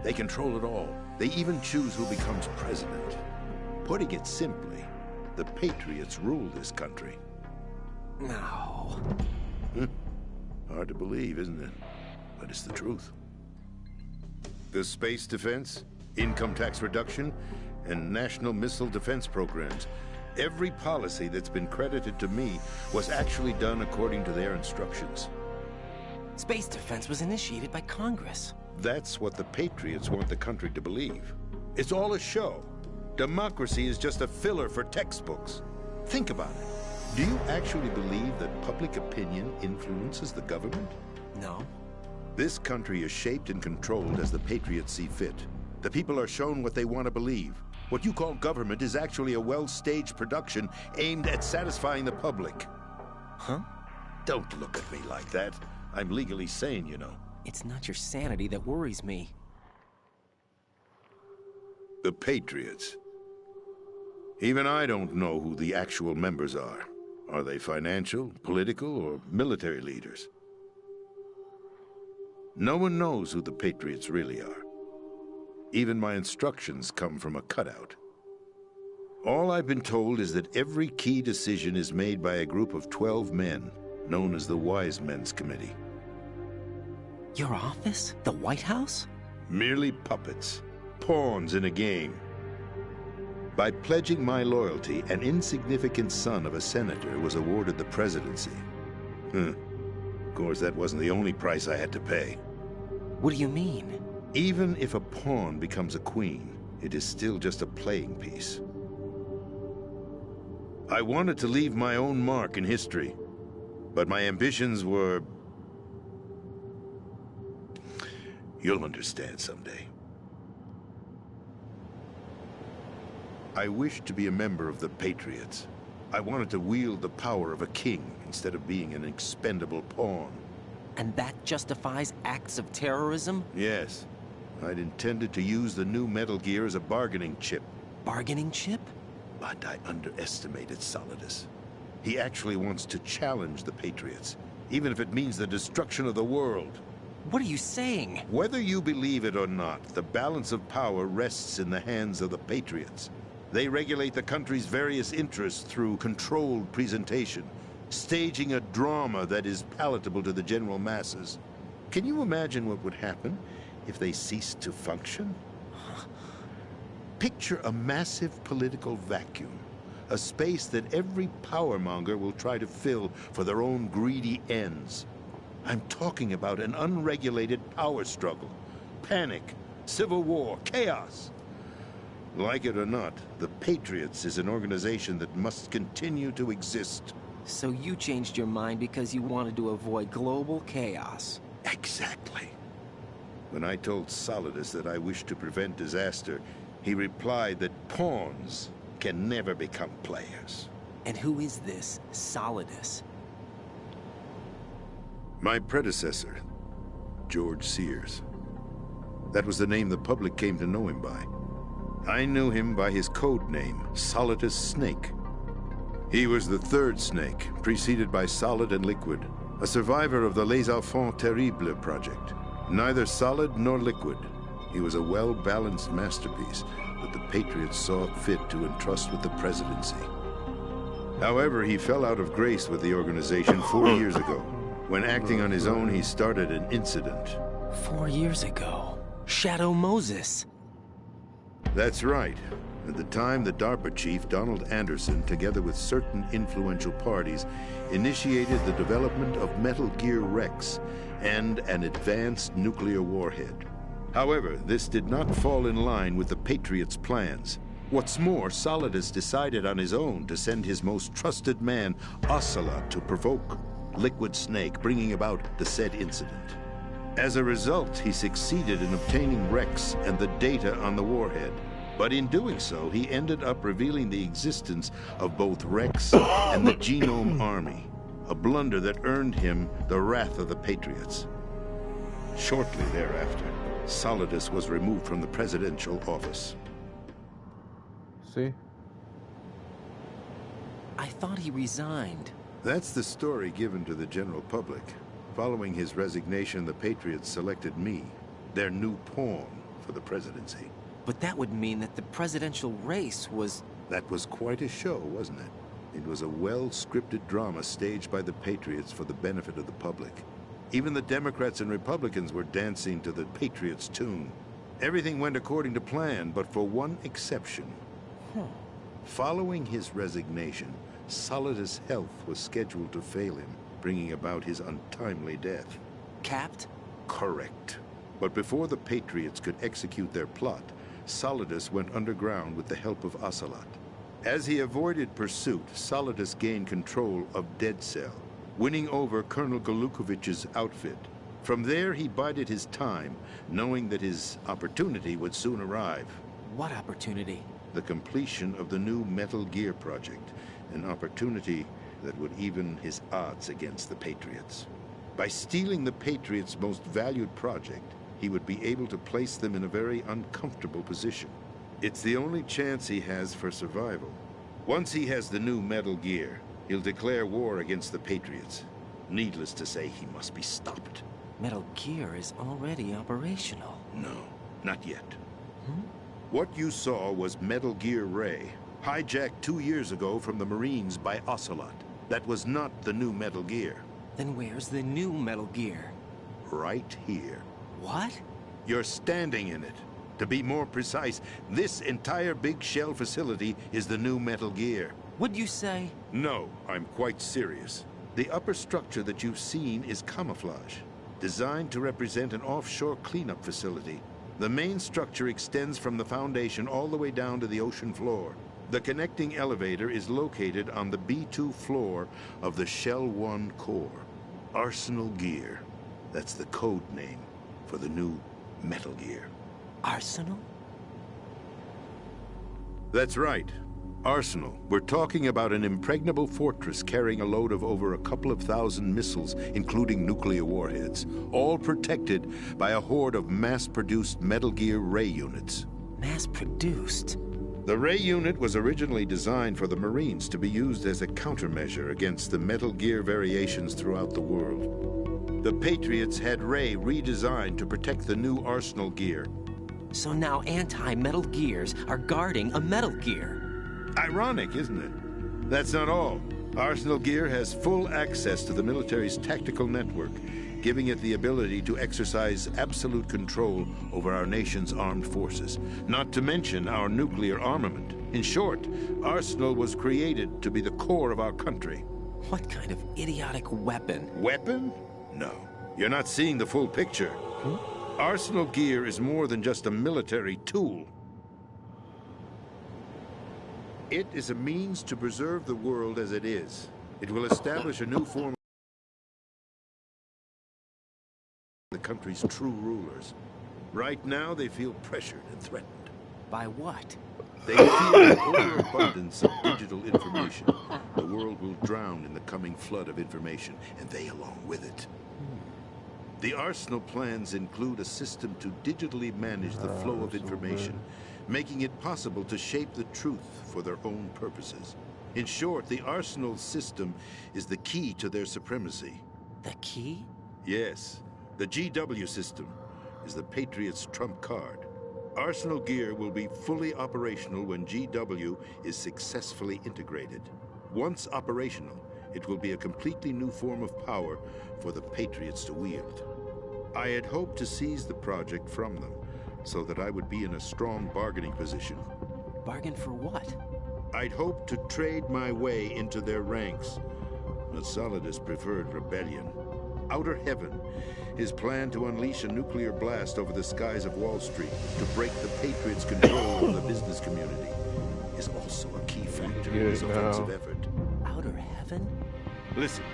they control it all. They even choose who becomes president. Putting it simply, the Patriots rule this country. No. Hard to believe, isn't it? But it's the truth. The space defense, income tax reduction, and national missile defense programs. Every policy that's been credited to me was actually done according to their instructions. Space defense was initiated by Congress. That's what the Patriots want the country to believe. It's all a show. Democracy is just a filler for textbooks. Think about it. Do you actually believe that public opinion influences the government? No. This country is shaped and controlled as the Patriots see fit. The people are shown what they want to believe. What you call government is actually a well-staged production aimed at satisfying the public. Huh? Don't look at me like that. I'm legally sane, you know. It's not your sanity that worries me. The Patriots. Even I don't know who the actual members are. Are they financial, political, or military leaders? No one knows who the Patriots really are. Even my instructions come from a cutout. All I've been told is that every key decision is made by a group of 12 men, known as the Wise Men's Committee. Your office? The White House? Merely puppets, pawns in a game. By pledging my loyalty, an insignificant son of a senator was awarded the presidency. Of course, that wasn't the only price I had to pay. What do you mean? Even if a pawn becomes a queen, it is still just a playing piece. I wanted to leave my own mark in history, but my ambitions were... You'll understand someday. I wished to be a member of the Patriots. I wanted to wield the power of a king instead of being an expendable pawn. And that justifies acts of terrorism? Yes. I'd intended to use the new Metal Gear as a bargaining chip. Bargaining chip? But I underestimated Solidus. He actually wants to challenge the Patriots, even if it means the destruction of the world. What are you saying? Whether you believe it or not, the balance of power rests in the hands of the Patriots. They regulate the country's various interests through controlled presentation, staging a drama that is palatable to the general masses. Can you imagine what would happen if they ceased to function? Picture a massive political vacuum, a space that every powermonger will try to fill for their own greedy ends. I'm talking about an unregulated power struggle, panic, civil war, chaos. Like it or not, the Patriots is an organization that must continue to exist. So you changed your mind because you wanted to avoid global chaos. Exactly. When I told Solidus that I wished to prevent disaster, he replied that pawns can never become players. And who is this Solidus? My predecessor, George Sears. That was the name the public came to know him by. I knew him by his code name, Solidus Snake. He was the third Snake, preceded by Solid and Liquid, a survivor of the Les Enfants Terribles project. Neither solid nor liquid, he was a well-balanced masterpiece that the Patriots saw fit to entrust with the presidency. However, he fell out of grace with the organization 4 years ago. When acting on his own, he started an incident. 4 years ago? Shadow Moses. That's right. At the time, the DARPA chief, Donald Anderson, together with certain influential parties, initiated the development of Metal Gear Rex and an advanced nuclear warhead. However, this did not fall in line with the Patriots' plans. What's more, Solidus decided on his own to send his most trusted man, Ocelot, to provoke Liquid Snake, bringing about the said incident. As a result, he succeeded in obtaining Rex and the data on the warhead. But in doing so, he ended up revealing the existence of both Rex and the Genome Army, a blunder that earned him the wrath of the Patriots. Shortly thereafter, Solidus was removed from the presidential office. See? I thought he resigned. That's the story given to the general public. Following his resignation, the Patriots selected me, their new pawn, for the presidency. But that would mean that the presidential race was That was quite a show, wasn't it? It was a well-scripted drama staged by the Patriots for the benefit of the public. Even the Democrats and Republicans were dancing to the Patriots' tune. Everything went according to plan, but for one exception. Following his resignation, Solidus' health was scheduled to fail him, bringing about his untimely death. Capped? Correct. But before the Patriots could execute their plot, Solidus went underground with the help of Ocelot. As he avoided pursuit, Solidus gained control of Dead Cell, winning over Colonel Golukovich's outfit. From there, he bided his time, knowing that his opportunity would soon arrive. What opportunity? The completion of the new Metal Gear project, an opportunity that would even his odds against the Patriots. By stealing the Patriots' most valued project, he would be able to place them in a very uncomfortable position. It's the only chance he has for survival. Once he has the new Metal Gear, he'll declare war against the Patriots. Needless to say, he must be stopped. Metal Gear is already operational. No, not yet. What you saw was Metal Gear Ray, hijacked 2 years ago from the Marines by Ocelot. That was not the new Metal Gear. Then where's the new Metal Gear? Right here. What? You're standing in it. To be more precise, this entire big shell facility is the new Metal Gear. What'd you say? No, I'm quite serious. The upper structure that you've seen is camouflage, designed to represent an offshore cleanup facility. The main structure extends from the foundation all the way down to the ocean floor. The connecting elevator is located on the B2 floor of the Shell 1 core. Arsenal Gear. That's the code name for the new Metal Gear. Arsenal? That's right. Arsenal. We're talking about an impregnable fortress carrying a load of over a couple of thousand missiles, including nuclear warheads, all protected by a horde of mass-produced Metal Gear Ray units. Mass-produced? The Ray unit was originally designed for the Marines to be used as a countermeasure against the Metal Gear variations throughout the world. The Patriots had Ray redesigned to protect the new Arsenal Gear. So now anti-Metal Gears are guarding a Metal Gear. Ironic, isn't it? That's not all. Arsenal Gear has full access to the military's tactical network, giving it the ability to exercise absolute control over our nation's armed forces, not to mention our nuclear armament. In short, Arsenal was created to be the core of our country. What kind of idiotic weapon? Weapon? No. You're not seeing the full picture. Arsenal Gear is more than just a military tool. It is a means to preserve the world as it is. It will establish a new form of the country's true rulers. Right now, they feel pressured and threatened. By what? They fear an overabundance of digital information. The world will drown in the coming flood of information, and they along with it. The Arsenal plans include a system to digitally manage the flow of information, making it possible to shape the truth for their own purposes. In short, the Arsenal system is the key to their supremacy. The key? Yes. The GW system is the Patriots' trump card. Arsenal Gear will be fully operational when GW is successfully integrated. Once operational, it will be a completely new form of power for the Patriots to wield. I had hoped to seize the project from them, so that I would be in a strong bargaining position. Bargain for what? I'd hoped to trade my way into their ranks, but Solidus preferred rebellion. Outer Heaven, his plan to unleash a nuclear blast over the skies of Wall Street to break the Patriots' control of the business community, is also a key factor in his offensive effort. Outer Heaven? Listen,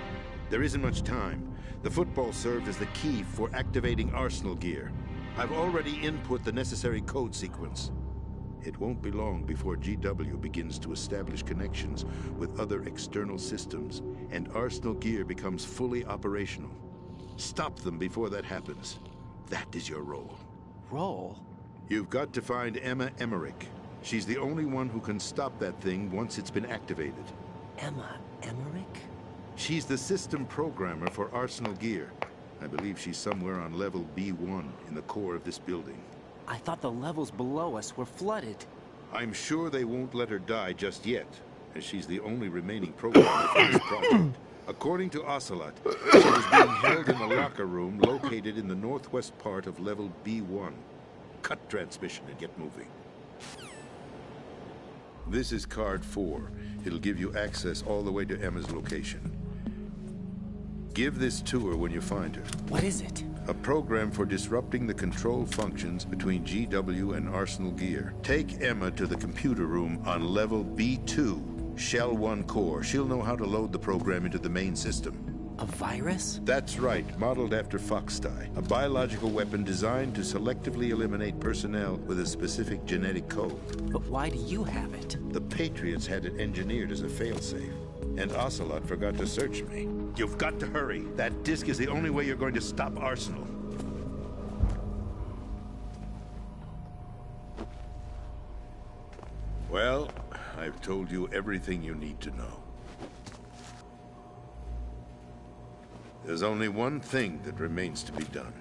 there isn't much time. The football served as the key for activating Arsenal Gear. I've already input the necessary code sequence. It won't be long before GW begins to establish connections with other external systems, and Arsenal Gear becomes fully operational. Stop them before that happens. That is your role. Role? You've got to find Emma Emmerich. She's the only one who can stop that thing once it's been activated. Emma Emmerich? She's the system programmer for Arsenal Gear. I believe she's somewhere on level B1 in the core of this building. I thought the levels below us were flooded. I'm sure they won't let her die just yet, as she's the only remaining programmer for this project. According to Ocelot, she was being held in a locker room located in the northwest part of level B1. Cut transmission and get moving. This is card 4. It'll give you access all the way to Emma's location. Give this to her when you find her. What is it? A program for disrupting the control functions between GW and Arsenal Gear. Take Emma to the computer room on level B2, Shell 1 core. She'll know how to load the program into the main system. A virus? That's right, modeled after Foxdie. A biological weapon designed to selectively eliminate personnel with a specific genetic code. But why do you have it? The Patriots had it engineered as a failsafe. And Ocelot forgot to search me. You've got to hurry. That disk is the only way you're going to stop Arsenal. Well, I've told you everything you need to know. There's only one thing that remains to be done.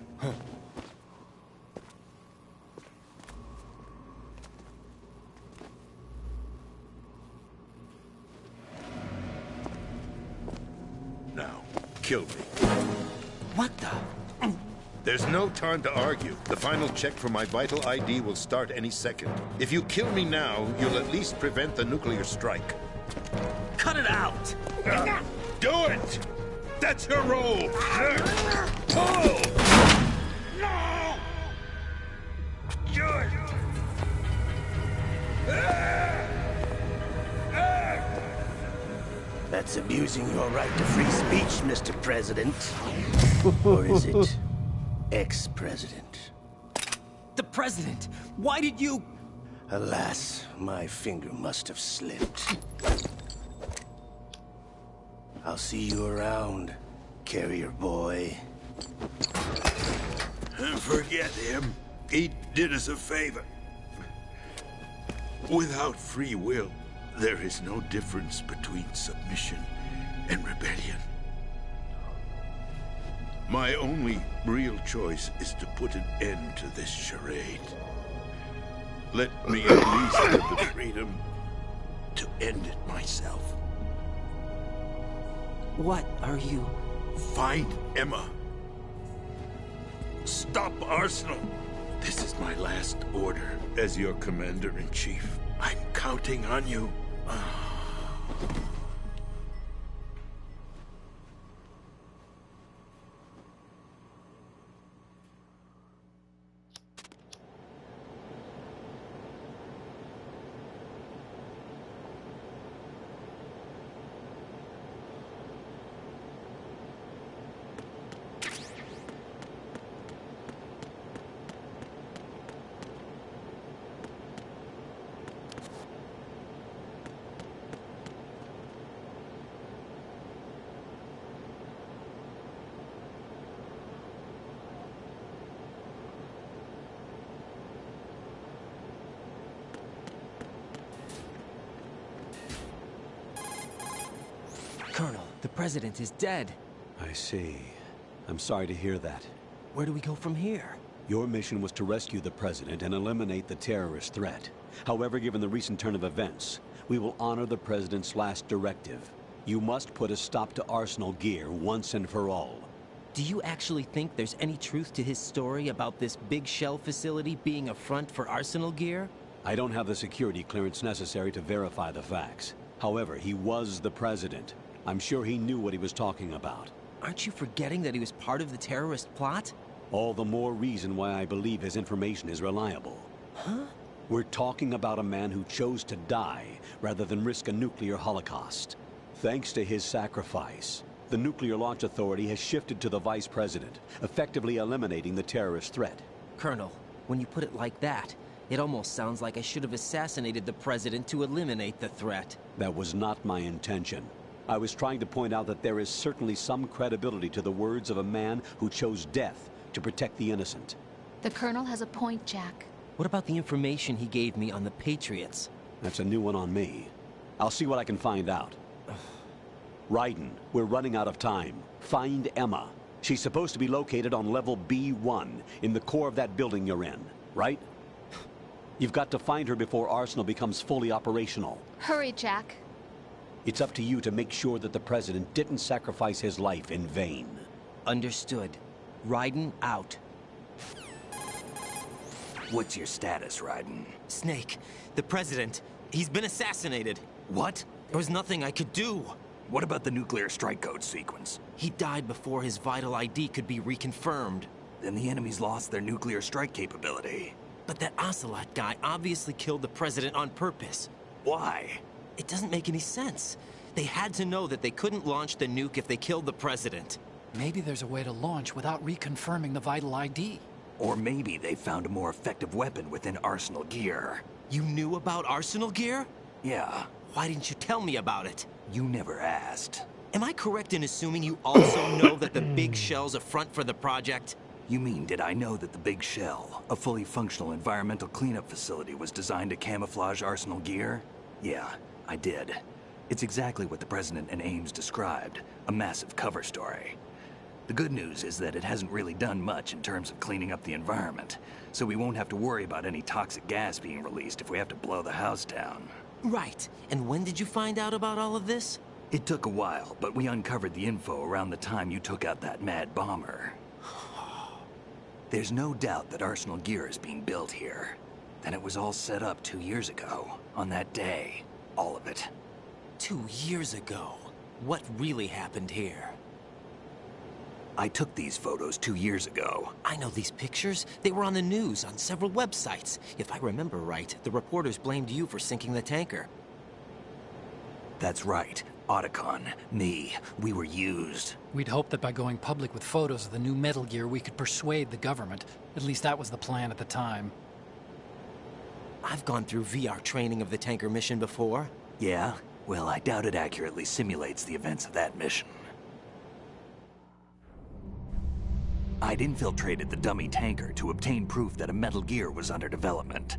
Now, kill me. What the? There's no time to argue. The final check for my vital ID will start any second. If you kill me now, you'll at least prevent the nuclear strike. Cut it out! Do it! That's her role! Pull! No! Good! That's abusing your right to free speech, Mr. President. Or is it ex-president? The president! Why did you... Alas, my finger must have slipped. I'll see you around, carrier boy. Forget him. He did us a favor. Without free will, there is no difference between submission and rebellion. My only real choice is to put an end to this charade. Let me at least have the freedom to end it myself. What are you... Find Emma. Stop Arsenal. This is my last order as your commander-in-chief. I'm counting on you. Colonel, the president is dead. I see. I'm sorry to hear that. Where do we go from here? Your mission was to rescue the president and eliminate the terrorist threat. However, given the recent turn of events, we will honor the president's last directive. You must put a stop to Arsenal Gear once and for all. Do you actually think there's any truth to his story about this big shell facility being a front for Arsenal Gear? I don't have the security clearance necessary to verify the facts. However, he was the president. I'm sure he knew what he was talking about. Aren't you forgetting that he was part of the terrorist plot? All the more reason why I believe his information is reliable. Huh? We're talking about a man who chose to die rather than risk a nuclear holocaust. Thanks to his sacrifice, the Nuclear Launch Authority has shifted to the Vice President, effectively eliminating the terrorist threat. Colonel, when you put it like that, it almost sounds like I should have assassinated the President to eliminate the threat. That was not my intention. I was trying to point out that there is certainly some credibility to the words of a man who chose death to protect the innocent. The Colonel has a point, Jack. What about the information he gave me on the Patriots? That's a new one on me. I'll see what I can find out. Raiden, we're running out of time. Find Emma. She's supposed to be located on level B1, in the core of that building you're in, right? You've got to find her before Arsenal becomes fully operational. Hurry, Jack. It's up to you to make sure that the President didn't sacrifice his life in vain. Understood. Raiden out. What's your status, Raiden? Snake, the President, he's been assassinated. What? There was nothing I could do. What about the nuclear strike code sequence? He died before his vital ID could be reconfirmed. Then the enemy's lost their nuclear strike capability. But that Ocelot guy obviously killed the President on purpose. Why? It doesn't make any sense. They had to know that they couldn't launch the nuke if they killed the President. Maybe there's a way to launch without reconfirming the vital ID. Or maybe they found a more effective weapon within Arsenal gear. You knew about Arsenal gear? Yeah. Why didn't you tell me about it? You never asked. Am I correct in assuming you also know that the Big Shell's a front for the project? You mean, did I know that the Big Shell, a fully functional environmental cleanup facility, was designed to camouflage Arsenal gear? Yeah, I did. It's exactly what the President and Ames described, a massive cover story. The good news is that it hasn't really done much in terms of cleaning up the environment, so we won't have to worry about any toxic gas being released if we have to blow the house down. Right. And when did you find out about all of this? It took a while, but we uncovered the info around the time you took out that mad bomber. There's no doubt that Arsenal gear is being built here. Then it was all set up 2 years ago, on that day. All of it. 2 years ago? What really happened here? I took these photos 2 years ago. I know these pictures. They were on the news, on several websites. If I remember right, the reporters blamed you for sinking the tanker. That's right. Otacon, me, we were used. We'd hoped that by going public with photos of the new Metal Gear, we could persuade the government. At least that was the plan at the time. I've gone through VR training of the tanker mission before. Yeah? Well, I doubt it accurately simulates the events of that mission. I'd infiltrated the dummy tanker to obtain proof that a Metal Gear was under development.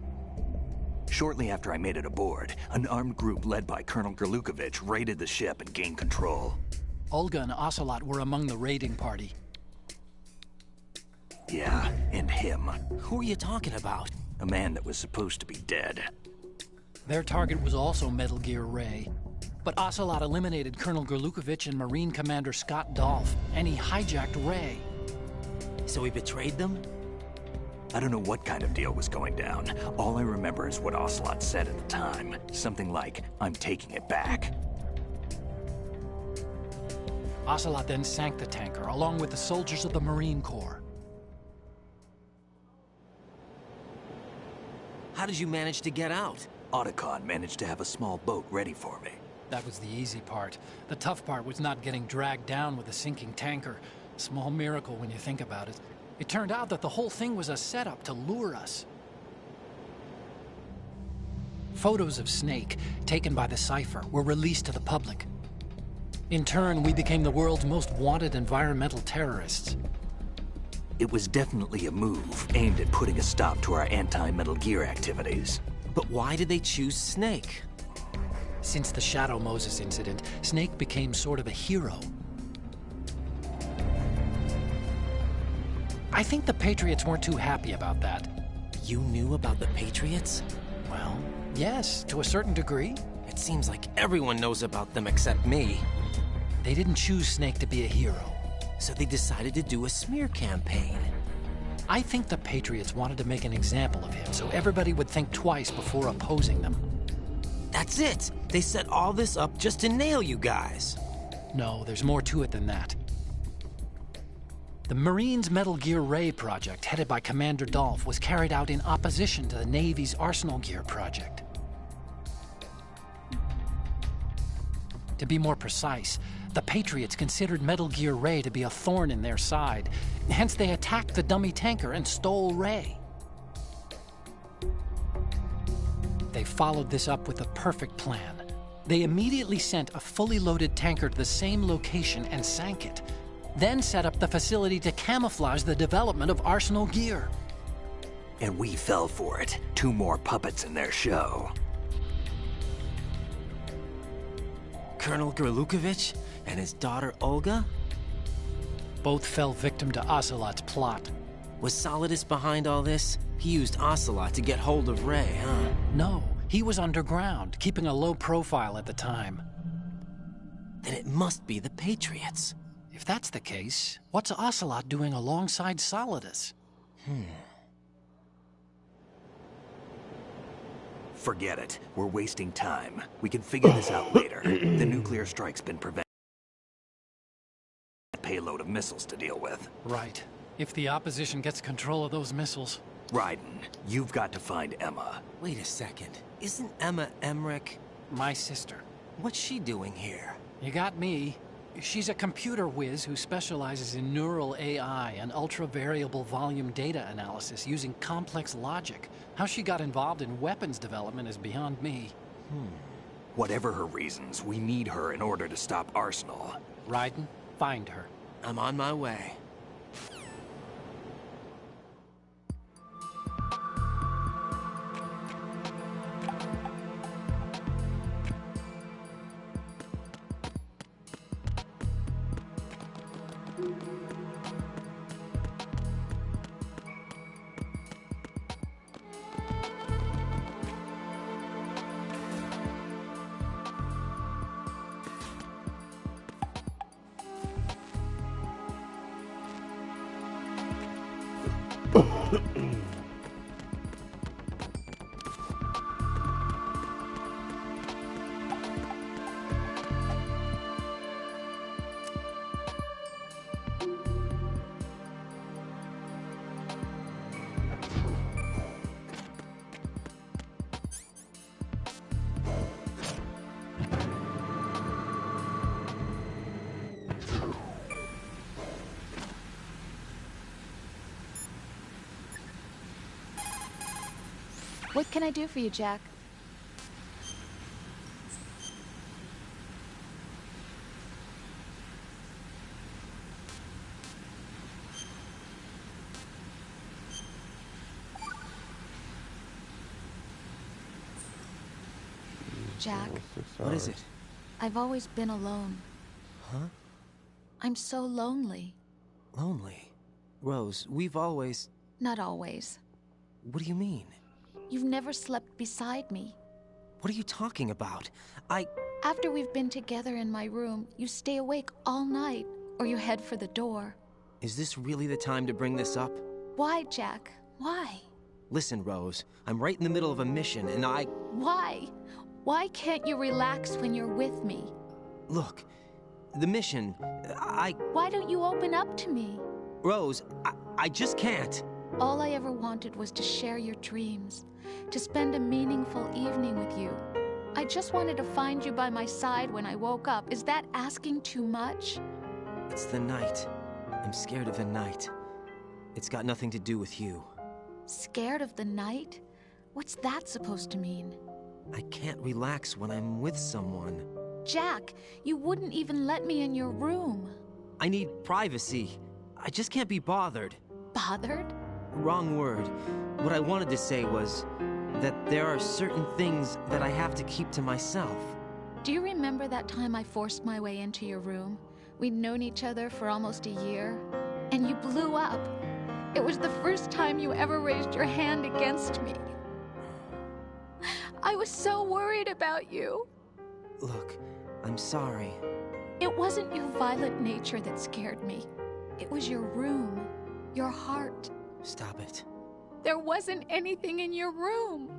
Shortly after I made it aboard, an armed group led by Colonel Gerlukovich raided the ship and gained control. Olga and Ocelot were among the raiding party. Yeah, and him. Who are you talking about? A man that was supposed to be dead. Their target was also Metal Gear Ray. But Ocelot eliminated Colonel Gerlukovich and Marine Commander Scott Dolph, and he hijacked Ray. So he betrayed them? I don't know what kind of deal was going down. All I remember is what Ocelot said at the time. Something like, "I'm taking it back." Ocelot then sank the tanker, along with the soldiers of the Marine Corps. How did you manage to get out? Otacon managed to have a small boat ready for me. That was the easy part. The tough part was not getting dragged down with a sinking tanker. Small miracle when you think about it. It turned out that the whole thing was a setup to lure us. Photos of Snake, taken by the Cypher, were released to the public. In turn, we became the world's most wanted environmental terrorists. It was definitely a move aimed at putting a stop to our anti-Metal Gear activities. But why did they choose Snake? Since the Shadow Moses incident, Snake became sort of a hero. I think the Patriots weren't too happy about that. You knew about the Patriots? Well, yes, to a certain degree. It seems like everyone knows about them except me. They didn't choose Snake to be a hero. So they decided to do a smear campaign. I think the Patriots wanted to make an example of him so everybody would think twice before opposing them. That's it! They set all this up just to nail you guys. No, there's more to it than that. The Marines' Metal Gear Ray project, headed by Commander Dolph, was carried out in opposition to the Navy's Arsenal Gear project. To be more precise, the Patriots considered Metal Gear Ray to be a thorn in their side. Hence, they attacked the dummy tanker and stole Ray. They followed this up with a perfect plan. They immediately sent a fully loaded tanker to the same location and sank it. Then set up the facility to camouflage the development of Arsenal Gear. And we fell for it. 2 more puppets in their show. Colonel Gerlukovich and his daughter Olga? Both fell victim to Ocelot's plot. Was Solidus behind all this? He used Ocelot to get hold of Ray, huh? No, he was underground, keeping a low profile at the time. Then it must be the Patriots. If that's the case, what's Ocelot doing alongside Solidus? Forget it. We're wasting time. We can figure this out later. The nuclear strike's been prevented. A payload of missiles to deal with. Right. If the opposition gets control of those missiles... Raiden, you've got to find Emma. Wait a second. Isn't Emma Emmerich... My sister. What's she doing here? You got me. She's a computer whiz who specializes in neural AI and ultra-variable volume data analysis using complex logic. How she got involved in weapons development is beyond me. Whatever her reasons, we need her in order to stop Arsenal. Raiden, find her. I'm on my way. What can I do for you, Jack? Jack, What is it? I've always been alone. Huh? I'm so lonely. Lonely? Rose, we've always... Not always. What do you mean? You've never slept beside me. What are you talking about? After we've been together in my room, you stay awake all night, or you head for the door. Is this really the time to bring this up? Why, Jack? Why? Listen, Rose, I'm right in the middle of a mission, and Why? Why can't you relax when you're with me? Look, the mission, Why don't you open up to me? Rose, I just can't. All I ever wanted was to share your dreams, to spend a meaningful evening with you. I just wanted to find you by my side when I woke up. Is that asking too much? It's the night. I'm scared of the night. It's got nothing to do with you. Scared of the night? What's that supposed to mean? I can't relax when I'm with someone. Jack, you wouldn't even let me in your room. I need privacy. I just can't be bothered. Bothered? Wrong word. What I wanted to say was that there are certain things that I have to keep to myself. Do you remember that time I forced my way into your room? We'd known each other for almost a year, and you blew up. It was the first time you ever raised your hand against me. I was so worried about you. Look, I'm sorry. It wasn't your violent nature that scared me. It was your room, your heart. Stop it. There wasn't anything in your room.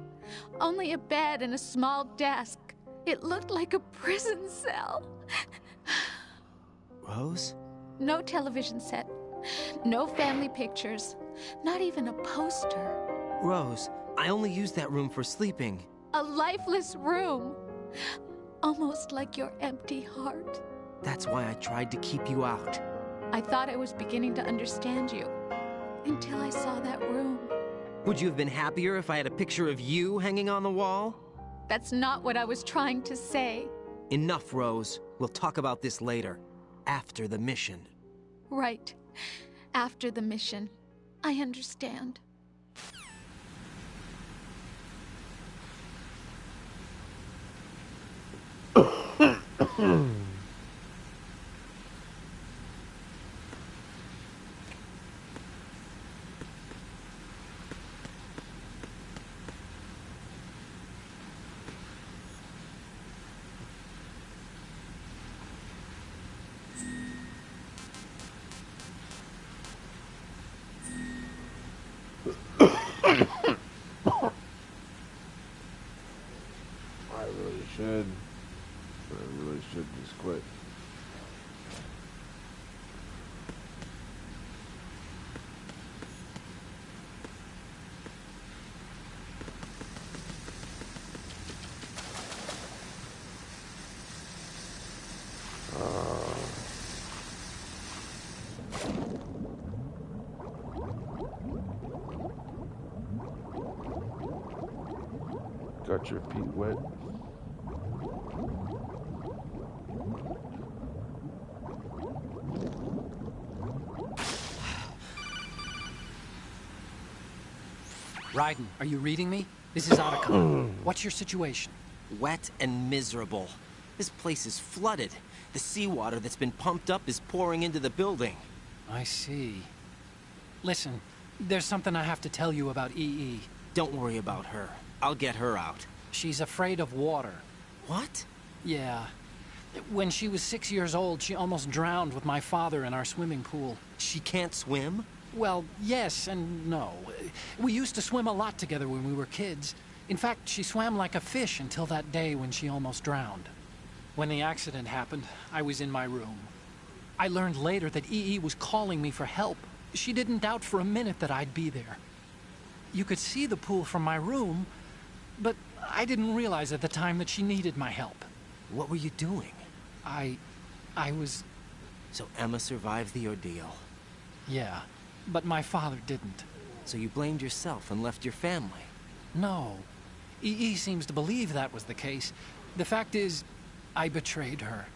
Only a bed and a small desk. It looked like a prison cell. Rose? No television set. No family pictures. Not even a poster. Rose, I only use that room for sleeping. A lifeless room. Almost like your empty heart. That's why I tried to keep you out. I thought I was beginning to understand you. Until I saw that room. Would you have been happier if I had a picture of you hanging on the wall? That's not what I was trying to say. Enough, Rose. We'll talk about this later. After the mission. Right. After the mission. I understand. should. But I really should just quit. Got your feet wet. Raiden, are you reading me? This is Otacon. What's your situation? Wet and miserable. This place is flooded. The seawater that's been pumped up is pouring into the building. I see. Listen, there's something I have to tell you about EE. Don't worry about her. I'll get her out. She's afraid of water. What? Yeah. When she was 6 years old, she almost drowned with my father in our swimming pool. She can't swim? Well, yes and no. We used to swim a lot together when we were kids. In fact, she swam like a fish until that day when she almost drowned. When the accident happened, I was in my room. I learned later that EE was calling me for help. She didn't doubt for a minute that I'd be there. You could see the pool from my room, but I didn't realize at the time that she needed my help. What were you doing? I was... So Emma survived the ordeal? Yeah, but my father didn't. So you blamed yourself and left your family? No. EE seems to believe that was the case. The fact is, I betrayed her.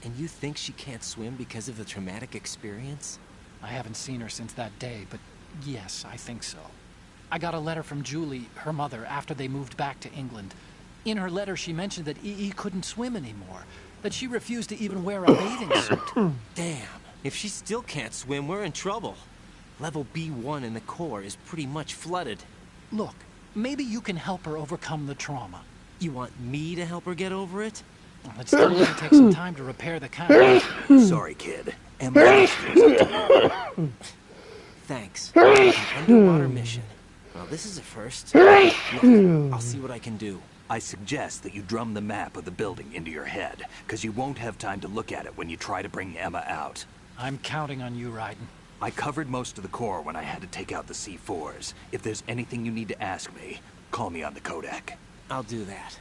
And you think she can't swim because of the traumatic experience? I haven't seen her since that day, but yes, I think so. I got a letter from Julie, her mother, after they moved back to England. In her letter, she mentioned that EE couldn't swim anymore, that she refused to even wear a bathing suit. Damn, if she still can't swim, we're in trouble. Level B1 in the core is pretty much flooded. Look, maybe you can help her overcome the trauma. You want me to help her get over it? Well, it's still going to take some time to repair the canal. Sorry, kid. Emma. Thanks. Underwater mission. Well, this is a first. I'll see what I can do. I suggest that you drum the map of the building into your head, because you won't have time to look at it when you try to bring Emma out. I'm counting on you, Raiden. I covered most of the core when I had to take out the C4s. If there's anything you need to ask me, call me on the codec. I'll do that.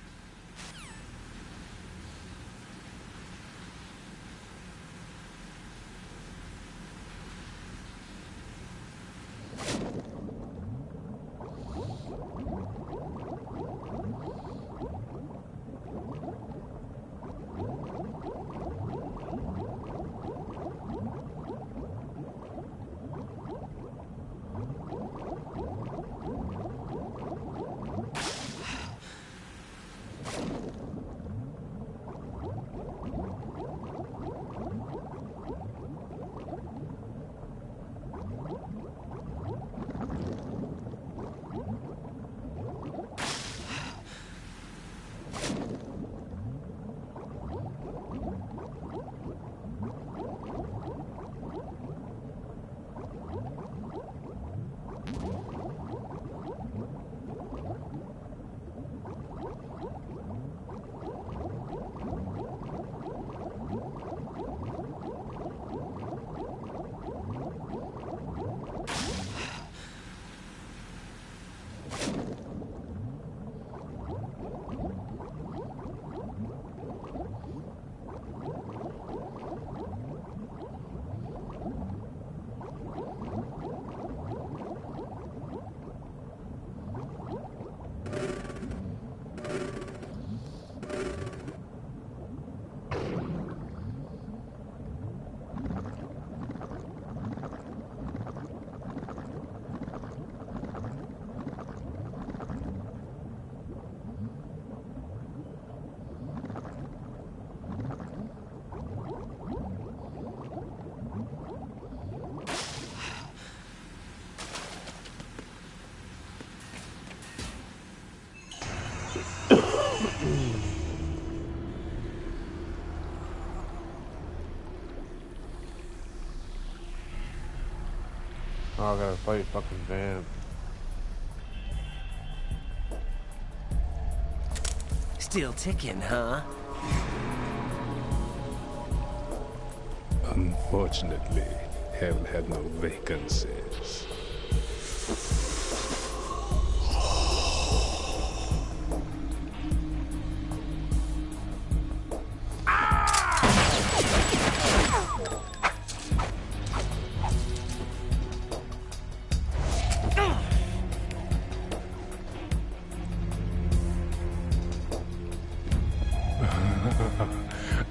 Oh, I gotta fight fucking Vamp. Still ticking, huh? Unfortunately, hell had no vacancies.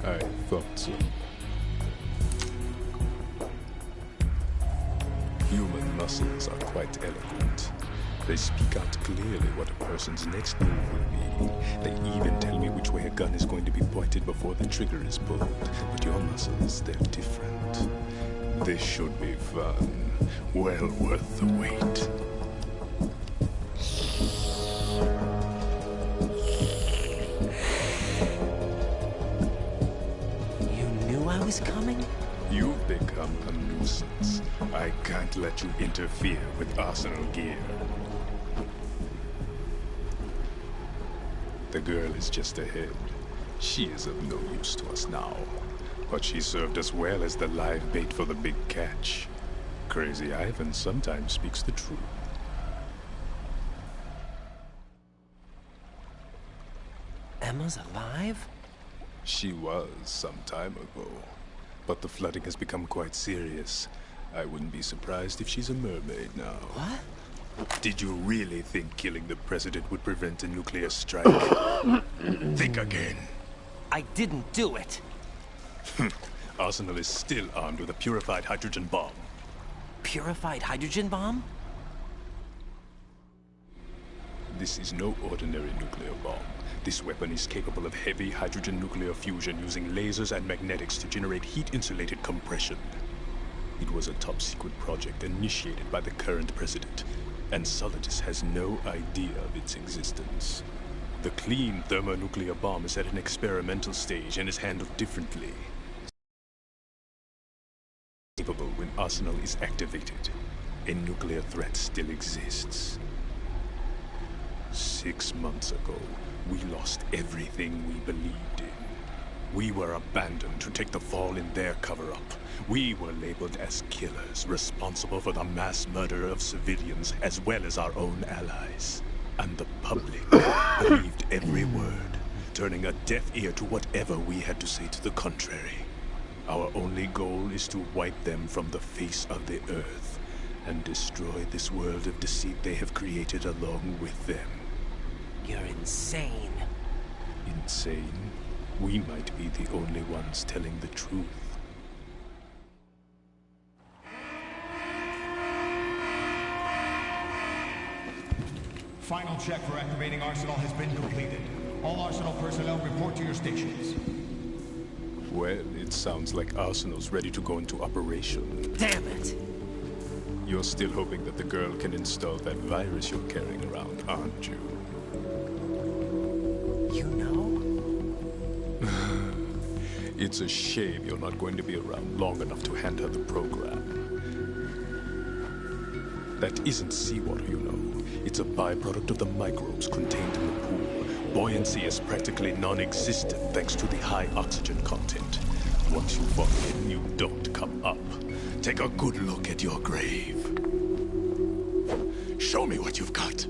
I thought so. Human muscles are quite eloquent. They speak out clearly what a person's next move will be. They even tell me which way a gun is going to be pointed before the trigger is pulled. But your muscles, they're different. This should be fun. Well worth the wait. I was coming? You've become a nuisance. I can't let you interfere with Arsenal gear. The girl is just ahead. She is of no use to us now. But she served us well as the live bait for the big catch. Crazy Ivan sometimes speaks the truth. Emma's alive? She was some time ago. But the flooding has become quite serious. I wouldn't be surprised if she's a mermaid now. What? Did you really think killing the president would prevent a nuclear strike? Think again. I didn't do it. Arsenal is still armed with a purified hydrogen bomb. Purified hydrogen bomb? This is no ordinary nuclear bomb. This weapon is capable of heavy hydrogen nuclear fusion using lasers and magnetics to generate heat-insulated compression. It was a top-secret project initiated by the current president, and Solidus has no idea of its existence. The clean thermonuclear bomb is at an experimental stage and is handled differently. Capable when Arsenal is activated. A nuclear threat still exists. 6 months ago, we lost everything we believed in. We were abandoned to take the fall in their cover-up. We were labeled as killers, responsible for the mass murder of civilians as well as our own allies. And the public believed every word, turning a deaf ear to whatever we had to say to the contrary. Our only goal is to wipe them from the face of the earth and destroy this world of deceit they have created along with them. You're insane. Insane? We might be the only ones telling the truth. Final check for activating Arsenal has been completed. All Arsenal personnel report to your stations. Well, it sounds like Arsenal's ready to go into operation. Damn it! You're still hoping that the girl can install that virus you're carrying around, aren't you? You know? It's a shame you're not going to be around long enough to hand her the program. That isn't seawater, you know. It's a byproduct of the microbes contained in the pool. Buoyancy is practically non-existent thanks to the high oxygen content. Once you fall in, you don't come up. Take a good look at your grave. Show me what you've got.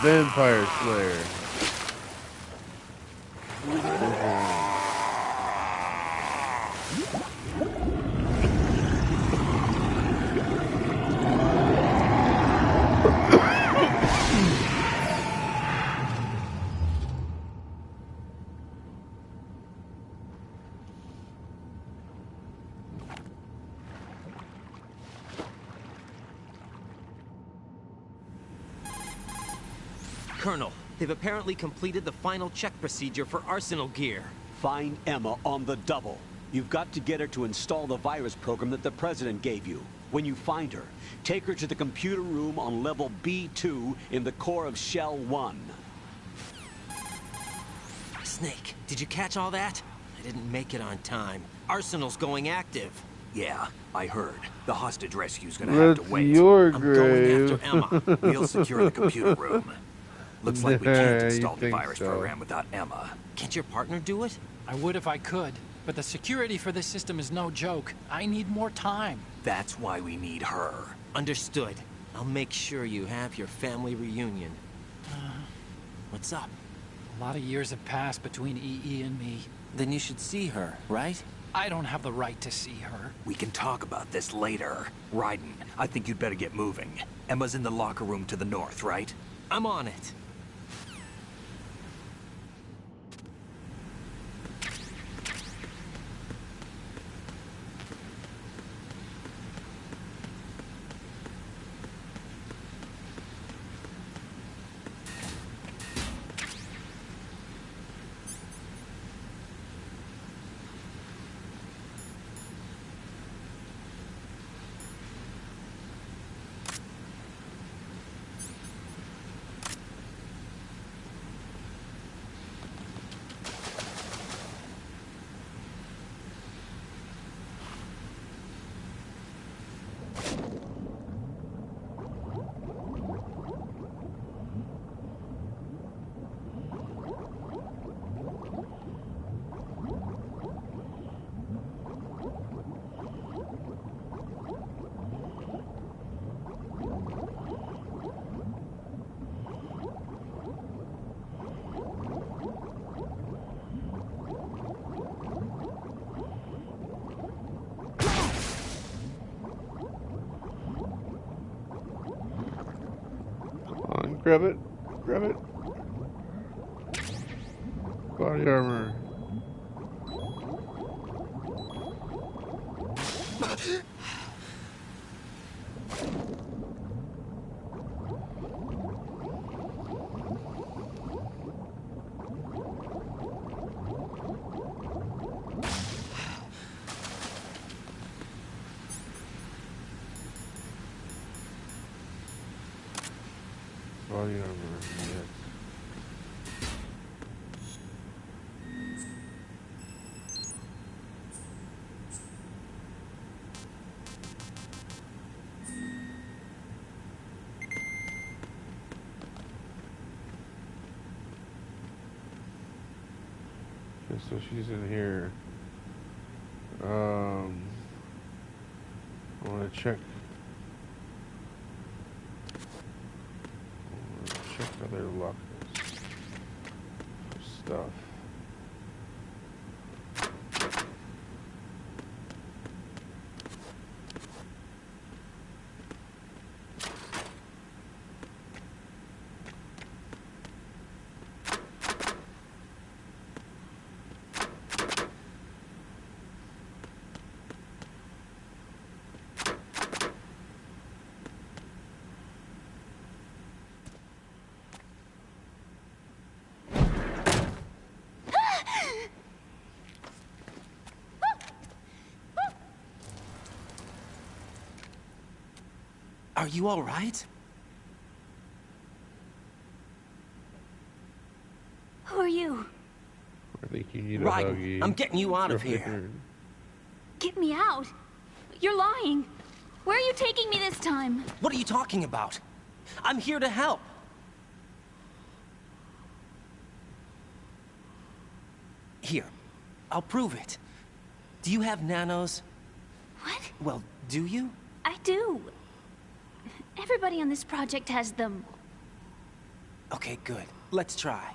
Vampire Slayer. Colonel, they've apparently completed the final check procedure for arsenal gear. Find Emma on the double. You've got to get her to install the virus program that the President gave you. When you find her, take her to the computer room on level B2 in the core of Shell 1. Snake, did you catch all that? I didn't make it on time. Arsenal's going active. Yeah, I heard. The hostage rescue's gonna have to That's wait. your I'm going grave. after Emma. We'll secure the computer room. Looks like we can't You install the think virus so. program without Emma. Can't your partner do it? I would if I could, but the security for this system is no joke. I need more time. That's why we need her. Understood. I'll make sure you have your family reunion. What's up? A lot of years have passed between EE and me. Then you should see her, right? I don't have the right to see her. We can talk about this later. Raiden, I think you'd better get moving. Emma's in the locker room to the north, right? I'm on it. Grab it. Grab it. Body armor. Body armor, yes. Okay, so she's in here. I want to check. Check other lockers for stuff. Are you all right? Who are you? I think you need a Right. huggy. I'm getting you out of here. Get me out. You're lying. Where are you taking me this time? What are you talking about? I'm here to help. Here, I'll prove it. Do you have nanos? What? Well, do you? I do. Everybody on this project has them. Okay, good. Let's try.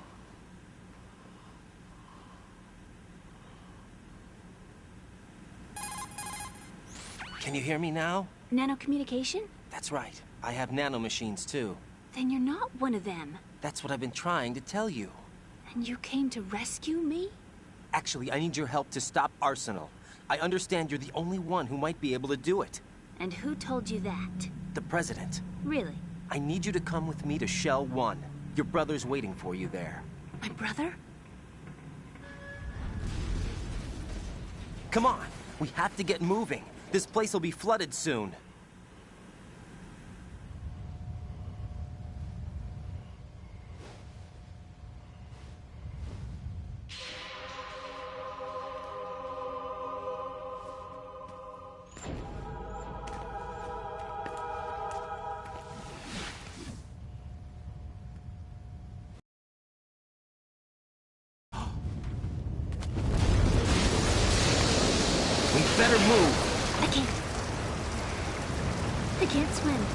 Can you hear me now? Nanocommunication? That's right. I have nanomachines too. Then you're not one of them. That's what I've been trying to tell you. And you came to rescue me? Actually, I need your help to stop Arsenal. I understand you're the only one who might be able to do it. And who told you that? The President. Really? I need you to come with me to Shell 1. Your brother's waiting for you there. My brother? Come on! We have to get moving. This place will be flooded soon. We better move. I can't. I can't swim.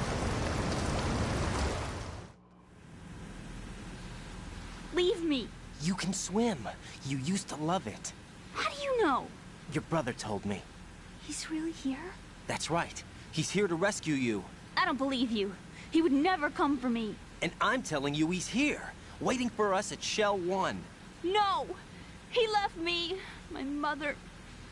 Leave me. You can swim. You used to love it. How do you know? Your brother told me. He's really here? That's right. He's here to rescue you. I don't believe you. He would never come for me. And I'm telling you he's here, waiting for us at Shell 1. No! He left me, my mother,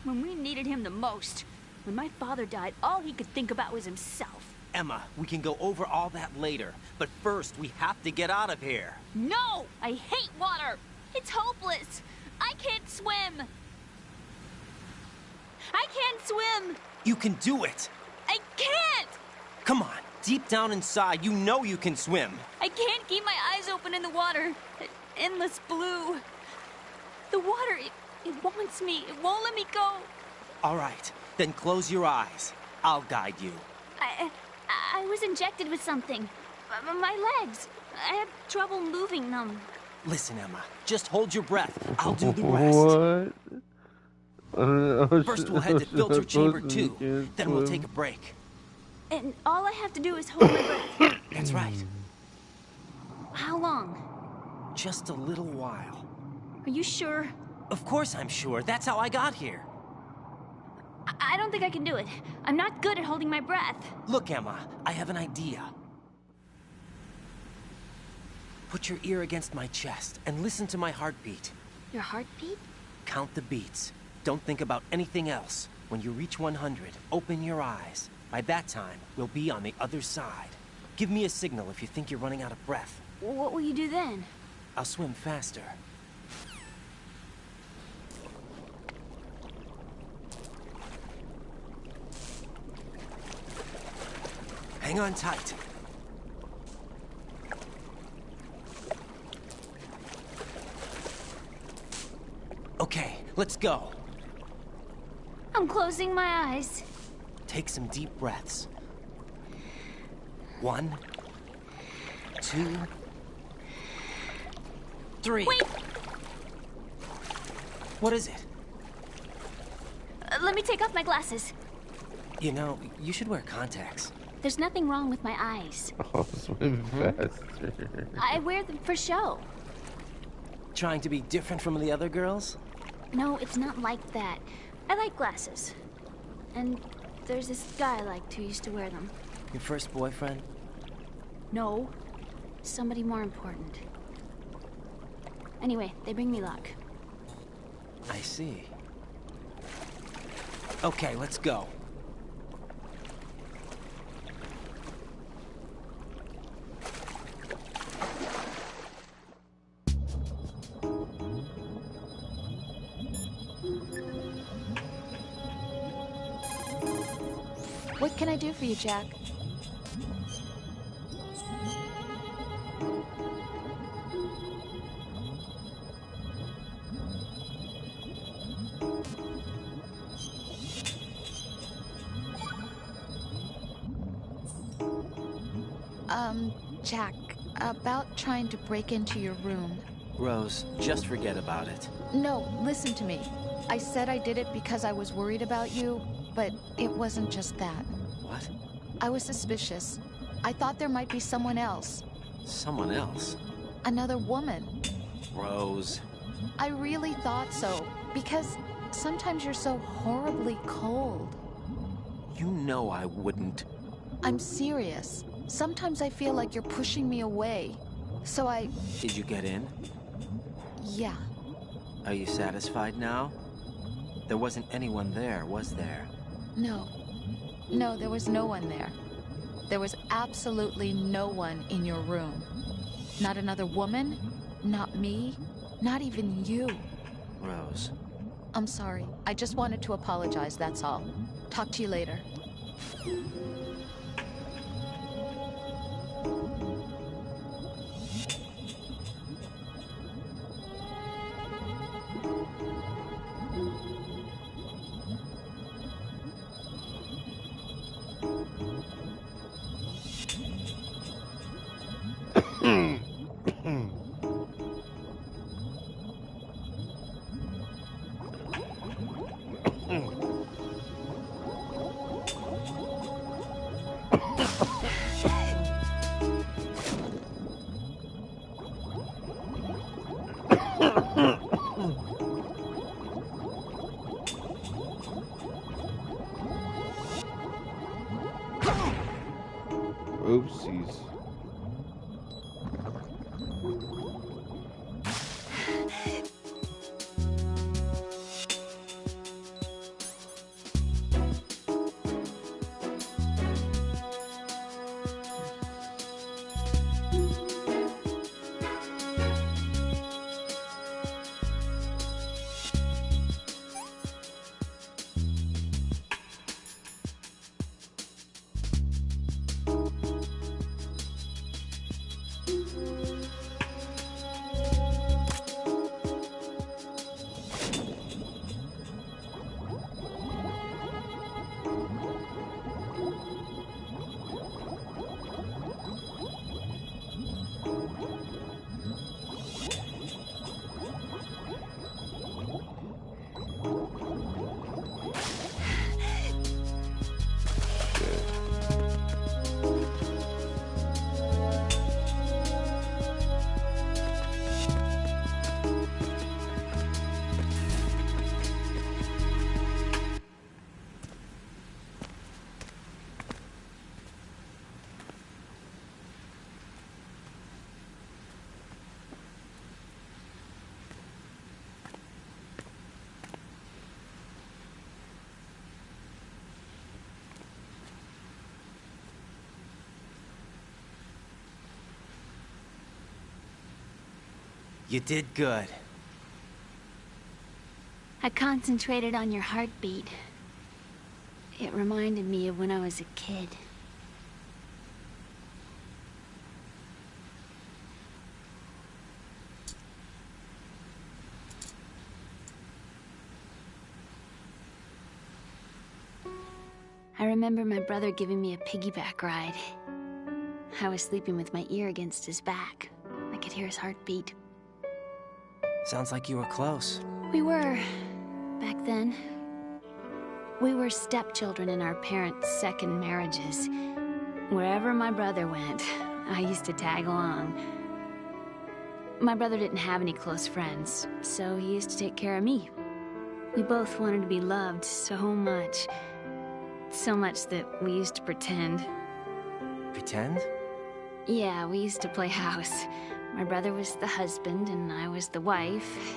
when we needed him the most. When my father died, all he could think about was himself. Emma, we can go over all that later. But first, we have to get out of here. No! I hate water! It's hopeless! I can't swim! I can't swim! You can do it! I can't! Come on, deep down inside, you know you can swim. I can't keep my eyes open in the water. That endless blue. The water, it wants me. It won't let me go. All right, then close your eyes. I'll guide you. I was injected with something. My legs. I have trouble moving them. Listen, Emma, just hold your breath. I'll do the rest. What? First, we'll head to filter chamber 2. Then we'll take a break. And all I have to do is hold my breath. That's right. How long? Just a little while. Are you sure? Of course I'm sure. That's how I got here. I don't think I can do it. I'm not good at holding my breath. Look, Emma, I have an idea. Put your ear against my chest and listen to my heartbeat. Your heartbeat? Count the beats. Don't think about anything else. When you reach 100, open your eyes. By that time, we'll be on the other side. Give me a signal if you think you're running out of breath. What will you do then? I'll swim faster. Hang on tight. Okay, let's go. I'm closing my eyes. Take some deep breaths. 1, 2, 3. Wait! What is it? Let me take off my glasses. You know, you should wear contacts. There's nothing wrong with my eyes. Oh, swim faster. I wear them for show. Trying to be different from the other girls? No, it's not like that. I like glasses. And there's this guy I liked who used to wear them. Your first boyfriend? No. Somebody more important. Anyway, they bring me luck. I see. Okay, let's go. What can I do for you, Jack? Jack, about trying to break into your room. Rose, just forget about it. No, listen to me. I said I did it because I was worried about you, but it wasn't just that. What? I was suspicious. I thought there might be someone else. Someone else? Another woman. Rose. I really thought so, because sometimes you're so horribly cold. You know I wouldn't. I'm serious. Sometimes I feel like you're pushing me away. So I... Did you get in? Yeah. Are you satisfied now? There wasn't anyone there, was there? No. No, there was no one there. There was absolutely no one in your room. Not another woman, not me, not even you. Rose. I'm sorry. I just wanted to apologize, that's all. Talk to you later. Oopsies. You did good. I concentrated on your heartbeat. It reminded me of when I was a kid. I remember my brother giving me a piggyback ride. I was sleeping with my ear against his back. I could hear his heartbeat. Sounds like you were close. We were, back then. We were stepchildren in our parents' second marriages. Wherever my brother went, I used to tag along. My brother didn't have any close friends, so he used to take care of me. We both wanted to be loved so much. So much that we used to pretend. Pretend? Yeah, we used to play house. My brother was the husband and I was the wife.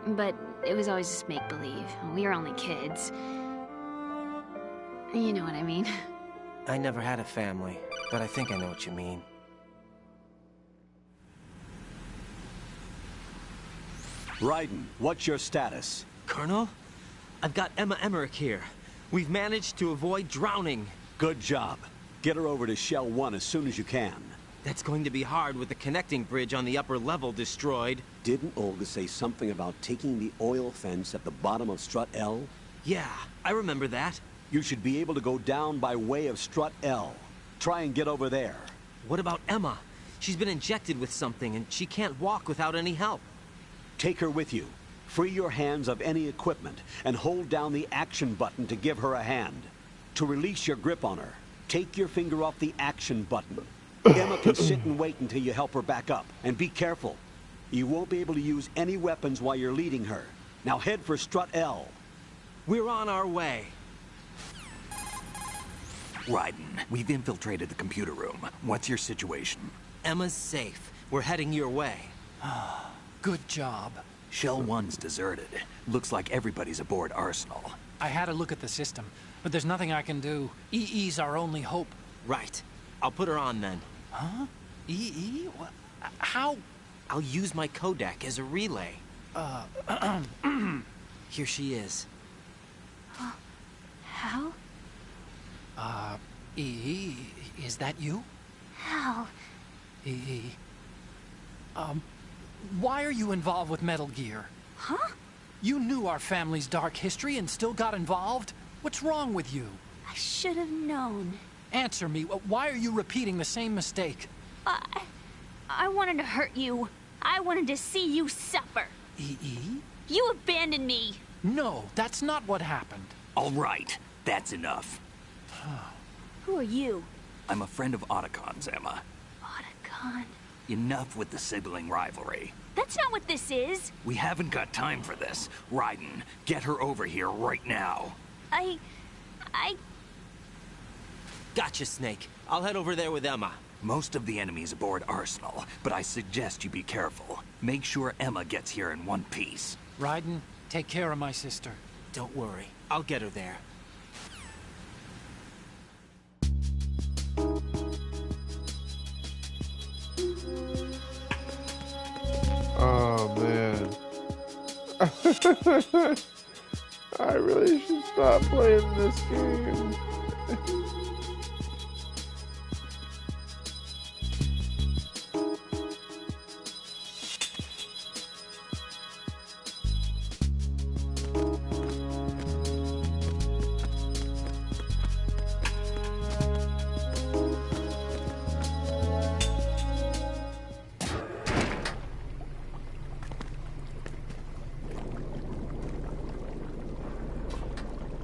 But it was always just make-believe. We were only kids. You know what I mean. I never had a family, but I think I know what you mean. Raiden, what's your status? Colonel? I've got Emma Emmerich here. We've managed to avoid drowning. Good job. Get her over to Shell 1 as soon as you can. That's going to be hard with the connecting bridge on the upper level destroyed. Didn't Olga say something about taking the oil fence at the bottom of Strut L? Yeah, I remember that. You should be able to go down by way of Strut L. Try and get over there. What about Emma? She's been injected with something and she can't walk without any help. Take her with you. Free your hands of any equipment and hold down the action button to give her a hand. To release your grip on her, take your finger off the action button. Emma can sit and wait until you help her back up. And be careful. You won't be able to use any weapons while you're leading her. Now head for Strut L. We're on our way. Raiden, we've infiltrated the computer room. What's your situation? Emma's safe. We're heading your way. Good job. Shell 1's deserted. Looks like everybody's aboard Arsenal. I had a look at the system, but there's nothing I can do. EE's our only hope. Right. I'll put her on then. Huh? EE? What? How? I'll use my Kodak as a relay. Here she is. How? EE, is that you? How? EE. Why are you involved with Metal Gear? Huh? You knew our family's dark history and still got involved? What's wrong with you? I should have known. Answer me. Why are you repeating the same mistake? I wanted to hurt you. I wanted to see you suffer. EE? You abandoned me. No, that's not what happened. All right, that's enough. Who are you? I'm a friend of Otacon's, Emma. Otacon? Enough with the sibling rivalry. That's not what this is. We haven't got time for this. Raiden, get her over here right now. I... Gotcha, Snake. I'll head over there with Emma. Most of the enemy's aboard Arsenal, but I suggest you be careful. Make sure Emma gets here in one piece. Raiden, take care of my sister. Don't worry. I'll get her there. Oh, man. I really should stop playing this game.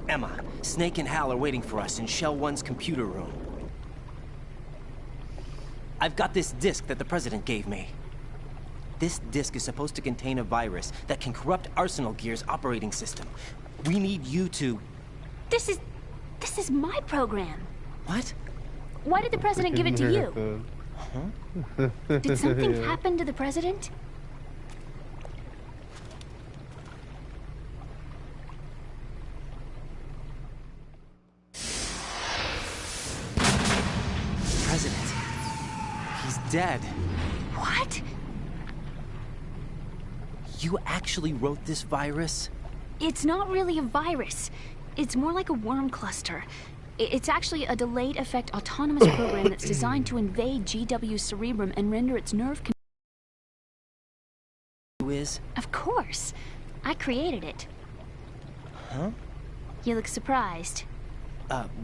Emma, Snake and Hal are waiting for us in Shell 1's computer room. I've got this disk that the President gave me. This disk is supposed to contain a virus that can corrupt Arsenal Gear's operating system. We need you to... This is my program. What? Why did the President give it to you? Huh? Did something happen to the President? President. He's dead. What? You actually wrote this virus? It's not really a virus. It's more like a worm cluster. It's actually a delayed effect autonomous program that's designed to invade GW's cerebrum and render its nerve Is? Of course. I created it. Huh? You look surprised.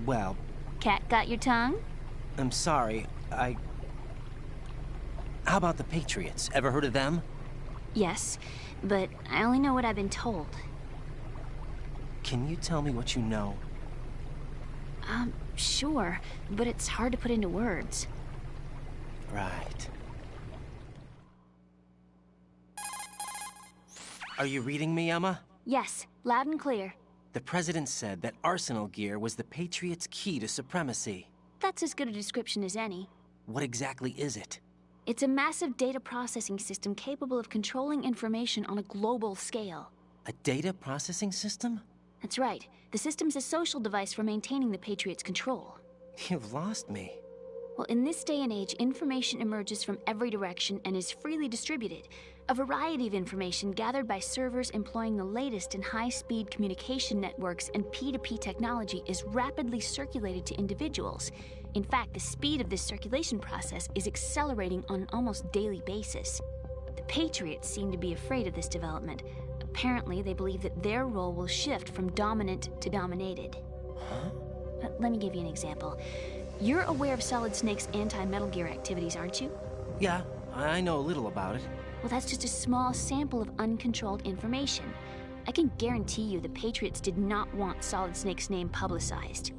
Well... Cat got your tongue? I'm sorry, How about the Patriots? Ever heard of them? Yes, but I only know what I've been told. Can you tell me what you know? Sure, but it's hard to put into words. Right. Are you reading me, Emma? Yes, loud and clear. The President said that Arsenal gear was the Patriots' key to supremacy. That's as good a description as any. What exactly is it? It's a massive data processing system capable of controlling information on a global scale. A data processing system? That's right. The system's a social device for maintaining the Patriots' control. You've lost me. Well, in this day and age, information emerges from every direction and is freely distributed. A variety of information gathered by servers employing the latest in high-speed communication networks and P2P technology is rapidly circulated to individuals. In fact, the speed of this circulation process is accelerating on an almost daily basis. The Patriots seem to be afraid of this development. Apparently, they believe that their role will shift from dominant to dominated. Huh? Let me give you an example. You're aware of Solid Snake's anti-Metal Gear activities, aren't you? Yeah, I know a little about it. Well, that's just a small sample of uncontrolled information. I can guarantee you the Patriots did not want Solid Snake's name publicized.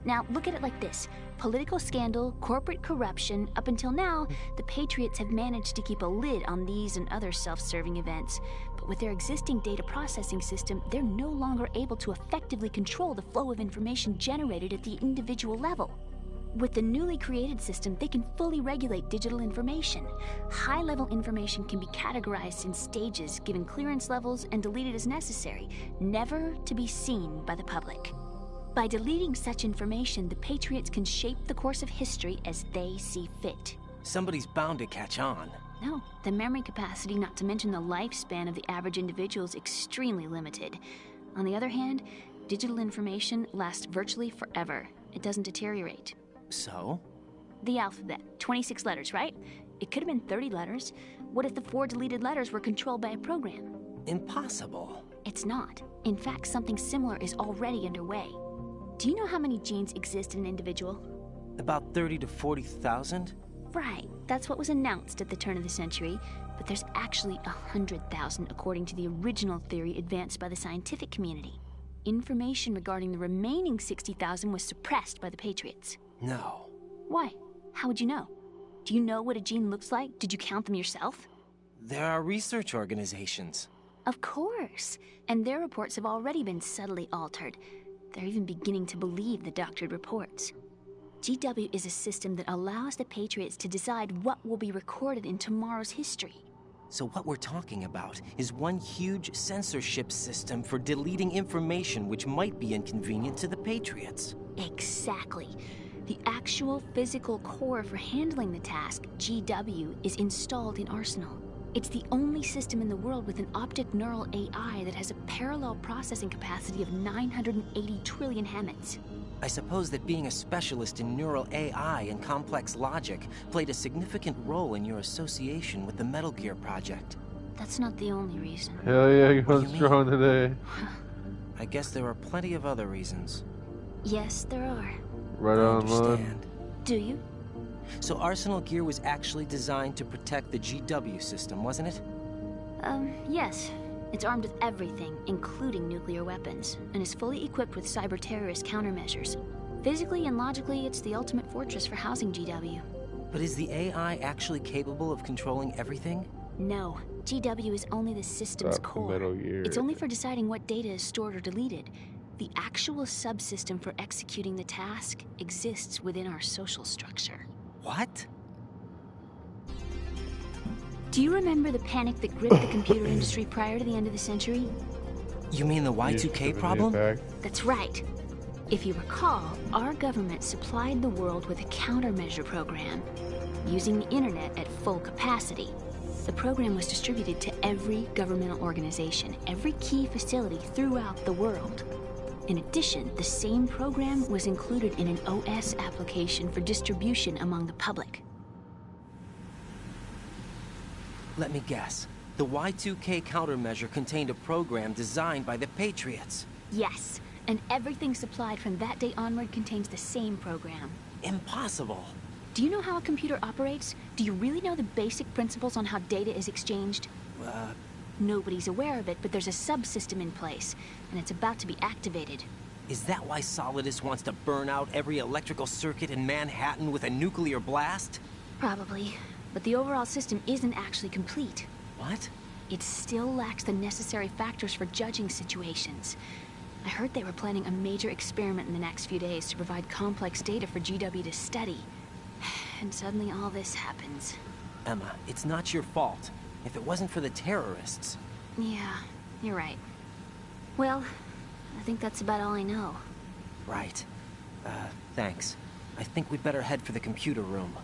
Now, look at it like this. Political scandal, corporate corruption, up until now, the Patriots have managed to keep a lid on these and other self-serving events. But with their existing data processing system, they're no longer able to effectively control the flow of information generated at the individual level. With the newly created system, they can fully regulate digital information. High-level information can be categorized in stages, given clearance levels, and deleted as necessary, never to be seen by the public. By deleting such information, the Patriots can shape the course of history as they see fit. Somebody's bound to catch on. No, the memory capacity, not to mention the lifespan of the average individual, is extremely limited. On the other hand, digital information lasts virtually forever. It doesn't deteriorate. So? The alphabet. 26 letters, right? It could have been 30 letters. What if the 4 deleted letters were controlled by a program? Impossible. It's not. In fact, something similar is already underway. Do you know how many genes exist in an individual? About 30 to 40,000? Right. That's what was announced at the turn of the century. But there's actually 100,000 according to the original theory advanced by the scientific community. Information regarding the remaining 60,000 was suppressed by the Patriots. No. Why? How would you know? Do you know what a gene looks like? Did you count them yourself? There are research organizations. Of course. And their reports have already been subtly altered. They're even beginning to believe the doctored reports. GW is a system that allows the Patriots to decide what will be recorded in tomorrow's history. So what we're talking about is one huge censorship system for deleting information which might be inconvenient to the Patriots. Exactly. The actual physical core for handling the task, GW, is installed in Arsenal. It's the only system in the world with an optic neural AI that has a parallel processing capacity of 980 trillion Hammets. I suppose that being a specialist in neural AI and complex logic played a significant role in your association with the Metal Gear project. That's not the only reason. Hell yeah, you're going strong today. I guess there are plenty of other reasons. Yes, there are. Right on, man. Do you? So Arsenal Gear was actually designed to protect the GW system, wasn't it? Yes. It's armed with everything, including nuclear weapons, and is fully equipped with cyber-terrorist countermeasures. Physically and logically, it's the ultimate fortress for housing GW. But is the AI actually capable of controlling everything? No. GW is only the system's core. It's only for deciding what data is stored or deleted. The actual subsystem for executing the task exists within our social structure. What? Do you remember the panic that gripped the computer industry prior to the end of the century? You mean the Y2K problem? That's right. If you recall, our government supplied the world with a countermeasure program, using the internet at full capacity. The program was distributed to every governmental organization, every key facility throughout the world. In addition, the same program was included in an OS application for distribution among the public. Let me guess. The Y2K countermeasure contained a program designed by the Patriots. Yes, and everything supplied from that day onward contains the same program. Impossible. Do you know how a computer operates? Do you really know the basic principles on how data is exchanged? Nobody's aware of it, but there's a subsystem in place, and it's about to be activated. Is that why Solidus wants to burn out every electrical circuit in Manhattan with a nuclear blast? Probably, but the overall system isn't actually complete. What? It still lacks the necessary factors for judging situations. I heard they were planning a major experiment in the next few days to provide complex data for GW to study. And suddenly all this happens. Emma, it's not your fault. If it wasn't for the terrorists... Yeah, you're right. Well, I think that's about all I know. Right. Thanks. I think we'd better head for the computer room.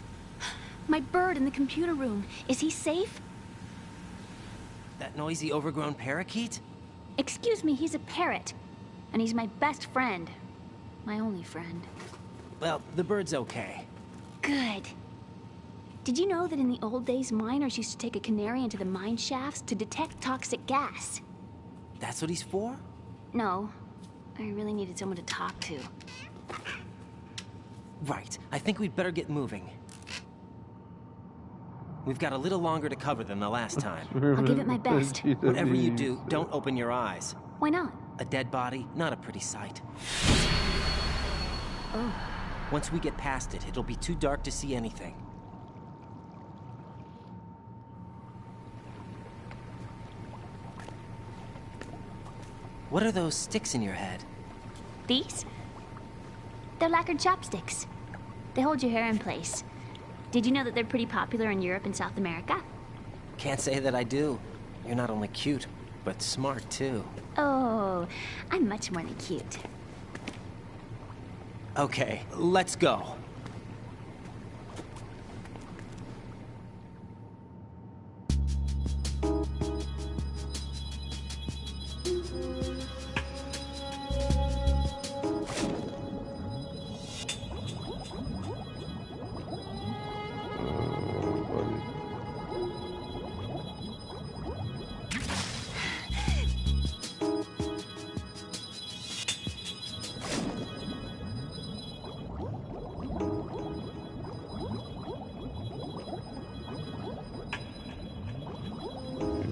My bird in the computer room. Is he safe? That noisy, overgrown parakeet? Excuse me, he's a parrot. And he's my best friend. My only friend. Well, the bird's okay. Good. Did you know that in the old days, miners used to take a canary into the mine shafts to detect toxic gas? That's what he's for? No. I really needed someone to talk to. Right. I think we'd better get moving. We've got a little longer to cover than the last time. I'll give it my best. Whatever you do, don't open your eyes. Why not? A dead body, not a pretty sight. Oh. Once we get past it, it'll be too dark to see anything. What are those sticks in your head? These? They're lacquered chopsticks. They hold your hair in place. Did you know that they're pretty popular in Europe and South America? Can't say that I do. You're not only cute, but smart too. Oh, I'm much more than cute. Okay, let's go.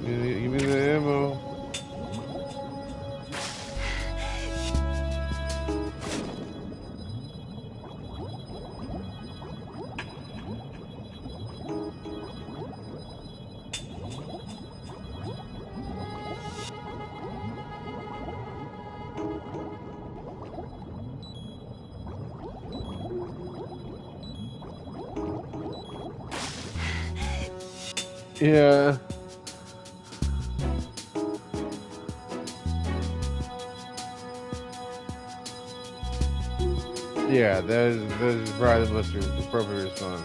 Give me the ammo. Yeah. Yeah, that is probably the most appropriate response.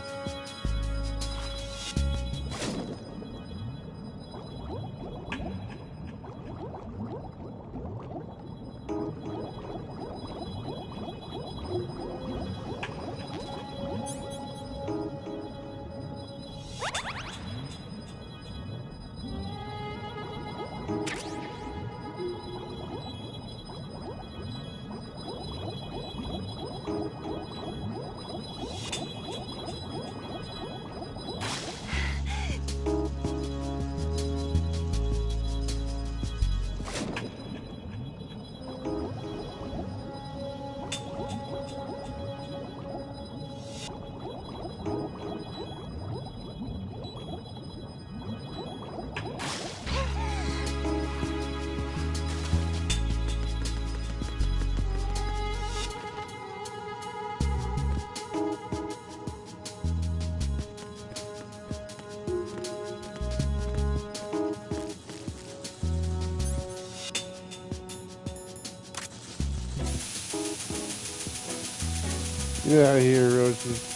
Get out of here, roaches.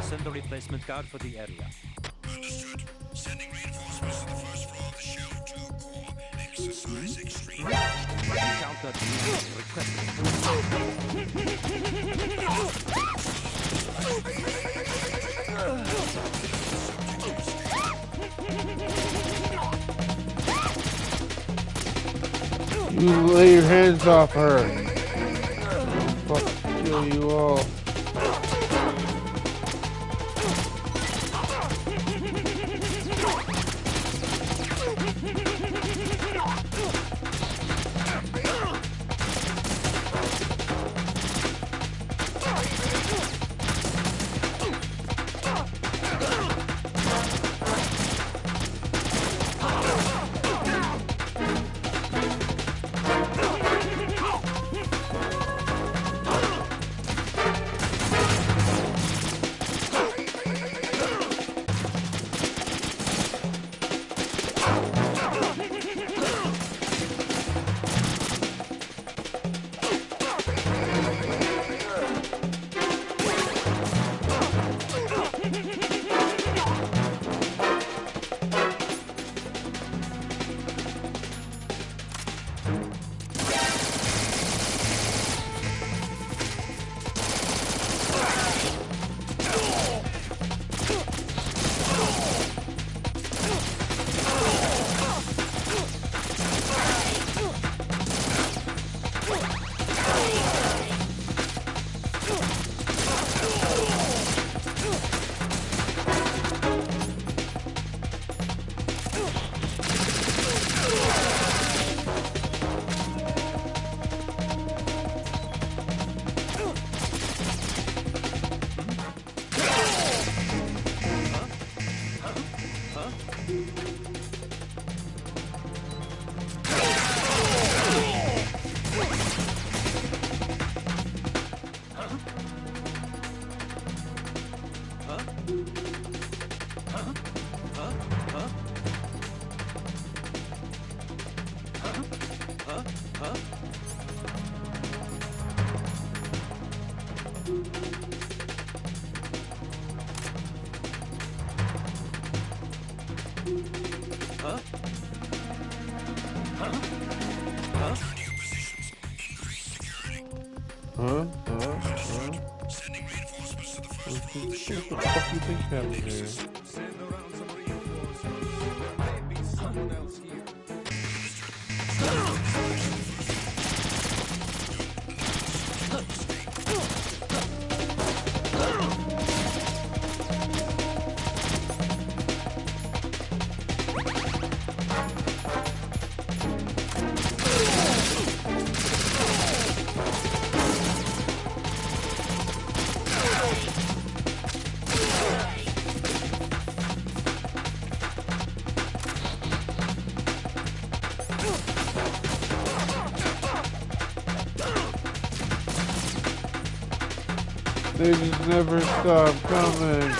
Send a replacement guard for the area. Understood. Sending reinforcements to the first floor of the Shell 2 Core. Exercise extreme. Counter You lay your hands off her. Fuck, kill you all. Sending reinforcements to the first floor of the show. What the fuck you think happened here? Send around some reinforcements. There may be someone else here. They just never stop coming.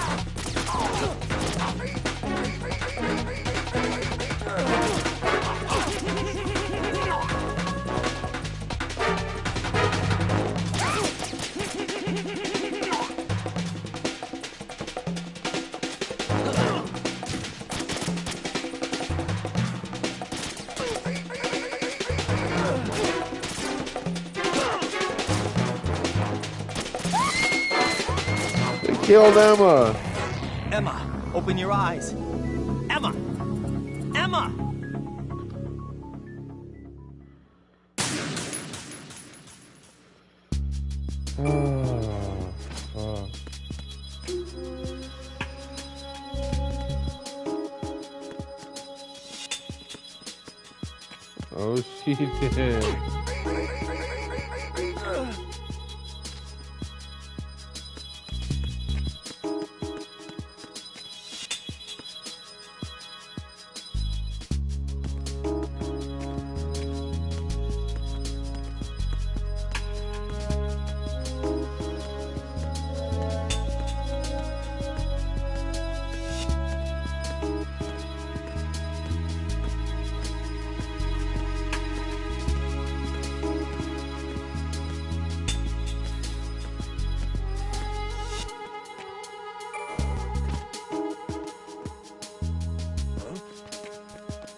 Killed Emma. Emma, open your eyes. Emma! Emma! Oh, fuck. Oh, she did.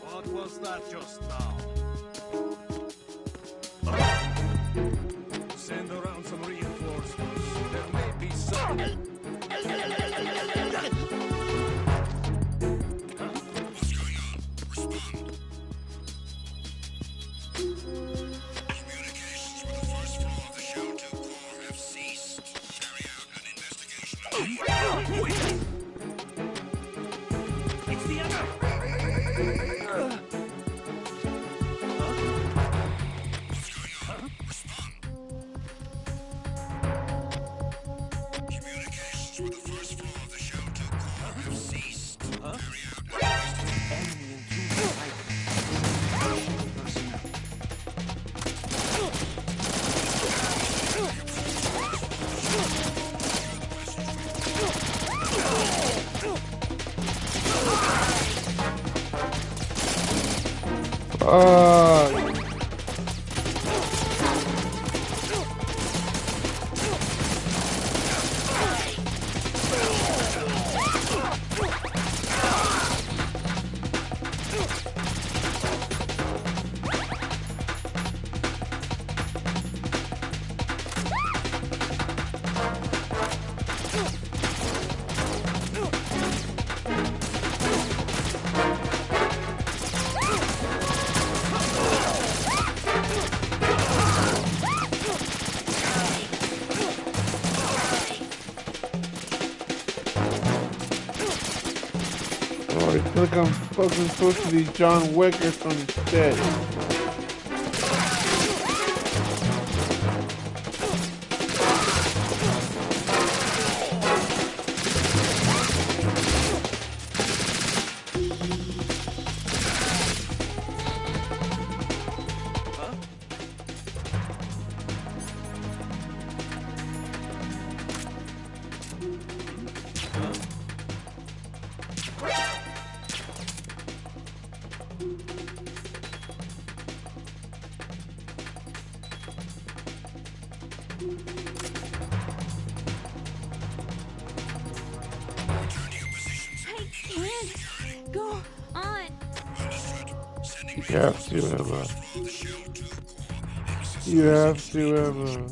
What was that just now? Send around some reinforcements. There may be some. What's going on? Respond. Communications with the first floor of the Show 2 Corps have ceased. Carry out an investigation. It's the other. Communications with the first floor of the Show 2 Corps have ceased. Carry out an Oh, I feel like I'm fucking supposed to be John Wick or some shit. I can't go on. You have to, Emma. You have to, Emma.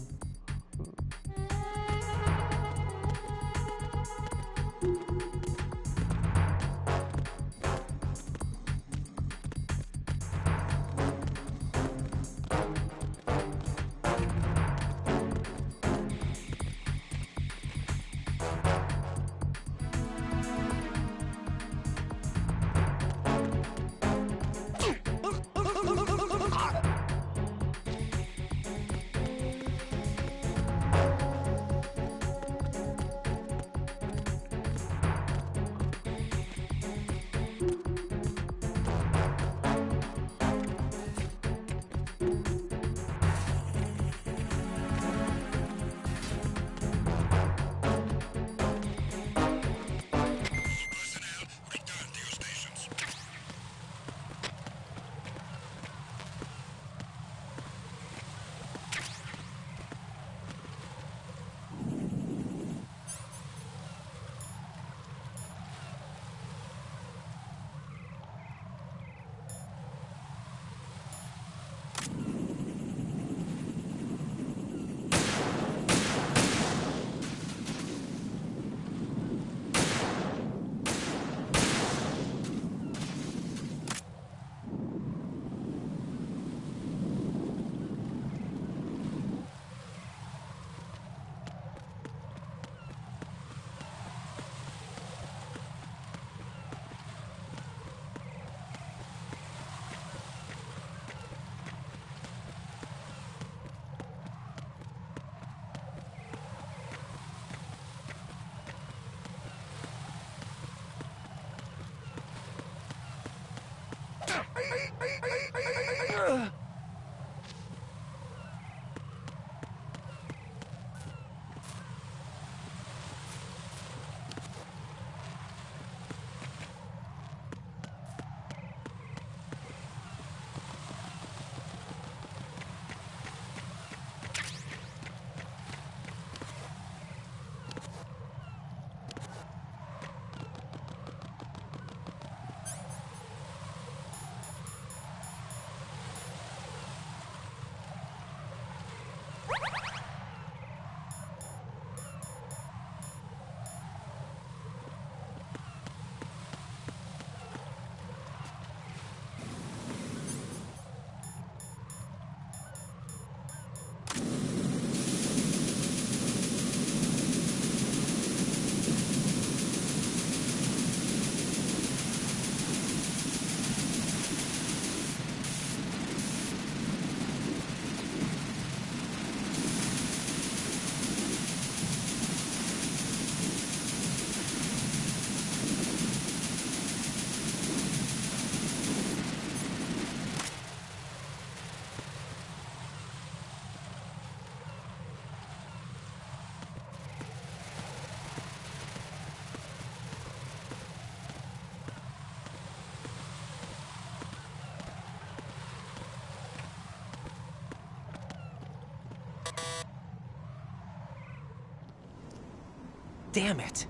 Damn it.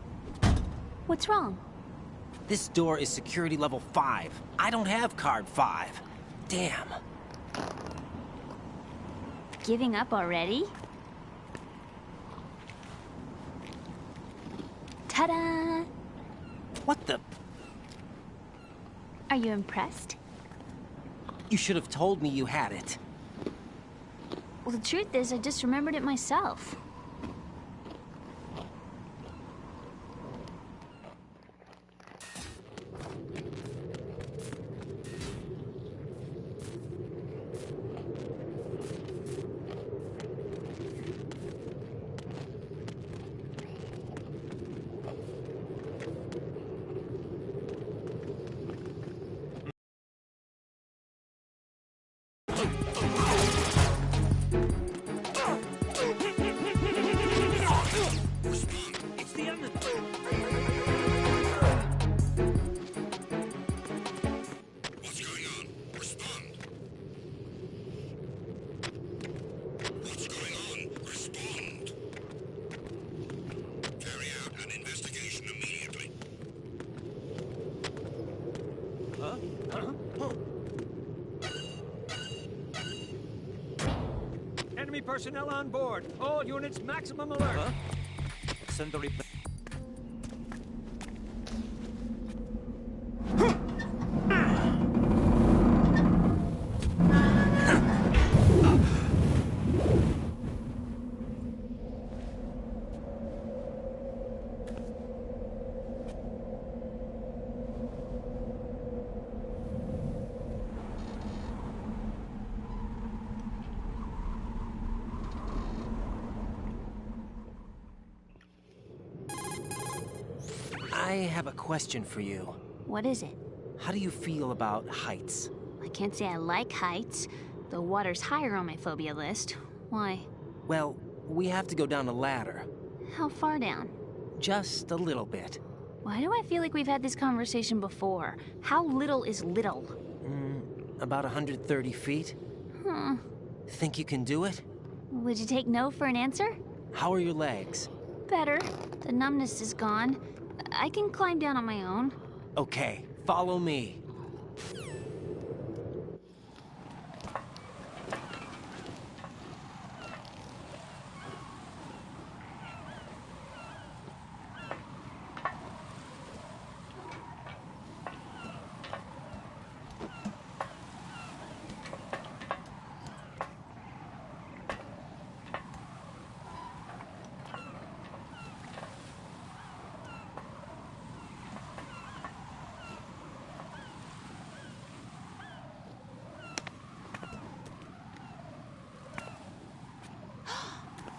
What's wrong? This door is security level 5. I don't have card 5. Damn. Giving up already? Ta-da! What the? Are you impressed? You should have told me you had it. Well, the truth is, I just remembered it myself. personnel on board. All units maximum alert. Huh? Send the replay. I have a question for you. What is it? How do you feel about heights? I can't say I like heights. The water's higher on my phobia list. Why? Well, we have to go down a ladder. How far down? Just a little bit. Why do I feel like we've had this conversation before? How little is little? About 130 feet. Think you can do it? Would you take no for an answer? How are your legs? Better. The numbness is gone. I can climb down on my own. Okay, follow me.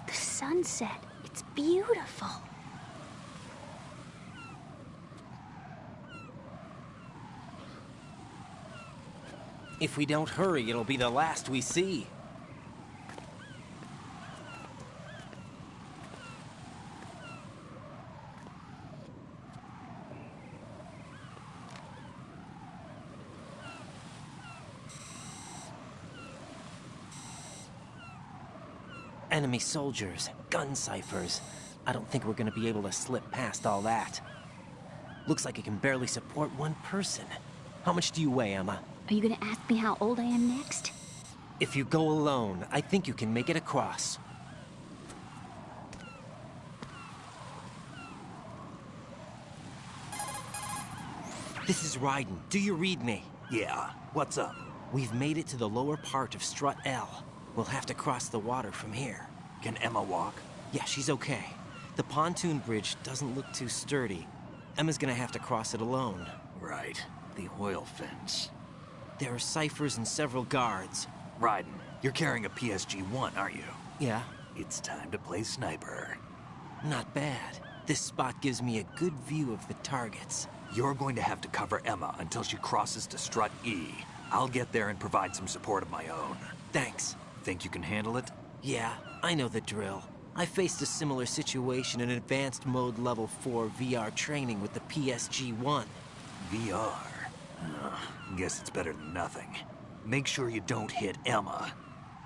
The sunset. It's beautiful. If we don't hurry, it'll be the last we see. Enemy soldiers, gun ciphers. I don't think we're gonna be able to slip past all that. Looks like it can barely support one person. How much do you weigh, Emma? Are you gonna ask me how old I am next? If you go alone, I think you can make it across. This is Raiden. Do you read me? Yeah. What's up? We've made it to the lower part of Strut L. We'll have to cross the water from here. Can Emma walk? Yeah, she's okay. The pontoon bridge doesn't look too sturdy. Emma's gonna have to cross it alone. Right. The oil fence. There are ciphers and several guards. Raiden, you're carrying a PSG-1, aren't you? Yeah. It's time to play sniper. Not bad. This spot gives me a good view of the targets. You're going to have to cover Emma until she crosses to Strut E. I'll get there and provide some support of my own. Thanks. Think you can handle it? Yeah, I know the drill. I faced a similar situation in Advanced Mode Level 4 VR training with the PSG-1. VR? Guess it's better than nothing. Make sure you don't hit Emma.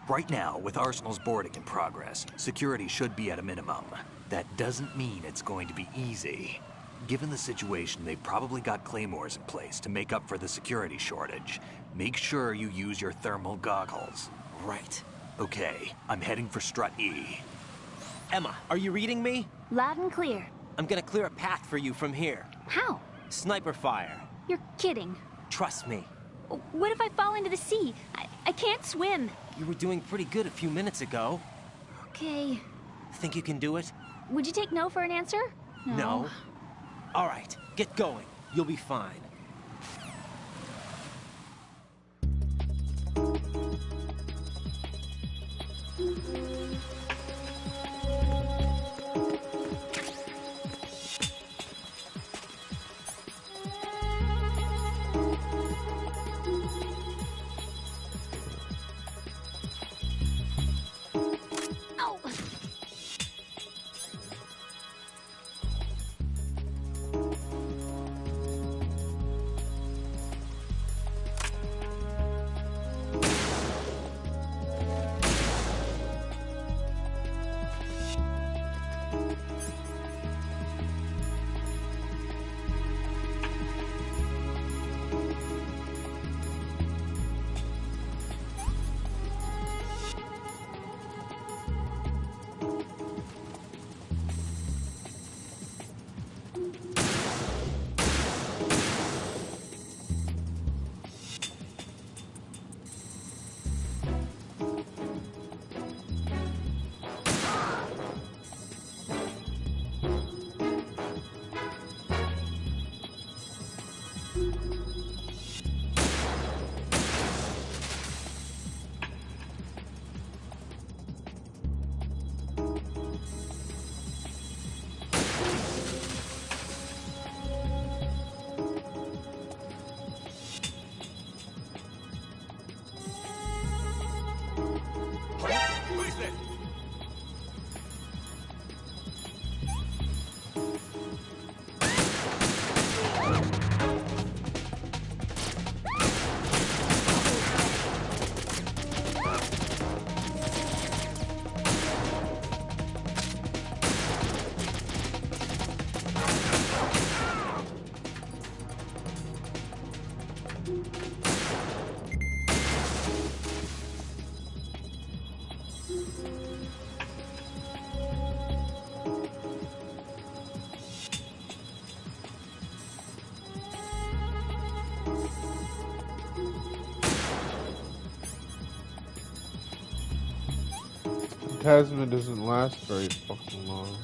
Right now, with Arsenal's boarding in progress, security should be at a minimum. That doesn't mean it's going to be easy. Given the situation, they've probably got claymores in place to make up for the security shortage. Make sure you use your thermal goggles. Right. Okay, I'm heading for Strut E. Emma, are you reading me? Loud and clear. I'm gonna clear a path for you from here. How? Sniper fire. You're kidding. Trust me. What if I fall into the sea? I can't swim. You were doing pretty good a few minutes ago. Okay. Think you can do it? Would you take no for an answer? No. All right, get going. You'll be fine. Tasman doesn't last very fucking long.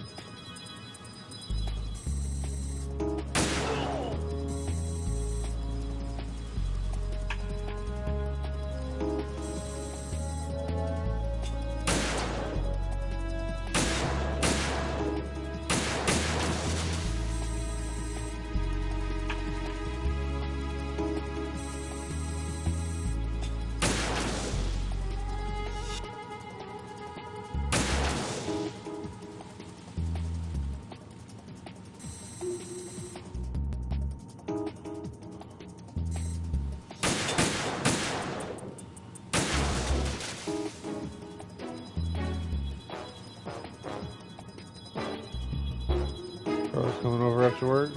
Coming over after work.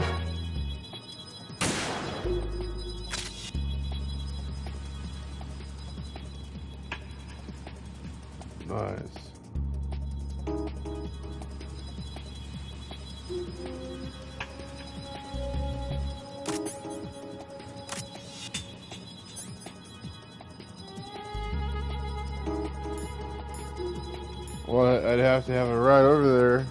Nice. Well, I'd have to have a ride over there.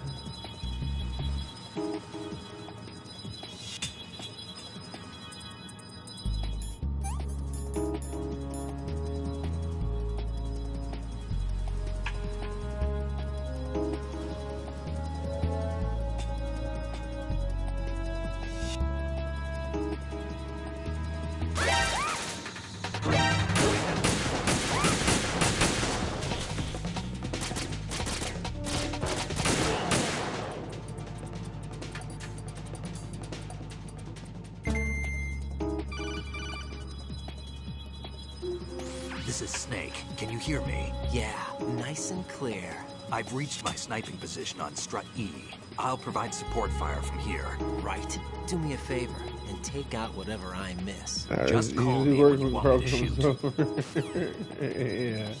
This is Snake. Can you hear me? Yeah, nice and clear. I've reached my sniping position on Strut E. I'll provide support fire from here. Right. Do me a favor and take out whatever I miss. Just call me when you want me to shoot. Yeah.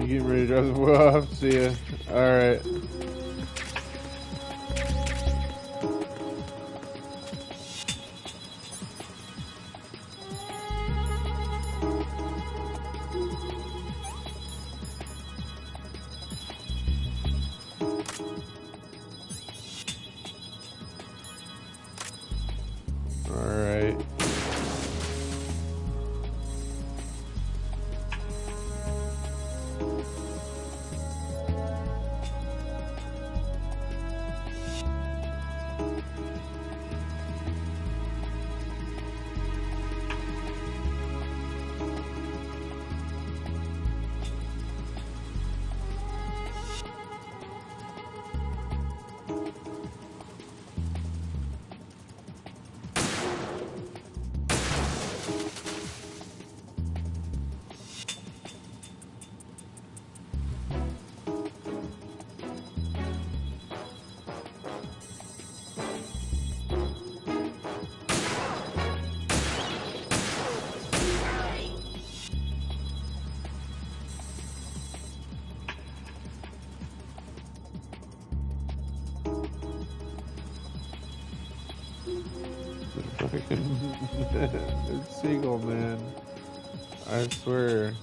You getting ready to drive the wheel off? See ya. Alright. Alright. It's Seagull, man. I swear.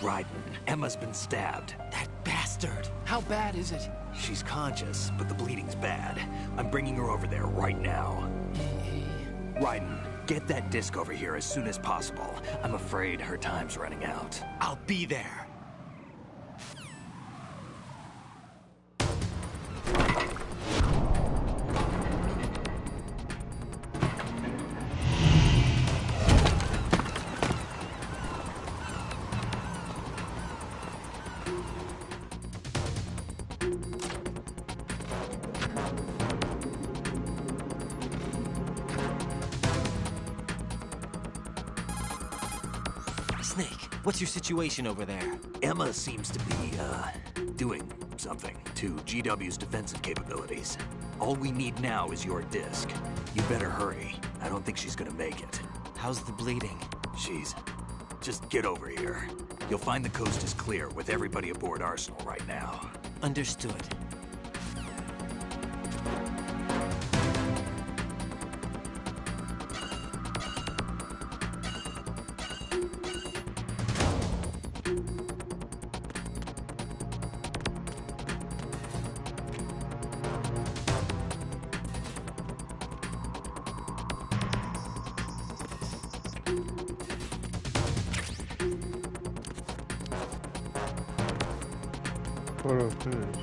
Raiden, Emma's been stabbed. That bastard! How bad is it? She's conscious, but the bleeding's bad. I'm bringing her over there right now. Raiden, get that disc over here as soon as possible. I'm afraid her time's running out. I'll be there. Snake, what's your situation over there? Emma seems to be, doing something to GW's defensive capabilities. All we need now is your disc. You better hurry. I don't think she's gonna make it. How's the bleeding? Just get over here. You'll find the coast is clear with everybody aboard Arsenal right now. Understood. Photo finish.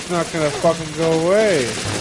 It's not gonna fucking go away.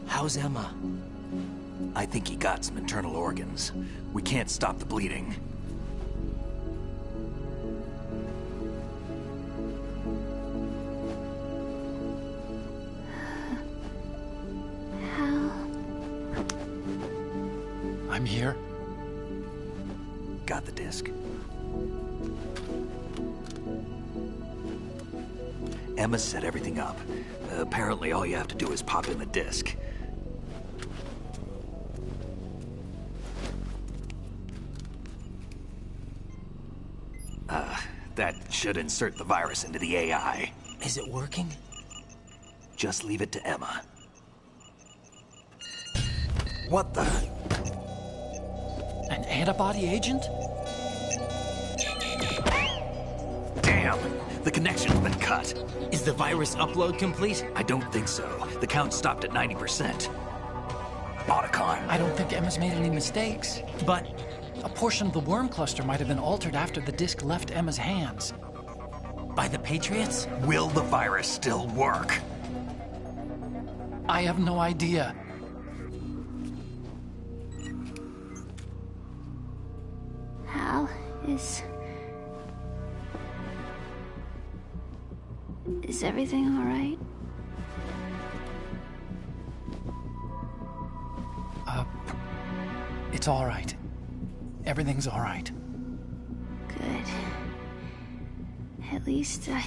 How's Emma? I think he got some internal organs. We can't stop the bleeding. I'm here. Got the disc. Emma set everything up. Apparently all you have to do is pop in the disc. That should insert the virus into the AI. Is it working? Just leave it to Emma. What the? An antibody agent? Damn! The connection's been cut. Is the virus upload complete? I don't think so. The count stopped at 90%. Otacon. I don't think Emma's made any mistakes. But a portion of the worm cluster might have been altered after the disc left Emma's hands. By the Patriots? Will the virus still work? I have no idea. Hal, is everything all right? It's all right. Everything's all right. Good. At least I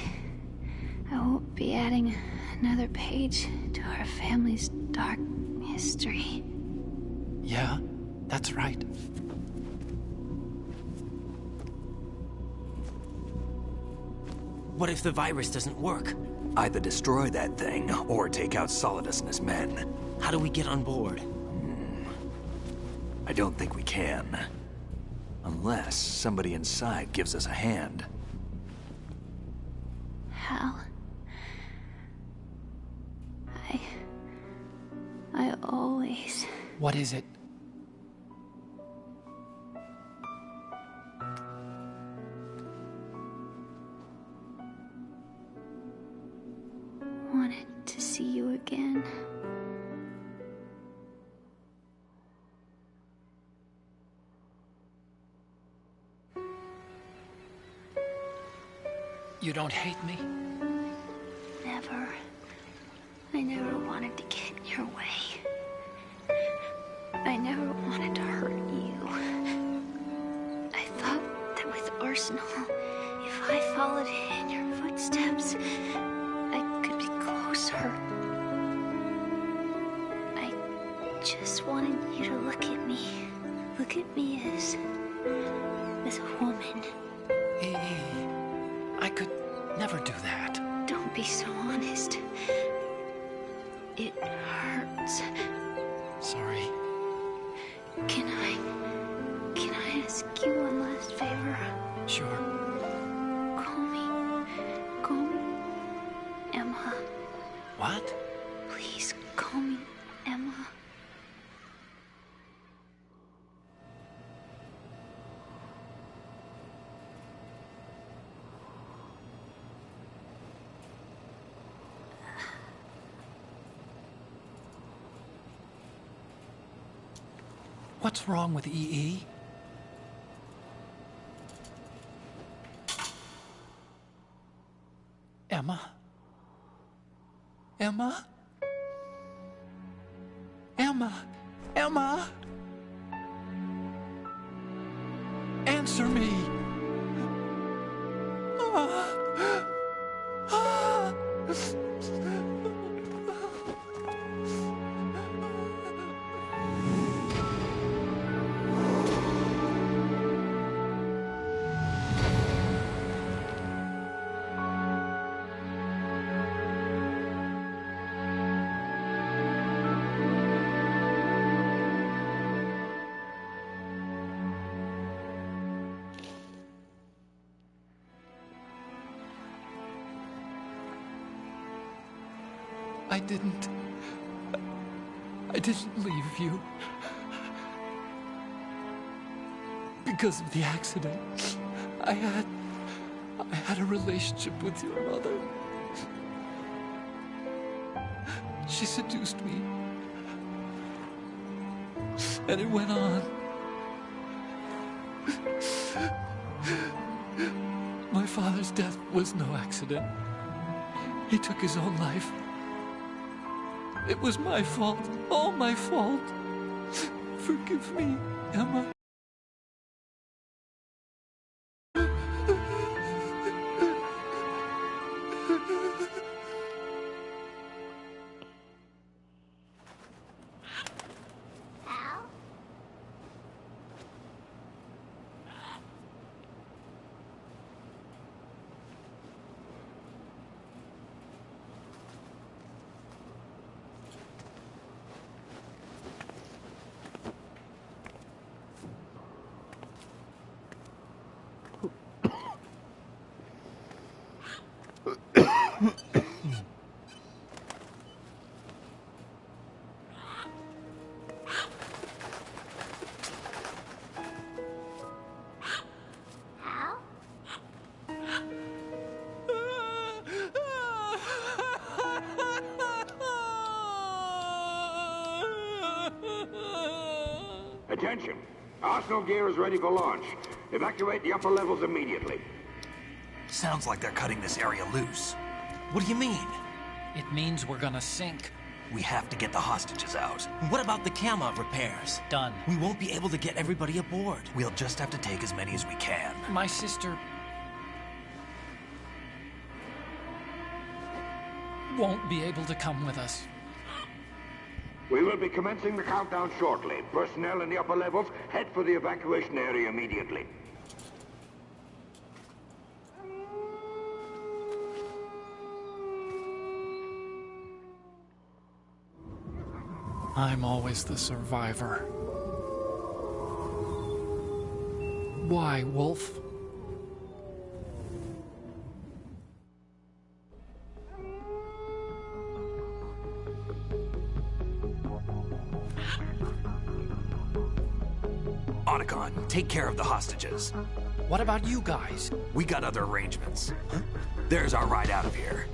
won't be adding another page to our family's dark history. Yeah, that's right. What if the virus doesn't work? Either destroy that thing, or take out Solidus and his men. How do we get on board? I don't think we can. Unless somebody inside gives us a hand. Hal. I always... What is it? wanted to see you again. You don't hate me? Never. I never wanted to get in your way. I never wanted to hurt you. I thought that with Arsenal, if I followed in your footsteps, I could be closer. I just wanted you to look at me. Look at me as a woman. I could never do that. Don't be so honest. It hurts. Sorry. Can I ask you one last favor? Sure. Call me What's wrong with EE? Emma? Emma? Emma? Emma? Answer me! I didn't leave you. Because of the accident, I had a relationship with your mother. She seduced me. And it went on. My father's death was no accident. He took his own life. It was my fault, all my fault. Forgive me, Emma. Attention! Arsenal gear is ready for launch. Evacuate the upper levels immediately. Sounds like they're cutting this area loose. What do you mean? It means we're gonna sink. We have to get the hostages out. What about the camo repairs? Done. We won't be able to get everybody aboard. We'll just have to take as many as we can. My sister won't be able to come with us. We will be commencing the countdown shortly. Personnel in the upper levels, head for the evacuation area immediately. I'm always the survivor. Why, Wolf? Otacon, take care of the hostages. What about you guys? We got other arrangements. There's our ride out of here.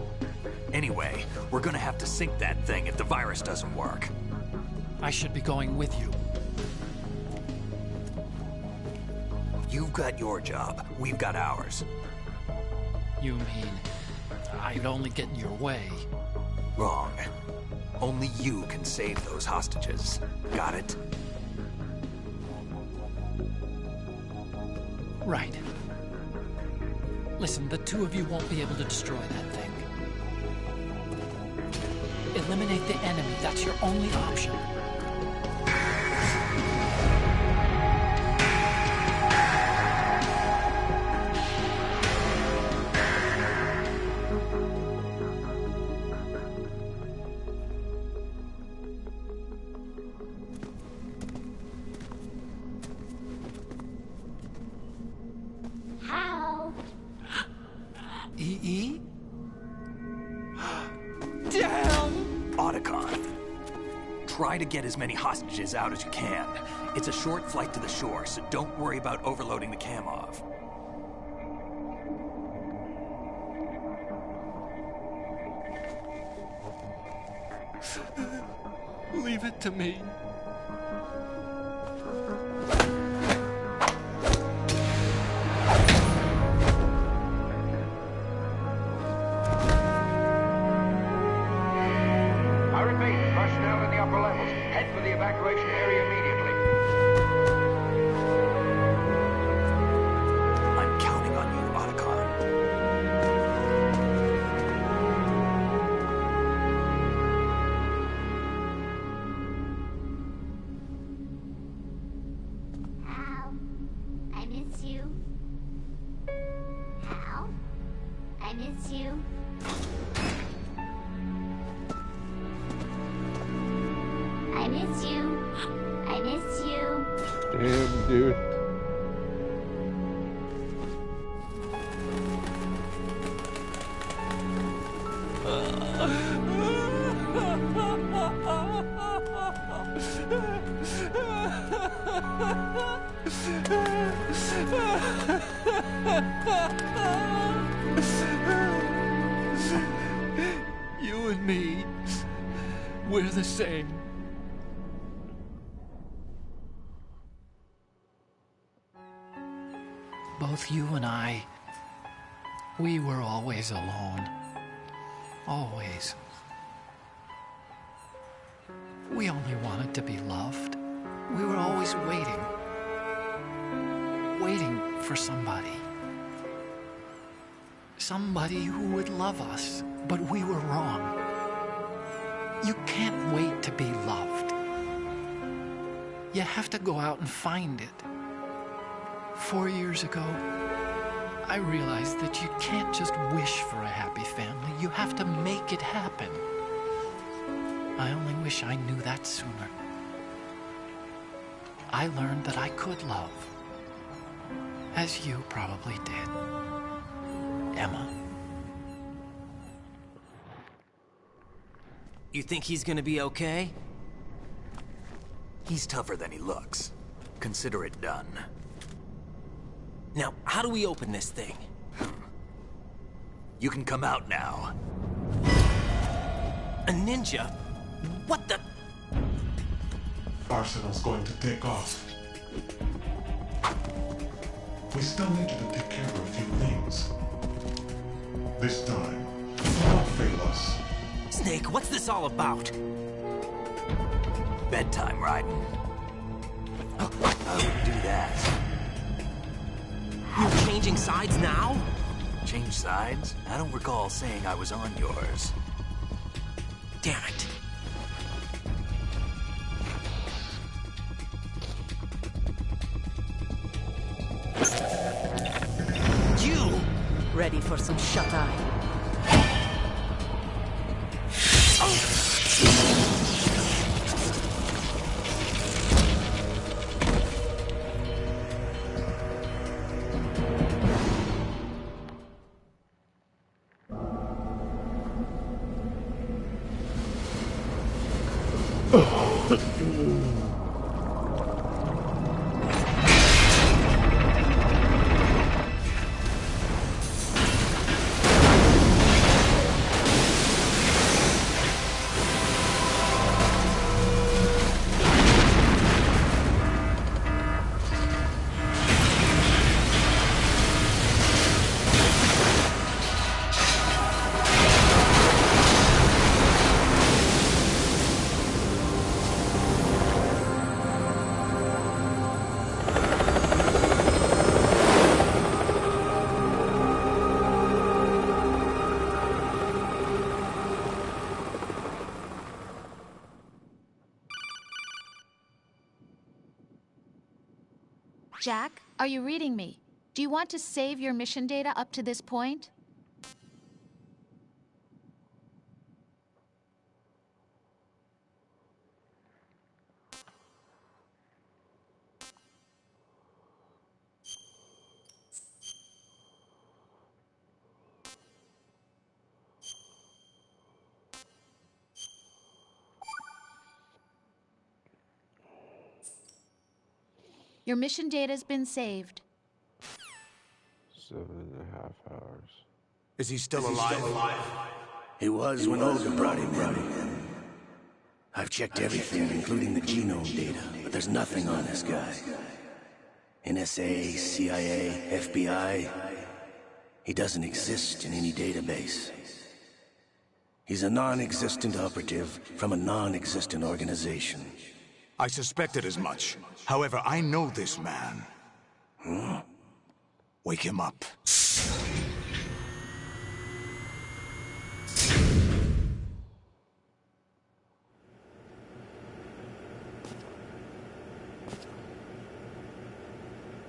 Anyway, we're gonna have to sink that thing if the virus doesn't work. I should be going with you. You've got your job. We've got ours. You mean I'd only get in your way? Wrong. Only you can save those hostages. Got it? Right. Listen, the two of you won't be able to destroy that thing. Eliminate the enemy. That's your only option. EE? Damn! Otacon, try to get as many hostages out as you can. It's a short flight to the shore, so don't worry about overloading the Kamov. Leave it to me. miss you. I miss you. I miss you. Damn, dude. You and me, we're the same. Both you and I, we were always alone. Always. We only wanted to be loved. We were always waiting. Waiting for somebody. Somebody who would love us, but we were wrong. You can't wait to be loved. You have to go out and find it. 4 years ago, I realized that you can't just wish for a happy family. You have to make it happen. I only wish I knew that sooner. I learned that I could love, as you probably did, Emma. You think he's gonna be okay? He's tougher than he looks. Consider it done. Now, how do we open this thing? You can come out now. A ninja? What the? Arsenal's going to take off. We still need you to take care of a few things. This time, do not fail us. Snake, what's this all about? Bedtime, Raiden. I wouldn't do that. You're changing sides now? Change sides? I don't recall saying I was on yours. Damn it. You! Ready for some shut-eye? Jack, are you reading me? Do you want to save your mission data up to this point? Your mission data's been saved. 7.5 hours. Is he still alive? He was when Olga brought him in. I've checked everything, including the genome data, but there's nothing on this guy. NSA, CIA, FBI. He doesn't exist in any database. He's a non-existent operative from a non-existent organization. I suspected as much. However, I know this man. Huh? Wake him up.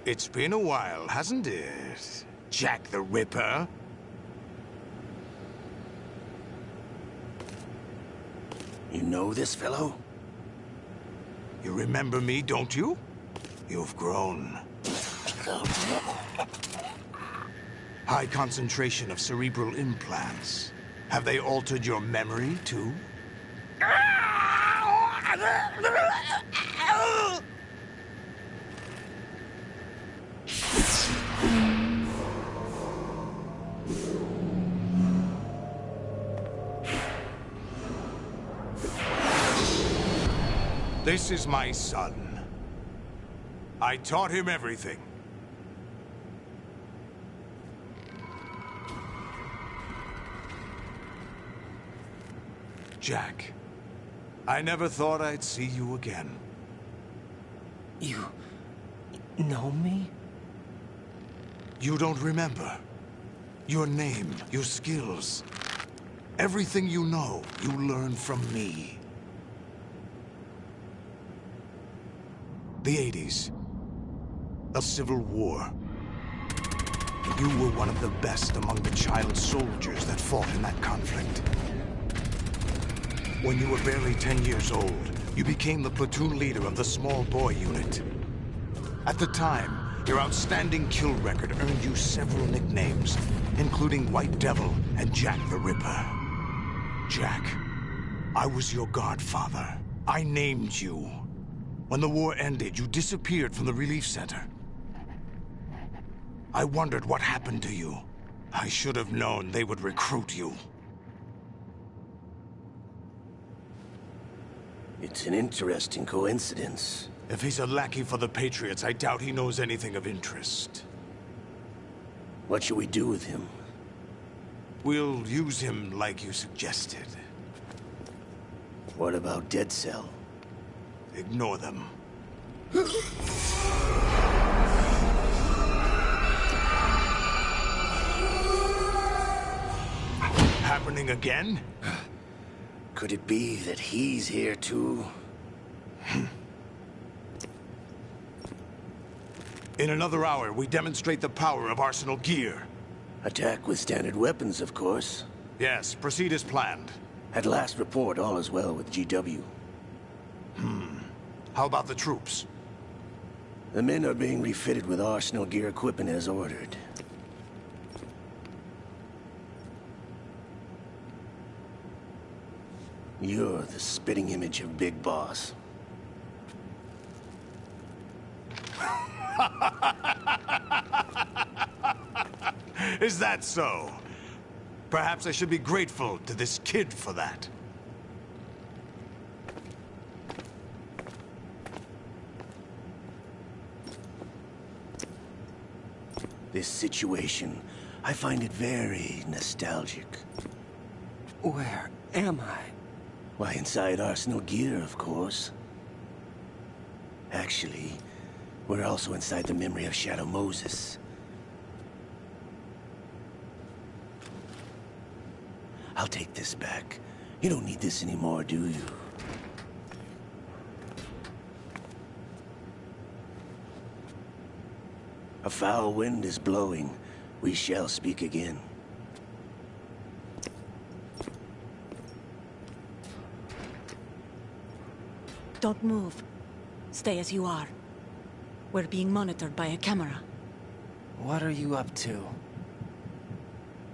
It's been a while, hasn't it? Jack the Ripper? You know this fellow? You remember me, don't you? You've grown. High concentration of cerebral implants. Have they altered your memory, too? This is my son. I taught him everything. Jack, I never thought I'd see you again. You know me? You don't remember. Your name, your skills. Everything you know, you learned from me. The 80s. A civil war. You were one of the best among the child soldiers that fought in that conflict. When you were barely 10 years old, you became the platoon leader of the small boy unit. At the time, your outstanding kill record earned you several nicknames, including White Devil and Jack the Ripper. Jack, I was your godfather. I named you. When the war ended, you disappeared from the relief center. I wondered what happened to you. I should have known they would recruit you. It's an interesting coincidence. If he's a lackey for the Patriots, I doubt he knows anything of interest. What should we do with him? We'll use him like you suggested. What about Dead Cell? Ignore them. Happening again? Could it be that he's here too? In another hour, we demonstrate the power of Arsenal gear. Attack with standard weapons, of course. Yes, proceed as planned. At last report, all is well with GW. How about the troops? The men are being refitted with Arsenal gear equipment as ordered. You're the spitting image of Big Boss. Is that so? Perhaps I should be grateful to this kid for that. This situation, I find it very nostalgic. Where am I? Why, inside Arsenal gear, of course. Actually, we're also inside the memory of Shadow Moses. I'll take this back. You don't need this anymore, do you? A foul wind is blowing. We shall speak again. Don't move. Stay as you are. We're being monitored by a camera. What are you up to?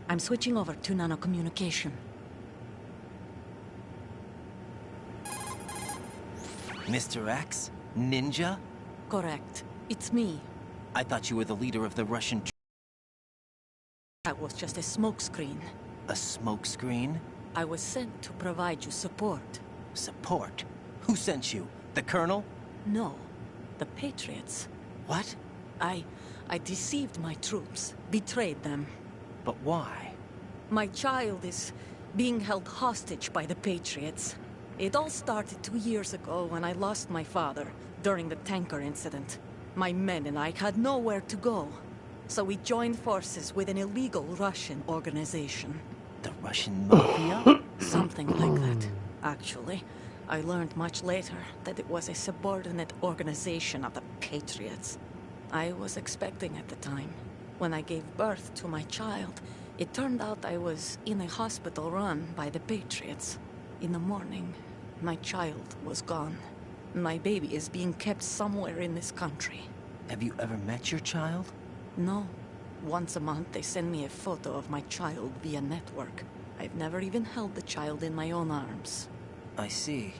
I'm switching over to nanocommunication. Mr. X? Ninja? Correct. It's me. I thought you were the leader of the Russian... That was just a smokescreen. A smokescreen? I was sent to provide you support. Support? Who sent you? The Colonel? No. The Patriots. What? I deceived my troops. Betrayed them. But why? My child is being held hostage by the Patriots. It all started 2 years ago when I lost my father during the tanker incident. My men and I had nowhere to go. So we joined forces with an illegal Russian organization. The Russian Mafia? Something like that, actually. I learned much later that it was a subordinate organization of the Patriots. I was expecting at the time. When I gave birth to my child, it turned out I was in a hospital run by the Patriots. In the morning, My child was gone. My baby is being kept somewhere in this country. Have you ever met your child? No. Once a month, they send me a photo of my child via network. I've never even held the child in my own arms. I see.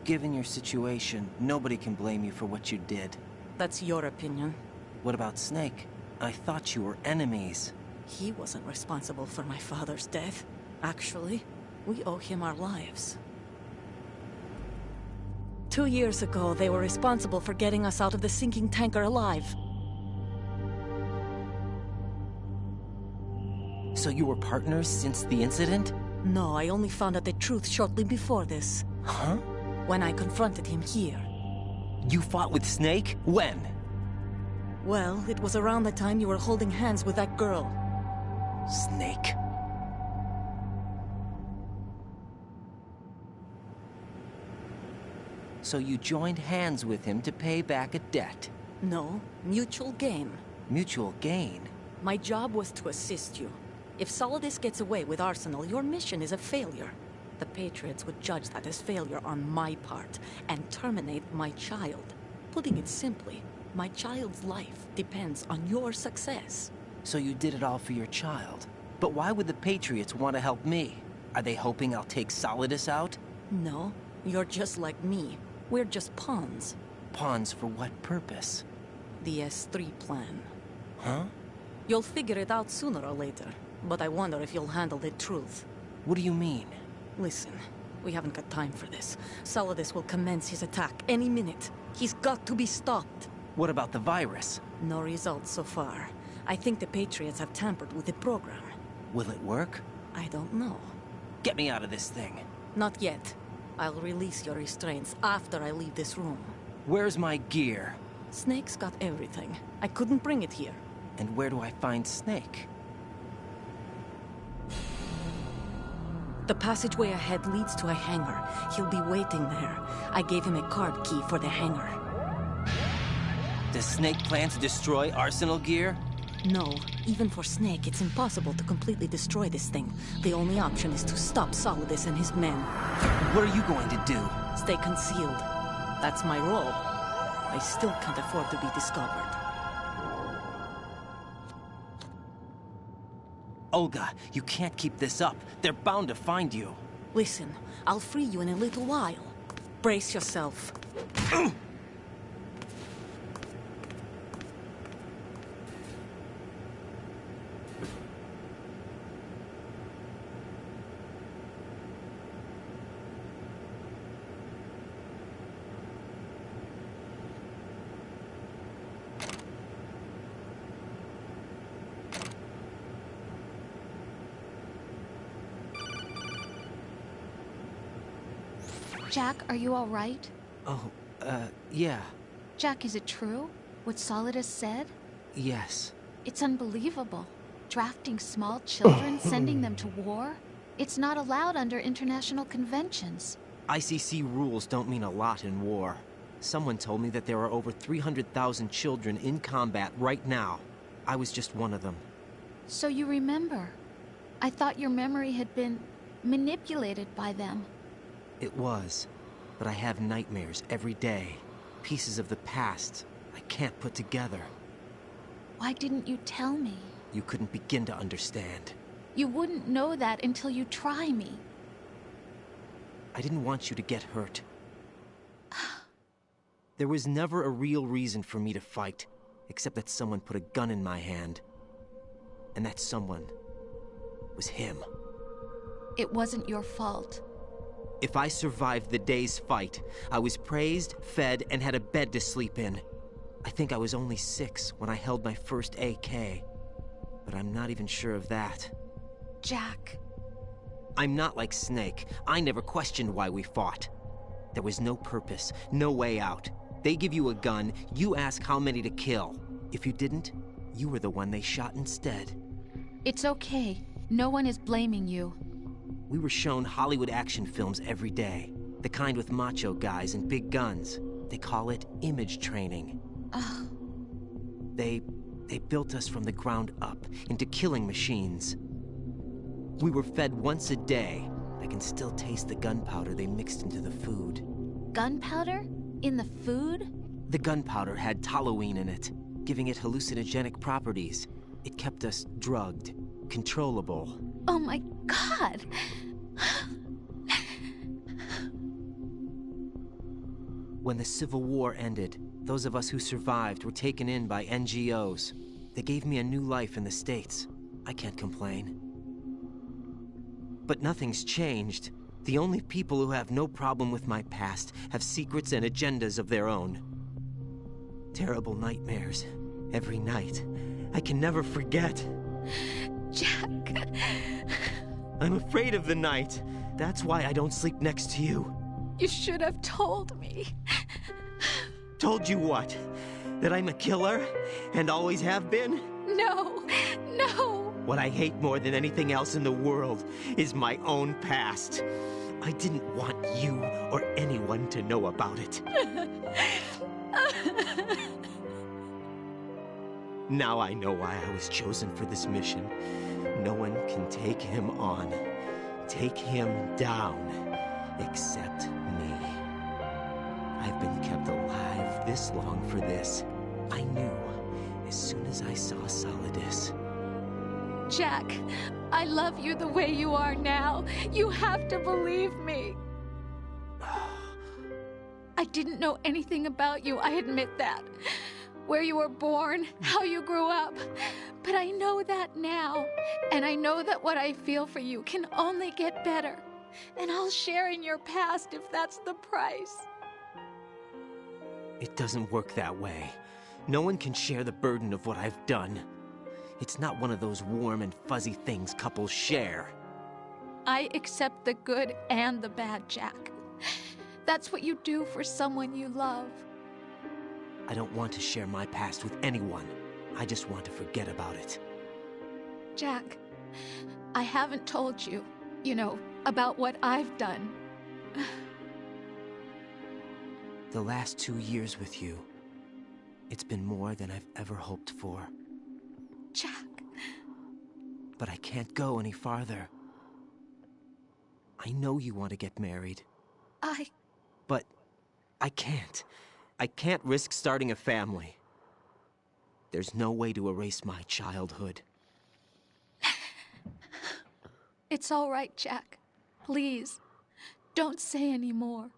Given your situation, nobody can blame you for what you did. That's your opinion. What about Snake? I thought you were enemies. He wasn't responsible for my father's death. Actually, we owe him our lives. 2 years ago, they were responsible for getting us out of the sinking tanker alive. So you were partners since the incident? No, I only found out the truth shortly before this. Huh? When I confronted him here. You fought with Snake? When? Well, it was around the time you were holding hands with that girl. Snake. So you joined hands with him to pay back a debt? No, mutual gain. Mutual gain? My job was to assist you. If Solidus gets away with Arsenal, your mission is a failure. The Patriots would judge that as failure on my part, and terminate my child. Putting it simply, my child's life depends on your success. So you did it all for your child. But why would the Patriots want to help me? Are they hoping I'll take Solidus out? No, you're just like me. We're just pawns. Pawns for what purpose? The S3 plan. Huh? You'll figure it out sooner or later, but I wonder if you'll handle the truth. What do you mean? Listen, we haven't got time for this. Solidus will commence his attack any minute. He's got to be stopped. What about the virus? No results so far. I think the Patriots have tampered with the program. Will it work? I don't know. Get me out of this thing. Not yet. I'll release your restraints after I leave this room. Where's my gear? Snake's got everything. I couldn't bring it here. And where do I find Snake? The passageway ahead leads to a hangar. He'll be waiting there. I gave him a card key for the hangar. Does Snake plan to destroy Arsenal gear? No. Even for Snake, it's impossible to completely destroy this thing. The only option is to stop Solidus and his men. What are you going to do? Stay concealed. That's my role. I still can't afford to be discovered. Olga, you can't keep this up. They're bound to find you. Listen, I'll free you in a little while. Brace yourself. Jack, are you all right? Oh, yeah. Jack, is it true? What Solidus said? Yes. It's unbelievable. Drafting small children, sending them to war? It's not allowed under international conventions. ICC rules don't mean a lot in war. Someone told me that there are over 300,000 children in combat right now. I was just one of them. So you remember. I thought your memory had been manipulated by them. It was, but I have nightmares every day. Pieces of the past I can't put together. Why didn't you tell me? You couldn't begin to understand. You wouldn't know that until you try me. I didn't want you to get hurt. There was never a real reason for me to fight, except that someone put a gun in my hand. And that someone was him. It wasn't your fault. If I survived the day's fight, I was praised, fed, and had a bed to sleep in. I think I was only 6 when I held my first AK. But I'm not even sure of that. Jack. I'm not like Snake. I never questioned why we fought. There was no purpose, no way out. They give you a gun, you ask how many to kill. If you didn't, you were the one they shot instead. It's okay. No one is blaming you. We were shown Hollywood action films every day. The kind with macho guys and big guns. They call it image training. Ugh. They built us from the ground up into killing machines. We were fed once a day. I I can still taste the gunpowder they mixed into the food. Gunpowder? In the food? The gunpowder had toluene in it, giving it hallucinogenic properties. It kept us drugged, controllable. Oh my God! When the Civil War ended, those of us who survived were taken in by NGOs. They gave me a new life in the States. I can't complain. But nothing's changed. The only people who have no problem with my past have secrets and agendas of their own. Terrible nightmares. Every night. I can never forget. Jack. I'm afraid of the night. That's why I don't sleep next to you. You should have told me. Told you what? That I'm a killer? And always have been? No, no. What I hate more than anything else in the world is my own past. I didn't want you or anyone to know about it. Now I know why I was chosen for this mission. No one can take him on, take him down, except me. I've been kept alive this long for this. I knew as soon as I saw Solidus. Jack, I love you the way you are now. You have to believe me. I didn't know anything about you, I admit that. Where you were born, how you grew up. But I know that now. And I know that what I feel for you can only get better. And I'll share in your past if that's the price. It doesn't work that way. No one can share the burden of what I've done. It's not one of those warm and fuzzy things couples share. I accept the good and the bad, Jack. That's what you do for someone you love. I don't want to share my past with anyone. I just want to forget about it. Jack, I haven't told you, about what I've done. The last 2 years with you, it's been more than I've ever hoped for. Jack. But I can't go any farther. I know you want to get married. But I can't. I can't risk starting a family. There's no way to erase my childhood. It's all right, Jack. Please, don't say any more.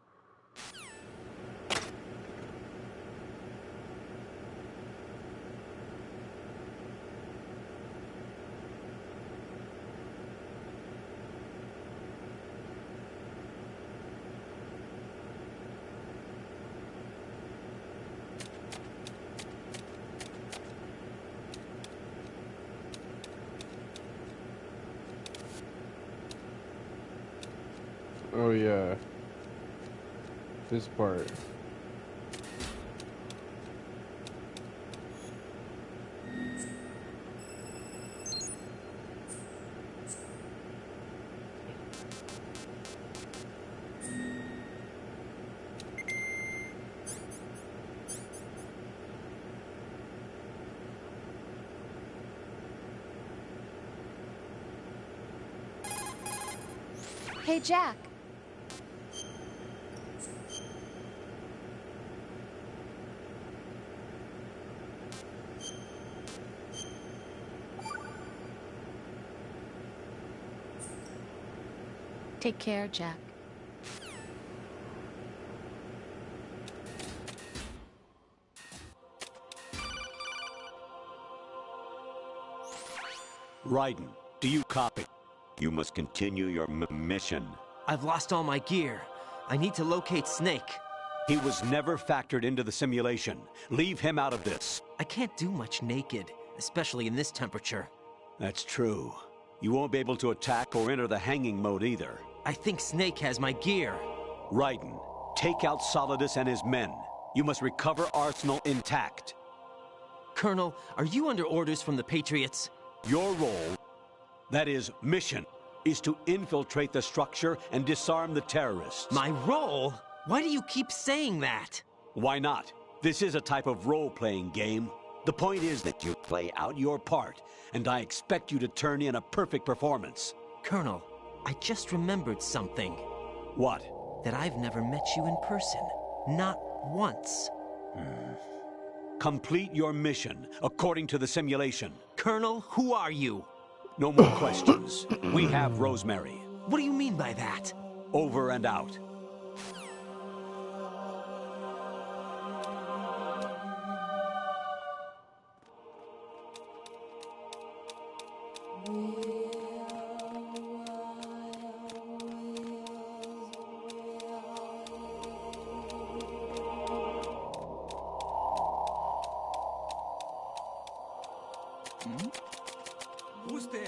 Oh yeah. This part. Hey, Jack. Take care, Jack. Raiden, do you copy? You must continue your mission. I've lost all my gear. I need to locate Snake. He was never factored into the simulation. Leave him out of this. I can't do much naked, especially in this temperature. That's true. You won't be able to attack or enter the hanging mode either. I think Snake has my gear. Raiden, take out Solidus and his men. You must recover Arsenal intact. Colonel, are you under orders from the Patriots? Your role, that is, mission, is to infiltrate the structure and disarm the terrorists. My role? Why do you keep saying that? Why not? This is a type of role-playing game. The point is that you play out your part, and I expect you to turn in a perfect performance. Colonel, I just remembered something. What? That I've never met you in person. Not once. Complete your mission, according to the simulation. Colonel, who are you? No more questions. We have Rosemary. What do you mean by that? Over and out. Who's there?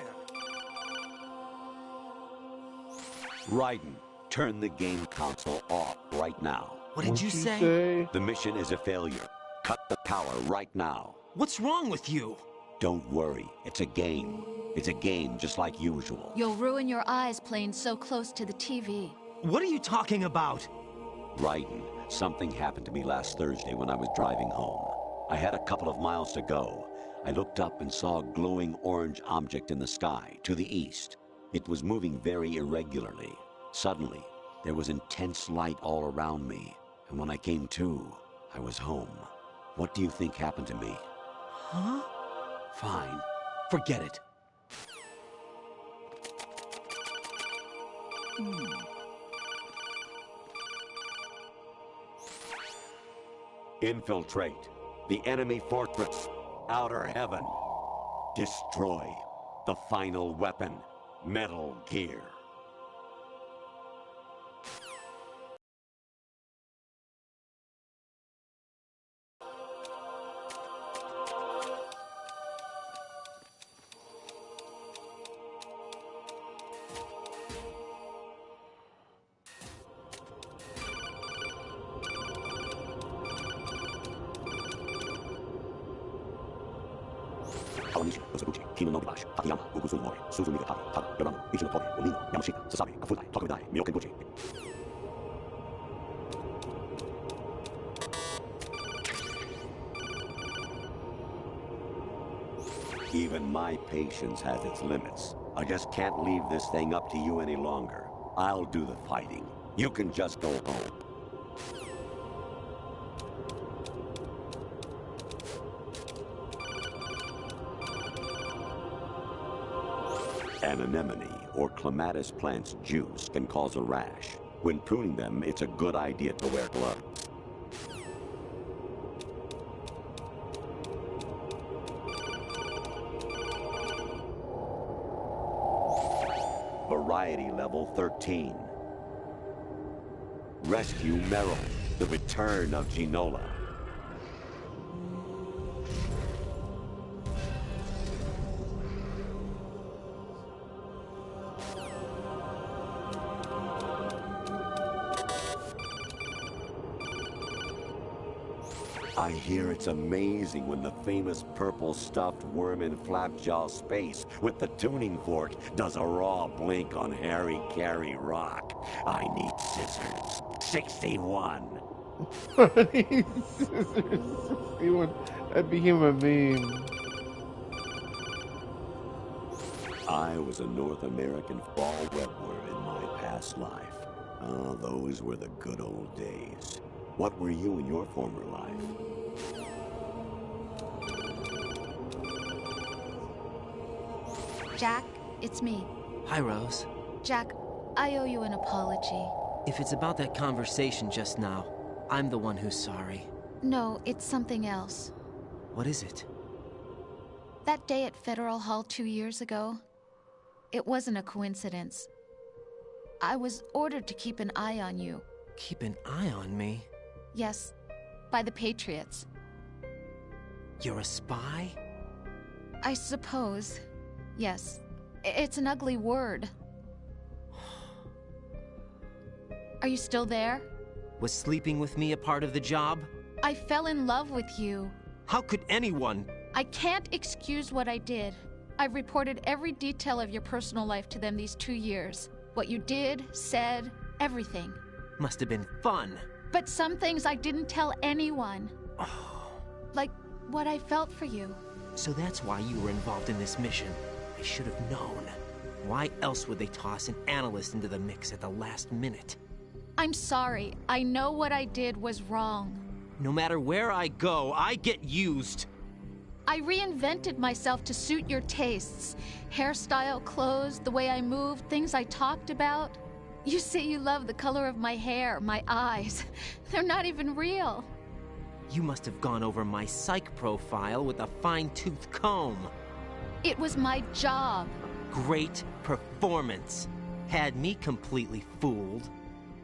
Raiden, turn the game console off right now. What did you say? The mission is a failure. Cut the power right now. What's wrong with you? Don't worry, it's a game. It's a game just like usual. You'll ruin your eyes playing so close to the TV. What are you talking about? Raiden, something happened to me last Thursday when I was driving home. I had a couple of miles to go. I looked up and saw a glowing orange object in the sky, to the east. It was moving very irregularly. Suddenly, there was intense light all around me, and when I came to, I was home. What do you think happened to me? Huh? Fine. Forget it. Infiltrate the enemy fortress, Outer Heaven. Destroy the final weapon, Metal Gear. Even my patience has its limits. I just can't leave this thing up to you any longer. I'll do the fighting. You can just go home. An anemone or clematis plant's juice can cause a rash. When pruning them, it's a good idea to wear gloves. Variety level 13. Rescue Meryl, the return of Ginola. I hear it's amazing when the famous purple stuffed worm in Flapjaw Space with the tuning fork does a raw blink on Harry Carey Rock. I need scissors. 61. I need scissors. 61. That became a meme. I was a North American fall webworm in my past life. Oh, those were the good old days. What were you in your former life? Jack, it's me. Hi, Rose. Jack, I owe you an apology. If it's about that conversation just now, I'm the one who's sorry. No, it's something else. What is it? That day at Federal Hall 2 years ago, it wasn't a coincidence. I was ordered to keep an eye on you. Keep an eye on me? Yes, by the Patriots. You're a spy? I suppose. Yes. It's an ugly word. Are you still there? Was sleeping with me a part of the job? I fell in love with you. How could anyone? I can't excuse what I did. I've reported every detail of your personal life to them these 2 years. What you did, said, everything. Must have been fun. But some things I didn't tell anyone. Like what I felt for you. So that's why you were involved in this mission. I should have known. Why else would they toss an analyst into the mix at the last minute? I'm sorry. I know what I did was wrong. No matter where I go, I get used. I reinvented myself to suit your tastes. Hairstyle, clothes, the way I moved, things I talked about. You say you love the color of my hair, my eyes. They're not even real. You must have gone over my psych profile with a fine-tooth comb. It was my job. Great performance. Had me completely fooled.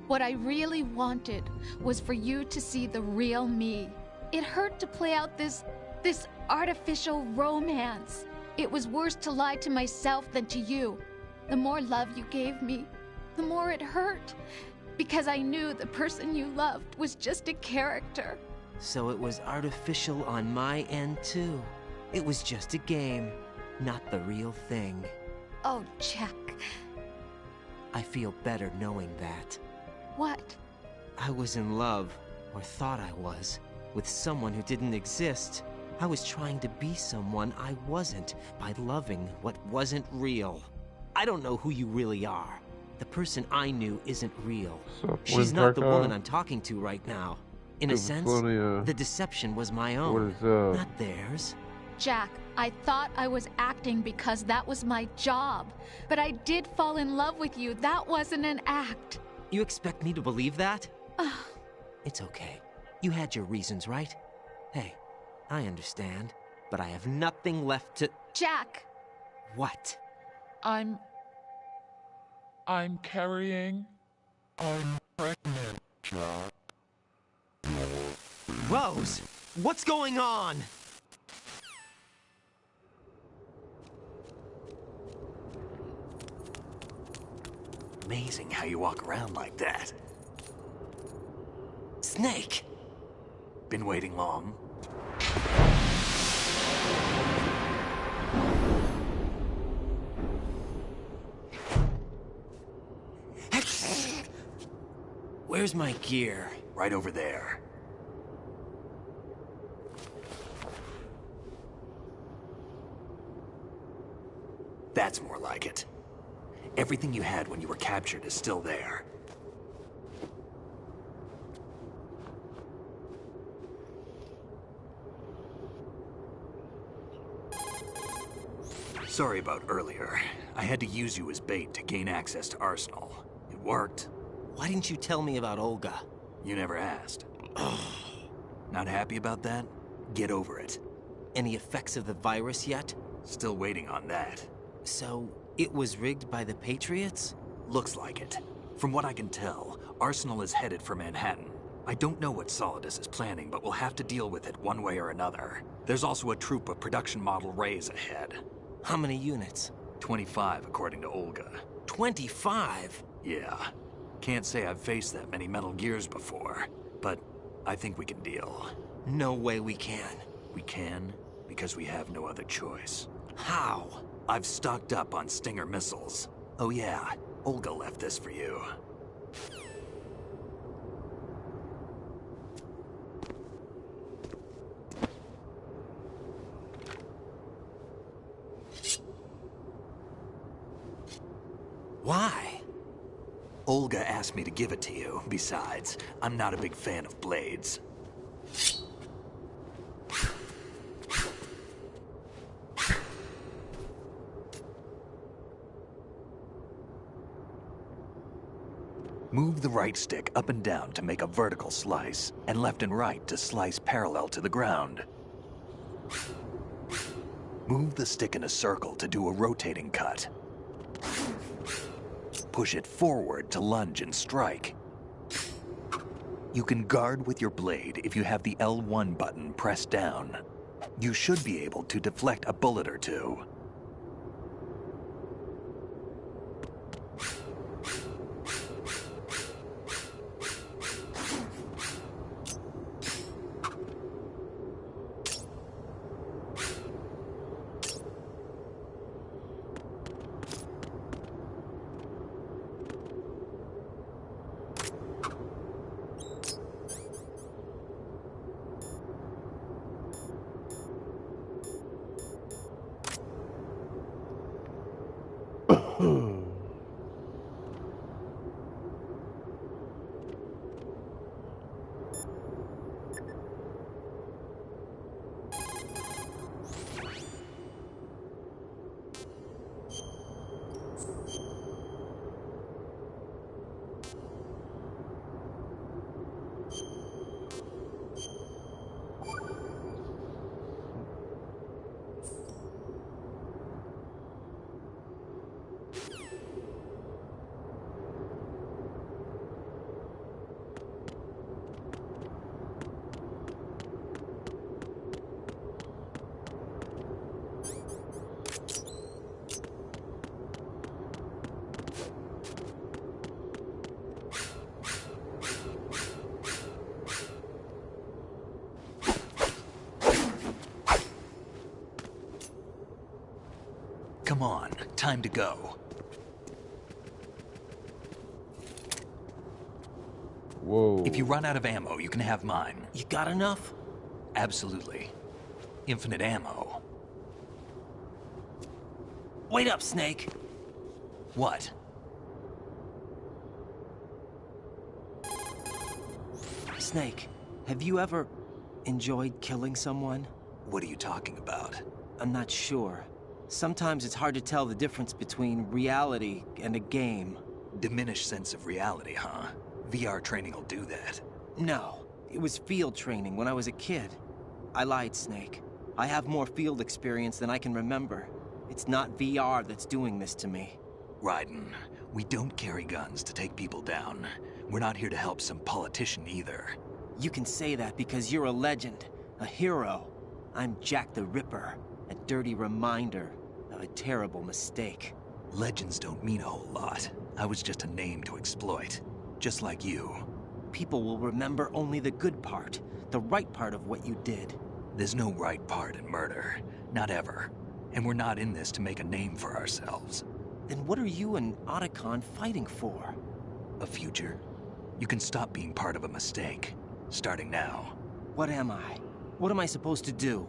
What I really wanted was for you to see the real me. It hurt to play out this artificial romance. It was worse to lie to myself than to you. The more love you gave me, the more it hurt. Because I knew the person you loved was just a character. So it was artificial on my end, too. It was just a game, not the real thing. Oh, Jack. I feel better knowing that. What? I was in love, or thought I was, with someone who didn't exist. I was trying to be someone I wasn't by loving what wasn't real. I don't know who you really are. The person I knew isn't real. She's not the woman I'm talking to right now. In a sense, the deception was my own, not theirs. Jack, I thought I was acting because that was my job. But I did fall in love with you. That wasn't an act. You expect me to believe that? It's okay. You had your reasons, right? Hey, I understand, but I have nothing left to... Jack! What? I'm carrying... I'm pregnant, Jack. Rose! What's going on? Amazing how you walk around like that. Snake! Been waiting long? Where's my gear? Right over there. That's more like it. Everything you had when you were captured is still there. Sorry about earlier. I had to use you as bait to gain access to Arsenal. It worked. Why didn't you tell me about Olga? You never asked. Not happy about that? Get over it. Any effects of the virus yet? Still waiting on that. So, it was rigged by the Patriots? Looks like it. From what I can tell, Arsenal is headed for Manhattan. I don't know what Solidus is planning, but we'll have to deal with it one way or another. There's also a troop of production model Rays ahead. How many units? 25, according to Olga. 25? Yeah. Can't say I've faced that many Metal Gears before, but I think we can deal. No way we can. We can, because we have no other choice. How? I've stocked up on Stinger missiles. Oh yeah, Olga left this for you. Why? Olga asked me to give it to you. Besides, I'm not a big fan of blades. Move the right stick up and down to make a vertical slice, and left and right to slice parallel to the ground. Move the stick in a circle to do a rotating cut. Push it forward to lunge and strike. You can guard with your blade if you have the L1 button pressed down. You should be able to deflect a bullet or two. Come on, time to go. Whoa. If you run out of ammo, you can have mine. You got enough? Absolutely. Infinite ammo. Wait up, Snake. What? Snake, have you ever enjoyed killing someone? What are you talking about? I'm not sure. Sometimes it's hard to tell the difference between reality and a game. Diminished sense of reality, huh? VR training will do that. No, it was field training when I was a kid. I lied, Snake. I have more field experience than I can remember. It's not VR that's doing this to me. Raiden, we don't carry guns to take people down. We're not here to help some politician either. You can say that because you're a legend, a hero. I'm Jack the Ripper, a dirty reminder of a terrible mistake. Legends don't mean a whole lot. I was just a name to exploit, just like you. People will remember only the good part, the right part of what you did. There's no right part in murder, not ever. And we're not in this to make a name for ourselves. Then what are you and Otacon fighting for? A future. You can stop being part of a mistake, starting now. What am I? What am I supposed to do?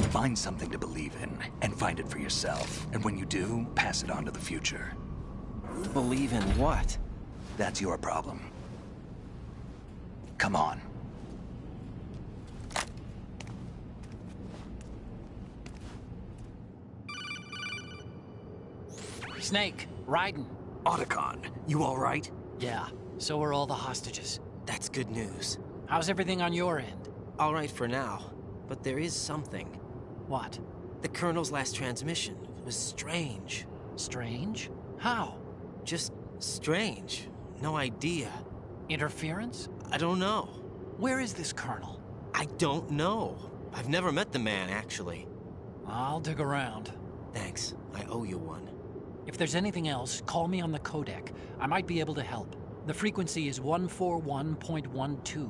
Find something to believe in, and find it for yourself. And when you do, pass it on to the future. Believe in what? That's your problem. Come on. Snake, Raiden. Otacon, you all right? Yeah, so are all the hostages. That's good news. How's everything on your end? All right for now, but there is something. What? The Colonel's last transmission was strange. Strange? How? Just strange. No idea. Interference? I don't know. Where is this Colonel? I don't know. I've never met the man, actually. I'll dig around. Thanks. I owe you one. If there's anything else, call me on the codec. I might be able to help. The frequency is 141.12.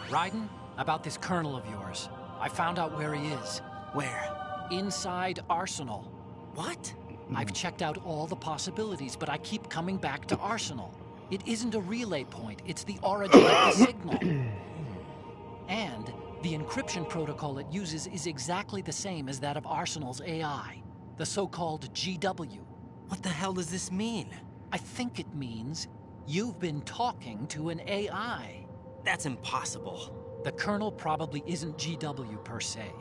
Raiden, about this colonel of yours. I found out where he is. Where? Inside Arsenal. What? I've checked out all the possibilities, but I keep coming back to Arsenal. It isn't a relay point, it's the origin of the signal. And the encryption protocol it uses is exactly the same as that of Arsenal's AI, the so-called GW. What the hell does this mean? I think it means you've been talking to an AI. That's impossible. The Colonel probably isn't GW per se.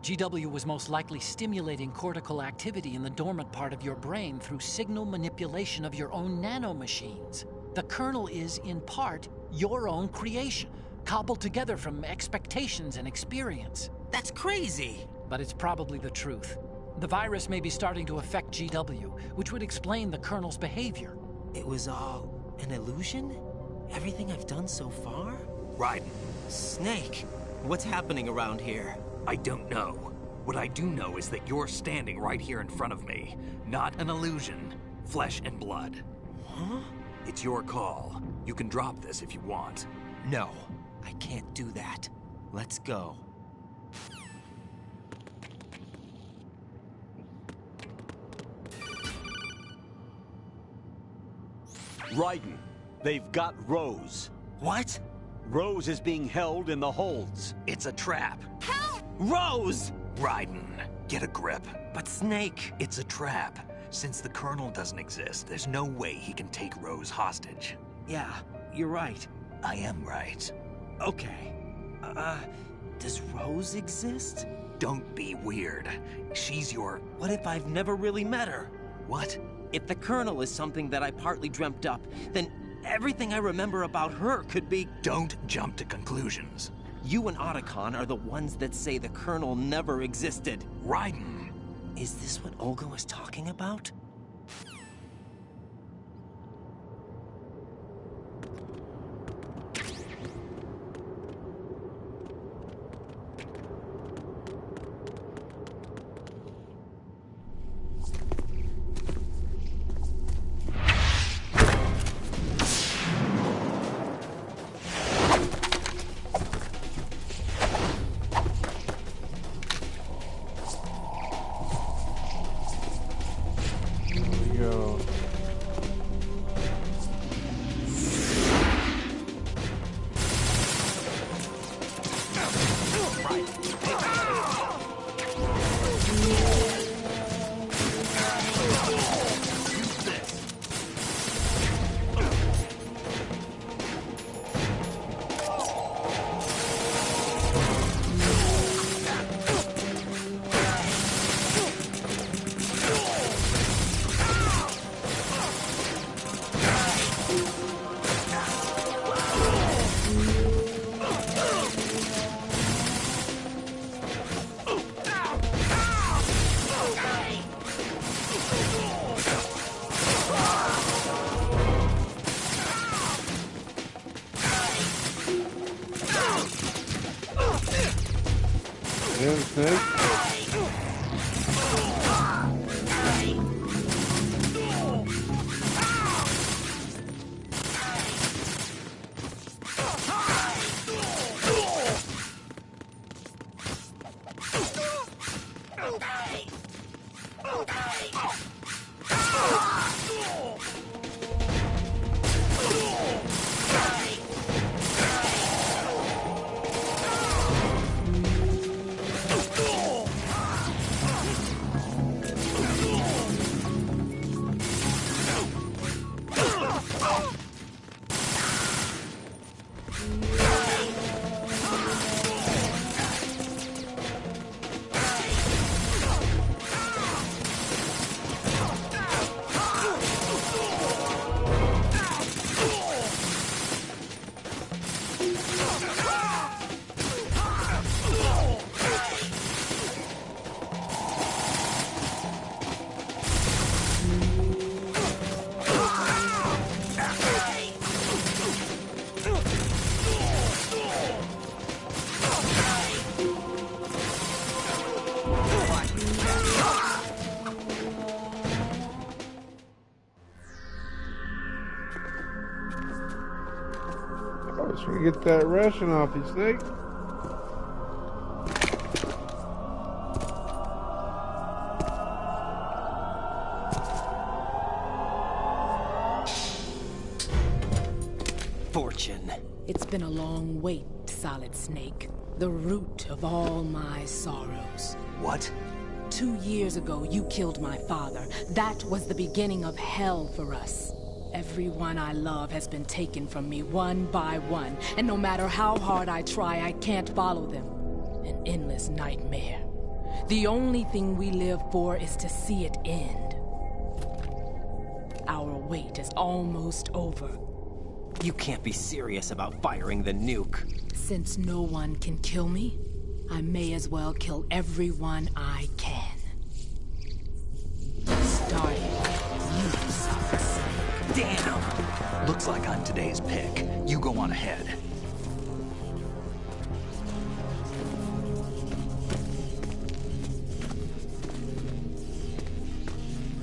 GW was most likely stimulating cortical activity in the dormant part of your brain through signal manipulation of your own nanomachines. The Colonel is, in part, your own creation, cobbled together from expectations and experience. That's crazy! But it's probably the truth. The virus may be starting to affect GW, which would explain the Colonel's behavior. It was all an illusion? Everything I've done so far? Raiden. Snake, what's happening around here? I don't know. What I do know is that you're standing right here in front of me. Not an illusion. Flesh and blood. Huh? It's your call. You can drop this if you want. No, I can't do that. Let's go. Raiden, they've got Rose. What? Rose is being held in the holds. It's a trap. Help! Rose! Raiden, get a grip. But Snake... It's a trap. Since the Colonel doesn't exist, there's no way he can take Rose hostage. Yeah, you're right. I am right. Okay. Does Rose exist? Don't be weird. She's your... What if I've never really met her? What? If the Colonel is something that I partly dreamt up, then everything I remember about her could be... Don't jump to conclusions. You and Otacon are the ones that say the Colonel never existed. Raiden! Is this what Olga was talking about? Let's get that ration off you, Snake. Fortune. It's been a long wait, Solid Snake. The root of all my sorrows. What? 2 years ago, you killed my father. That was the beginning of hell for us. Everyone I love has been taken from me one by one, and no matter how hard I try, I can't follow them. An endless nightmare. The only thing we live for is to see it end. Our wait is almost over. You can't be serious about firing the nuke. Since no one can kill me, I may as well kill everyone I can. Starting with you, Solid Snake. Damn! Looks like I'm today's pick. You go on ahead.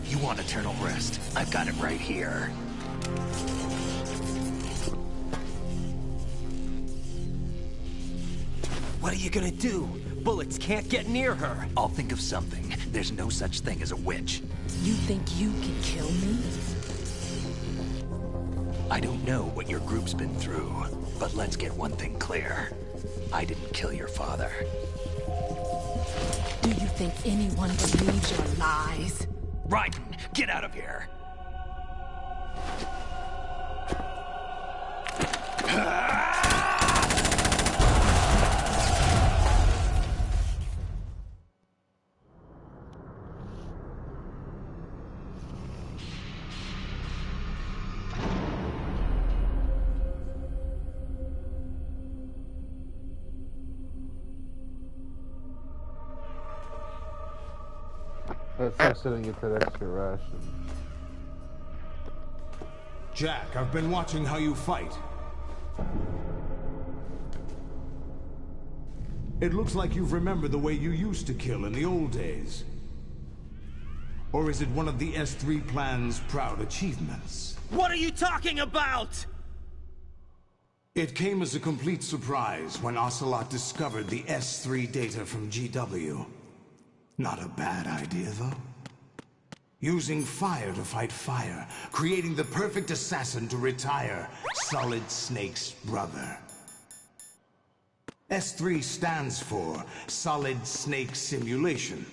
You want eternal rest? I've got it right here. What are you gonna do? Bullets can't get near her. I'll think of something. There's no such thing as a witch. You think you can kill me? I don't know what your group's been through, but let's get one thing clear. I didn't kill your father. Do you think anyone believes your lies? Raiden, get out of here! Let's start sitting at that extra ration. Jack, I've been watching how you fight. It looks like you've remembered the way you used to kill in the old days. Or is it one of the S3 plan's proud achievements? What are you talking about? It came as a complete surprise when Ocelot discovered the S3 data from GW. Not a bad idea, though. Using fire to fight fire, creating the perfect assassin to retire Solid Snake's brother. S3 stands for Solid Snake Simulation.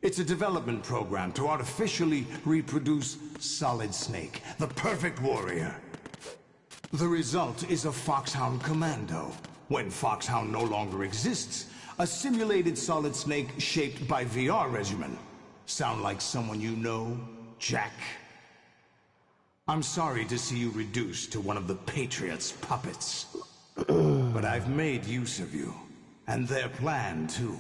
It's a development program to artificially reproduce Solid Snake, the perfect warrior. The result is a Foxhound Commando. When Foxhound no longer exists, a simulated Solid Snake shaped by VR regimen. Sound like someone you know, Jack? I'm sorry to see you reduced to one of the Patriots' puppets. But I've made use of you, and their plan too.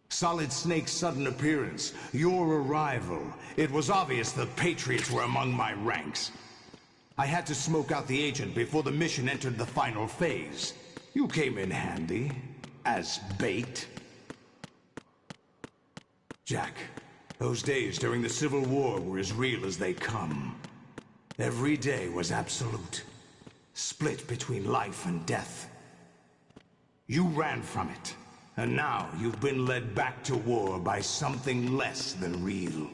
Solid Snake's sudden appearance, your arrival, it was obvious the Patriots were among my ranks. I had to smoke out the agent before the mission entered the final phase. You came in handy. As bait. Jack, those days during the Civil War were as real as they come. Every day was absolute. Split between life and death. You ran from it, and now you've been led back to war by something less than real.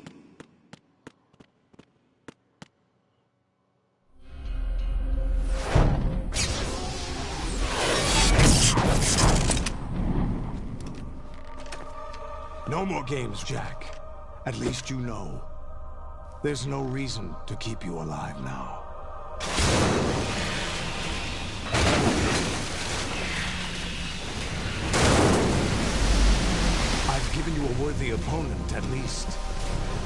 No more games, Jack. At least you know. There's no reason to keep you alive now. I've given you a worthy opponent, at least.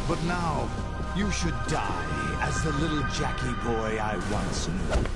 But now, you should die as the little Jackie boy I once knew.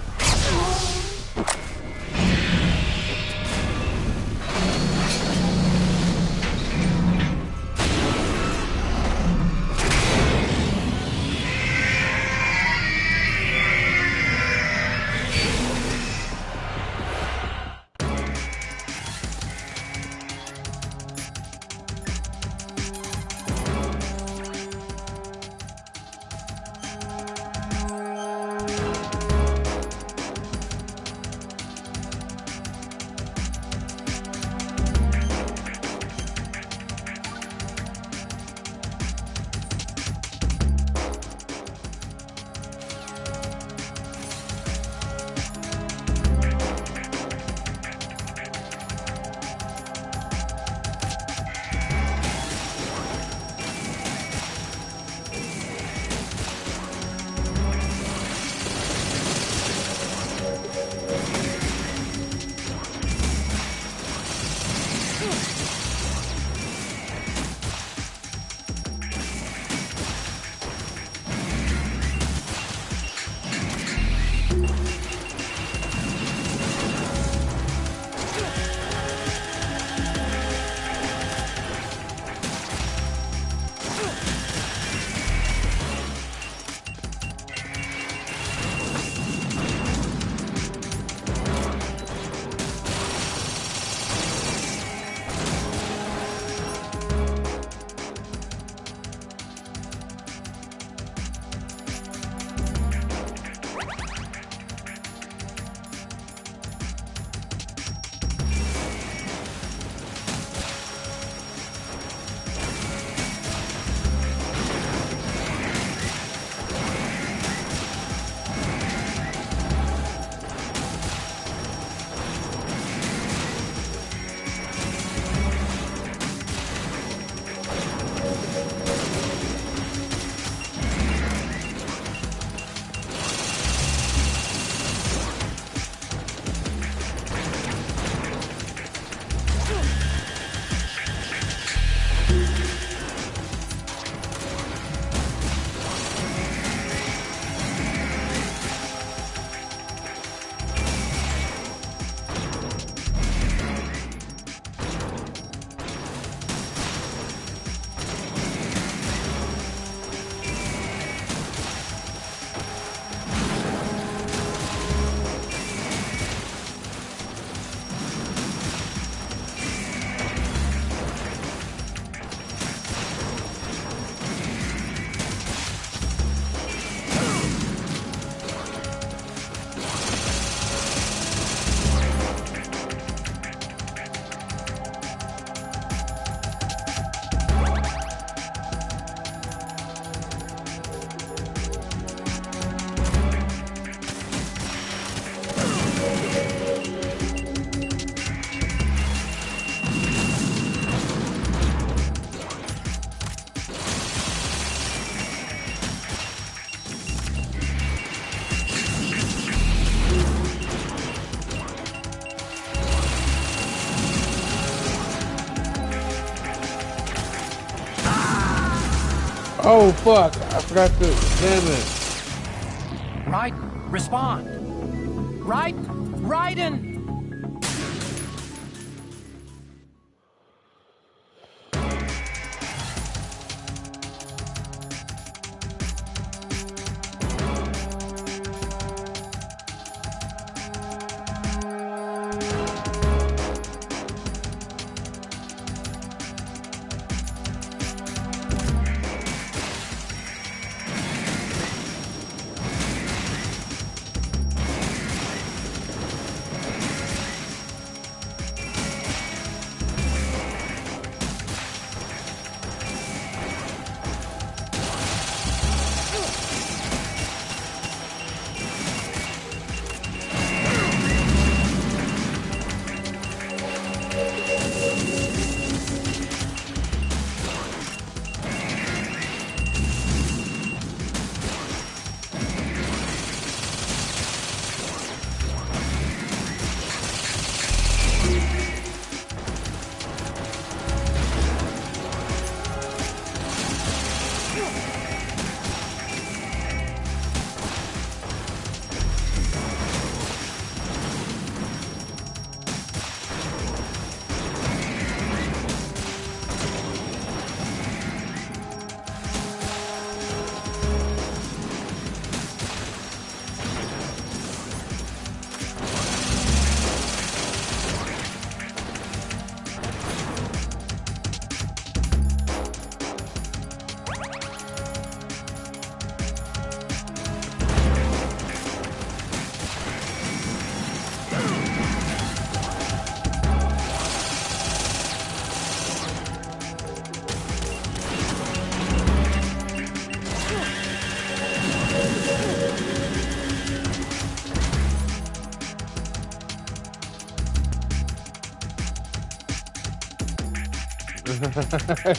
Oh fuck! I forgot to. Damn it! Raiden, respond. Raiden!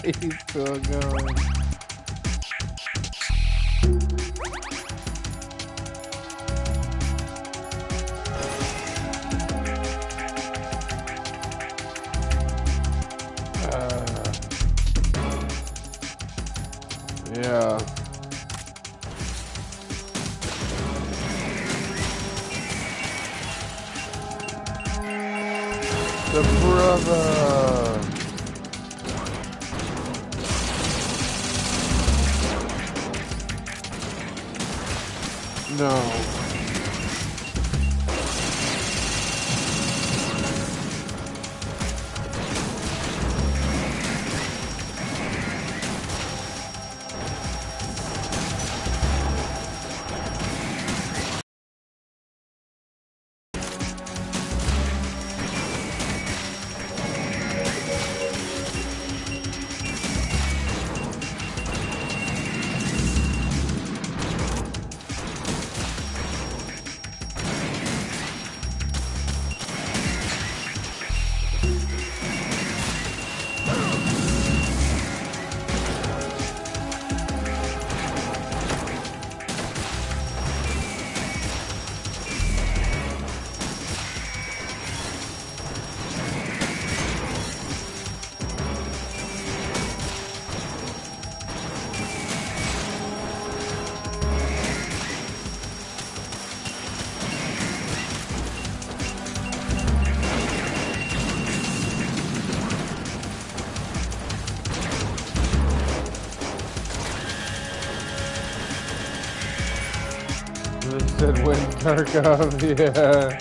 He's still going. Yeah. The brother. No. Said when Tarkov, yeah.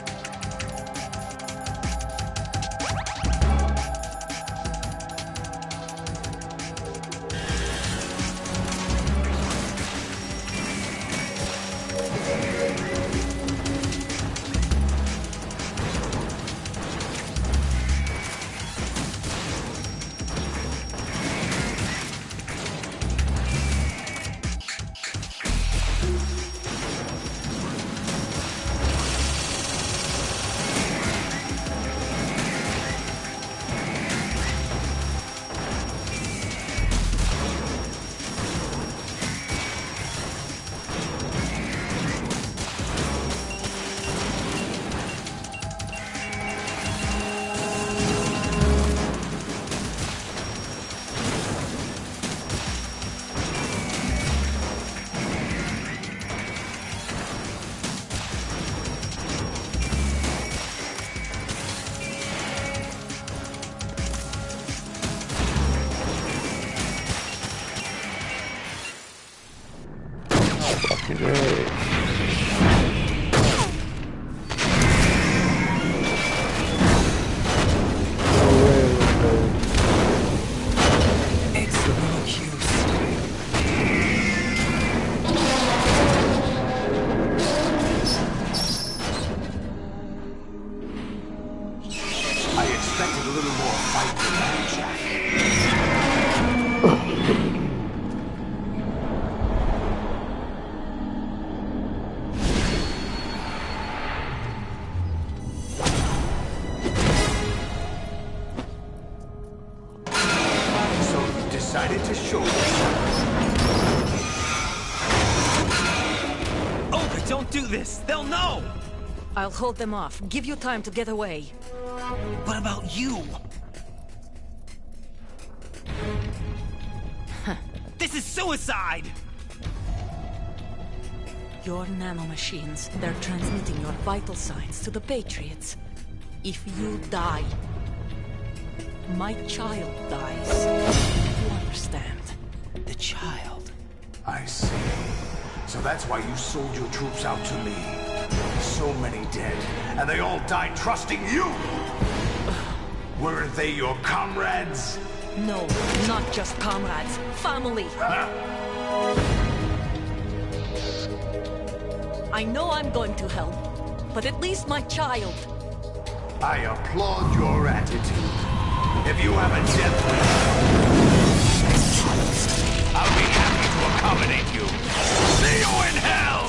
this! They'll know! I'll hold them off. Give you time to get away. What about you? This is suicide! Your nanomachines, they're transmitting your vital signs to the Patriots. If you die, my child dies. You understand? The child. I see. So that's why you sold your troops out to me. So many dead, and they all died trusting you! Weren't they your comrades? No, not just comrades. Family. I know I'm going to hell, but at least my child. I applaud your attitude. If you have a death wish, I'll be happy to accommodate you. See you in hell!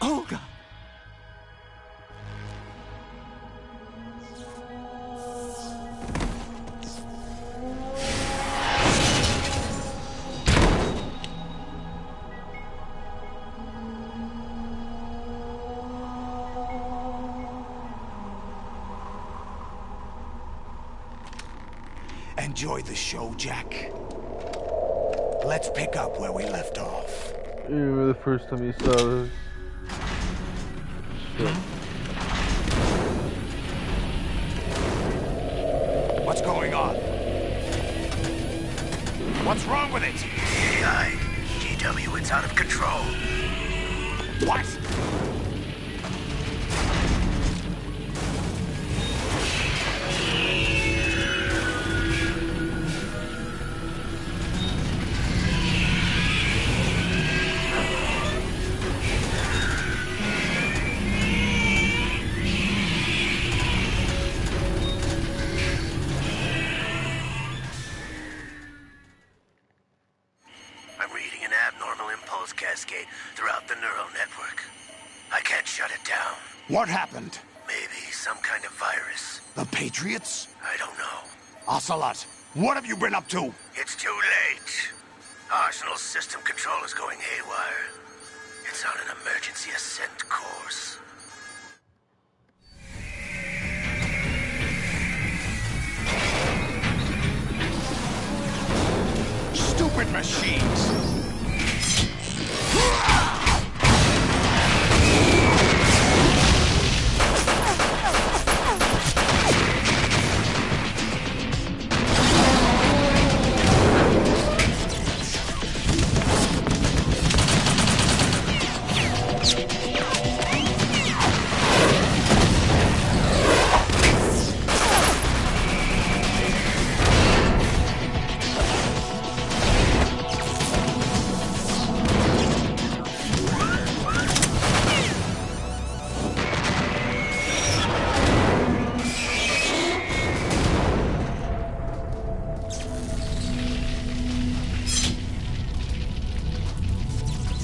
Olga! Enjoy the show, Jack. Let's pick up where we left off. You remember the first time you saw this? Shit. What's going on? What's wrong with it? AI. GW, it's out of control. What? I'm reading an abnormal impulse cascade throughout the neural network. I can't shut it down. What happened? Maybe some kind of virus. The Patriots? I don't know. Ocelot, what have you been up to? It's too late. Arsenal's system control is going haywire. It's on an emergency ascent course. Stupid machines!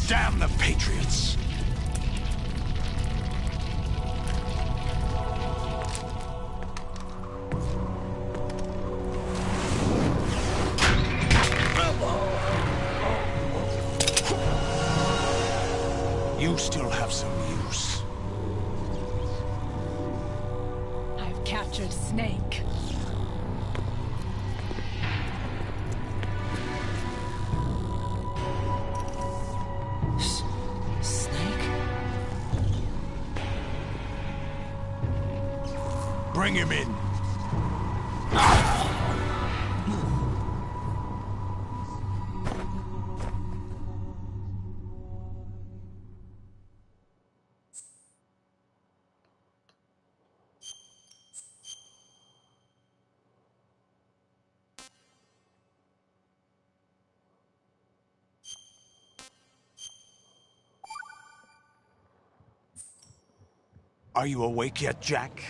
Damn the Patriots! You still have some use. I've captured Snake. Bring him in. Are you awake yet, Jack?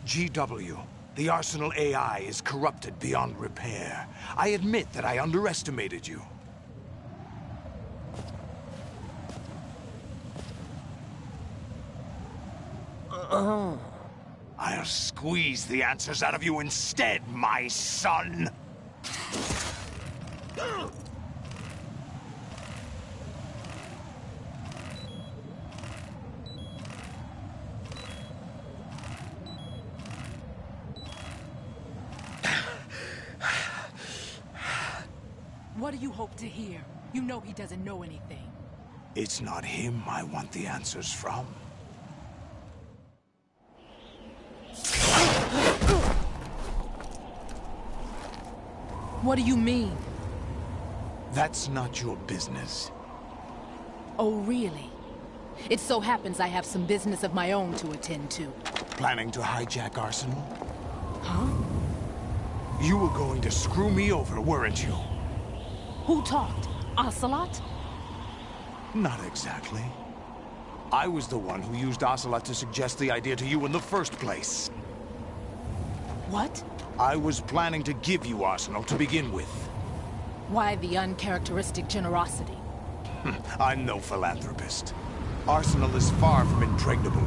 GW, the Arsenal AI is corrupted beyond repair. I admit that I underestimated you. I'll squeeze the answers out of you instead, my son! What do you hope to hear? You know he doesn't know anything. It's not him I want the answers from. What do you mean? That's not your business. Oh, really? It so happens I have some business of my own to attend to. Planning to hijack Arsenal? Huh? You were going to screw me over, weren't you? Who talked? Ocelot? Not exactly. I was the one who used Ocelot to suggest the idea to you in the first place. What? I was planning to give you Arsenal to begin with. Why the uncharacteristic generosity? I'm no philanthropist. Arsenal is far from impregnable.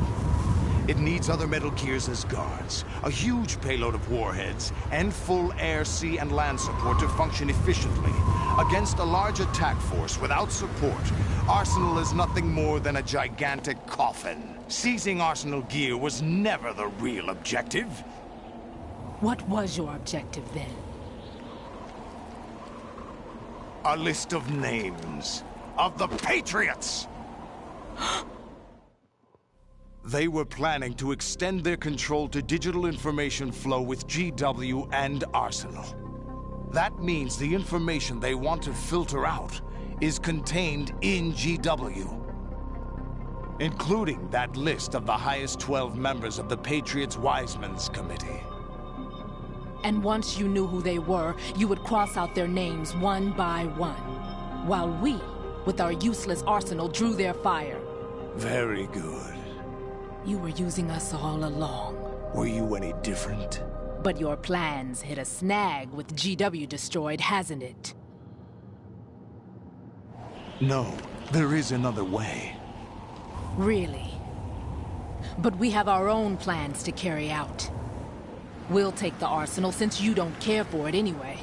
It needs other Metal Gears as guards, a huge payload of warheads, and full air, sea, and land support to function efficiently. Against a large attack force without support, Arsenal is nothing more than a gigantic coffin. Seizing Arsenal gear was never the real objective. What was your objective then? A list of names of the Patriots! They were planning to extend their control to digital information flow with GW and Arsenal. That means the information they want to filter out is contained in GW, including that list of the highest 12 members of the Patriots Wiseman's Committee. And once you knew who they were, you would cross out their names one by one, while we, with our useless arsenal, drew their fire. Very good. You were using us all along. Were you any different? But your plans hit a snag with GW destroyed, hasn't it? No, there is another way. Really? But we have our own plans to carry out. We'll take the arsenal since you don't care for it anyway.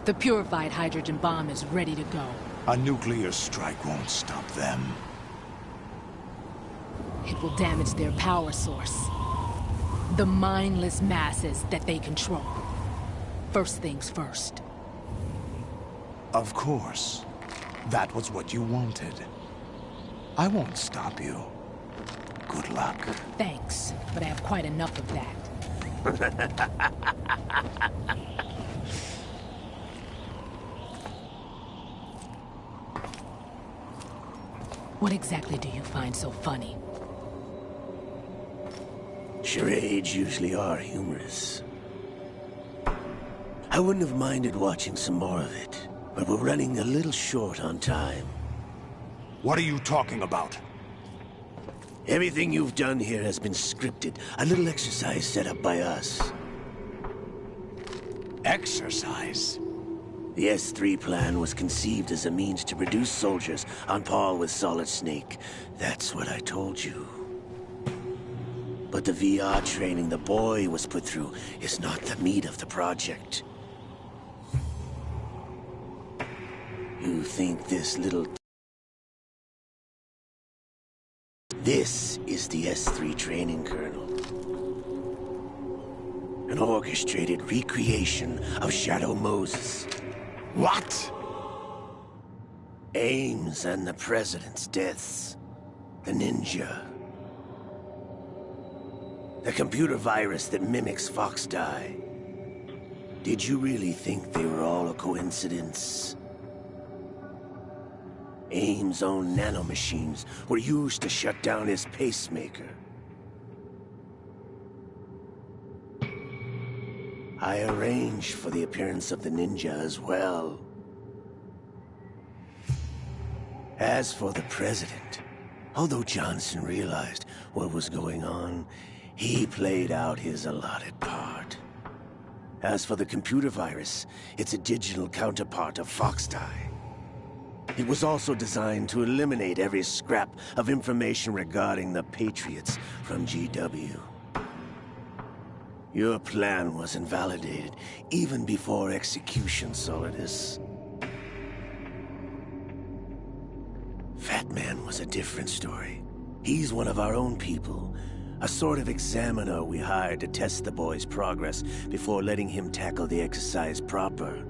The purified hydrogen bomb is ready to go. A nuclear strike won't stop them. It will damage their power source. The mindless masses that they control. First things first. Of course. That was what you wanted. I won't stop you. Good luck. Thanks, but I have quite enough of that. What exactly do you find so funny? Charades usually are humorous. I wouldn't have minded watching some more of it, but we're running a little short on time. What are you talking about? Everything you've done here has been scripted. A little exercise set up by us. Exercise? The S3 plan was conceived as a means to produce soldiers on par with Solid Snake. That's what I told you. But the VR training the boy was put through is not the meat of the project. You think this little... This is the S3 training kernel. An orchestrated recreation of Shadow Moses. What? Ames and the President's deaths. The ninja. The computer virus that mimics Foxdie. Did you really think they were all a coincidence? Ames' own nanomachines were used to shut down his pacemaker. I arranged for the appearance of the ninja as well. As for the President, Although Johnson realized what was going on, he played out his allotted part. As for the computer virus, it's a digital counterpart of Foxdie. It was also designed to eliminate every scrap of information regarding the Patriots from GW. Your plan was invalidated even before execution, Solidus. Fat Man was a different story. He's one of our own people. A sort of examiner we hired to test the boy's progress before letting him tackle the exercise proper.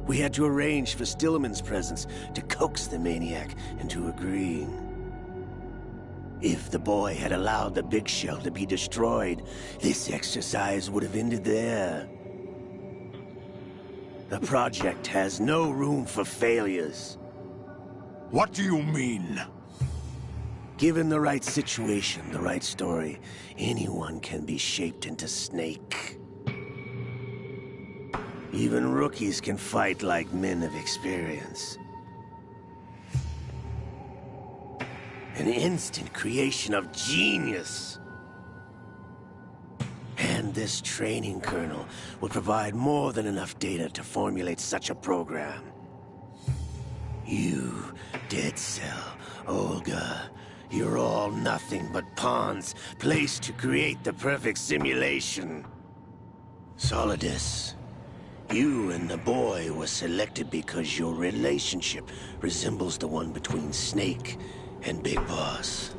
We had to arrange for Stillman's presence to coax the maniac into agreeing. If the boy had allowed the big shell to be destroyed, this exercise would have ended there. The project has no room for failures. What do you mean? Given the right situation, the right story, anyone can be shaped into Snake. Even rookies can fight like men of experience. An instant creation of genius. And this training kernel will provide more than enough data to formulate such a program. You, Dead Cell, Olga, you're all nothing but pawns placed to create the perfect simulation. Solidus, you and the boy were selected because your relationship resembles the one between Snake and Big Boss.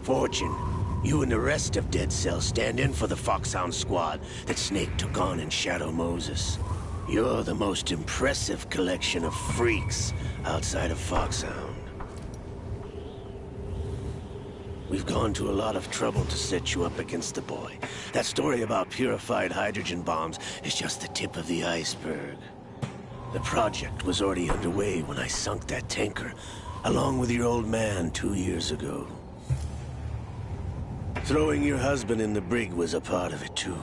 Fortune, you and the rest of Dead Cell stand in for the Foxhound squad that Snake took on in Shadow Moses. You're the most impressive collection of freaks outside of Foxhound. We've gone to a lot of trouble to set you up against the boy. That story about purified hydrogen bombs is just the tip of the iceberg. The project was already underway when I sunk that tanker, along with your old man 2 years ago. Throwing your husband in the brig was a part of it too.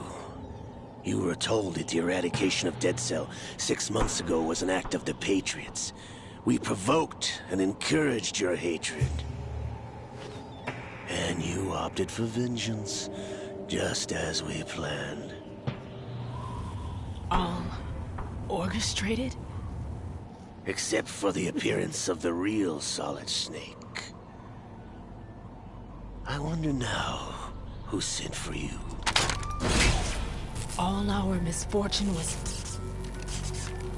You were told that the eradication of Dead Cell 6 months ago was an act of the Patriots. We provoked and encouraged your hatred. And you opted for vengeance, just as we planned. All orchestrated? Except for the appearance of the real Solid Snake. I wonder now who sent for you. All our misfortune was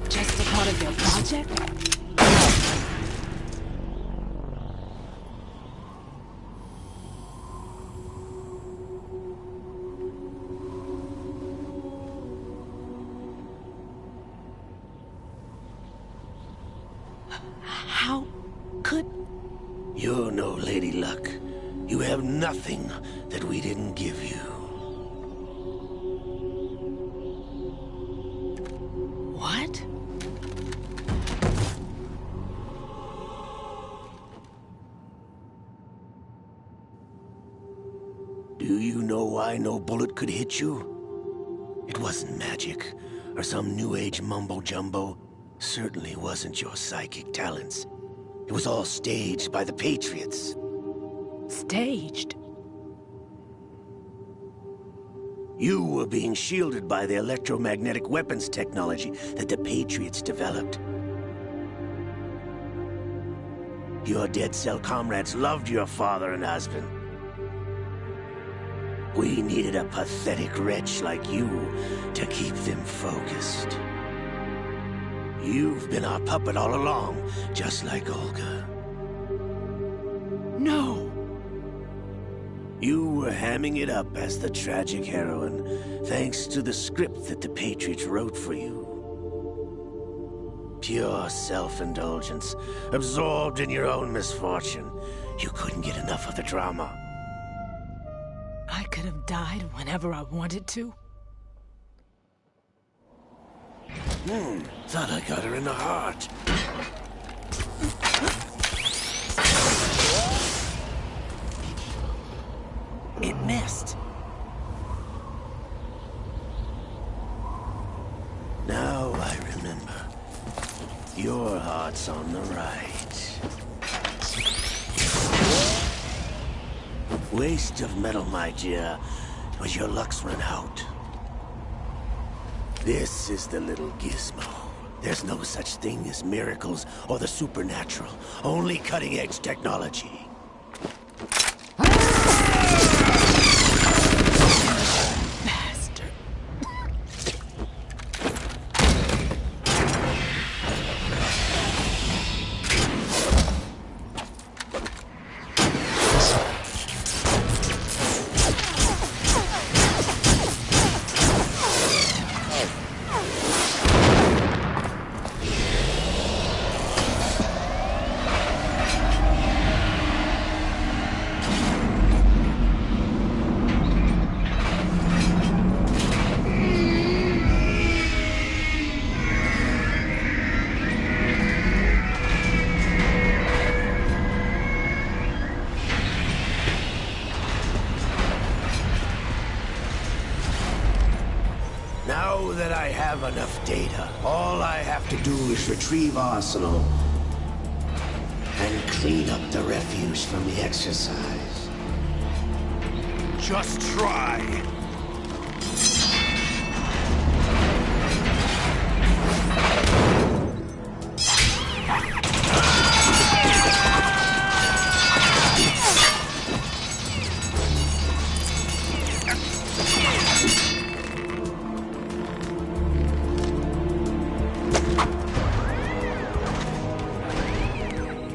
just a part of their project? How could... You're no Lady Luck. You have nothing that we didn't give you. What? Do you know why no bullet could hit you? It wasn't magic, or some new age mumbo-jumbo. Certainly wasn't your psychic talents. It was all staged by the Patriots. Staged? You were being shielded by the electromagnetic weapons technology that the Patriots developed. Your Dead Cell comrades loved your father and husband. We needed a pathetic wretch like you to keep them focused. You've been our puppet all along, just like Olga. No! You were hamming it up as the tragic heroine, thanks to the script that the Patriots wrote for you. Pure self-indulgence, absorbed in your own misfortune. You couldn't get enough of the drama. I could have died whenever I wanted to. Thought I got her in the heart. It missed. Now I remember. Your heart's on the right. Waste of metal, my dear, but your luck's run out. This is the little gizmo. There's no such thing as miracles or the supernatural, only cutting-edge technology. Now that I have enough data, all I have to do is retrieve Arsenal and clean up the refuse from the exercise. Just try.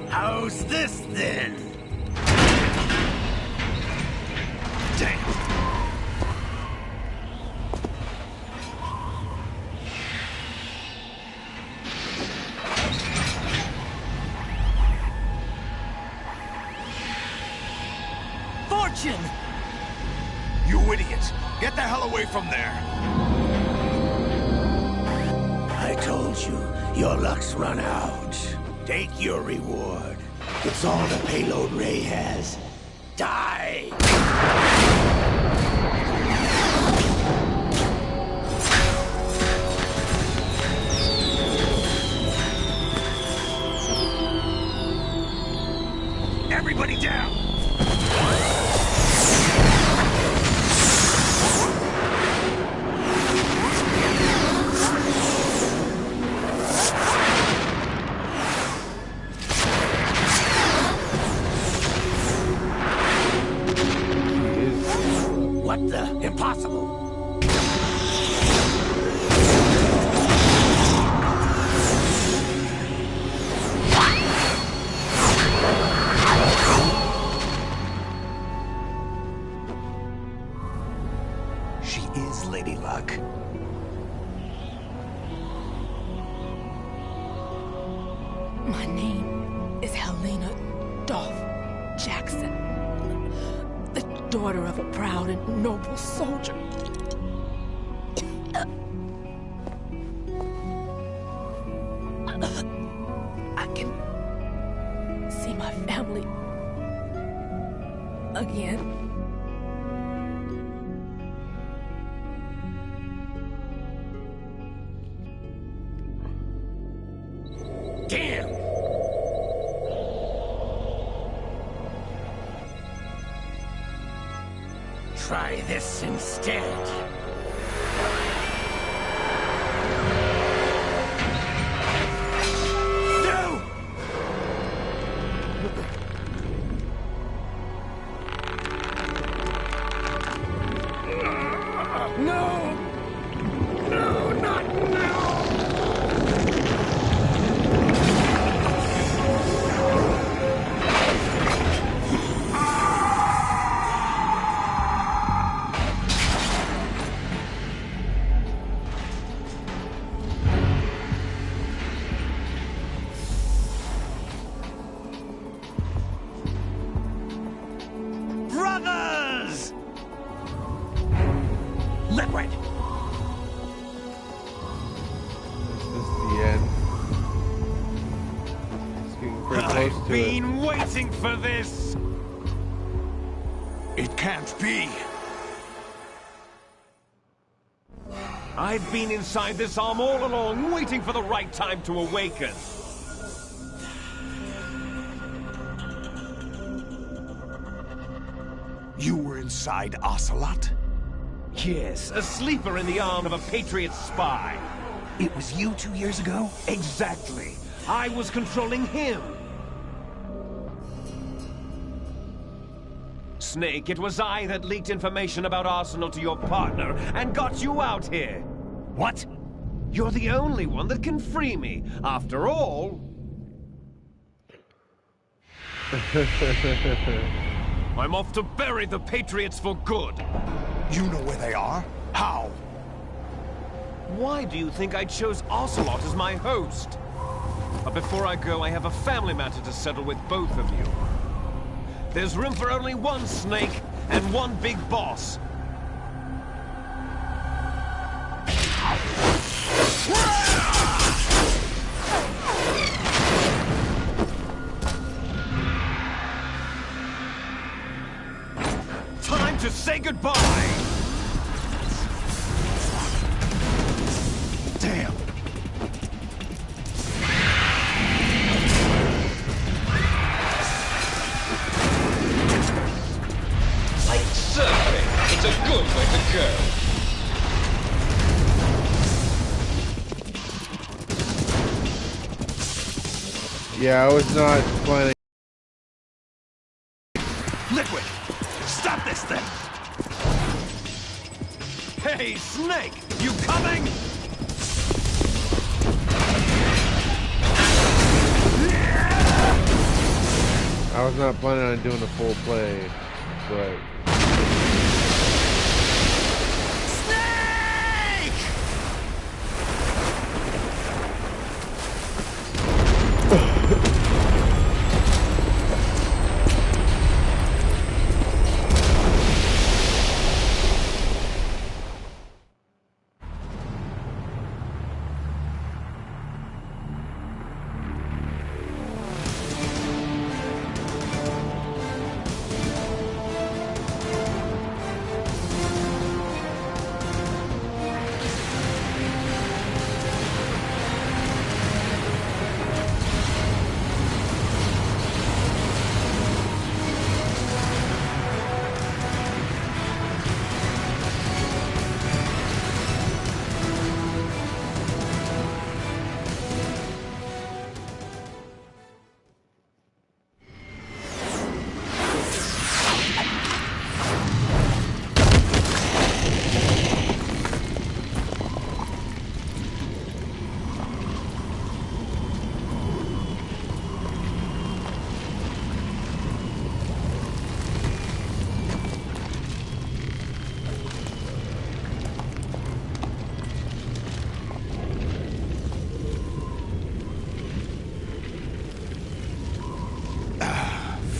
How's this then? Damn. Fortune! You idiot! Get the hell away from there! I told you, your luck's run out. Take your reward. It's all the payload Ray has. Die! Everybody down! What the? Impossible! She is Lady Luck. My name is Helena Dolph Jackson, the daughter of a proud and noble soldier. I can see my family again. Damn! Try this instead. No! No! No, not now! Brothers! Liquid! Is this the end? It's getting pretty close I've to it. been waiting for this! It can't be! I've been inside this arm all along, waiting for the right time to awaken. You were inside Ocelot? Yes, a sleeper in the arm of a Patriot spy. It was you 2 years ago? Exactly. I was controlling him. Snake, it was I that leaked information about Arsenal to your partner and got you out here. What? You're the only one that can free me. After all... I'm off to bury the Patriots for good. You know where they are? How? Why do you think I chose Ocelot as my host? But before I go, I have a family matter to settle with both of you. There's room for only one Snake and one big boss. Time to say goodbye! Damn! Like surfing, it's a good way to go. Yeah, I was not planning. Liquid! Stop this thing! Hey, Snake! You coming? I was not planning on doing a full play, but...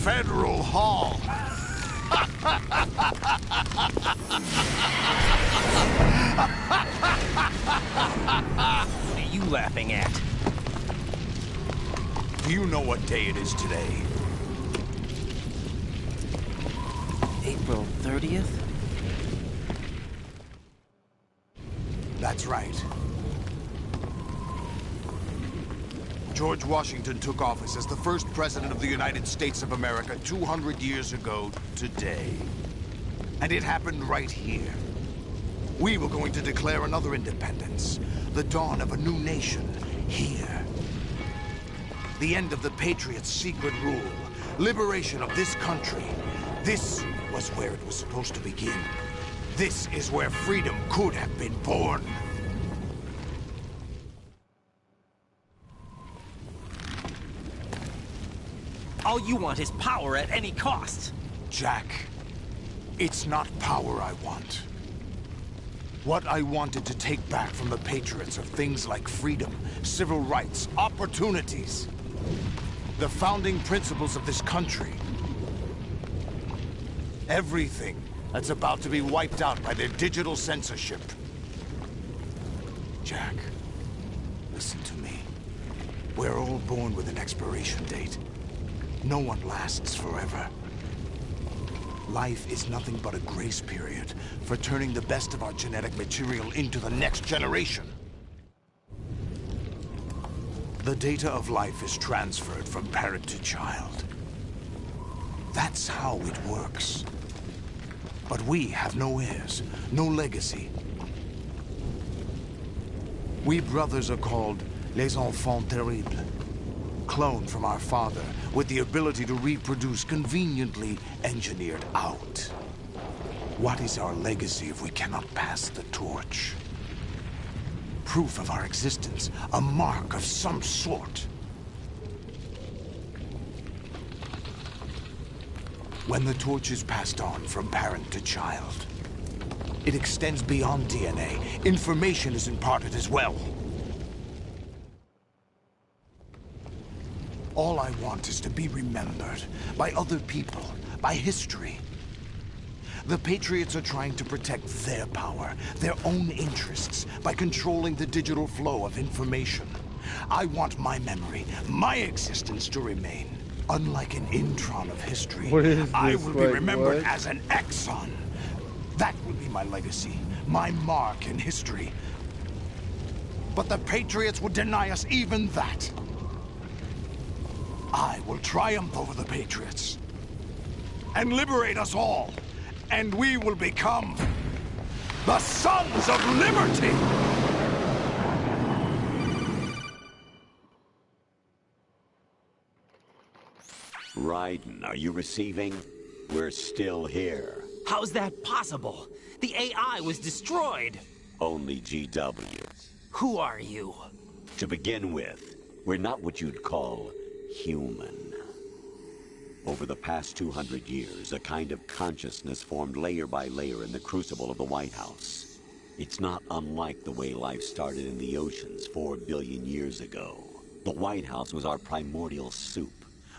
Federal Hall. What are you laughing at? Do you know what day it is today? April 30th? That's right. George Washington took office as the first president of the United States of America 200 years ago today. And it happened right here. We were going to declare another independence, the dawn of a new nation, here. The end of the Patriots' secret rule, liberation of this country. This was where it was supposed to begin. This is where freedom could have been born. All you want is power at any cost. Jack, it's not power I want. What I wanted to take back from the Patriots are things like freedom, civil rights, opportunities. The founding principles of this country. Everything that's about to be wiped out by their digital censorship. Jack, listen to me. We're all born with an expiration date. No one lasts forever. Life is nothing but a grace period for turning the best of our genetic material into the next generation. The data of life is transferred from parent to child. That's how it works. But we have no heirs, no legacy. We brothers are called Les Enfants Terribles. Cloned from our father, with the ability to reproduce conveniently engineered out. What is our legacy if we cannot pass the torch? Proof of our existence, a mark of some sort. When the torch is passed on from parent to child, it extends beyond DNA. Information is imparted as well. All I want is to be remembered by other people, by history. The Patriots are trying to protect their power, their own interests, by controlling the digital flow of information. I want my memory, my existence to remain. Unlike an intron of history, I will be remembered as an exon. That will be my legacy, my mark in history. But the Patriots would deny us even that. I will triumph over the Patriots and liberate us all, and we will become the Sons of Liberty! Raiden, are you receiving? We're still here. How's that possible? The AI was destroyed. Only GW. Who are you? To begin with, we're not what you'd call human. Over the past 200 years, a kind of consciousness formed layer by layer in the crucible of the White House. It's not unlike the way life started in the oceans 4 billion years ago. The White House was our primordial soup,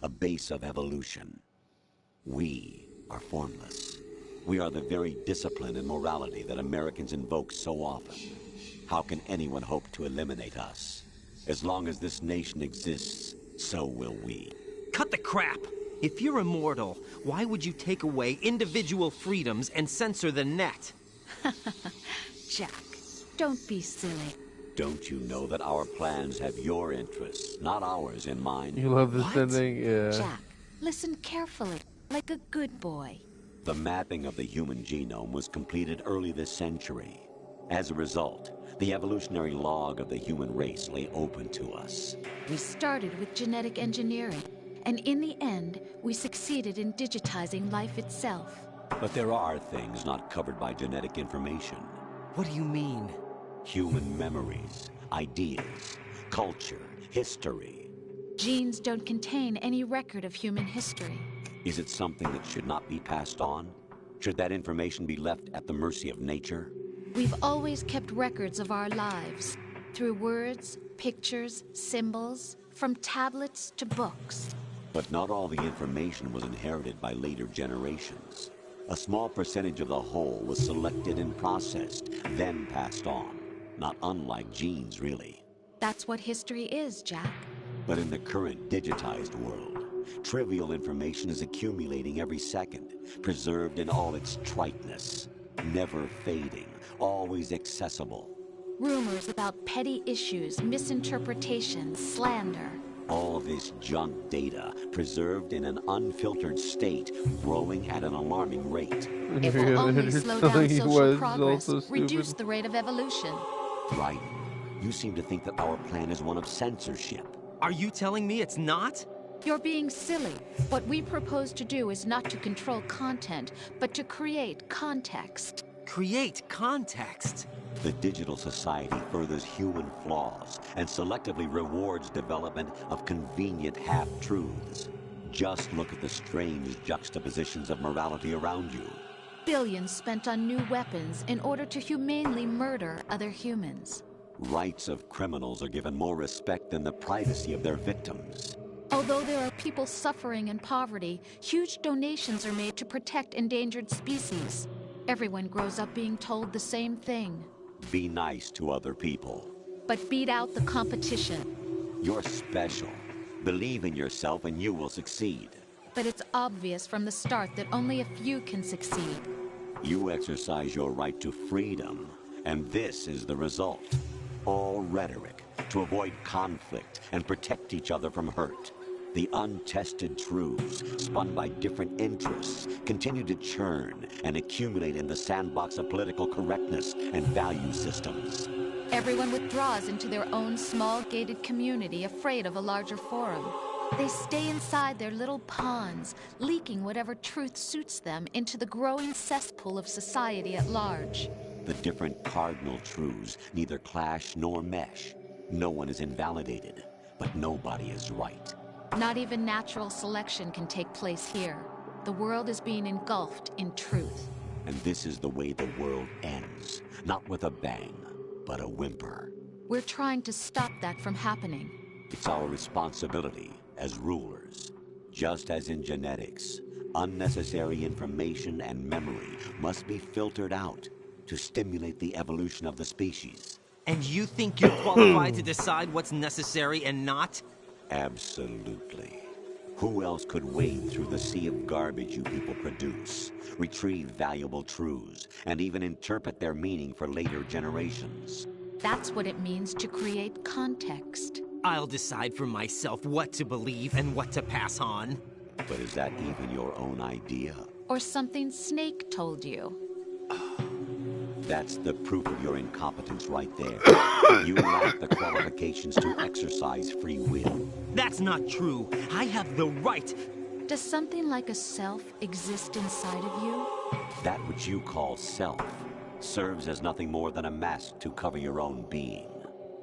a base of evolution. We are formless. We are the very discipline and morality that Americans invoke so often. How can anyone hope to eliminate us? As long as this nation exists, so will we. Cut the crap! If you're immortal, why would you take away individual freedoms and censor the net? Jack, don't be silly. Don't you know that our plans have your interests, not ours, in mind? You love this ending? Yeah. Jack, listen carefully, like a good boy. The mapping of the human genome was completed early this century. As a result, the evolutionary log of the human race lay open to us. We started with genetic engineering, and in the end, we succeeded in digitizing life itself. But there are things not covered by genetic information. What do you mean? Human memories, ideas, culture, history. Genes don't contain any record of human history. Is it something that should not be passed on? Should that information be left at the mercy of nature? We've always kept records of our lives, through words, pictures, symbols, from tablets to books. But not all the information was inherited by later generations. A small percentage of the whole was selected and processed, then passed on. Not unlike genes, really. That's what history is, Jack. But in the current digitized world, trivial information is accumulating every second, preserved in all its triteness, never fading, always accessible. Rumors about petty issues, misinterpretations, slander. All this junk data, preserved in an unfiltered state, growing at an alarming rate. It will only slow down social progress, reduce the rate of evolution. Right. You seem to think that our plan is one of censorship. Are you telling me it's not? You're being silly. What we propose to do is not to control content, but to create context. Create context? The digital society furthers human flaws and selectively rewards development of convenient half-truths. Just look at the strange juxtapositions of morality around you. Billions spent on new weapons in order to humanely murder other humans. Rights of criminals are given more respect than the privacy of their victims. Although there are people suffering in poverty, huge donations are made to protect endangered species. Everyone grows up being told the same thing. Be nice to other people. But beat out the competition. You're special. Believe in yourself and you will succeed. But it's obvious from the start that only a few can succeed. You exercise your right to freedom, and this is the result. All rhetoric to avoid conflict and protect each other from hurt. The untested truths, spun by different interests, continue to churn and accumulate in the sandbox of political correctness and value systems. Everyone withdraws into their own small gated community, afraid of a larger forum. They stay inside their little ponds, leaking whatever truth suits them into the growing cesspool of society at large. The different cardinal truths neither clash nor mesh. No one is invalidated, but nobody is right. Not even natural selection can take place here. The world is being engulfed in truth. And this is the way the world ends. Not with a bang, but a whimper. We're trying to stop that from happening. It's our responsibility as rulers. Just as in genetics, unnecessary information and memory must be filtered out to stimulate the evolution of the species. And you think you're qualified to decide what's necessary and not? Absolutely. Who else could wade through the sea of garbage you people produce, retrieve valuable truths, and even interpret their meaning for later generations? That's what it means to create context. I'll decide for myself what to believe and what to pass on. But is that even your own idea? Or something Snake told you? That's the proof of your incompetence right there. You lack the qualifications to exercise free will. That's not true. I have the right. Does something like a self exist inside of you? That which you call self serves as nothing more than a mask to cover your own being.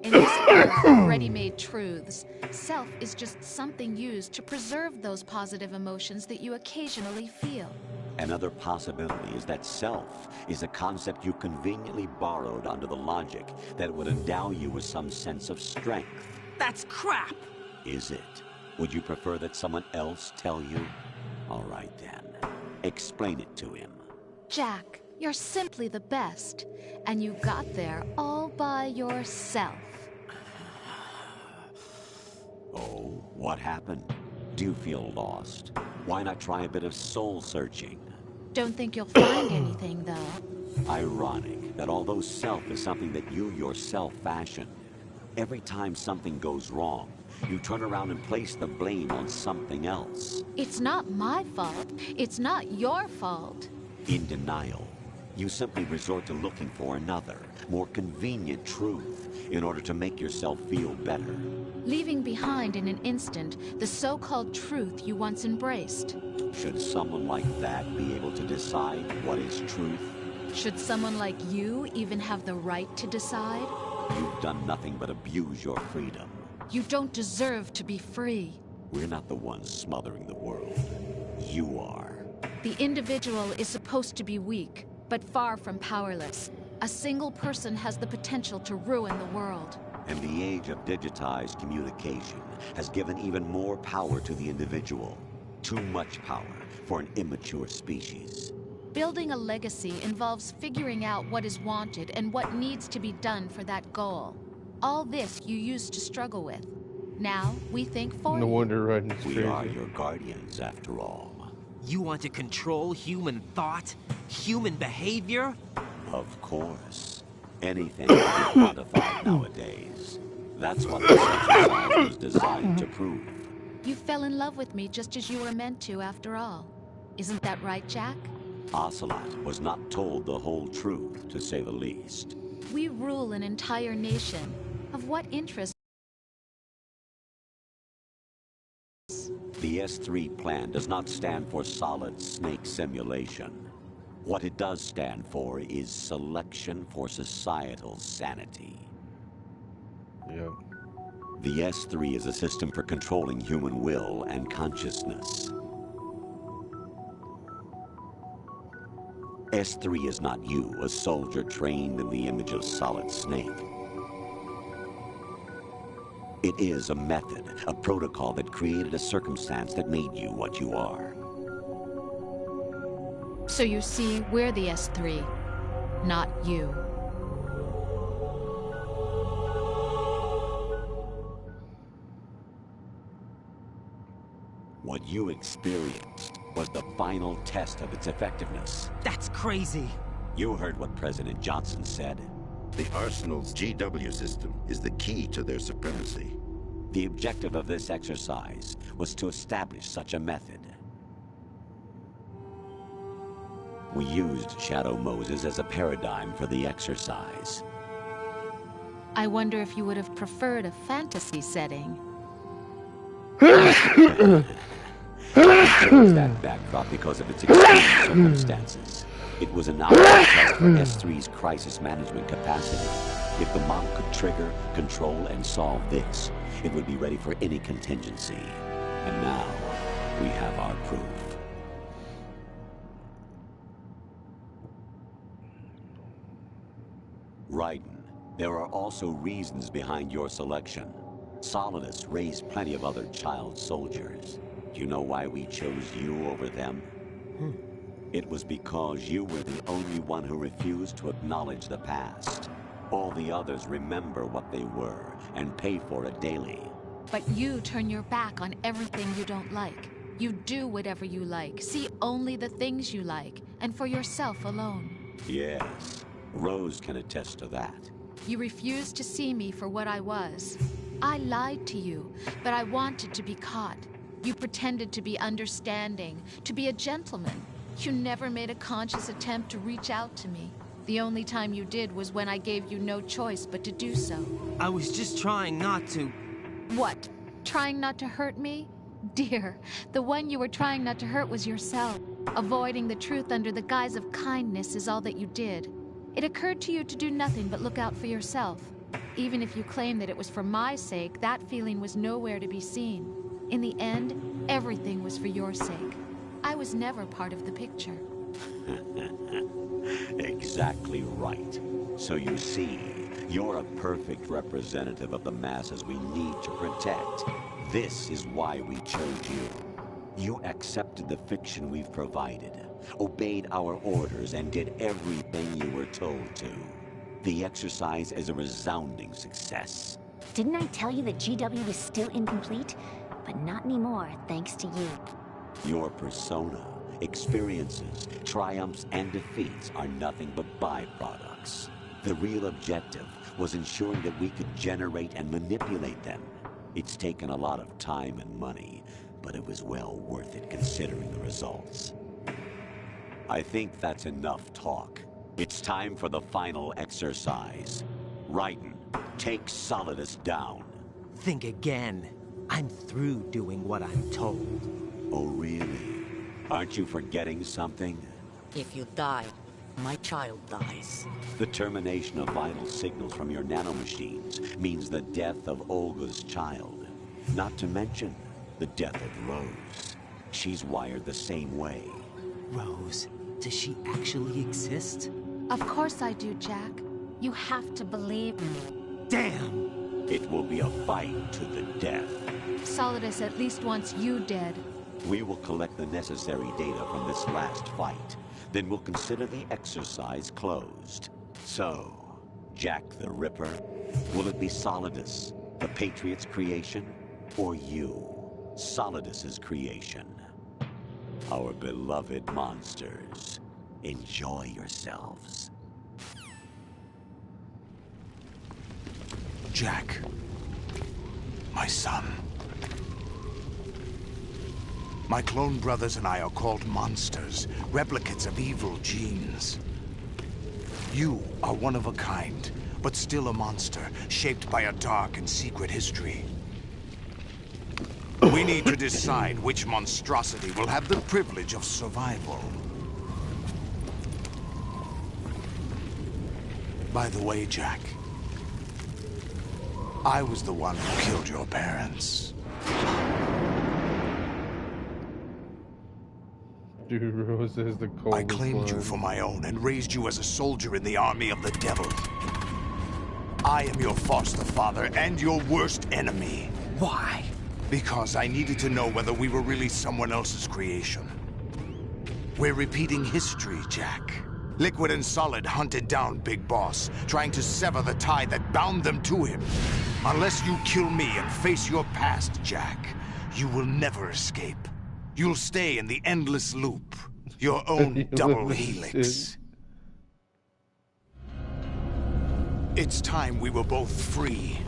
In this earth of ready-made truths, self is just something used to preserve those positive emotions that you occasionally feel. Another possibility is that self is a concept you conveniently borrowed under the logic that would endow you with some sense of strength. That's crap! Is it? Would you prefer that someone else tell you? All right then. Explain it to him. Jack, you're simply the best. And you got there all by yourself. Oh, what happened? Do you feel lost? Why not try a bit of soul searching? Don't think you'll find anything, though. Ironic that although self is something that you yourself fashioned, every time something goes wrong, you turn around and place the blame on something else. It's not my fault. It's not your fault. In denial, you simply resort to looking for another, more convenient truth in order to make yourself feel better. Leaving behind in an instant the so-called truth you once embraced. Should someone like that be able to decide what is truth? Should someone like you even have the right to decide? You've done nothing but abuse your freedom. You don't deserve to be free. We're not the ones smothering the world. You are. The individual is supposed to be weak, but far from powerless. A single person has the potential to ruin the world. And the age of digitized communication has given even more power to the individual. Too much power for an immature species. Building a legacy involves figuring out what is wanted and what needs to be done for that goal. All this you used to struggle with. Now, we think for No you. wonder Ryan's We crazy. are your guardians, after all. You want to control human thought? Human behavior? Of course. Anything can be quantified nowadays. That's what this exercise was designed to prove. You fell in love with me just as you were meant to, after all. Isn't that right, Jack? Ocelot was not told the whole truth, to say the least. We rule an entire nation. Of what interest? The S3 plan does not stand for solid snake simulation. What it does stand for is selection for societal sanity. Yep. The S3 is a system for controlling human will and consciousness. S3 is not you, a soldier trained in the image of Solid Snake. It is a method, a protocol that created a circumstance that made you what you are. So you see, we're the S3, not you. What you experienced was the final test of its effectiveness. That's crazy. You heard what President Johnson said. The Arsenal's GW system is the key to their supremacy. The objective of this exercise was to establish such a method. We used Shadow Moses as a paradigm for the exercise. I wonder if you would have preferred a fantasy setting. I chose that backdrop because of its extreme circumstances. It was an outright test for S3's crisis management capacity. If the model could trigger, control, and solve this, it would be ready for any contingency. And now, we have our proof. Raiden, there are also reasons behind your selection. Solidus raised plenty of other child soldiers. Do you know why we chose you over them? It was because you were the only one who refused to acknowledge the past. All the others remember what they were and pay for it daily. But you turn your back on everything you don't like. You do whatever you like, see only the things you like, and for yourself alone. Yes, Rose can attest to that. You refused to see me for what I was. I lied to you, but I wanted to be caught. You pretended to be understanding, to be a gentleman. You never made a conscious attempt to reach out to me. The only time you did was when I gave you no choice but to do so. I was just trying not to... What? Trying not to hurt me? Dear, the one you were trying not to hurt was yourself. Avoiding the truth under the guise of kindness is all that you did. It occurred to you to do nothing but look out for yourself. Even if you claim that it was for my sake, that feeling was nowhere to be seen. In the end, everything was for your sake. I was never part of the picture. Exactly right. So you see, you're a perfect representative of the masses we need to protect. This is why we chose you. You accepted the fiction we've provided, obeyed our orders, and did everything you were told to. The exercise is a resounding success. Didn't I tell you that GW was still incomplete? But not anymore, thanks to you. Your persona, experiences, triumphs, and defeats are nothing but byproducts. The real objective was ensuring that we could generate and manipulate them. It's taken a lot of time and money, but it was well worth it considering the results. I think that's enough talk. It's time for the final exercise. Raiden, take Solidus down. Think again. I'm through doing what I'm told. Oh, really? Aren't you forgetting something? If you die, my child dies. The termination of vital signals from your nanomachines means the death of Olga's child. Not to mention the death of Rose. She's wired the same way. Rose? Does she actually exist? Of course I do, Jack. You have to believe me. Damn! It will be a fight to the death. Solidus at least wants you dead. We will collect the necessary data from this last fight. Then we'll consider the exercise closed. So, Jack the Ripper, will it be Solidus, the Patriot's creation, or you, Solidus's creation? Our beloved monsters, enjoy yourselves. Jack, my son. My clone brothers and I are called monsters, replicates of evil genes. You are one of a kind, but still a monster, shaped by a dark and secret history. We need to decide which monstrosity will have the privilege of survival. By the way, Jack, I was the one who killed your parents. Dude, Rose is the coldest I claimed you one. for my own and raised you as a soldier in the army of the devil. I am your foster father and your worst enemy. Why? Because I needed to know whether we were really someone else's creation. We're repeating history, Jack. Liquid and Solid hunted down Big Boss, trying to sever the tie that bound them to him. Unless you kill me and face your past, Jack, you will never escape. You'll stay in the endless loop, your own double helix. It's time we were both free.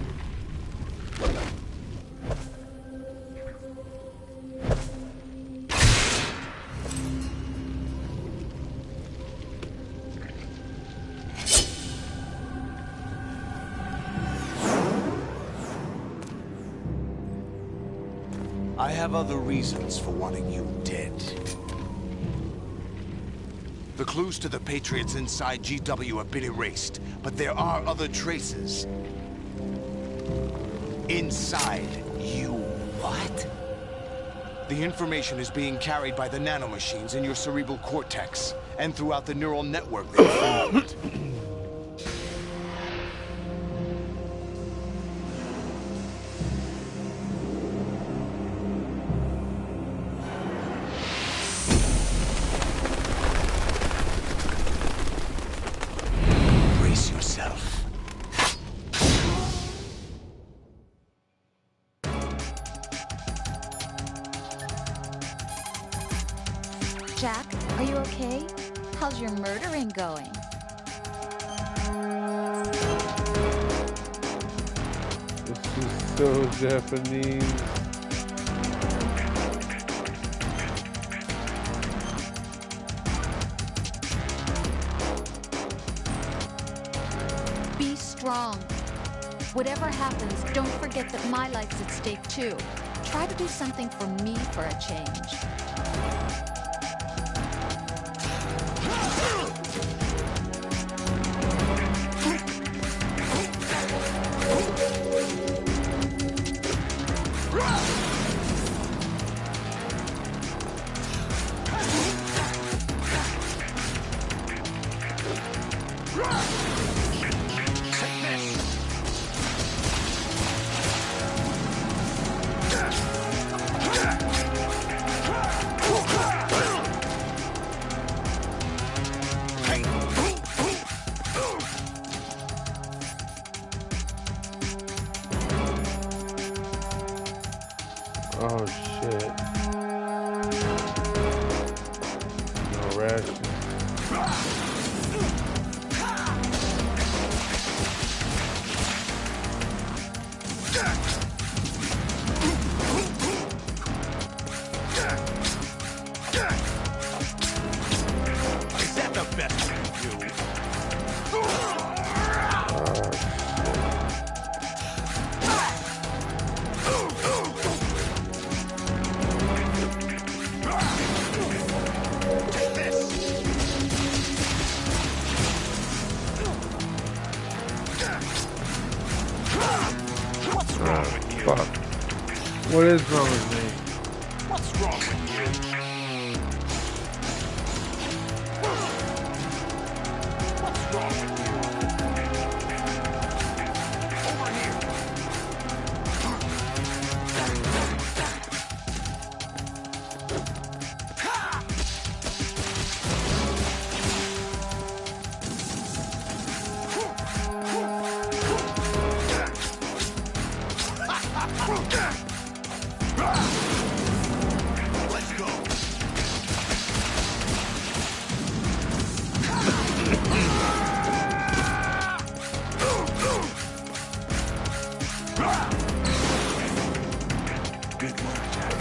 I have other reasons for wanting you dead. The clues to the Patriots inside GW have been erased, but there are other traces. Inside you. What? The information is being carried by the nanomachines in your cerebral cortex, and throughout the neural network they formed. Brace yourself. Jack, are you okay? How's your murdering going? This is so Japanese. Be strong. Whatever happens, don't forget that my life's at stake too. Try to do something for me for a change. Oh shit. No ration. Is that the best you can do? Fuck. What is wrong with me? What's wrong with you? What's wrong with you? Over here. Let's go. Good work, Jack.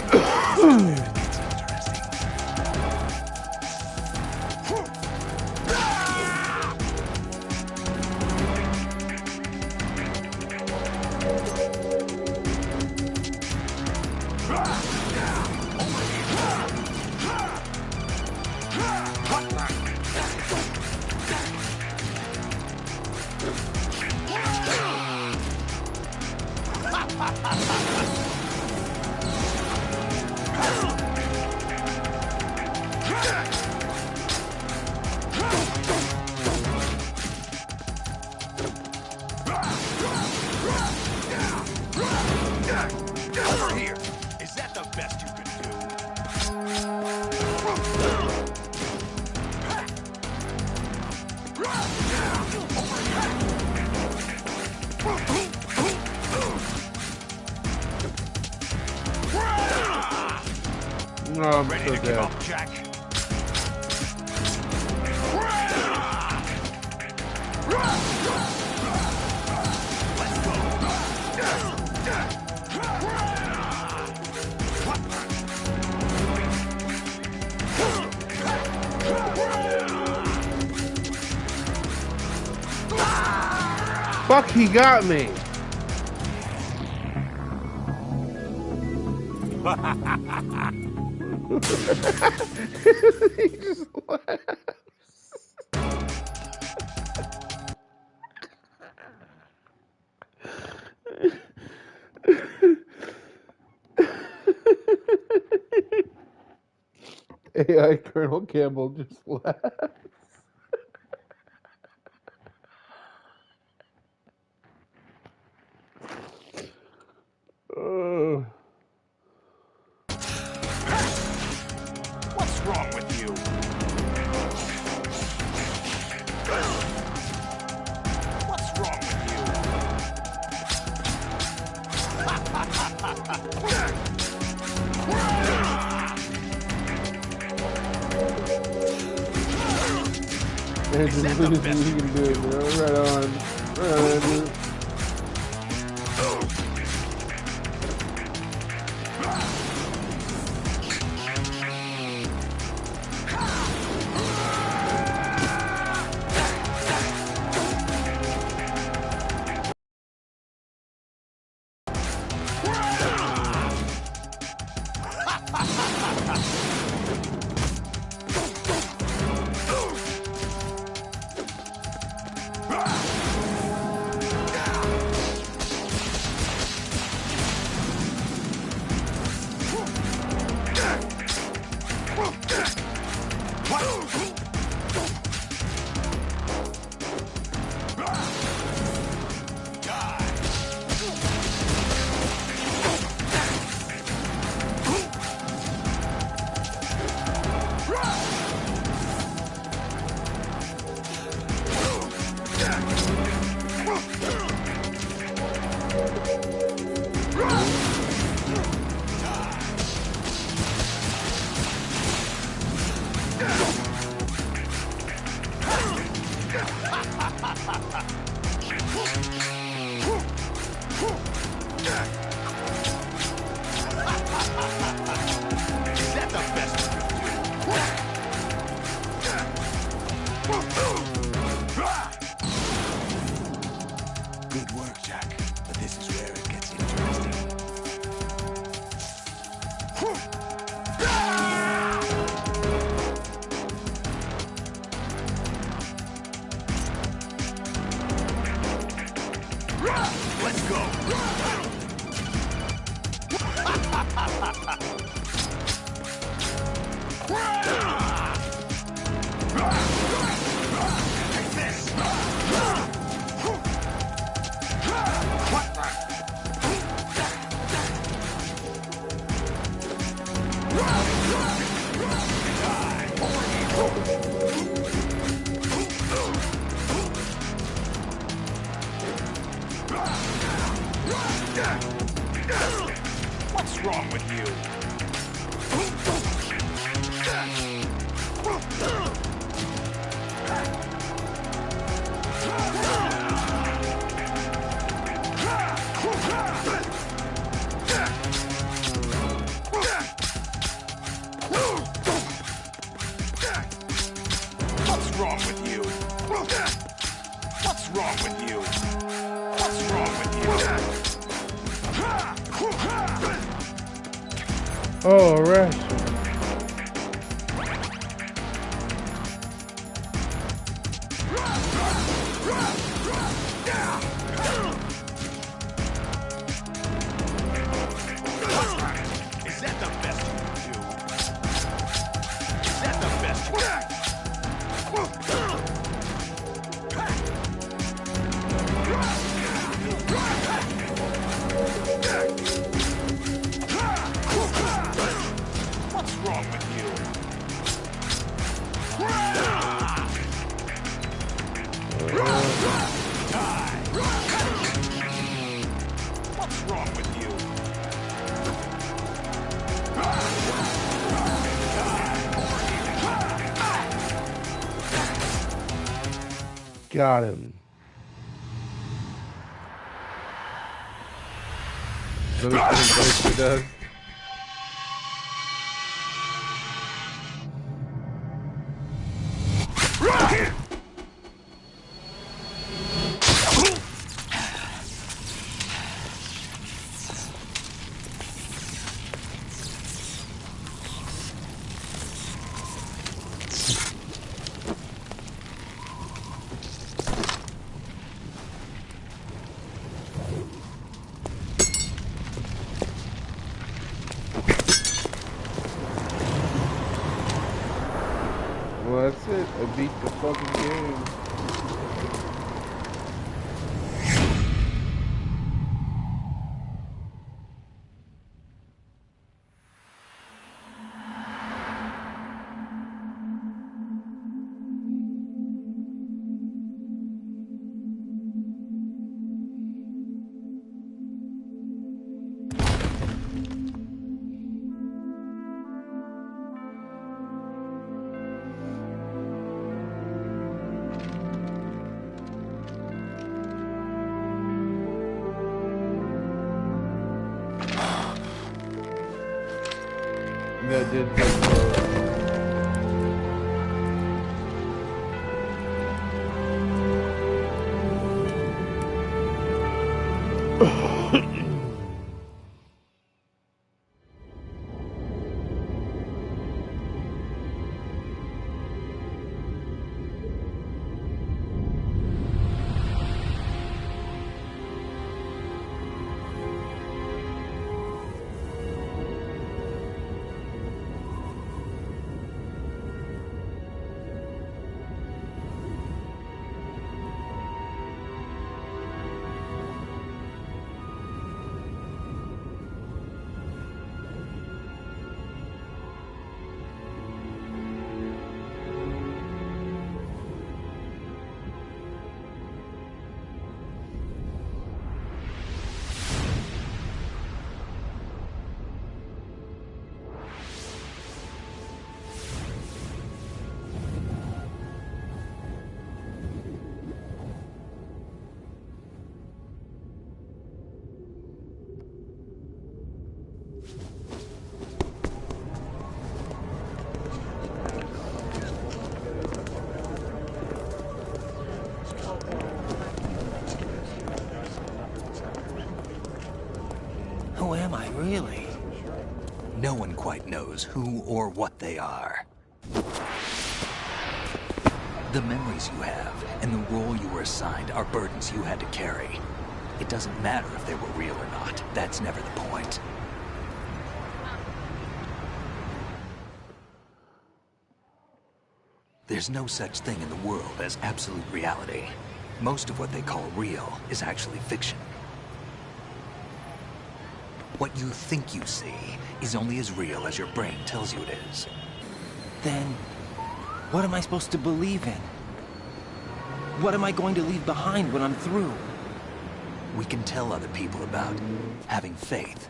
Over here. Is that the best you can do? No, I'm Ready so to give dead. up, Jack? Let's Fuck, he got me. He just laughs. AI Colonel Campbell just laughs. What's wrong with you? What's wrong with you? There's as soon as he can do it, bro. Right on. Right on, dude. Good work, Jack. But this is where it gets interesting. Let's go. Take this. What's wrong with you? What's wrong with you? What's wrong with you? What's wrong with you? Oh, right. Is that the best you can do? Is that the best you can do? What's wrong with you? What's wrong with you? Got him. Another thing he does. Well, that's it. I beat the fucking game. That did get Who am I, really? No one quite knows who or what they are. The memories you have and the role you were assigned are burdens you had to carry. It doesn't matter if they were real or not. That's never the point. There's no such thing in the world as absolute reality. Most of what they call real is actually fiction. What you think you see is only as real as your brain tells you it is. Then, what am I supposed to believe in? What am I going to leave behind when I'm through? We can tell other people about having faith.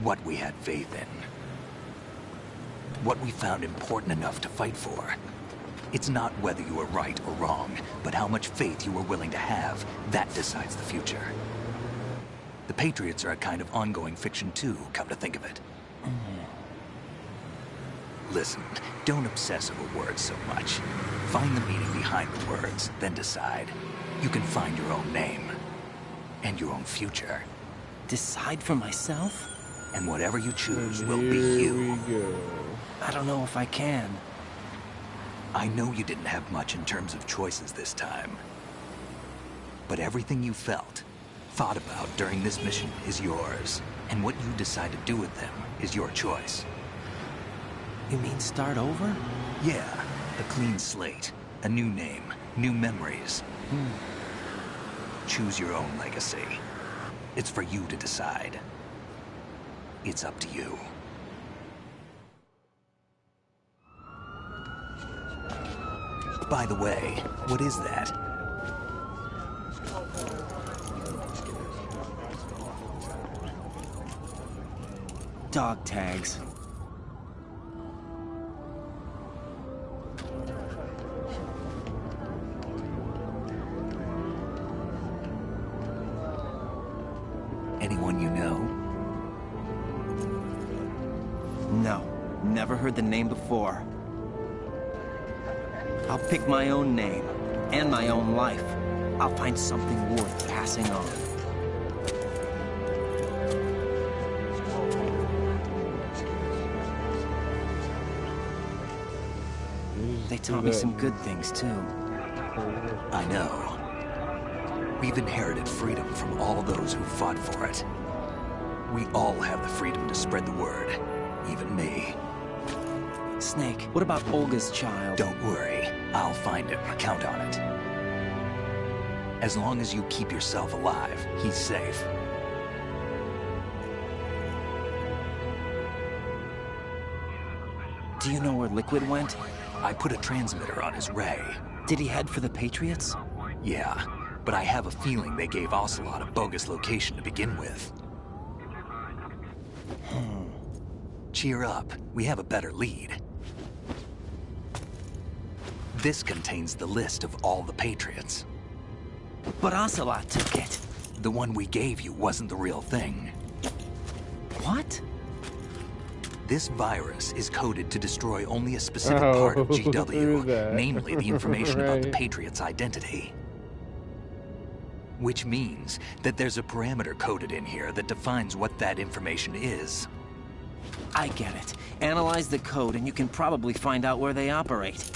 What we had faith in. What we found important enough to fight for. It's not whether you were right or wrong, but how much faith you were willing to have. That decides the future. The Patriots are a kind of ongoing fiction too, come to think of it. Listen, don't obsess over words so much. Find the meaning behind the words, then decide. You can find your own name. And your own future. Decide for myself? And whatever you choose will be you. I don't know if I can. I know you didn't have much in terms of choices this time. But everything you felt, thought about during this mission is yours. And what you decide to do with them is your choice. You mean start over? Yeah, a clean slate, a new name, new memories. Choose your own legacy. It's for you to decide. It's up to you. By the way, what is that? Dog tags. Anyone you know? No, never heard the name before. I'll pick my own name, and my own life. I'll find something worth passing on. They taught me some good things, too. I know. We've inherited freedom from all those who fought for it. We all have the freedom to spread the word, even me. Snake, what about Olga's child? Don't worry. I'll find him. Count on it. As long as you keep yourself alive, he's safe. Do you know where Liquid went? I put a transmitter on his ray. Did he head for the Patriots? Yeah, but I have a feeling they gave Ocelot a bogus location to begin with. Cheer up. We have a better lead. This contains the list of all the Patriots. But Ocelot took it. The one we gave you wasn't the real thing. What? This virus is coded to destroy only a specific part of GW, namely the information about the Patriot's identity. Which means that there's a parameter coded in here that defines what that information is. I get it. Analyze the code and you can probably find out where they operate.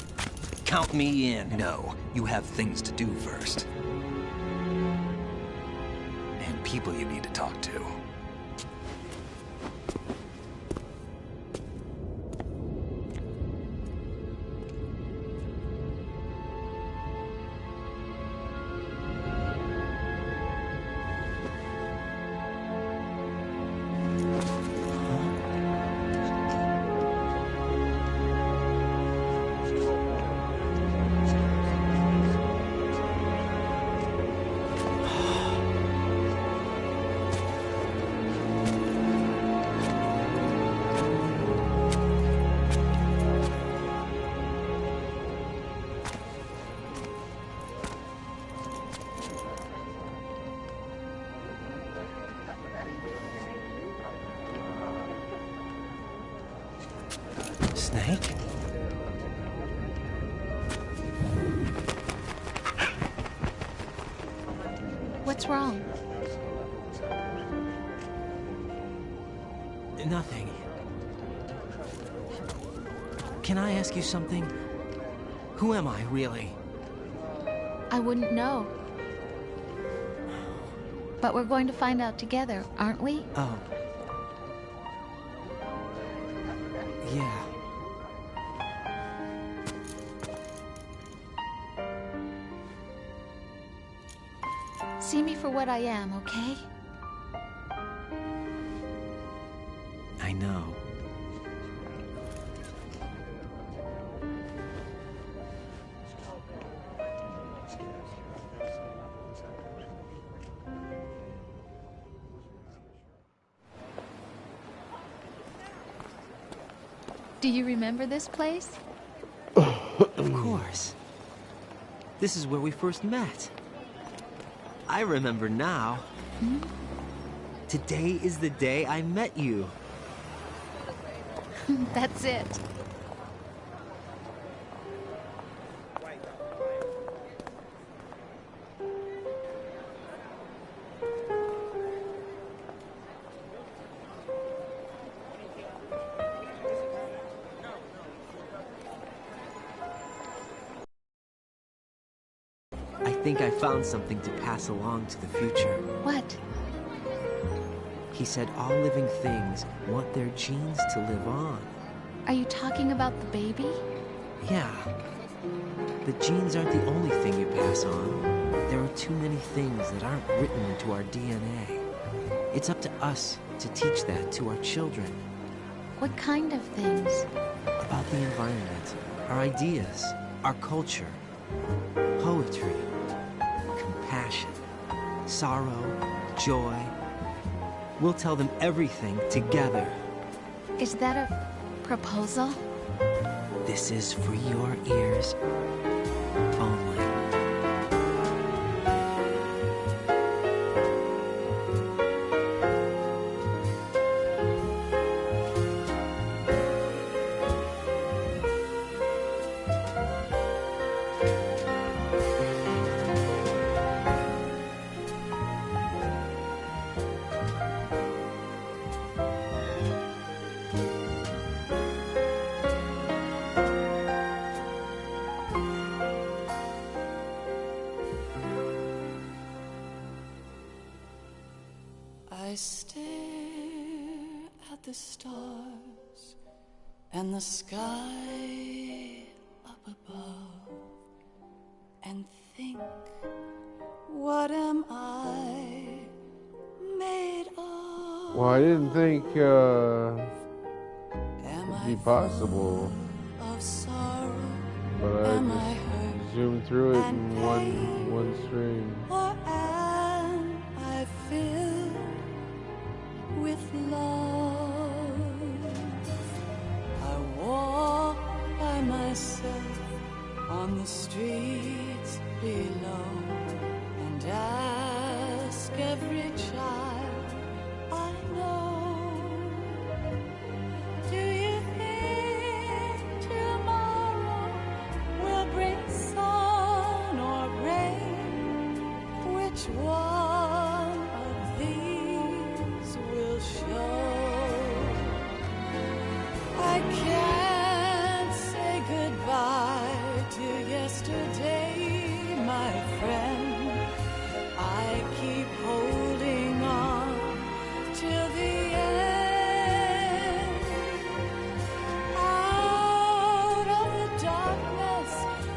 Count me in. No, you have things to do first. And people you need to talk to. Snake? What's wrong? Nothing. Can I ask you something? Who am I, really? I wouldn't know. But we're going to find out together, aren't we? Oh. Yeah. See me for what I am, okay? I know. Do you remember this place? Of course. This is where we first met. I remember now. Hmm? Today is the day I met you. That's it. I think I found something to pass along to the future. What? He said all living things want their genes to live on. Are you talking about the baby? Yeah. The genes aren't the only thing you pass on. There are too many things that aren't written into our DNA. It's up to us to teach that to our children. What kind of things? About the environment, our ideas, our culture, poetry, compassion, sorrow, joy. We'll tell them everything together. Is that a proposal? This is for your ears only. I stare at the stars and the sky up above, and think, what am I made of? Well, I didn't think it'd be possible, Of sorrow, but I am I just zoomed through it in one stream. or am I filled with love? I walk by myself on the streets below and ask every child I know, do you think tomorrow will bring sun or rain? Which one of these will show? I can't say goodbye to yesterday, my friend. I keep holding on till the end. Out of the darkness,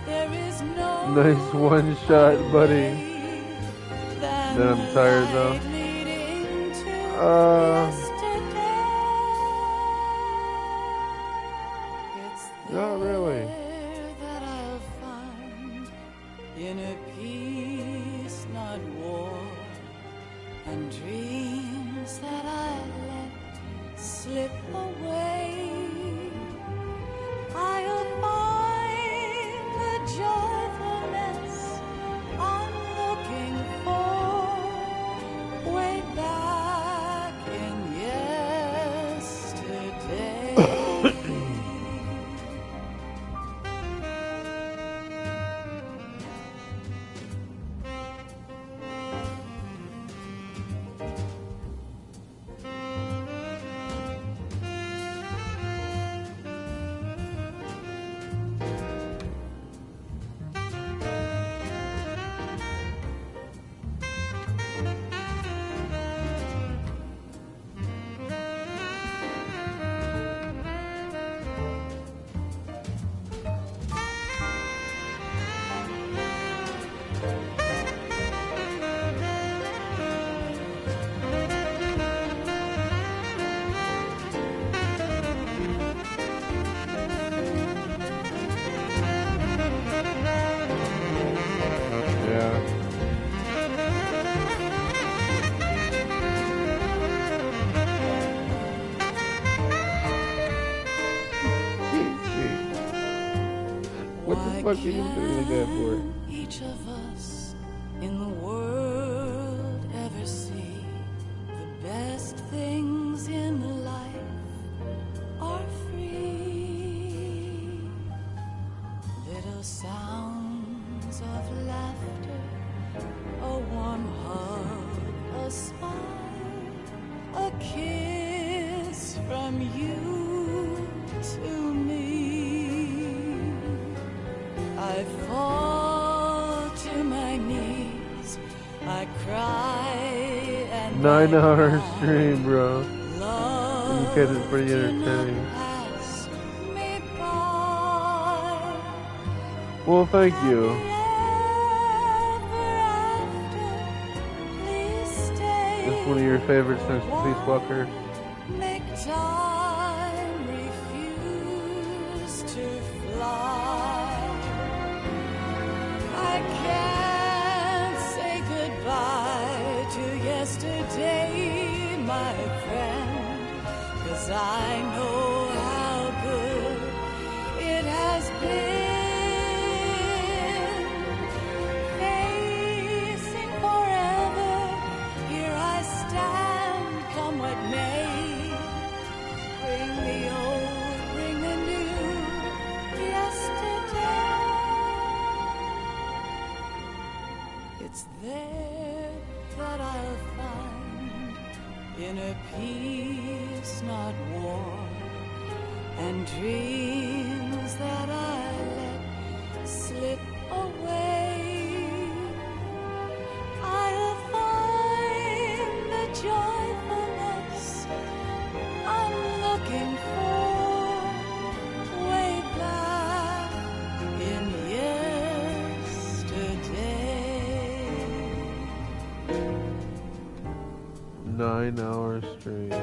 there is no Nice one shot, buddy. Then I'm tired though. Not really. that I'll find in a peace, not war, and dreams that I let slip away. I'll find the joyfulness I'm looking for way back in yesterday. What the fuck are you doing that for? Each of us in the world ever see the best things in life are free. Little sounds of laughter, a warm hug, a smile, a kiss from you to me. I fall to my knees, I cry and 9-hour stream, bro. You guys is pretty entertaining. Well, thank you. It's one of your favorites next to Peace Walker. Make time refuse to fly. I can't say goodbye to yesterday, my friend, 'cause I know how good it has been. Facing forever, here I stand, come what may. Bring the old, bring the new, yesterday. It's there that I'll find in a peace, not war, and dreams that I let slip away. I'll find the joyfulness I'm looking for 9 hours straight, huh?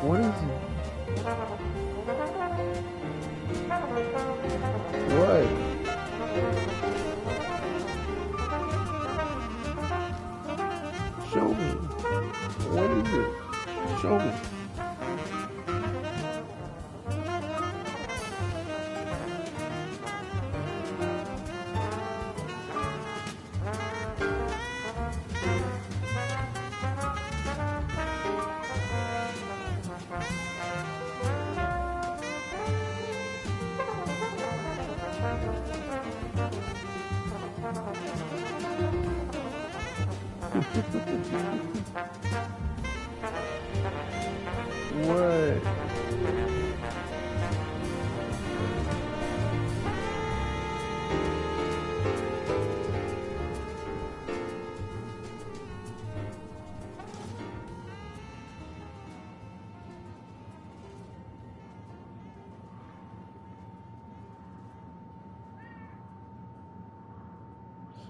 What is it? What? Show me. What is it? Show me. What?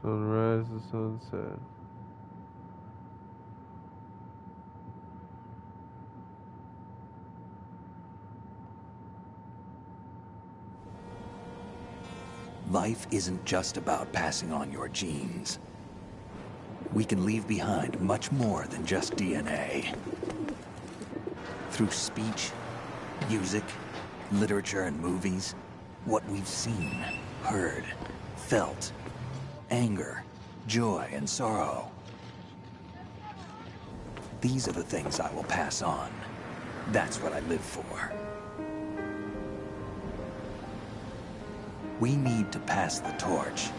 Sunrise to sunset. Life isn't just about passing on your genes. We can leave behind much more than just DNA. Through speech, music, literature, and movies, what we've seen, heard, felt, anger, joy, and sorrow. These are the things I will pass on. That's what I live for. We need to pass the torch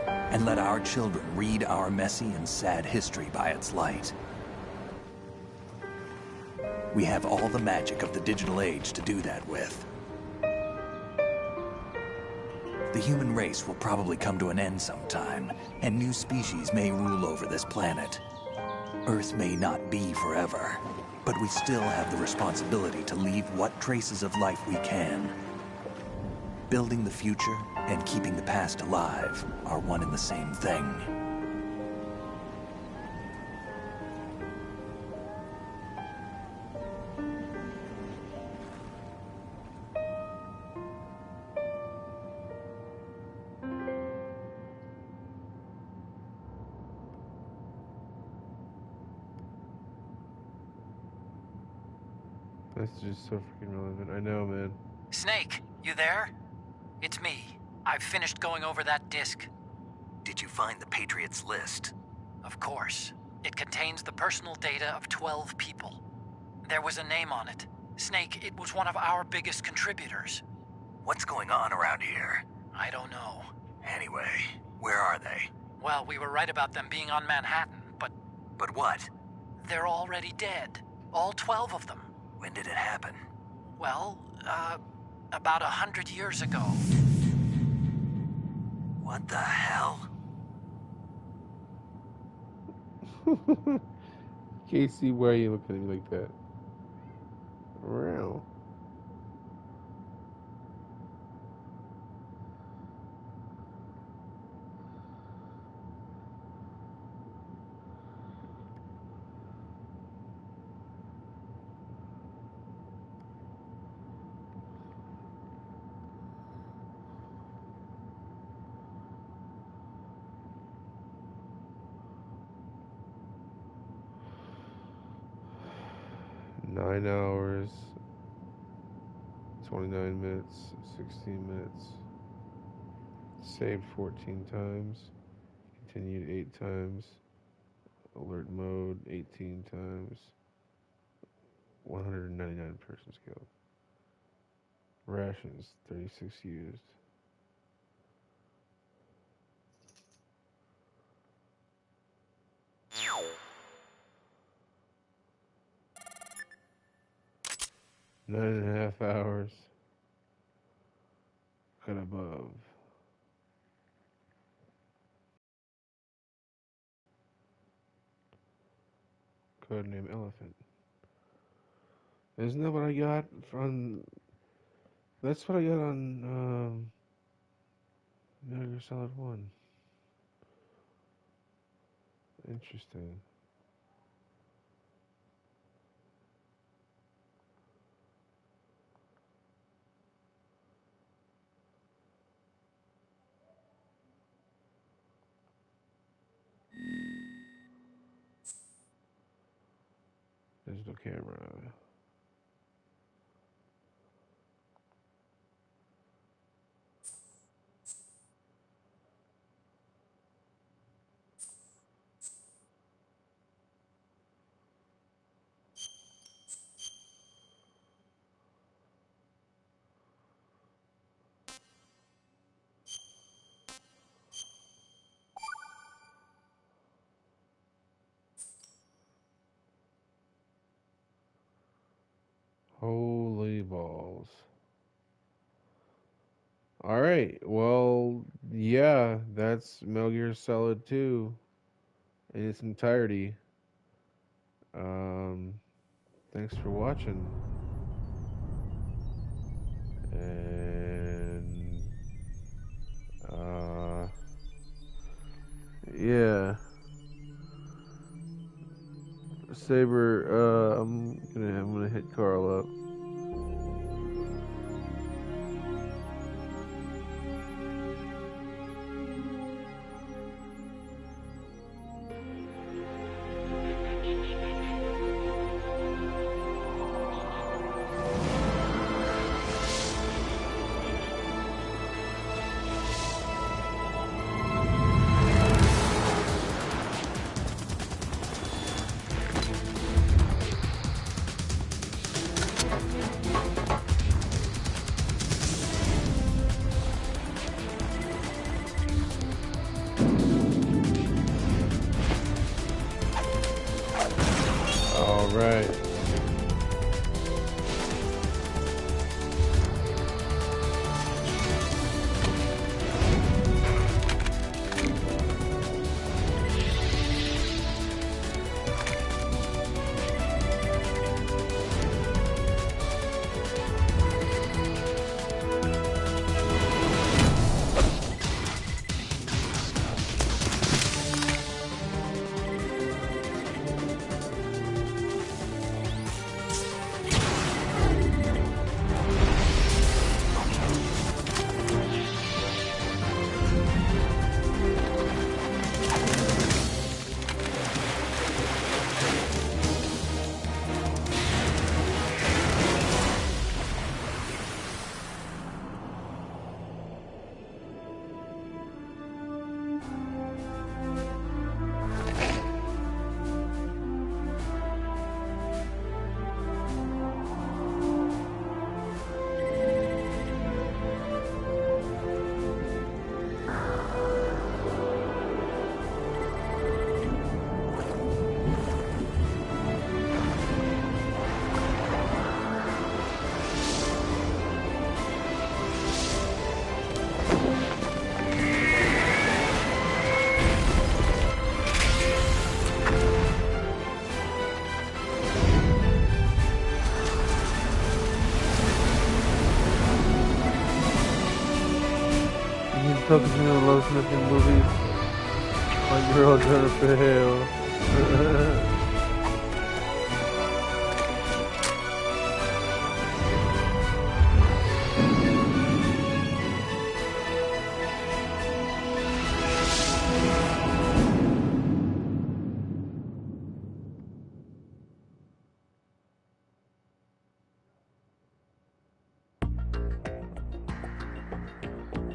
and let our children read our messy and sad history by its light. We have all the magic of the digital age to do that with. The human race will probably come to an end sometime, and new species may rule over this planet. Earth may not be forever, but we still have the responsibility to leave what traces of life we can. Building the future and keeping the past alive are one and the same thing. That's just so freaking relevant. I know, man. Snake, you there? It's me. I've finished going over that disc. Did you find the Patriots list? Of course. It contains the personal data of 12 people. There was a name on it. Snake, it was one of our biggest contributors. What's going on around here? I don't know. Anyway, where are they? Well, we were right about them being on Manhattan, but... But what? They're already dead. All 12 of them. When did it happen? Well, about 100 years ago. What the hell? Casey, why are you looking at me like that? Wow. Nine hours, 29 minutes, 16 minutes. Saved 14 times. Continued 8 times. Alert mode 18 times. 199 persons killed. Rations, 36 used. Nine and a half hours. Cut above. Codename Elephant. Isn't that what I got from... That's what I got on Metal Gear Solid 1. Interesting. There's no camera. Holy balls. Alright, well, yeah, that's Metal Gear Solid 2 in its entirety. Thanks for watching. And, yeah. Saber, I'm gonna hit Carl up. Right. Focusing on the low-sniffing movies. My girl Jennifer Hale.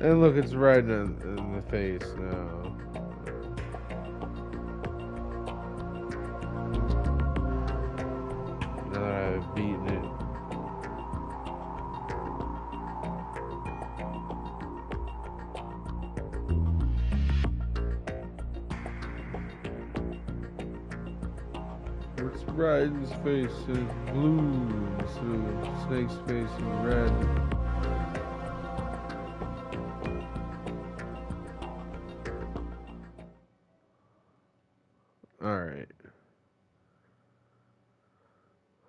And look, it's right in the face now. Now that I've beating it. It's Raiden's face is blue instead of Snake's face is red. Alright.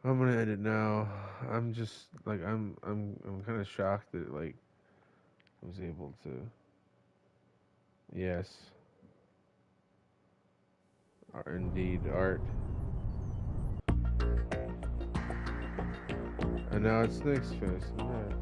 I'm gonna end it now. I'm just like I'm kinda shocked that like I was able to. Yes. Indeed, art. And now it's Snake's face. Alright.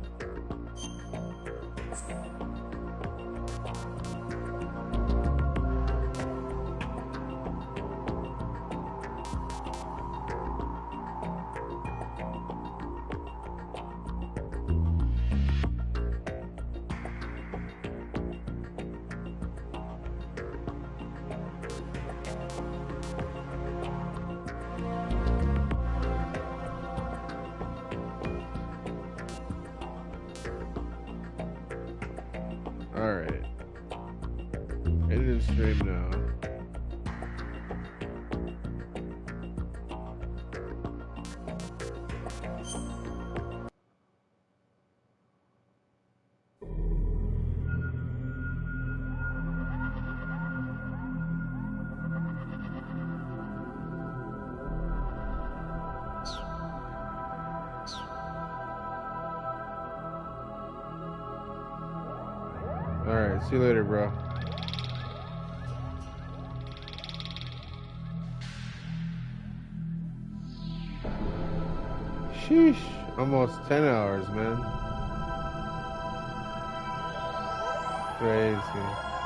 Alright. Ending stream now. Alright, see you later, bro. Sheesh. Almost 10 hours, man. Crazy.